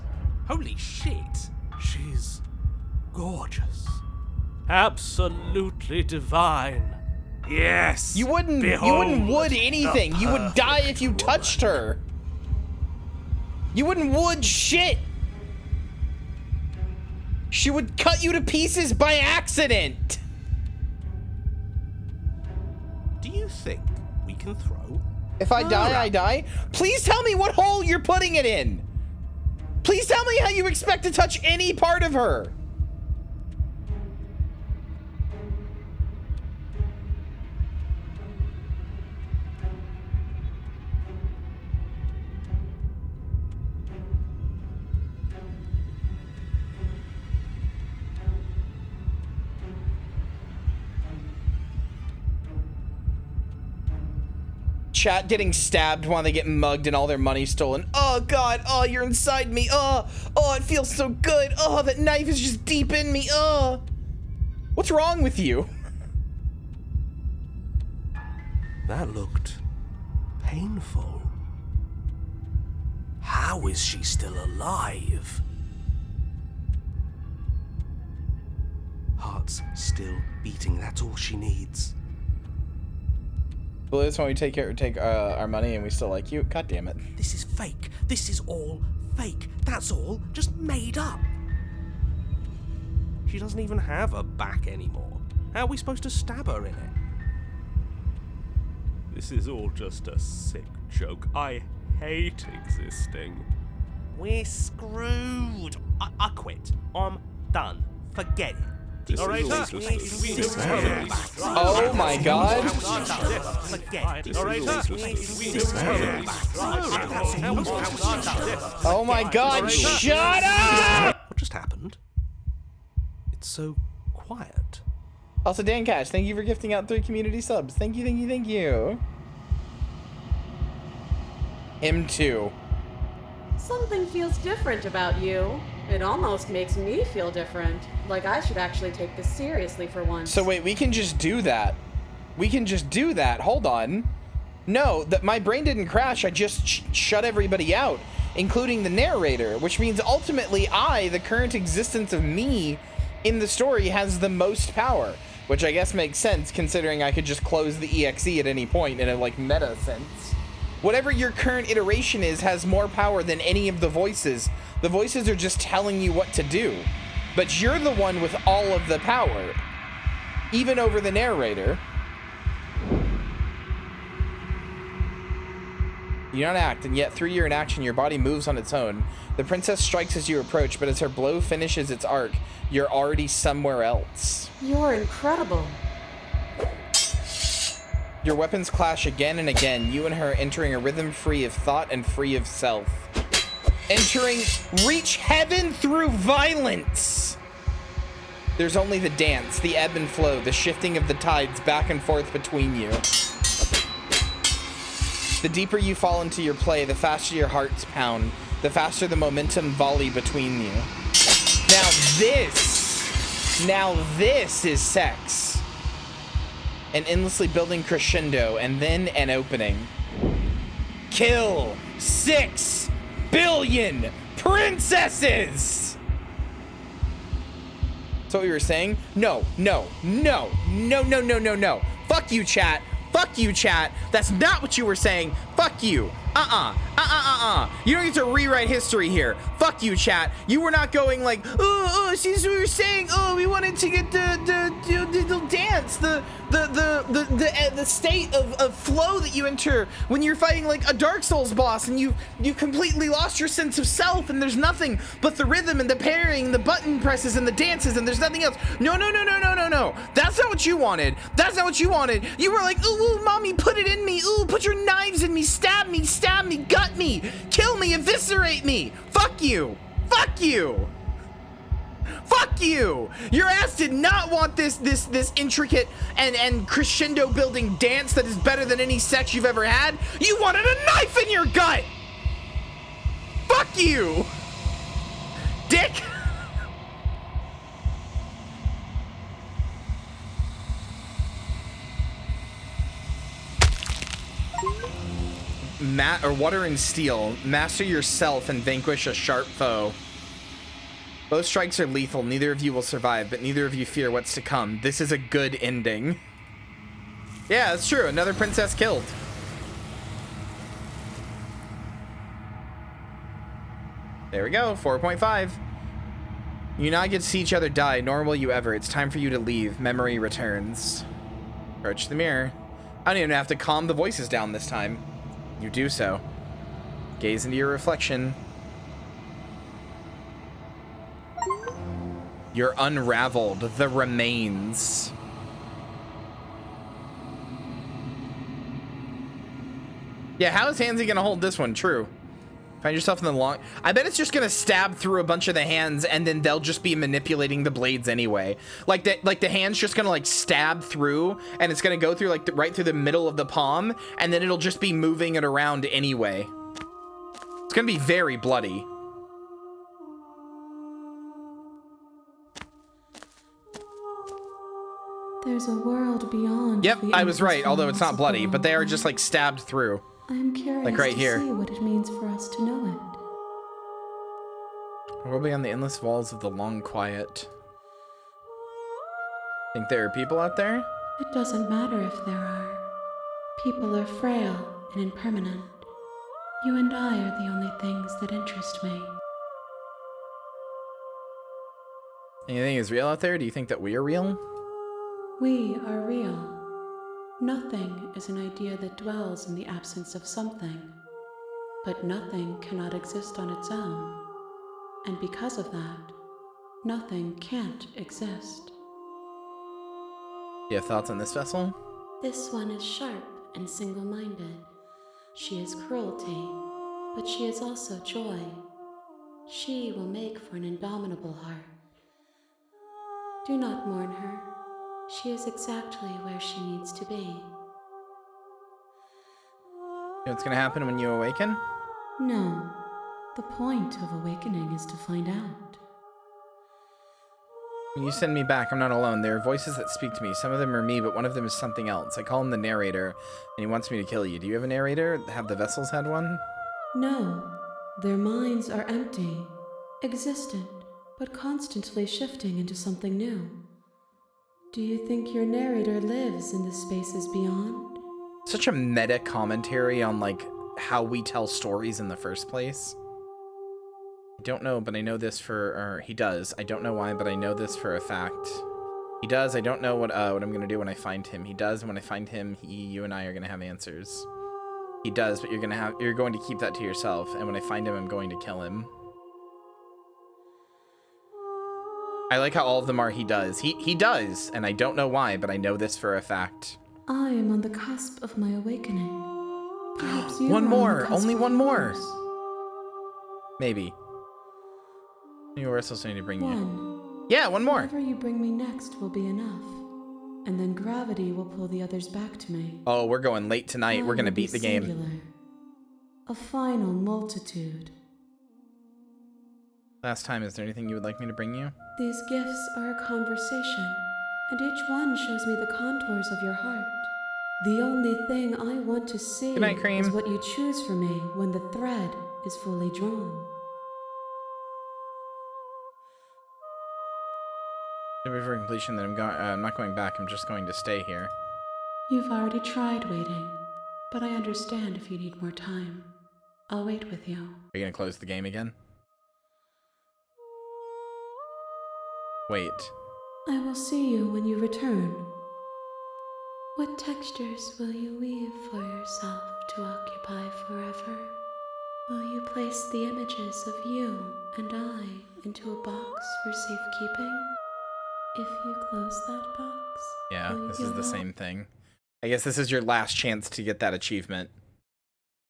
Holy shit! She's gorgeous. Absolutely divine. Yes! You wouldn't would anything. You would die if you touched her. You wouldn't would shit. She would cut you to pieces by accident. Do you think we can throw? If I die, I die. Please tell me what hole you're putting it in. Please tell me how you expect to touch any part of her. Chat getting stabbed while they get mugged and all their money stolen. Oh god, oh you're inside me. Oh it feels so good. Oh, that knife is just deep in me. Oh. What's wrong with you? That looked painful. How is she still alive? Heart's still beating, that's all she needs. Well, this one we take our money and we still like you. God damn it. This is fake. This is all fake. That's all just made up. She doesn't even have a back anymore. How are we supposed to stab her in it? This is all just a sick joke. I hate existing. We're screwed. I quit. I'm done. Forget it. Narrator, oh my god. Oh my god, shut up! What just happened? It's so quiet. Also, Dan Cash, thank you for gifting out 3 community subs. Thank you, thank you, thank you. Him too. Something feels different about you. It almost makes me feel different. Like I should actually take this seriously for once. So wait, we can just do that. We can just do that. Hold on. No, that my brain didn't crash. I just shut everybody out, including the narrator, which means ultimately I, the current existence of me in the story, has the most power, which I guess makes sense considering I could just close the EXE at any point in a like meta sense. Whatever your current iteration is has more power than any of the voices. The voices are just telling you what to do. But you're the one with all of the power, even over the narrator. You don't act, and yet through your inaction, your body moves on its own. The princess strikes as you approach, but as her blow finishes its arc, you're already somewhere else. You're incredible. Your weapons clash again and again, you and her entering a rhythm free of thought and free of self. Entering reach heaven through violence. There's only the dance, the ebb and flow, the shifting of the tides back and forth between you. The deeper you fall into your play, the faster your hearts pound, the faster the momentum volley between you. Now this is sex. An endlessly building crescendo, and then an opening. Kill 6 billion princesses! That's what we were saying? No. Fuck you, chat. Fuck you, chat. That's not what you were saying. Fuck you. You don't get to rewrite history here. Fuck you, chat. You were not going like, since we were saying, we wanted to get the dance, the state of flow that you enter when you're fighting like a Dark Souls boss, and you completely lost your sense of self, and there's nothing but the rhythm and the pairing, the button presses and the dances, and there's nothing else. No. That's not what you wanted. That's not what you wanted. You were like, ooh, mommy, put it in me. Ooh, put your knives in me. Stab me, gut me, kill me, eviscerate me. Fuck you. Fuck you. Fuck you. Your ass did not want this intricate and crescendo building dance that is better than any sex you've ever had. You wanted a knife in your gut. Fuck you, dick. Water and steel. Master yourself and vanquish a sharp foe. Both strikes are lethal. Neither of you will survive, but neither of you fear what's to come. This is a good ending. Yeah, it's true. Another princess killed. There we go. 4.5. You now get to see each other die, nor will you ever. It's time for you to leave. Memory returns. Approach the mirror. I don't even have to calm the voices down this time. You do so. Gaze into your reflection. You're unraveled. The remains. Yeah, how is Hansy gonna hold this one? True. Find yourself in the long... I bet it's just gonna stab through a bunch of the hands, and then they'll just be manipulating the blades anyway. Like the hand's just gonna like stab through, and it's gonna go through like right through the middle of the palm, and then it'll just be moving it around anyway. It's gonna be very bloody. There's a world beyond. Yep, I was right, although it's not bloody, but they are just like stabbed through. I'm curious like right to here. see what it means for us to know it. We'll be on the endless walls of the long quiet. Think there are people out there? It doesn't matter if there are. People are frail and impermanent. You and I are the only things that interest me. Anything is real out there? Do you think that we are real? We are real. Nothing is an idea that dwells in the absence of something. But nothing cannot exist on its own. And because of that, nothing can't exist. You have thoughts on this vessel? This one is sharp and single-minded. She is cruelty, but she is also joy. She will make for an indomitable heart. Do not mourn her. She is exactly where she needs to be. You know what's gonna happen when you awaken? No. The point of awakening is to find out. When you send me back, I'm not alone. There are voices that speak to me. Some of them are me, but one of them is something else. I call him the narrator, and he wants me to kill you. Do you have a narrator? Have the vessels had one? No. Their minds are empty, existent, but constantly shifting into something new. Do you think your narrator lives in the spaces beyond? Such a meta commentary on, like, how we tell stories in the first place. I don't know, but I know this or he does. I don't know why, but I know this for a fact. He does. I don't know what I'm gonna do when I find him. He does, and when I find him, you and I are gonna have answers. He does, but you're going to keep that to yourself. And when I find him, I'm going to kill him. I like how all of them are he does. He does, and I don't know why, but I know this for a fact. I am on the cusp of my awakening. Perhaps you One are on more, the cusp only of one more. yours. Maybe. Maybe where else I need to bring you? One. Yeah, one more. Whatever you bring me next will be enough. And then gravity will pull the others back to me. Oh, we're going late tonight. We're gonna beat the game. Singular. A final multitude. Last time, is there anything you would like me to bring you? These gifts are a conversation, and each one shows me the contours of your heart. The only thing I want to see Good night, Cream. is what you choose for me when the thread is fully drawn. For completion, then I'm not going back. I'm just going to stay here. You've already tried waiting, but I understand if you need more time. I'll wait with you. Are you gonna close the game again? Wait. I will see you when you return. What textures will you weave for yourself to occupy forever? Will you place the images of you and I into a box for safekeeping? If you close that box, Yeah, will you this is give the up? same thing. I guess this is your last chance to get that achievement.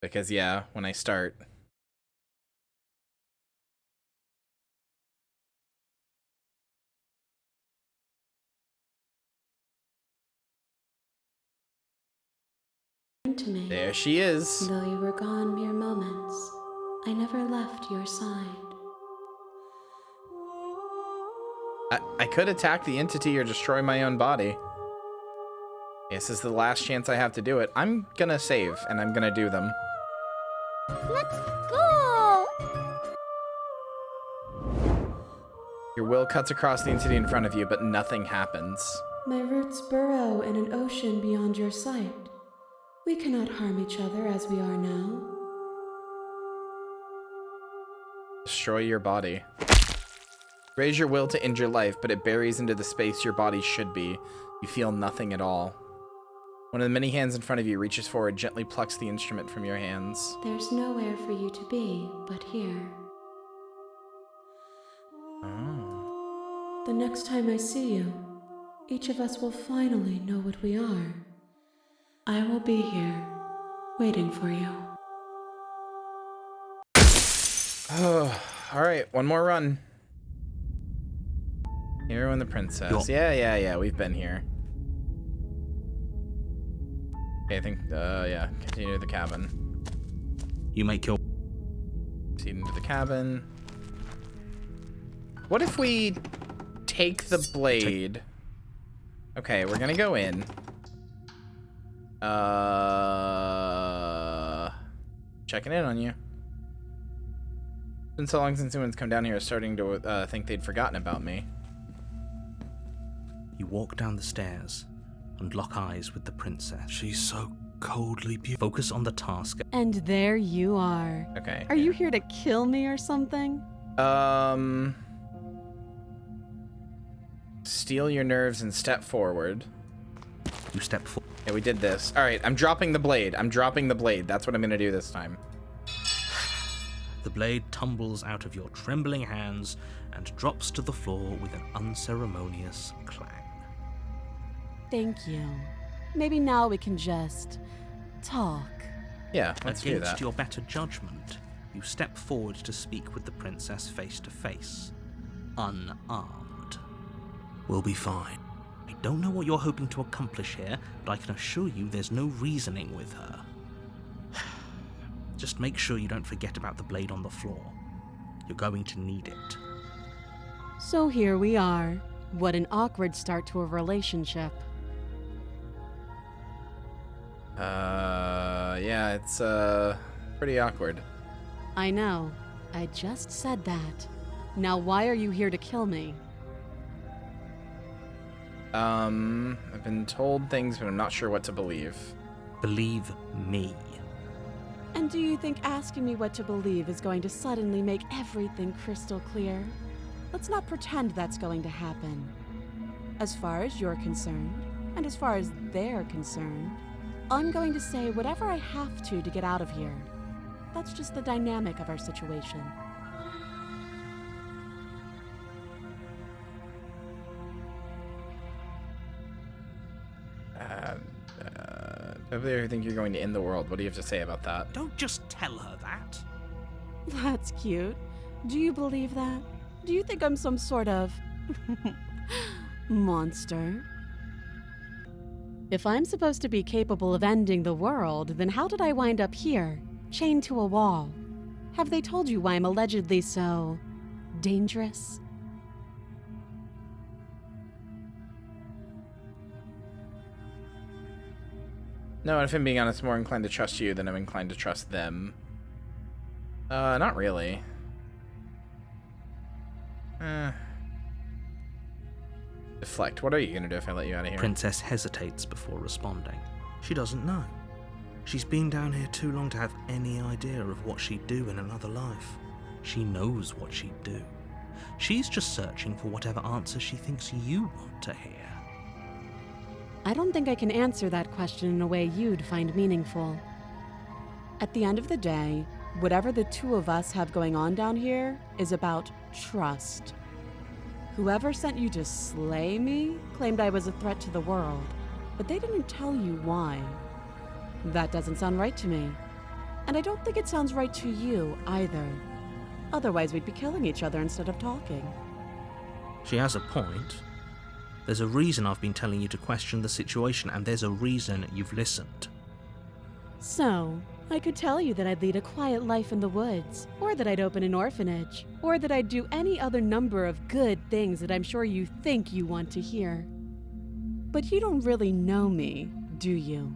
Because, yeah, when I start... To me. There she is. Though you were gone mere moments, I never left your side. I could attack the entity or destroy my own body. This is the last chance I have to do it. I'm gonna save, and I'm gonna do them. Let's go! Your will cuts across the entity in front of you, but nothing happens. My roots burrow in an ocean beyond your sight. We cannot harm each other as we are now. Destroy your body. Raise your will to end your life, but it buries into the space your body should be. You feel nothing at all. One of the many hands in front of you reaches forward, gently plucks the instrument from your hands. There's nowhere for you to be but here. Oh. The next time I see you, each of us will finally know what we are. I will be here, waiting for you. Oh, alright, one more run. Hero and the Princess. Yeah, we've been here. Okay, I think, yeah, continue to the cabin. You make your... Proceed into the cabin. What if we take the blade? Okay, we're gonna go in. Checking in on you. It's been so long since anyone's come down here, starting to think they'd forgotten about me. You walk down the stairs and lock eyes with the princess. She's so coldly beautiful. Focus on the task. And there you are. Okay. Are you here to kill me or something? Steel your nerves and step forward. You step forward. Yeah, we did this. All right, I'm dropping the blade. I'm dropping the blade. That's what I'm gonna do this time. The blade tumbles out of your trembling hands and drops to the floor with an unceremonious clang. Thank you. Maybe now we can just talk. Yeah, let's do that. Against your better judgment, you step forward to speak with the princess face to face, unarmed. We'll be fine. I don't know what you're hoping to accomplish here, but I can assure you there's no reasoning with her. Just make sure you don't forget about the blade on the floor. You're going to need it. So here we are. What an awkward start to a relationship. Yeah, it's, pretty awkward. I know. I just said that. Now why are you here to kill me? I've been told things, but I'm not sure what to believe. Believe me. And do you think asking me what to believe is going to suddenly make everything crystal clear? Let's not pretend that's going to happen. As far as you're concerned, and as far as they're concerned, I'm going to say whatever I have to get out of here. That's just the dynamic of our situation. I think you're going to end the world. What do you have to say about that? Don't just tell her that. That's cute. Do you believe that? Do you think I'm some sort of monster? If I'm supposed to be capable of ending the world, then how did I wind up here, chained to a wall? Have they told you why I'm allegedly so dangerous? No, and if I'm being honest, I'm more inclined to trust you than I'm inclined to trust them. Not really. Deflect. What are you gonna do if I let you out of here? Princess hesitates before responding. She doesn't know. She's been down here too long to have any idea of what she'd do in another life. She knows what she'd do. She's just searching for whatever answer she thinks you want to hear. I don't think I can answer that question in a way you'd find meaningful. At the end of the day, whatever the two of us have going on down here is about trust. Whoever sent you to slay me claimed I was a threat to the world, but they didn't tell you why. That doesn't sound right to me. And I don't think it sounds right to you either. Otherwise, we'd be killing each other instead of talking. She has a point. There's a reason I've been telling you to question the situation, and there's a reason you've listened. So, I could tell you that I'd lead a quiet life in the woods, or that I'd open an orphanage, or that I'd do any other number of good things that I'm sure you think you want to hear. But you don't really know me, do you?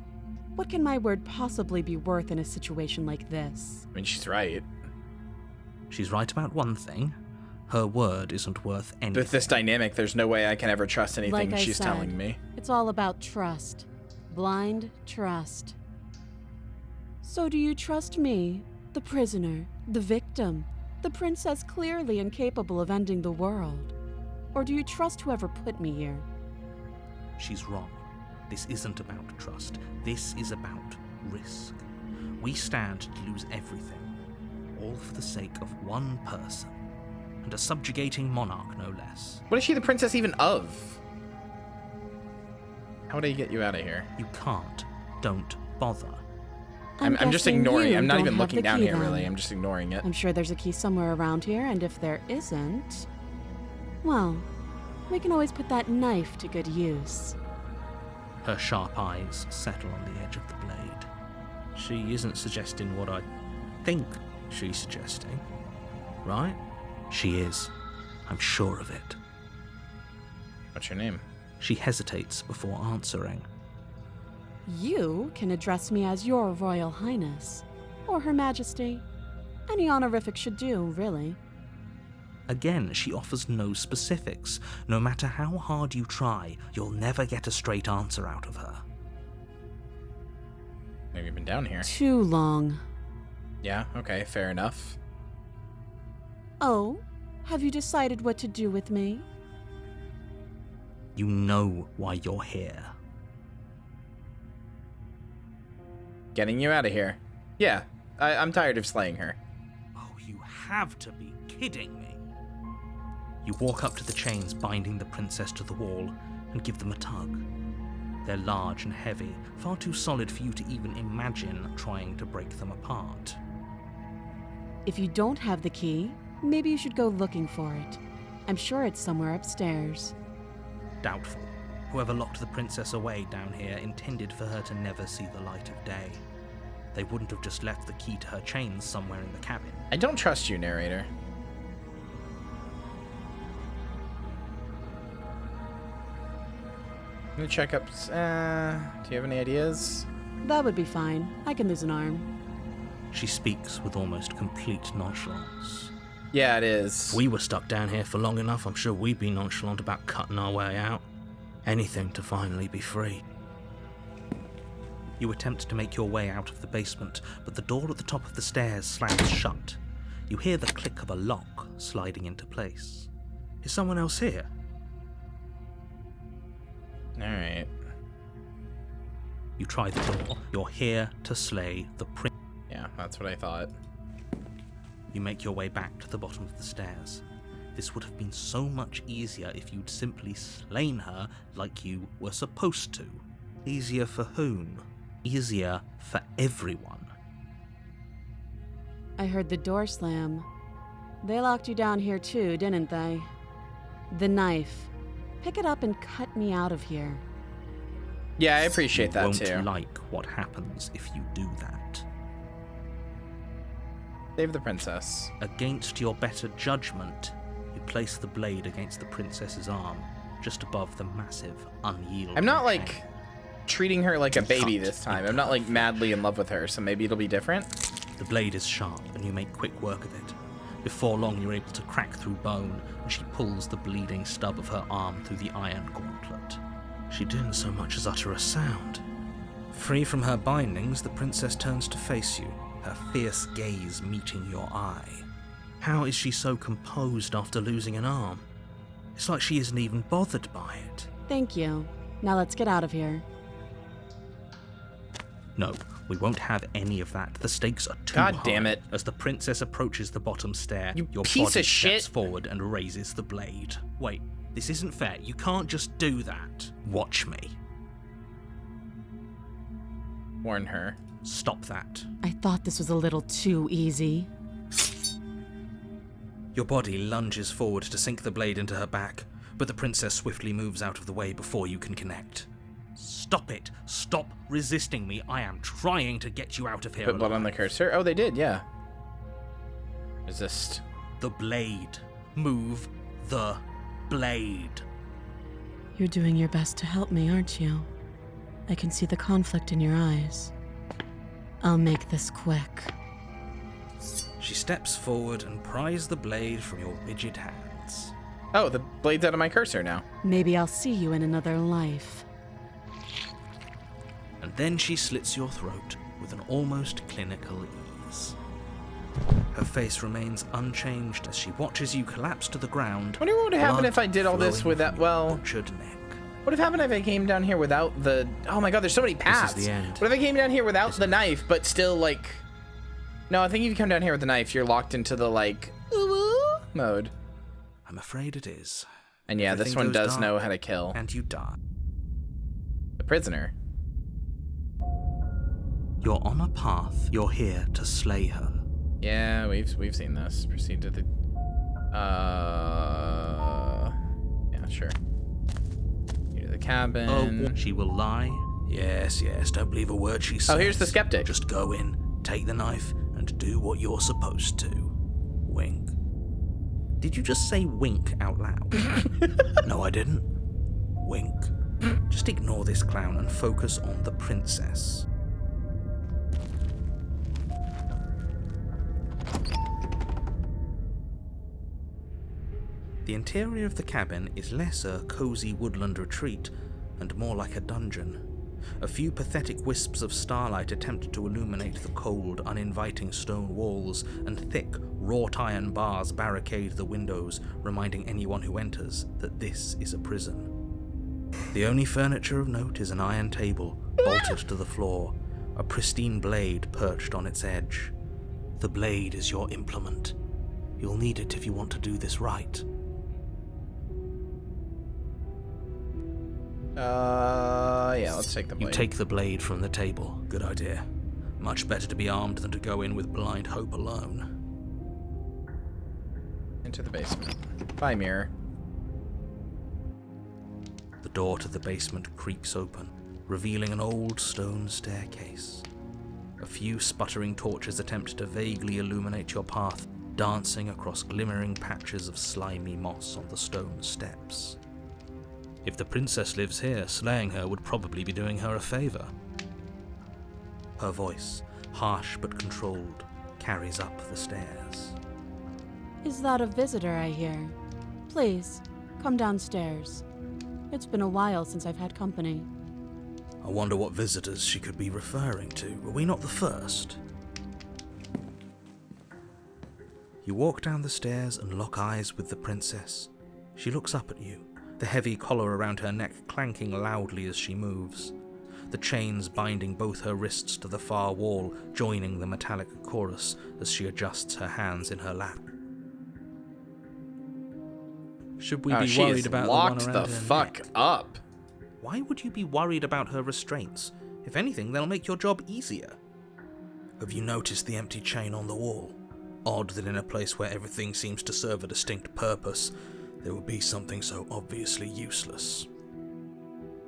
What can my word possibly be worth in a situation like this? I mean, she's right. She's right about one thing. Her word isn't worth anything. With this dynamic, there's no way I can ever trust anything Like I she's said, telling me. It's all about trust. Blind trust. So do you trust me, the prisoner, the victim, the princess clearly incapable of ending the world? Or do you trust whoever put me here? She's wrong. This isn't about trust. This is about risk. We stand to lose everything, all for the sake of one person, and a subjugating monarch, no less. What is she the princess even of? How would I get you out of here? You can't. Don't bother. I'm just guessing ignoring it. you I'm not don't even have looking the down key, here, then. really. I'm just ignoring it. I'm sure there's a key somewhere around here, and if there isn't, well, we can always put that knife to good use. Her sharp eyes settle on the edge of the blade. She isn't suggesting what I think she's suggesting, right? She is. I'm sure of it. What's your name? She hesitates before answering. You can address me as Your Royal Highness, or Her Majesty. Any honorific should do, really. Again, she offers no specifics. No matter how hard you try, you'll never get a straight answer out of her. Maybe you've been down here. Too long. Yeah, okay, fair enough. Oh, have you decided what to do with me? You know why you're here. Getting you out of here. Yeah, I'm tired of slaying her. Oh, you have to be kidding me. You walk up to the chains binding the princess to the wall and give them a tug. They're large and heavy, far too solid for you to even imagine trying to break them apart. If you don't have the key, maybe you should go looking for it. I'm sure it's somewhere upstairs. Doubtful. Whoever locked the princess away down here intended for her to never see the light of day. They wouldn't have just left the key to her chains somewhere in the cabin. I don't trust you, narrator. I'm gonna check up. Do you have any ideas? That would be fine. I can lose an arm. She speaks with almost complete nonchalance. Yeah, it is. If we were stuck down here for long enough, I'm sure we'd be nonchalant about cutting our way out. Anything to finally be free. You attempt to make your way out of the basement, but the door at the top of the stairs slams shut. You hear the click of a lock sliding into place. Is someone else here? Alright. You try the door. You're here to slay the prince. Yeah, that's what I thought. You make your way back to the bottom of the stairs. This would have been so much easier if you'd simply slain her like you were supposed to. Easier for whom? Easier for everyone. I heard the door slam. They locked you down here too, didn't they? The knife. Pick it up and cut me out of here. Yeah, I appreciate that too. You won't like what happens if you do that. Save the princess. Against your better judgment, you place the blade against the princess's arm, just above the massive, unyielding I'm not like head. treating her like a baby this time. I'm not like madly in love with her, so maybe it'll be different. The blade is sharp, and you make quick work of it. Before long, you're able to crack through bone, and she pulls the bleeding stub of her arm through the iron gauntlet. She didn't so much as utter a sound. Free from her bindings, the princess turns to face you, her fierce gaze meeting your eye. How is she so composed after losing an arm? It's like she isn't even bothered by it. Thank you. Now let's get out of here. No, we won't have any of that. The stakes are too God high. damn it. As the princess approaches the bottom stair, your piece body of shit. steps forward and raises the blade. Wait, this isn't fair. You can't just do that. Watch me. Warn her. Stop that. I thought this was a little too easy. Your body lunges forward to sink the blade into her back, but the princess swiftly moves out of the way before you can connect. Stop it! Stop resisting me! I am trying to get you out of here. Put blood on the cursor? Oh, they did, yeah. Resist. The blade. Move the blade. You're doing your best to help me, aren't you? I can see the conflict in your eyes. I'll make this quick. She steps forward and pries the blade from your rigid hands. Oh, the blade's out of my cursor now. Maybe I'll see you in another life. And then she slits your throat with an almost clinical ease. Her face remains unchanged as she watches you collapse to the ground. I wonder what would happen if I did all this flowing without, from your well... butchered neck. What would happen if I came down here without the... Oh my god, there's so many paths. This is the end. What if I came down here without the knife, but still, like... No, I think if you come down here with the knife, you're locked into the, like... mode. I'm afraid it is. And yeah, Everything this one goes does dark, know how to kill. And you die. The prisoner. You're on a path. You're here to slay her. Yeah, we've seen this. Proceed to the... Yeah, sure. Here to the cabin. Oh, she will lie? Yes, don't believe a word she says. Oh, here's the skeptic. Just go in, take the knife, and do what you're supposed to. Wink. Did you just say wink out loud? No, I didn't. Wink. Just ignore this clown and focus on the princess. The interior of the cabin is less a cozy woodland retreat and more like a dungeon. A few pathetic wisps of starlight attempt to illuminate the cold, uninviting stone walls, and thick, wrought iron bars barricade the windows, reminding anyone who enters that this is a prison. The only furniture of note is an iron table, bolted to the floor, a pristine blade perched on its edge. The blade is your implement. You'll need it if you want to do this right. Yeah, let's take the blade. You take the blade from the table. Good idea. Much better to be armed than to go in with blind hope alone. Into the basement. Bye, mirror. The door to the basement creaks open, revealing an old stone staircase. A few sputtering torches attempt to vaguely illuminate your path, dancing across glimmering patches of slimy moss on the stone steps. If the princess lives here, slaying her would probably be doing her a favor. Her voice, harsh but controlled, carries up the stairs. Is that a visitor I hear? Please, come downstairs. It's been a while since I've had company. I wonder what visitors she could be referring to. Were we not the first? You walk down the stairs and lock eyes with the princess. She looks up at you, the heavy collar around her neck clanking loudly as she moves, the chains binding both her wrists to the far wall, joining the metallic chorus as she adjusts her hands in her lap. Should we be worried about the one around her neck? Locked the fuck up. Why would you be worried about her restraints? If anything, they'll make your job easier. Have you noticed the empty chain on the wall? Odd that in a place where everything seems to serve a distinct purpose, there would be something so obviously useless.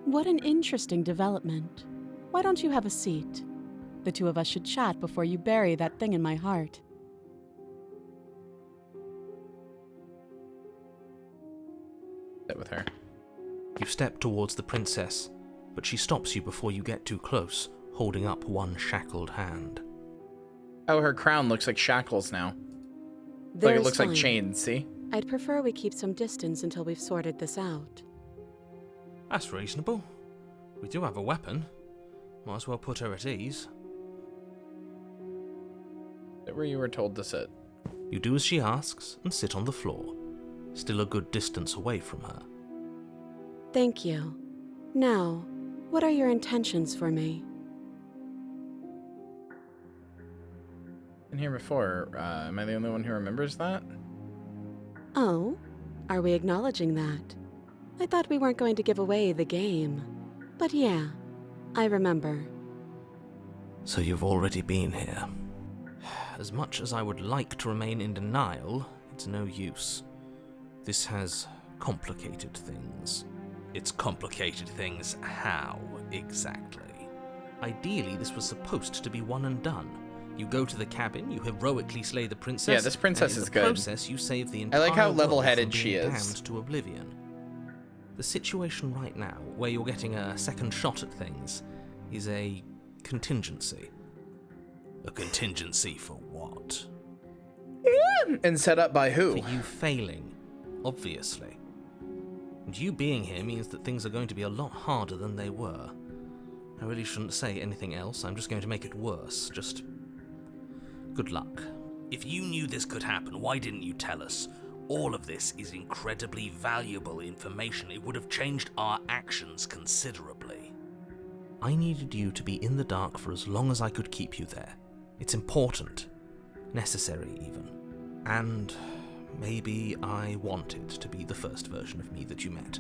What an interesting development. Why don't you have a seat? The two of us should chat before you bury that thing in my heart. Sit with her. You step towards the princess, but she stops you before you get too close, holding up one shackled hand. Oh, her crown looks like shackles now. There's Like it looks fine. like chains, see? I'd prefer we keep some distance until we've sorted this out. That's reasonable. We do have a weapon. Might as well put her at ease. Sit where you were told to sit. You do as she asks and sit on the floor, still a good distance away from her. Thank you. Now, what are your intentions for me? Been here before. Am I the only one who remembers that? Oh, are we acknowledging that? I thought we weren't going to give away the game. But yeah, I remember. So you've already been here. As much as I would like to remain in denial, it's no use. This has complicated things. It's complicated things how, exactly? Ideally, this was supposed to be one and done. You go to the cabin, you heroically slay the princess. Yeah, this princess and is in good. the process, you save the entire I like how world level-headed from she being is. damned to oblivion. The situation right now, where you're getting a second shot at things, is a contingency. A contingency for what? And set up by who? For you failing, obviously. And you being here means that things are going to be a lot harder than they were. I really shouldn't say anything else, I'm just going to make it worse. Just good luck. If you knew this could happen, why didn't you tell us? All of this is incredibly valuable information. It would have changed our actions considerably. I needed you to be in the dark for as long as I could keep you there. It's important. Necessary, even. And maybe I wanted to be the first version of me that you met.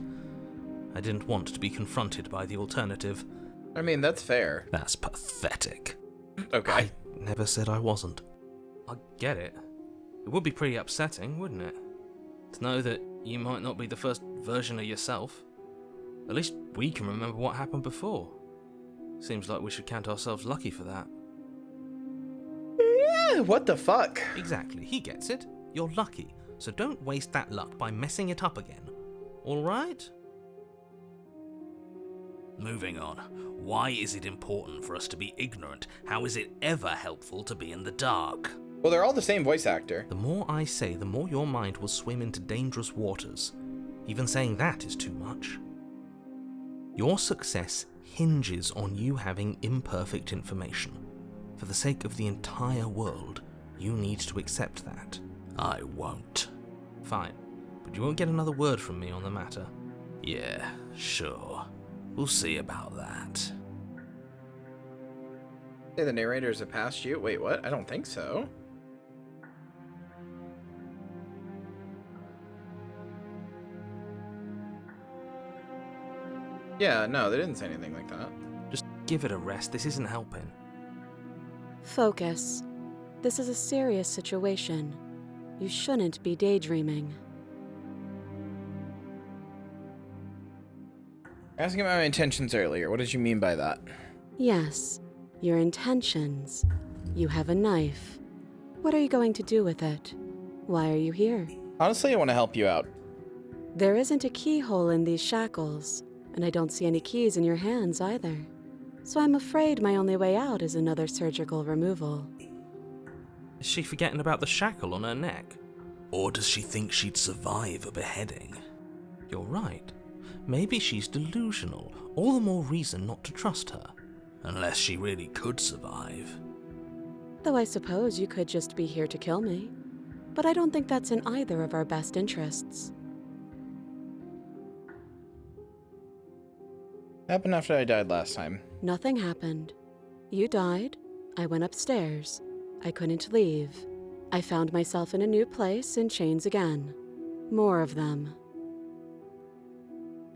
I didn't want to be confronted by the alternative. I mean, that's fair. That's pathetic. Okay. I never said I wasn't. I get it. It would be pretty upsetting, wouldn't it? To know that you might not be the first version of yourself. At least we can remember what happened before. Seems like we should count ourselves lucky for that. Yeah, what the fuck? Exactly, he gets it. You're lucky, so don't waste that luck by messing it up again. Alright? Moving on. Why is it important for us to be ignorant? How is it ever helpful to be in the dark? Well, they're all the same voice actor. The more I say, the more your mind will swim into dangerous waters. Even saying that is too much. Your success hinges on you having imperfect information. For the sake of the entire world, you need to accept that. I won't. Fine, but you won't get another word from me on the matter. Yeah, sure. We'll see about that. Hey, the narrators have passed you? Wait, what? I don't think so. Yeah, no, they didn't say anything like that. Just give it a rest, this isn't helping. Focus. This is a serious situation. You shouldn't be daydreaming. Asking about my intentions earlier, what did you mean by that? Yes, your intentions. You have a knife. What are you going to do with it? Why are you here? Honestly, I want to help you out. There isn't a keyhole in these shackles, and I don't see any keys in your hands either. So I'm afraid my only way out is another surgical removal. Is she forgetting about the shackle on her neck? Or does she think she'd survive a beheading? You're right. Maybe she's delusional. All the more reason not to trust her. Unless she really could survive. Though I suppose you could just be here to kill me. But I don't think that's in either of our best interests. Happened after I died last time. Nothing happened. You died. I went upstairs. I couldn't leave. I found myself in a new place in chains again. More of them.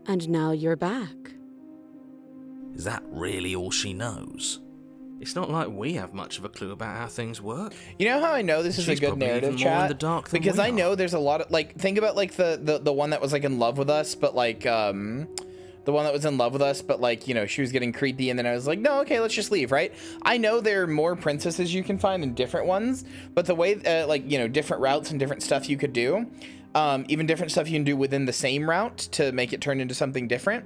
And now you're back. Is that really all she knows? It's not like we have much of a clue about how things work. You know how I know this is a good narrative, even more in chat? the dark than Because we I are. know there's a lot of, like, think about, like, the one that was, like, in love with us, but, like, the one that was in love with us, but, like, you know, she was getting creepy, and then I was like, no, okay, let's just leave, right? I know there are more princesses you can find in different ones, but the way, like, you know, different routes and different stuff you could do, even different stuff you can do within the same route to make it turn into something different.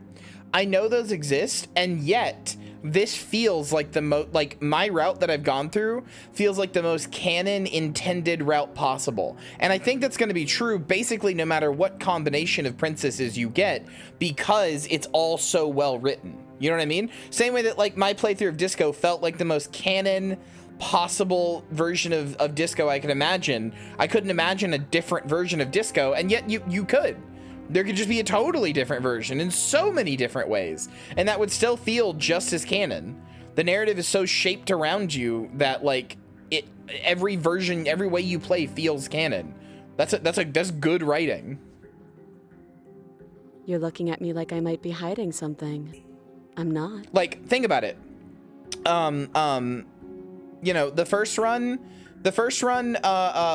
I know those exist, and yet this feels like the most, like, my route that I've gone through feels like the most canon intended route possible. And I think that's going to be true basically no matter what combination of princesses you get, because it's all so well written. You know what I mean? Same way that, like, my playthrough of Disco felt like the most canon possible version of Disco I could imagine. I couldn't imagine a different version of Disco, and yet you could. There could just be a totally different version in so many different ways, and that would still feel just as canon. The narrative is so shaped around you that, like, every version, every way you play feels canon. That's good writing. You're looking at me like I might be hiding something. I'm not. Like, think about it. You know, the first run,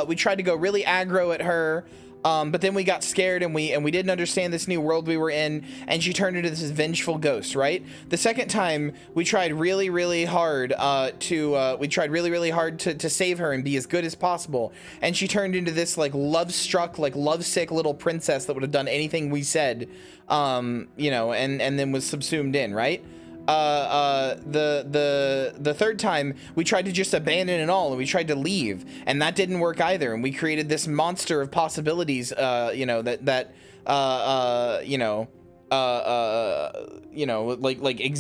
we tried to go really aggro at her. But then we got scared and we didn't understand this new world we were in, and she turned into this vengeful ghost, right? The second time we tried really, really hard to save her and be as good as possible, and she turned into this, like, love-struck, like, lovesick little princess that would have done anything we said, you know, and then was subsumed in, right? The third time we tried to just abandon it all, and we tried to leave, and that didn't work either, and we created this monster of possibilities, you know,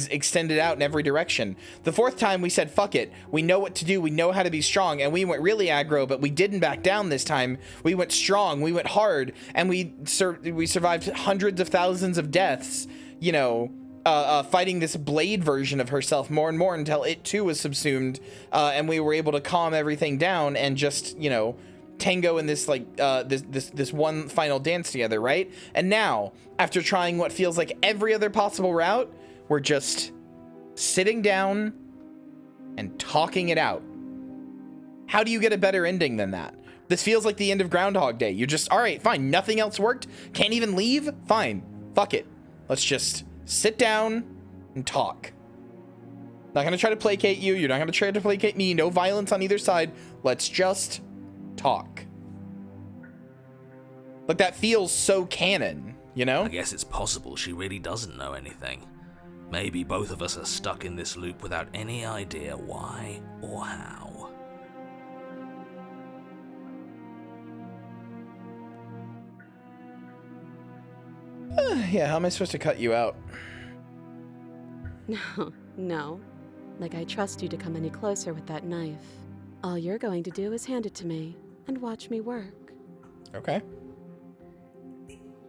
extended out in every direction. The fourth time we said, fuck it, we know what to do, we know how to be strong, and we went really aggro, but we didn't back down this time. We went strong, we went hard, and we survived hundreds of thousands of deaths, you know, fighting this blade version of herself more and more until it too was subsumed, and we were able to calm everything down and just, you know, tango in this, like, this one final dance together, right? And now, after trying what feels like every other possible route, we're just sitting down and talking it out. How do you get a better ending than that? This feels like the end of Groundhog Day. You're just, all right, fine, nothing else worked, can't even leave, fine, fuck it, let's just sit down and talk. Not gonna try to placate you. You're not gonna try to placate me. No violence on either side. Let's just talk. Like, that feels so canon, you know? I guess it's possible she really doesn't know anything. Maybe both of us are stuck in this loop without any idea why or how. Yeah, how am I supposed to cut you out? No. Like, I trust you to come any closer with that knife. All you're going to do is hand it to me and watch me work. Okay.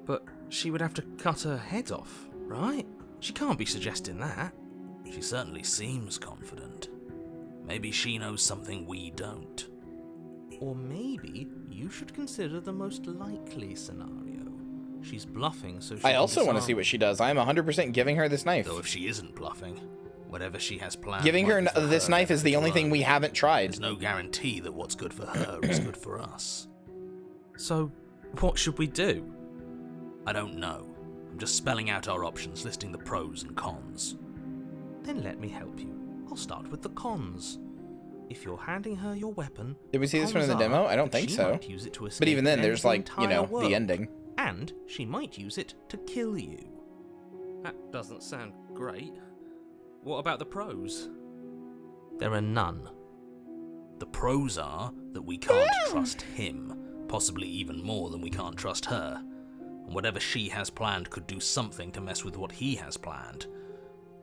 But she would have to cut her head off, right? She can't be suggesting that. She certainly seems confident. Maybe she knows something we don't. Or maybe you should consider the most likely scenario. She's bluffing, so she I also want to see what she does. I'm 100% giving her this knife. Though if she isn't bluffing, whatever she has planned... Giving her this knife is the only thing we haven't tried. There's no guarantee that what's good for her is good for us. So, what should we do? I don't know. I'm just spelling out our options, listing the pros and cons. Then let me help you. I'll start with the cons. If you're handing her your weapon... Did we see this one in the demo? I don't think so. Use it to escape but even then, and there's, end like, you know, entire the ending. And she might use it to kill you. That doesn't sound great. What about the pros? There are none. The pros are that we can't trust him, possibly even more than we can't trust her. And whatever she has planned could do something to mess with what he has planned.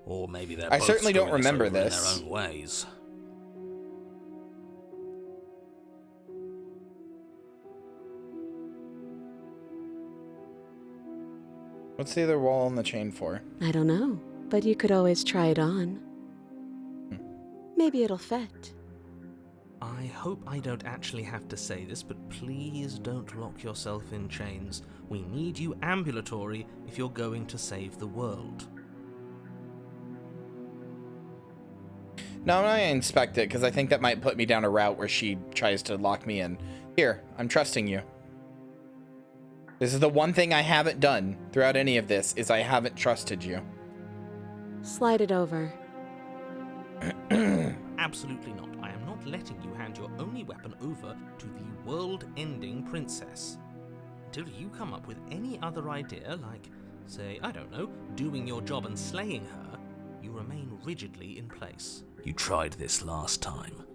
Or maybe they're I both certainly don't screwing us remember over in this. their own ways. What's the other wall on the chain for? I don't know, but you could always try it on. Maybe it'll fit. I hope I don't actually have to say this, but please don't lock yourself in chains. We need you ambulatory if you're going to save the world. No, I'm not gonna inspect it because I think that might put me down a route where she tries to lock me in. Here, I'm trusting you. This is the one thing I haven't done throughout any of this, is I haven't trusted you. Slide it over. Absolutely not. I am not letting you hand your only weapon over to the world-ending princess. Until you come up with any other idea, like, say, I don't know, doing your job and slaying her, you remain rigidly in place. You tried this last time.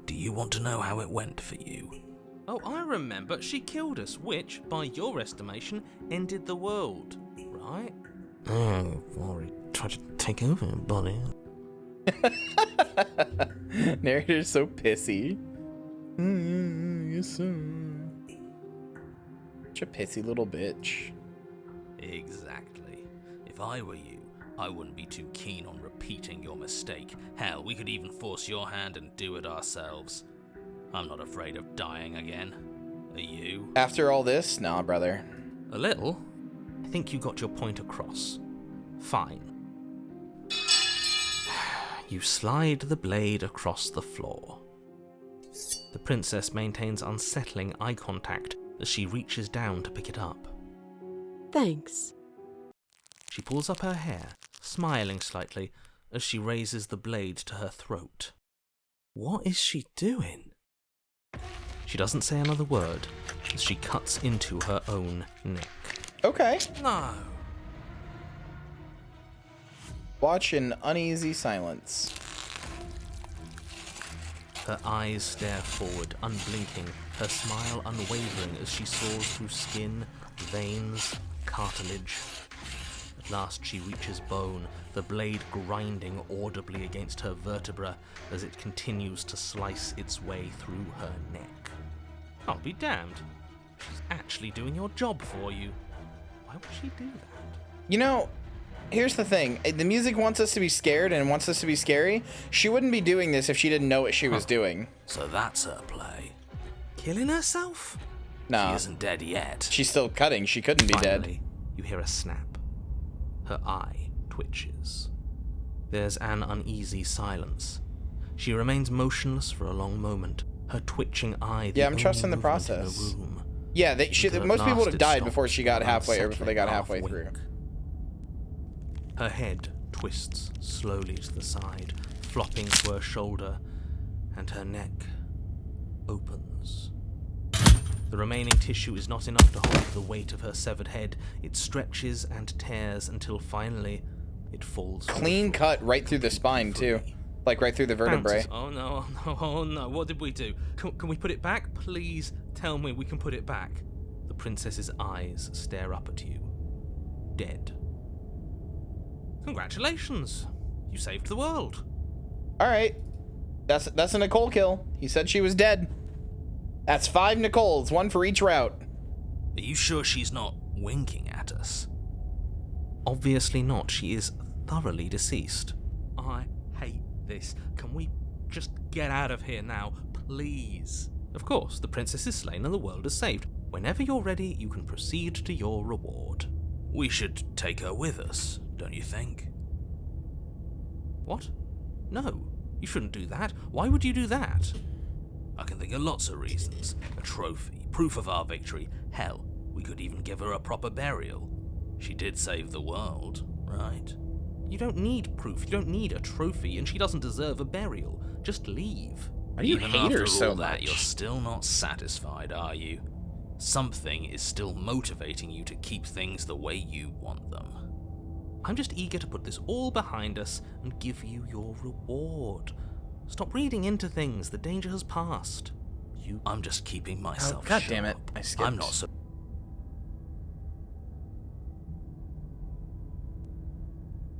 Do you want to know how it went for you? Oh, I remember. She killed us, which, by your estimation, ended the world, right? Oh, already tried to take over, buddy. Narrator's so pissy. Yes, sir. Such a pissy little bitch. Exactly. If I were you, I wouldn't be too keen on repeating your mistake. Hell, we could even force your hand and do it ourselves. I'm not afraid of dying again. Are you? After all this? Nah, brother. A little. I think you got your point across. Fine. You slide the blade across the floor. The princess maintains unsettling eye contact as she reaches down to pick it up. Thanks. She pulls up her hair, smiling slightly as she raises the blade to her throat. What is she doing? She doesn't say another word as she cuts into her own neck. Okay. No. Watch in uneasy silence. Her eyes stare forward, unblinking, her smile unwavering as she soars through skin, veins, cartilage. At last she reaches bone, the blade grinding audibly against her vertebra as it continues to slice its way through her neck. I'll be damned. She's actually doing your job for you. Why would she do that? You know, here's the thing. The music wants us to be scared and wants us to be scary. She wouldn't be doing this if she didn't know what she was doing. So that's her play. Killing herself? Nah. She isn't dead yet. She's still cutting. She couldn't be Finally, dead. You hear a snap. Her eye twitches. There's an uneasy silence. She remains motionless for a long moment, her twitching eye the Yeah, I'm only trusting the movement in process. room. Yeah, Until most at people would last have it died stops before she got with an halfway, or before they got unsettling halfway through. half-wink. Her head twists slowly to the side, flopping to her shoulder, and her neck opens. The remaining tissue is not enough to hold the weight of her severed head. It stretches and tears until finally it falls. Clean cut right through the spine, too. Like right through the vertebrae. Bounces. Oh no, oh no, oh no, what did we do? Can we put it back? Please tell me we can put it back. The princess's eyes stare up at you. Dead. Congratulations! You saved the world. Alright. That's a Nicole kill. He said she was dead. That's 5 Nicoles, 1 for each route. Are you sure she's not winking at us? Obviously not. She is thoroughly deceased. I hate this. Can we just get out of here now, please? Of course, the princess is slain and the world is saved. Whenever you're ready, you can proceed to your reward. We should take her with us, don't you think? What? No, you shouldn't do that. Why would you do that? I can think of lots of reasons. A trophy, proof of our victory. Hell, we could even give her a proper burial. She did save the world, right? You don't need proof, you don't need a trophy, and she doesn't deserve a burial. Just leave. Why do you Even hate her after so all that, much? you're still not satisfied, are you? Something is still motivating you to keep things the way you want them. I'm just eager to put this all behind us and give you your reward. Stop reading into things, the danger has passed. I'm just keeping myself God damn it, sharp. I skipped. I'm not so...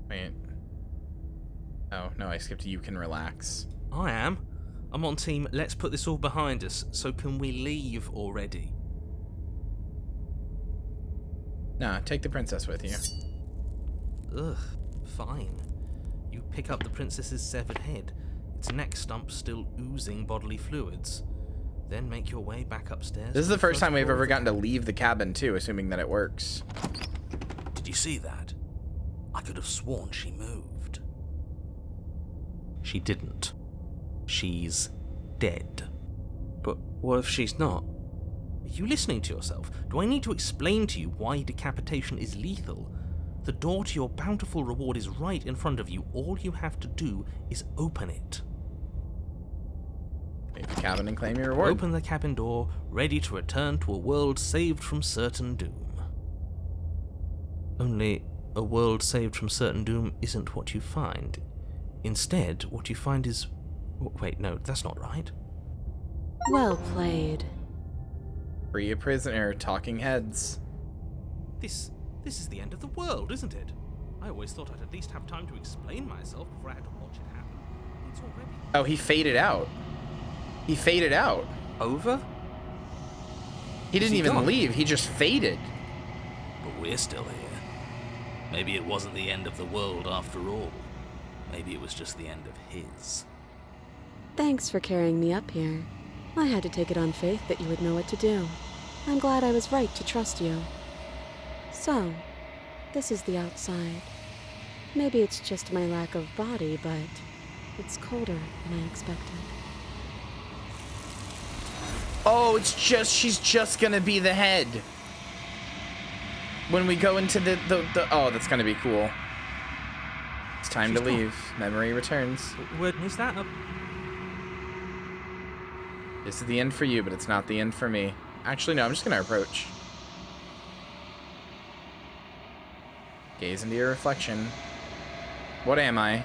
Wait. Oh, no, I skipped you can relax. I am. I'm on team, let's put this all behind us, so can we leave already? Nah, take the princess with you. Ugh, fine. You pick up the princess's severed head, its neck stump still oozing bodily fluids. Then make your way back upstairs. This is to the first time we've floor ever of- gotten to leave the cabin, too, assuming that it works. Did you see that? I could have sworn she moved. She didn't. She's dead. But what if she's not? Are you listening to yourself? Do I need to explain to you why decapitation is lethal? The door to your bountiful reward is right in front of you. All you have to do is open it. Leave the cabin and claim your reward. Open the cabin door, ready to return to a world saved from certain doom. Only, a world saved from certain doom isn't what you find. Instead, what you find is... Wait, no, that's not right. Well played. Free a prisoner, talking heads. This is the end of the world, isn't it? I always thought I'd at least have time to explain myself before I had to watch it happen. It's already... Oh, he faded out. He faded out. Over? He didn't he even gone? leave, he just faded. But we're still here. Maybe it wasn't the end of the world after all. Maybe it was just the end of his. Thanks for carrying me up here. I had to take it on faith that you would know what to do. I'm glad I was right to trust you. So, this is the outside. Maybe it's just my lack of body, but it's colder than I expected. Oh, she's just gonna be the head. When we go into the oh, that's gonna be cool. It's time to leave. Memory returns. Where is that? This is the end for you, but it's not the end for me. Actually, no, I'm just gonna approach. Gaze into your reflection. What am I?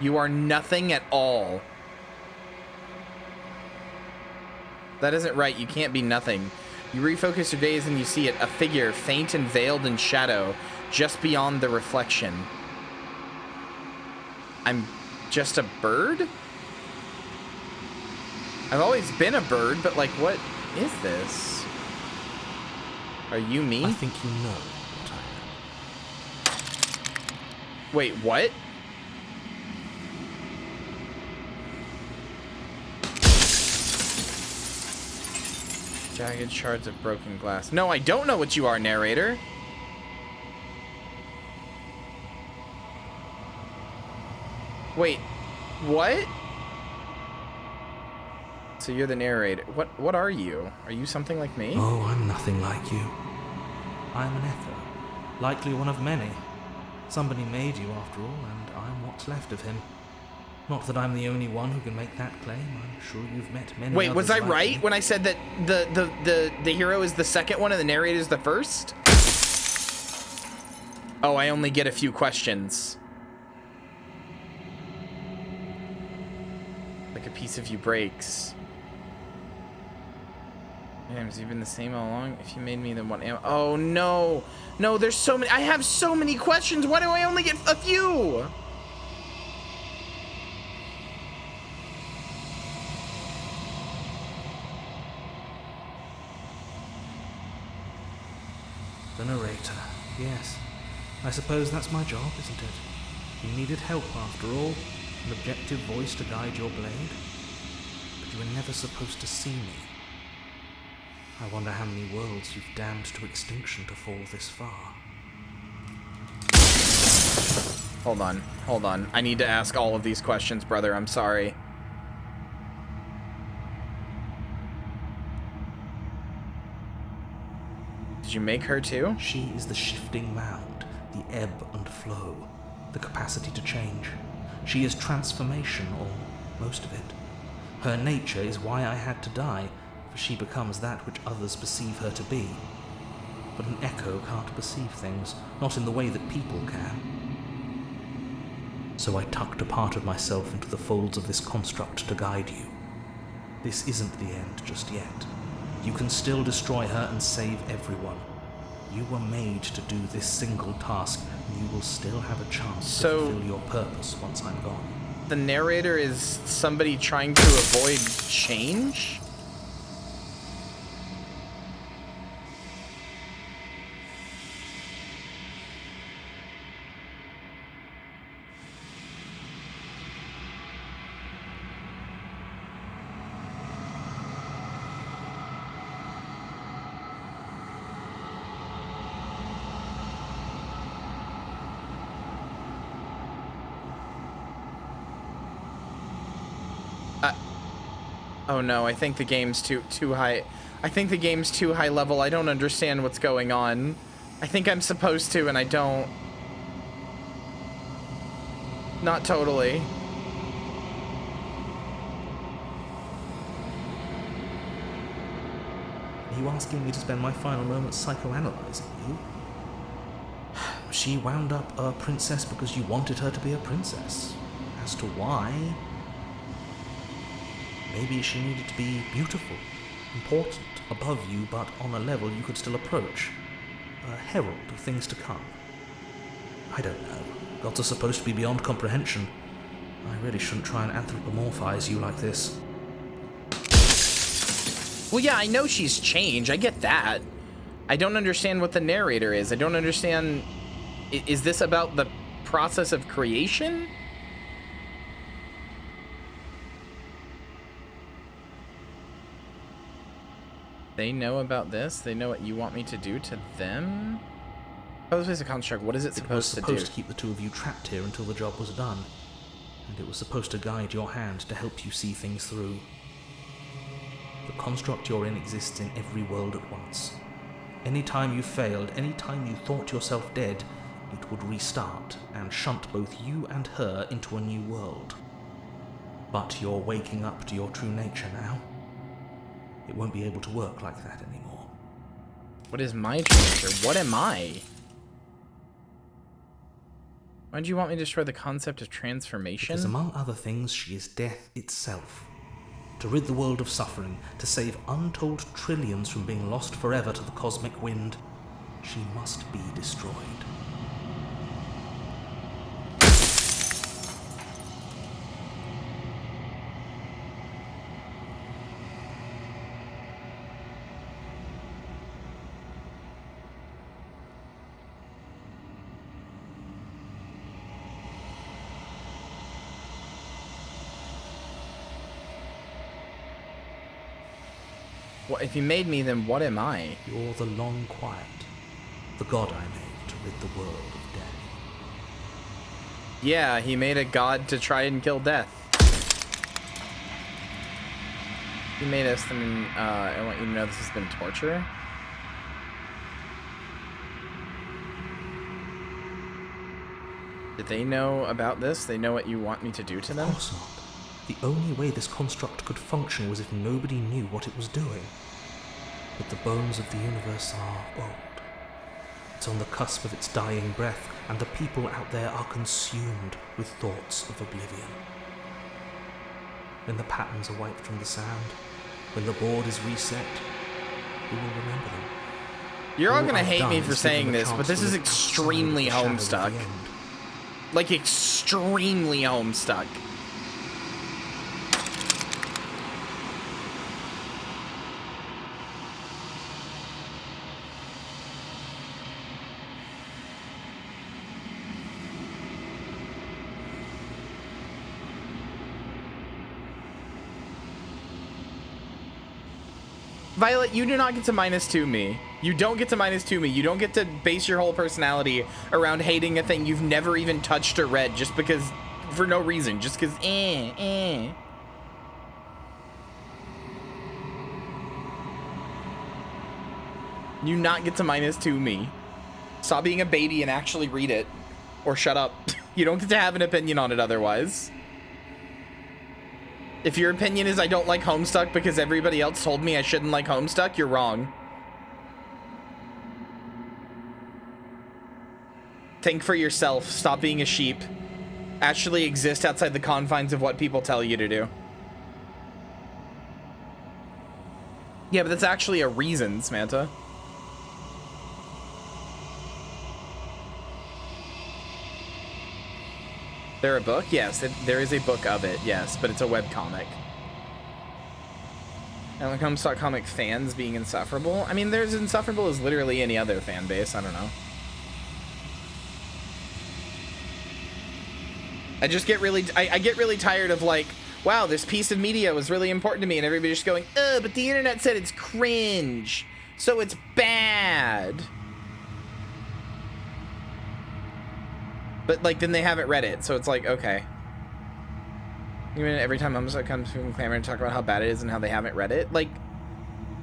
You are nothing at all. That isn't right. You can't be nothing. You refocus your gaze and you see it, a figure faint and veiled in shadow, just beyond the reflection. I'm just a bird? I've always been a bird, but like, what is this? Are you me? I think you know what I am. Wait, what? Jagged shards of broken glass. No, I don't know what you are, narrator. Wait, what? So you're the narrator. What are you? Are you something like me? Oh, I'm nothing like you. I'm an echo, likely one of many. Somebody made you after all, and I'm what's left of him. Not that I'm the only one who can make that claim. I'm sure you've met many Wait, was I others like right me. when I said that the hero is the second one and the narrator is the first? Oh, I only get a few questions. Like a piece of you breaks. Damn, has he been the same all along? If you made me, then what am I? Oh no. No, there's so many. I have so many questions. Why do I only get a few? The narrator. Yes. I suppose that's my job, isn't it? You needed help after all. An objective voice to guide your blade. But you were never supposed to see me. I wonder how many worlds you've damned to extinction to fall this far. Hold on. I need to ask all of these questions, brother. I'm sorry. Did you make her too? She is the shifting mound, the ebb and flow, the capacity to change. She is transformation, or most of it. Her nature is why I had to die, for she becomes that which others perceive her to be. But an echo can't perceive things, not in the way that people can. So I tucked a part of myself into the folds of this construct to guide you. This isn't the end just yet. You can still destroy her and save everyone. You were made to do this single task, and you will still have a chance to fulfill your purpose once I'm gone. The narrator is somebody trying to avoid change? Oh no, I think the game's too high. I think the game's too high level. I don't understand what's going on. I think I'm supposed to, and I don't. Not totally. Are you asking me to spend my final moments psychoanalyzing you? She wound up a princess because you wanted her to be a princess. As to why... Maybe she needed to be beautiful, important, above you, but on a level you could still approach. A herald of things to come. I don't know. Gods are supposed to be beyond comprehension. I really shouldn't try and anthropomorphize you like this. Well, yeah, I know she's changed. I get that. I don't understand what the narrator is. I don't understand... Is this about the process of creation? They know about this? They know what you want me to do to them? Oh, this is a construct. What is it supposed to do? It was supposed to keep the two of you trapped here until the job was done. And it was supposed to guide your hand to help you see things through. The construct you're in exists in every world at once. Any time you failed, any time you thought yourself dead, it would restart and shunt both you and her into a new world. But you're waking up to your true nature now. It won't be able to work like that anymore. What is my true nature? What am I? Why do you want me to destroy the concept of transformation? Because among other things, she is death itself. To rid the world of suffering, to save untold trillions from being lost forever to the cosmic wind, she must be destroyed. Well, if you made me, then what am I? You're the Long Quiet, the god I made to rid the world of death. Yeah, he made a god to try and kill death. He made us, and I want you to know this has been torture. Did they know about this? They know what you want me to do to them? Of course not. The only way this construct could function was if nobody knew what it was doing. But the bones of the universe are old. It's on the cusp of its dying breath, and the people out there are consumed with thoughts of oblivion. When the patterns are wiped from the sand, when the board is reset, we will remember them. You're all gonna hate me for saying this, but this is extremely Homestuck. Like, extremely Homestuck. Violet, you do not get to -2 me. You don't get to -2 me. You don't get to base your whole personality around hating a thing you've never even touched or read just because, for no reason, just because, You not get to -2 me. Stop being a baby and actually read it. Or shut up. You don't get to have an opinion on it otherwise. If your opinion is I don't like Homestuck because everybody else told me I shouldn't like Homestuck, you're wrong. Think for yourself. Stop being a sheep. Actually exist outside the confines of what people tell you to do. Yeah, but that's actually a reason, Samantha. There a book? Yes, there is a book of it, yes, but it's a webcomic. And when it comes to comic fans being insufferable, I mean, there's insufferable as literally any other fan base, I don't know. I just get really, I get really tired of like, wow, this piece of media was really important to me, and everybody just going, but the internet said it's cringe, so it's bad. But like, then they haven't read it, so it's like, okay. Even every time Homicide comes from Clamor and talk about how bad it is and how they haven't read it, like,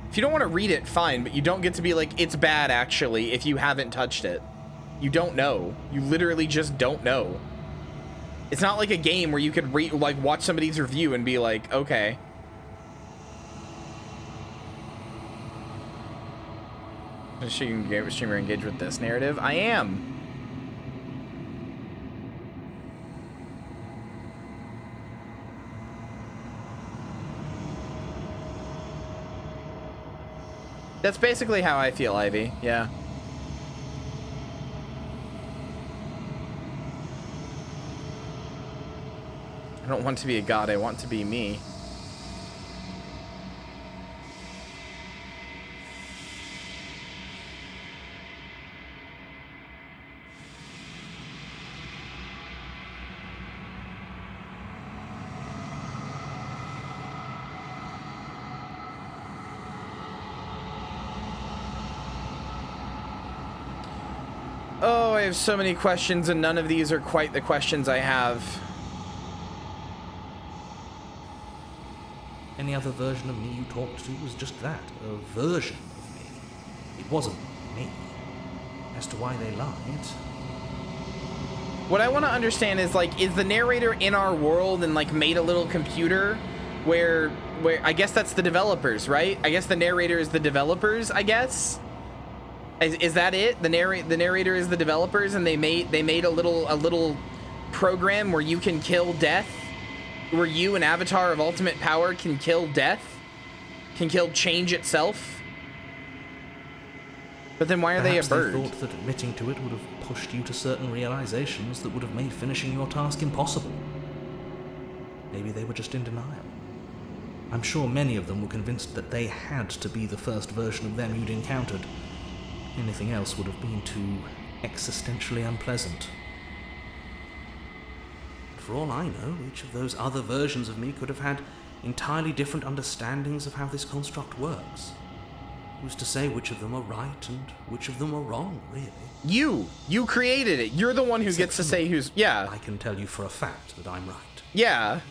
if you don't want to read it, fine, but you don't get to be like, it's bad actually, if you haven't touched it. You don't know. You literally just don't know. It's not like a game where you could watch somebody's review and be like, okay. Is she streamer engaged with this narrative? I am. That's basically how I feel, Ivy. Yeah. I don't want to be a god, I want to be me. Oh, I have so many questions, and none of these are quite the questions I have. Any other version of me you talked to was just that, a version of me. It wasn't me. As to why they lied... What I want to understand is, like, is the narrator in our world and, like, made a little computer where I guess that's the developers, right? I guess the narrator is the developers, I guess? Is that it? The narrator is the developers, and they made a little program where you can kill death, where you, an avatar of ultimate power, can kill death, can kill change itself. But then why are they a bird? Perhaps they thought that admitting to it would have pushed you to certain realizations that would have made finishing your task impossible. Maybe they were just in denial. I'm sure many of them were convinced that they had to be the first version of them you'd encountered. Anything else would have been too existentially unpleasant. For all I know, each of those other versions of me could have had entirely different understandings of how this construct works. Who's to say which of them are right and which of them are wrong, really? You created it. You're the one who gets to say who's... Yeah. I can tell you for a fact that I'm right. Yeah.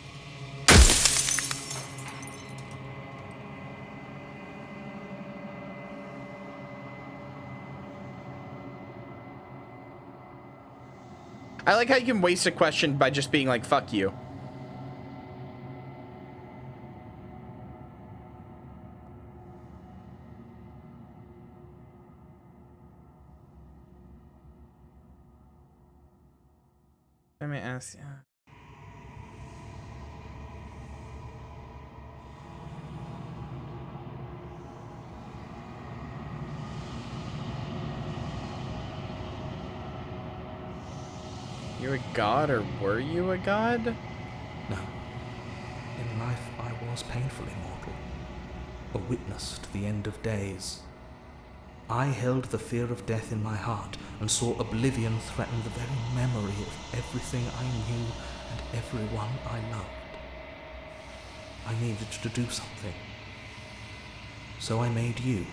I like how you can waste a question by just being like, fuck you. Let me ask you. You a god, or were you a god? No. In life, I was painfully mortal. A witness to the end of days. I held the fear of death in my heart and saw oblivion threaten the very memory of everything I knew and everyone I loved. I needed to do something. So I made you.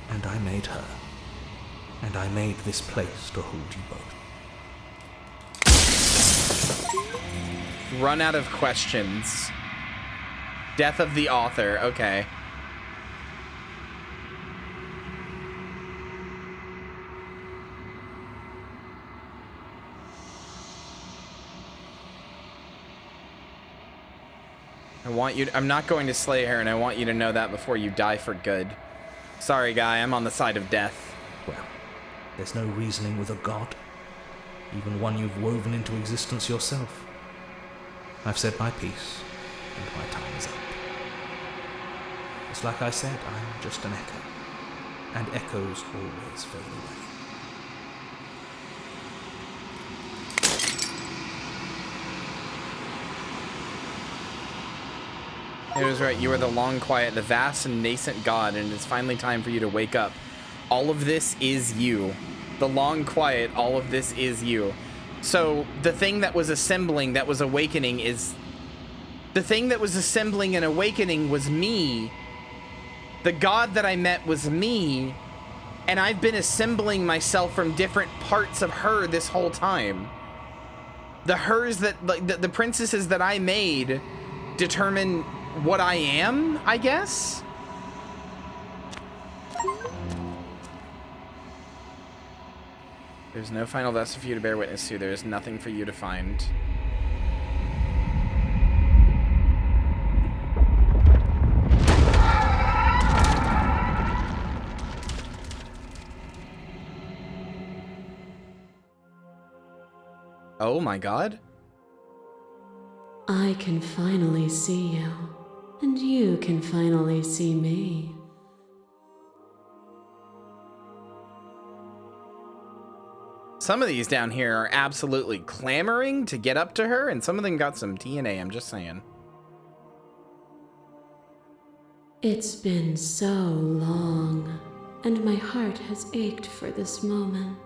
And I made her. And I made this place to hold you both. Run out of questions. Death of the author. Okay. I'm not going to slay her, and I want you to know that before you die for good. Sorry, guy, I'm on the side of death. Well, there's no reasoning with a god. Even one you've woven into existence yourself. I've said my piece, and my time is up. It's like I said, I'm just an echo, and echoes always fade away. It was right. You are the long quiet, the vast and nascent god, and it's finally time for you to wake up. All of this is you. The long quiet, all of this is you. So the thing that was assembling, that was awakening is... The thing that was assembling and awakening was me. The god that I met was me. And I've been assembling myself from different parts of her this whole time. The hers that, like, the princesses that I made determine what I am, I guess? There's no final vessel for you to bear witness to. There is nothing for you to find. Oh my god. I can finally see you, and you can finally see me. Some of these down here are absolutely clamoring to get up to her, and some of them got some TNA, I'm just saying. It's been so long, and my heart has ached for this moment.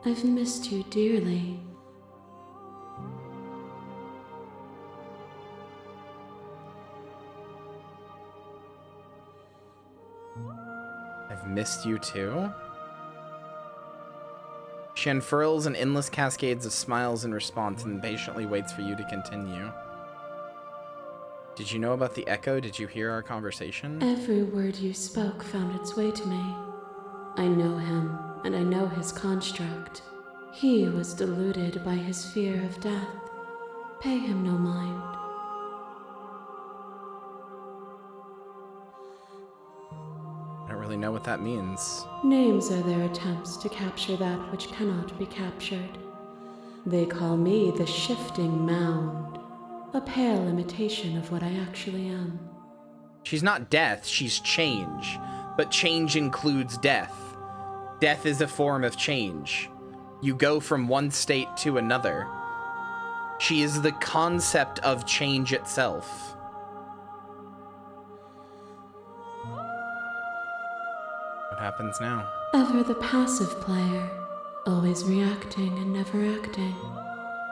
I've missed you dearly. I've missed you too. She unfurls an endless cascades of smiles in response and patiently waits for you to continue. Did you know about the echo? Did you hear our conversation? Every word you spoke found its way to me. I know him, and I know his construct. He was deluded by his fear of death. Pay him no mind. I don't really know what that means. Names are their attempts to capture that which cannot be captured. They call me the Shifting Mound, a pale imitation of what I actually am. She's not death, she's change. But change includes death. Death is a form of change. You go from one state to another. She is the concept of change itself. What happens now? Ever the passive player, always reacting and never acting.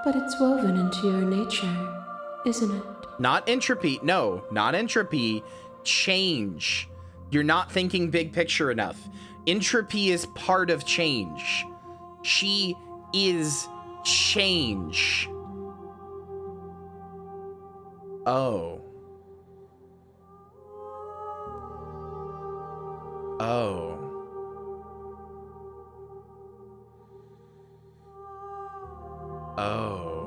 But it's woven into your nature, isn't it? Not entropy. No, not entropy. Change. You're not thinking big picture enough. Entropy is part of change. She is change. Oh. Oh. Oh.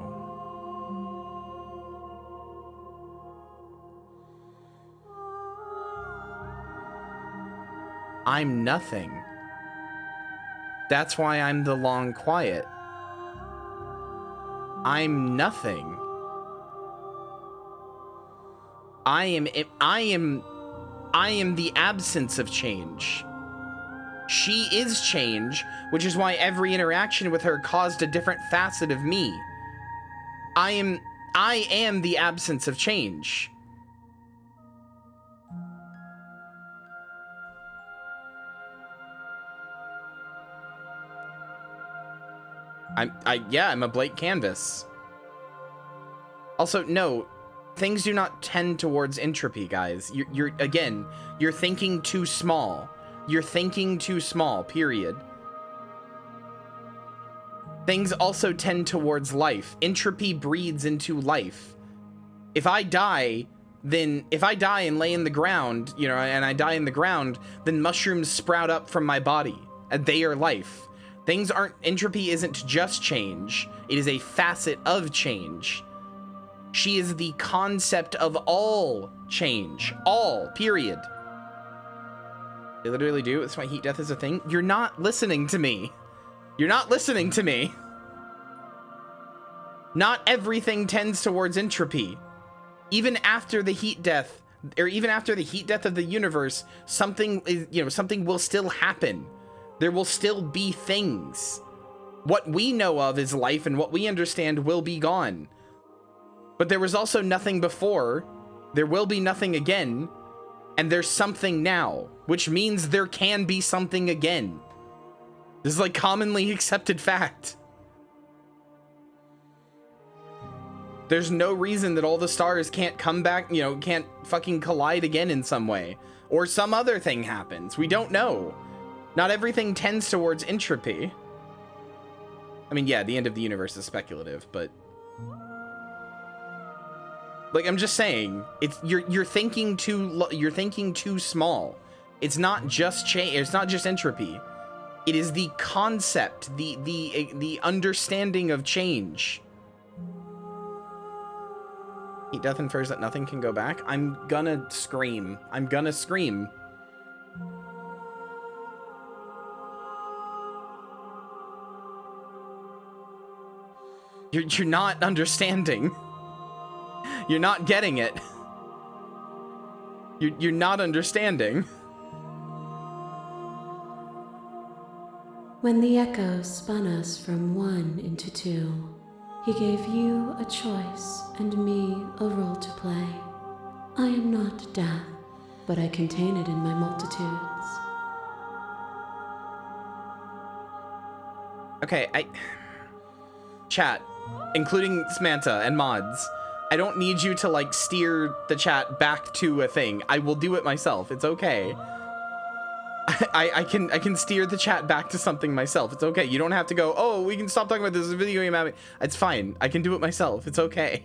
I'm nothing. That's why I'm the long quiet. I'm nothing. I am the absence of change. She is change, which is why every interaction with her caused a different facet of me. I am the absence of change. I'm a blank canvas. Also, no, things do not tend towards entropy, guys. You're thinking too small. You're thinking too small, period. Things also tend towards life. Entropy breeds into life. If I die and lay in the ground, and I die in the ground, then mushrooms sprout up from my body, and they are life. Entropy isn't just change. It is a facet of change. She is the concept of all change. All, period. They literally do. That's why heat death is a thing. You're not listening to me. You're not listening to me. Not everything tends towards entropy. Even after the heat death, or even after the heat death of the universe, something will still happen. There will still be things. What we know of is life, and what we understand will be gone. But there was also nothing before. There will be nothing again, and there's something now, which means there can be something again. This is like commonly accepted fact. There's no reason that all the stars can't come back, you know, can't fucking collide again in some way. Or some other thing happens. We don't know. Not everything tends towards entropy. I mean, yeah, the end of the universe is speculative, but... like, I'm just saying, it's you're thinking too small. It's not just change. It's not just entropy. It is the concept, the understanding of change. Heat death infers that nothing can go back. I'm gonna scream. I'm gonna scream. You're not understanding. You're not getting it. You're not understanding. When the echo spun us from one into two, he gave you a choice and me a role to play. I am not death, but I contain it in my multitudes. Okay, chat, including Samantha and mods, I don't need you to like steer the chat back to a thing. I will do it myself. It's okay. I can steer the chat back to something myself. It's okay. You don't have to go, oh, we can stop talking about this video game. It's fine. I can do it myself. It's okay.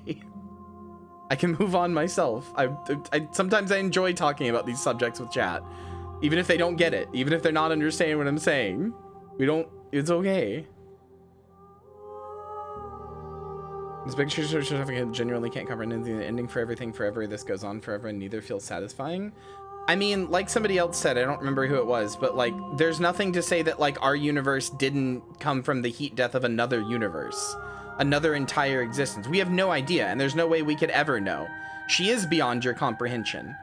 I can move on myself. Sometimes I enjoy talking about these subjects with chat, even if they don't get it, even if they're not understanding what I'm saying. It's okay. This picture certificate genuinely can't comprehend the ending for everything forever. This goes on forever and neither feels satisfying. I mean, like somebody else said, I don't remember who it was, but like, there's nothing to say that like our universe didn't come from the heat death of another universe, another entire existence. We have no idea, and there's no way we could ever know. She is beyond your comprehension.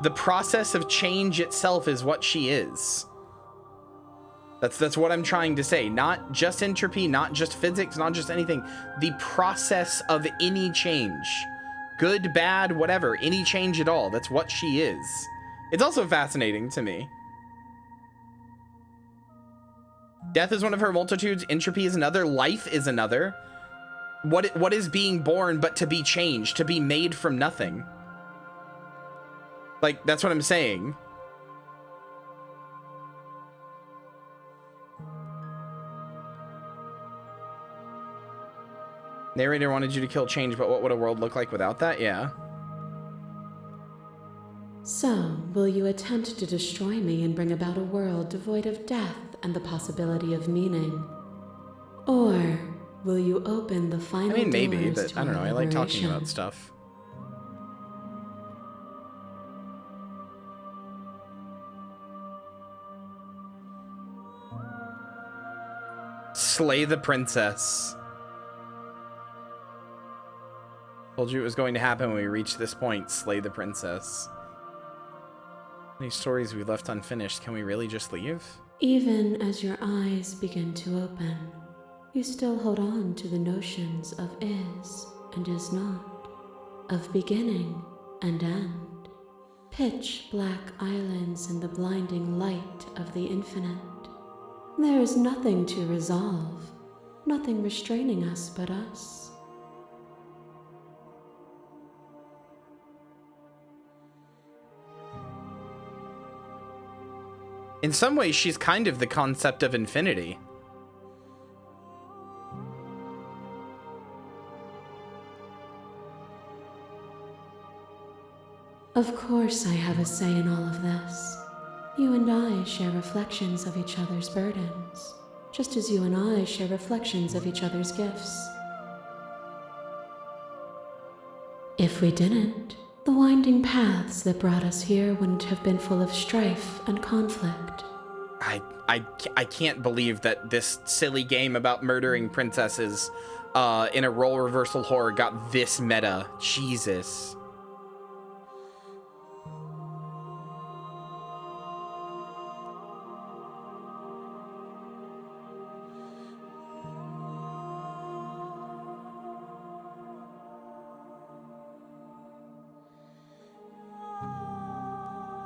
The process of change itself is what she is. That's what I'm trying to say. Not just entropy, not just physics, not just anything. The process of any change. Good, bad, whatever. Any change at all. That's what she is. It's also fascinating to me. Death is one of her multitudes. Entropy is another. Life is another. What is being born but to be changed, to be made from nothing? Like, that's what I'm saying. Narrator wanted you to kill change, but what would a world look like without that? Yeah. So, will you attempt to destroy me and bring about a world devoid of death and the possibility of meaning? Or will you open the final doors? I mean, maybe, but to I don't know. I like talking liberation? about stuff. Slay the princess. Told you it was going to happen when we reached this point. Slay the princess. Any stories we left unfinished? Can we really just leave? Even as your eyes begin to open, you still hold on to the notions of is and is not, of beginning and end, pitch black islands in the blinding light of the infinite. There is nothing to resolve, nothing restraining us but us. In some ways, she's kind of the concept of infinity. Of course I have a say in all of this. You and I share reflections of each other's burdens, just as you and I share reflections of each other's gifts. If we didn't, the winding paths that brought us here wouldn't have been full of strife and conflict. I can't believe that this silly game about murdering princesses in a role reversal horror got this meta. Jesus.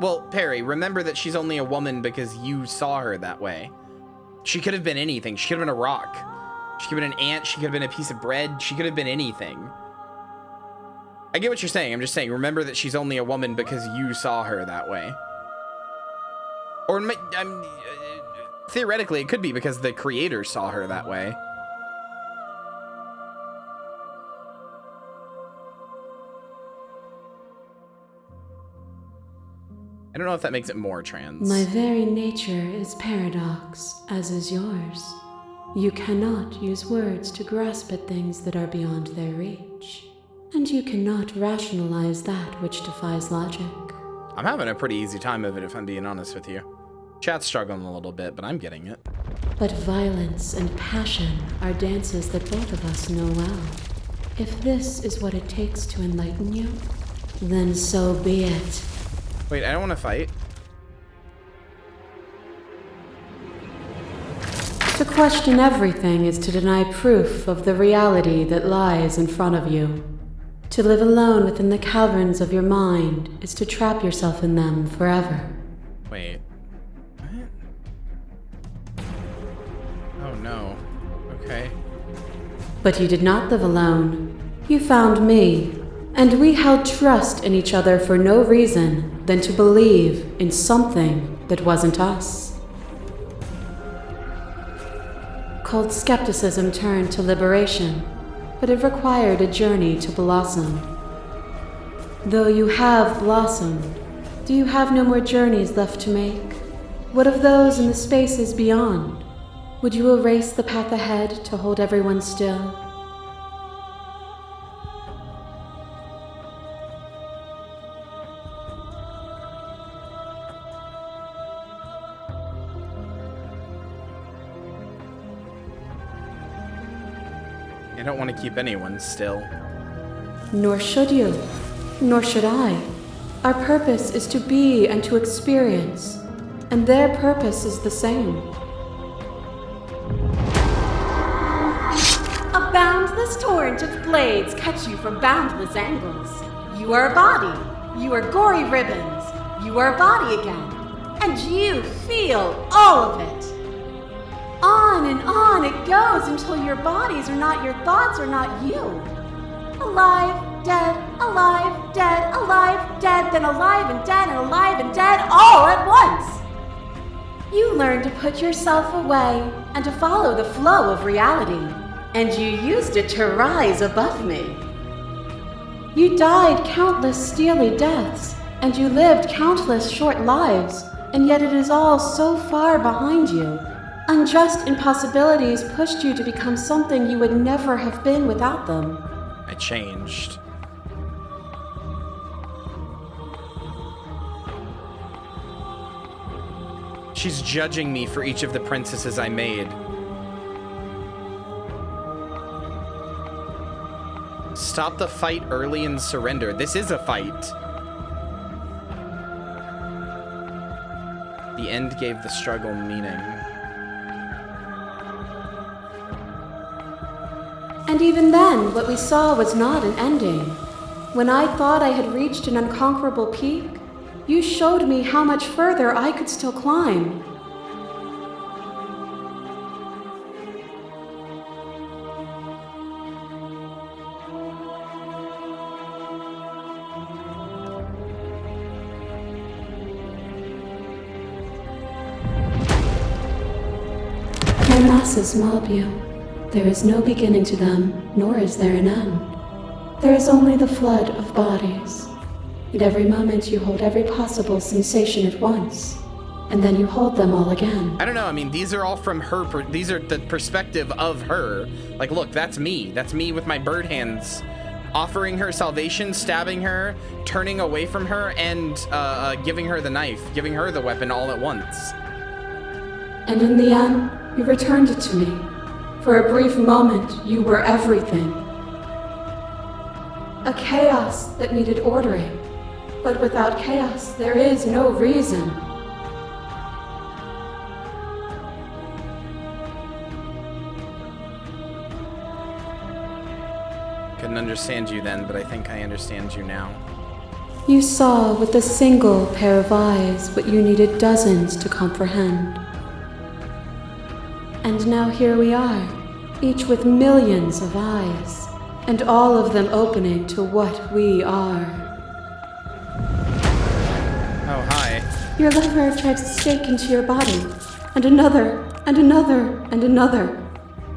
Well, Perry, remember that she's only a woman because you saw her that way. She could have been anything. She could have been a rock. She could have been an ant. She could have been a piece of bread. She could have been anything. I get what you're saying. I'm just saying, remember that she's only a woman because you saw her that way. Or theoretically, it could be because the creator saw her that way. I don't know if that makes it more trans. My very nature is paradox, as is yours. You cannot use words to grasp at things that are beyond their reach. And you cannot rationalize that which defies logic. I'm having a pretty easy time of it, if I'm being honest with you. Chat's struggling a little bit, but I'm getting it. But violence and passion are dances that both of us know well. If this is what it takes to enlighten you, then so be it. Wait, I don't want to fight. To question everything is to deny proof of the reality that lies in front of you. To live alone within the caverns of your mind is to trap yourself in them forever. Wait. What? Oh no. Okay. But you did not live alone. You found me, and we held trust in each other for no reason than to believe in something that wasn't us. Cold skepticism turned to liberation, but it required a journey to blossom. Though you have blossomed, do you have no more journeys left to make? What of those in the spaces beyond? Would you erase the path ahead to hold everyone still? I don't want to keep anyone still. Nor should you. Nor should I. Our purpose is to be and to experience, and their purpose is the same. A boundless torrent of blades cut you from boundless angles. You are a body. You are gory ribbons. You are a body again. And you feel all of it. On and on it goes until your bodies are not your thoughts or not you. Alive, dead, alive, dead, then alive and dead, all at once. You learn to put yourself away and to follow the flow of reality, and you used it to rise above me. You died countless steely deaths, and you lived countless short lives, and yet it is all so far behind you. Unjust impossibilities pushed you to become something you would never have been without them. I changed. She's judging me for each of the princesses I made. Stop the fight early and surrender. This is a fight. The end gave the struggle meaning. And even then, what we saw was not an ending. When I thought I had reached an unconquerable peak, you showed me how much further I could still climb. My masses mob you. There is no beginning to them, nor is there an end. There is only the flood of bodies. At every moment you hold every possible sensation at once, and then you hold them all again. I don't know, I mean, these are all from her, these are the perspective of her. Like, look, that's me with my bird hands. Offering her salvation, stabbing her, turning away from her, and giving her the knife, giving her the weapon all at once. And in the end, you returned it to me. For a brief moment, you were everything. A chaos that needed ordering. But without chaos, there is no reason. Couldn't understand you then, but I think I understand you now. You saw with a single pair of eyes what you needed dozens to comprehend. And now here we are, each with millions of eyes, and all of them opening to what we are. Oh, hi. Your lover drives a stake into your body, and another, and another, and another.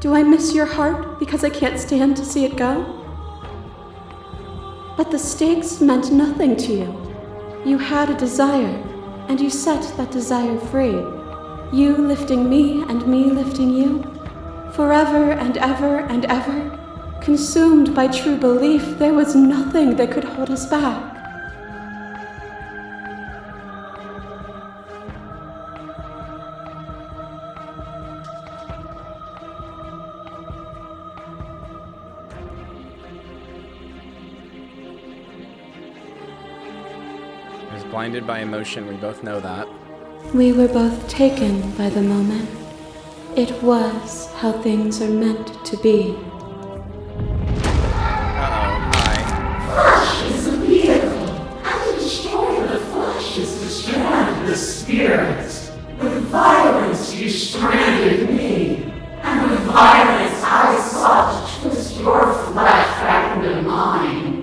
Do I miss your heart because I can't stand to see it go? But the stakes meant nothing to you. You had a desire, and you set that desire free. You lifting me and me lifting you. Forever and ever and ever. Consumed by true belief, there was nothing that could hold us back. Blinded by emotion, we both know that. We were both taken by the moment. It was how things are meant to be. Uh-oh, hi. Flesh is a vehicle, and to destroy the flesh is to strand the spirit. With violence you stranded me, and with violence I sought to twist your flesh back into mine.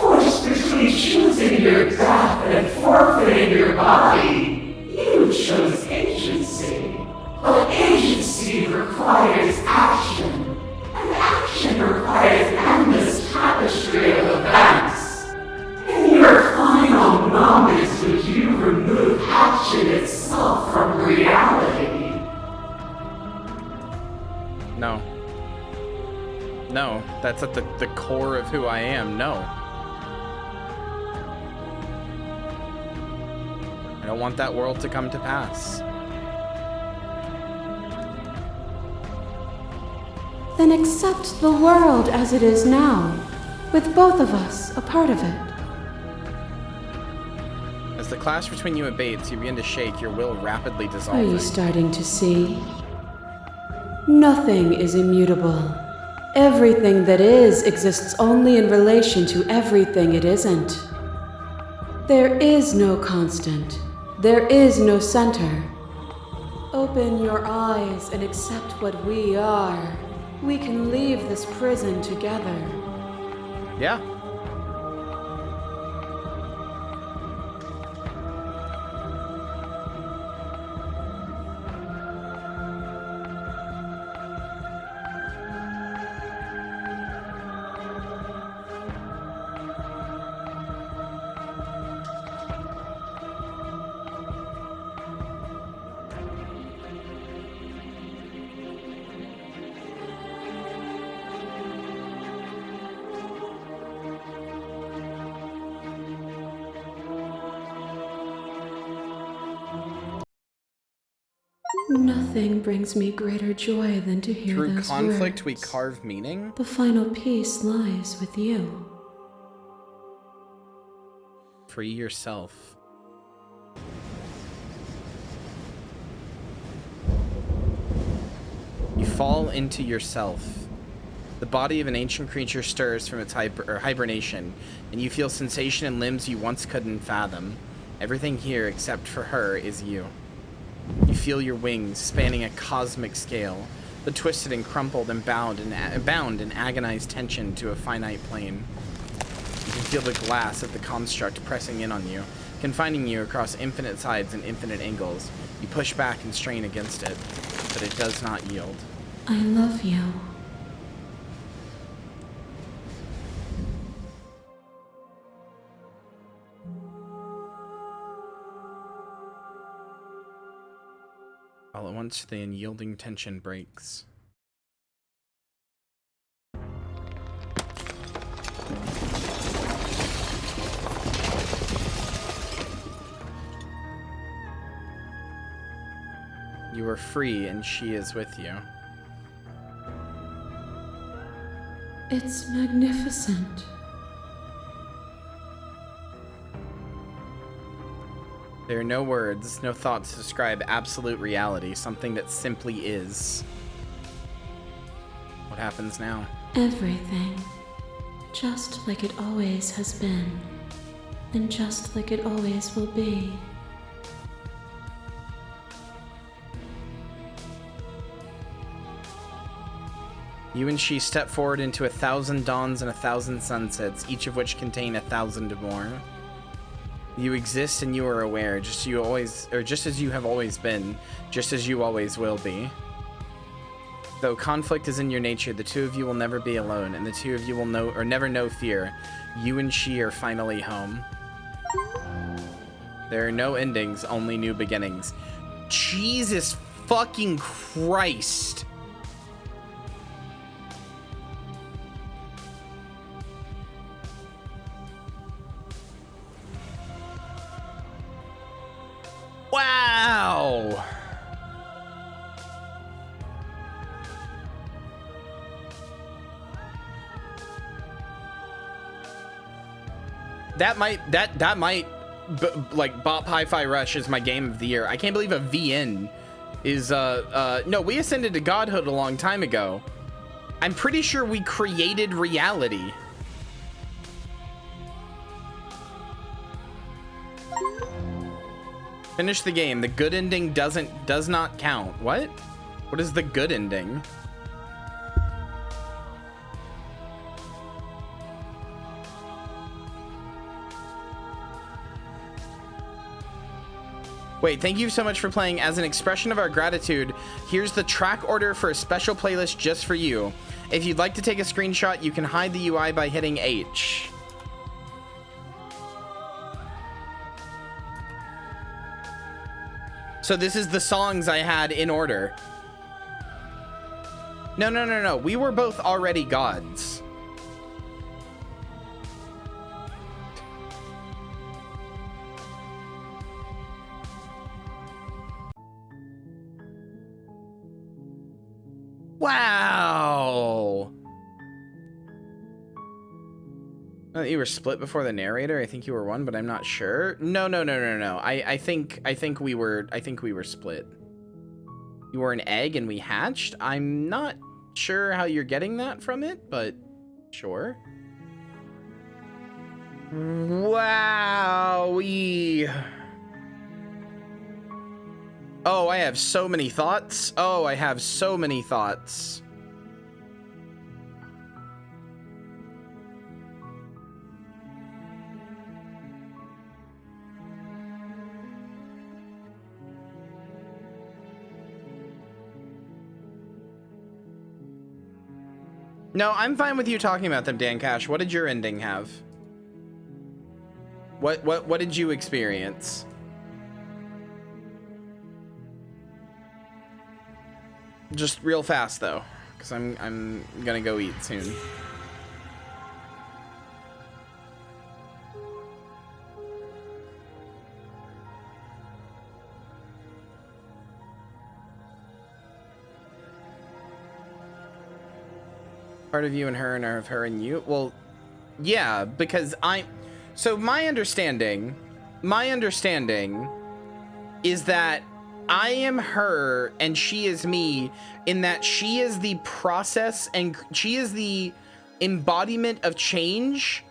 Forced between choosing your death and forfeiting your body, you chose agency. But agency requires action, and action requires endless tapestry of events. In your final moments would you remove action itself from reality? No. No, that's at the core of who I am. No. I don't want that world to come to pass. Then accept the world as it is now, with both of us a part of it. As the clash between you abates, you begin to shake, your will rapidly dissolving. Are you starting to see? Nothing is immutable. Everything that is exists only in relation to everything it isn't. There is no constant. There is no center. Open your eyes and accept what we are. We can leave this prison together. Yeah. Nothing brings me greater joy than to hear Through those conflict, words. we carve meaning. The final piece lies with you. Free yourself. You fall into yourself. The body of an ancient creature stirs from its hibernation, and you feel sensation in limbs you once couldn't fathom. Everything here, except for her, is you. You feel your wings spanning a cosmic scale, but twisted and crumpled and bound in agonized tension to a finite plane. You can feel the glass of the construct pressing in on you, confining you across infinite sides and infinite angles. You push back and strain against it, but it does not yield. I love you. All at once, the unyielding tension breaks. You are free, and she is with you. It's magnificent. There are no words, no thoughts to describe absolute reality, something that simply is. What happens now? Everything. Just like it always has been, and just like it always will be. You and she step forward into 1,000 dawns and 1,000 sunsets, each of which contain 1,000 more. You exist and you are aware, just as you have always been, just as you always will be. Though conflict is in your nature, the two of you will never be alone, and the two of you will never know fear. You and she are finally home. There are no endings, only new beginnings. Jesus fucking Christ. Wow. That might like Bop Hi-Fi Rush is my game of the year. I can't believe a VN is no, we ascended to godhood a long time ago. I'm pretty sure we created reality. Finish the game. The good ending does not count. What? What is the good ending? Wait, thank you so much for playing. As an expression of our gratitude, here's the track order for a special playlist just for you. If you'd like to take a screenshot, you can hide the UI by hitting H. So this is the songs I had in order. No. We were both already gods. Wow. You were split before the narrator. I think you were one, but I'm not sure. No. I think we were split. You were an egg and we hatched. I'm not sure how you're getting that from it, but sure. Wowie. Oh, I have so many thoughts. No, I'm fine with you talking about them, Dan Cash. What did your ending have? What did you experience? Just real fast though, because I'm gonna go eat soon. Part of you and her and of her and you. Well, yeah, because so my understanding is that I am her and she is me, in that she is the process and she is the embodiment of change,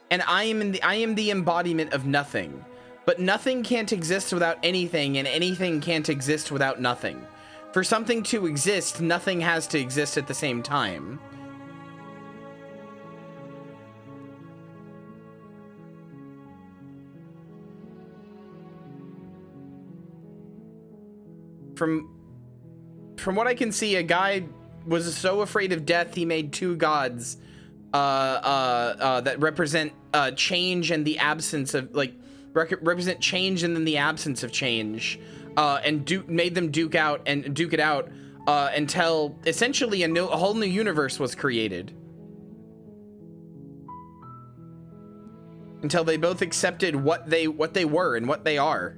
and I am the embodiment of nothing. But nothing can't exist without anything, and anything can't exist without nothing. For something to exist, nothing has to exist at the same time. From what I can see, a guy was so afraid of death he made two gods that represent change and the absence of represent change and then the absence of change, and made them duke it out until essentially a whole new universe was created. Until they both accepted what they were and what they are.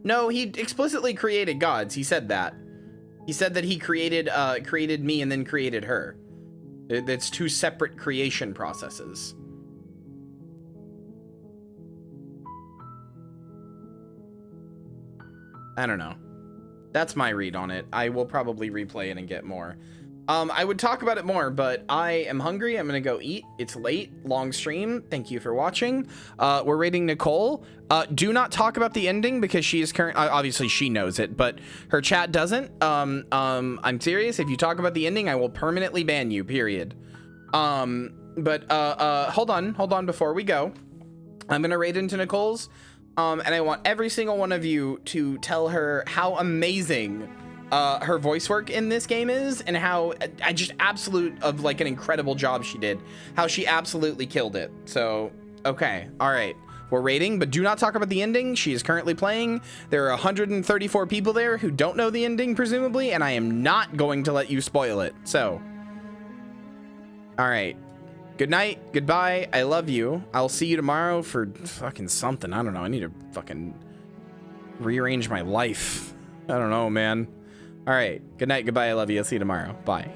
No, he explicitly created gods. He said that. He said that he created me and then created her. It's two separate creation processes. I don't know. That's my read on it. I will probably replay it and get more. I would talk about it more, but I am hungry. I'm gonna go eat. It's late, long stream. Thank you for watching. We're rating Nicole. Do not talk about the ending because she is obviously she knows it, but her chat doesn't. I'm serious. If you talk about the ending, I will permanently ban you, period. But hold on before we go. I'm gonna raid into Nicole's, and I want every single one of you to tell her how amazing her voice work in this game is, and how I just absolute of like an incredible job she did, how she absolutely killed it. So okay, all right, we're rating, but do not talk about the ending. She is currently playing. There are 134 people there who don't know the ending, presumably, and I am not going to let you spoil it. So all right, good night, goodbye, I love you. I'll see you tomorrow for fucking something. I don't know, I need to fucking rearrange my life. I don't know, man. All right, good night, goodbye, I love you. I'll see you tomorrow. Bye.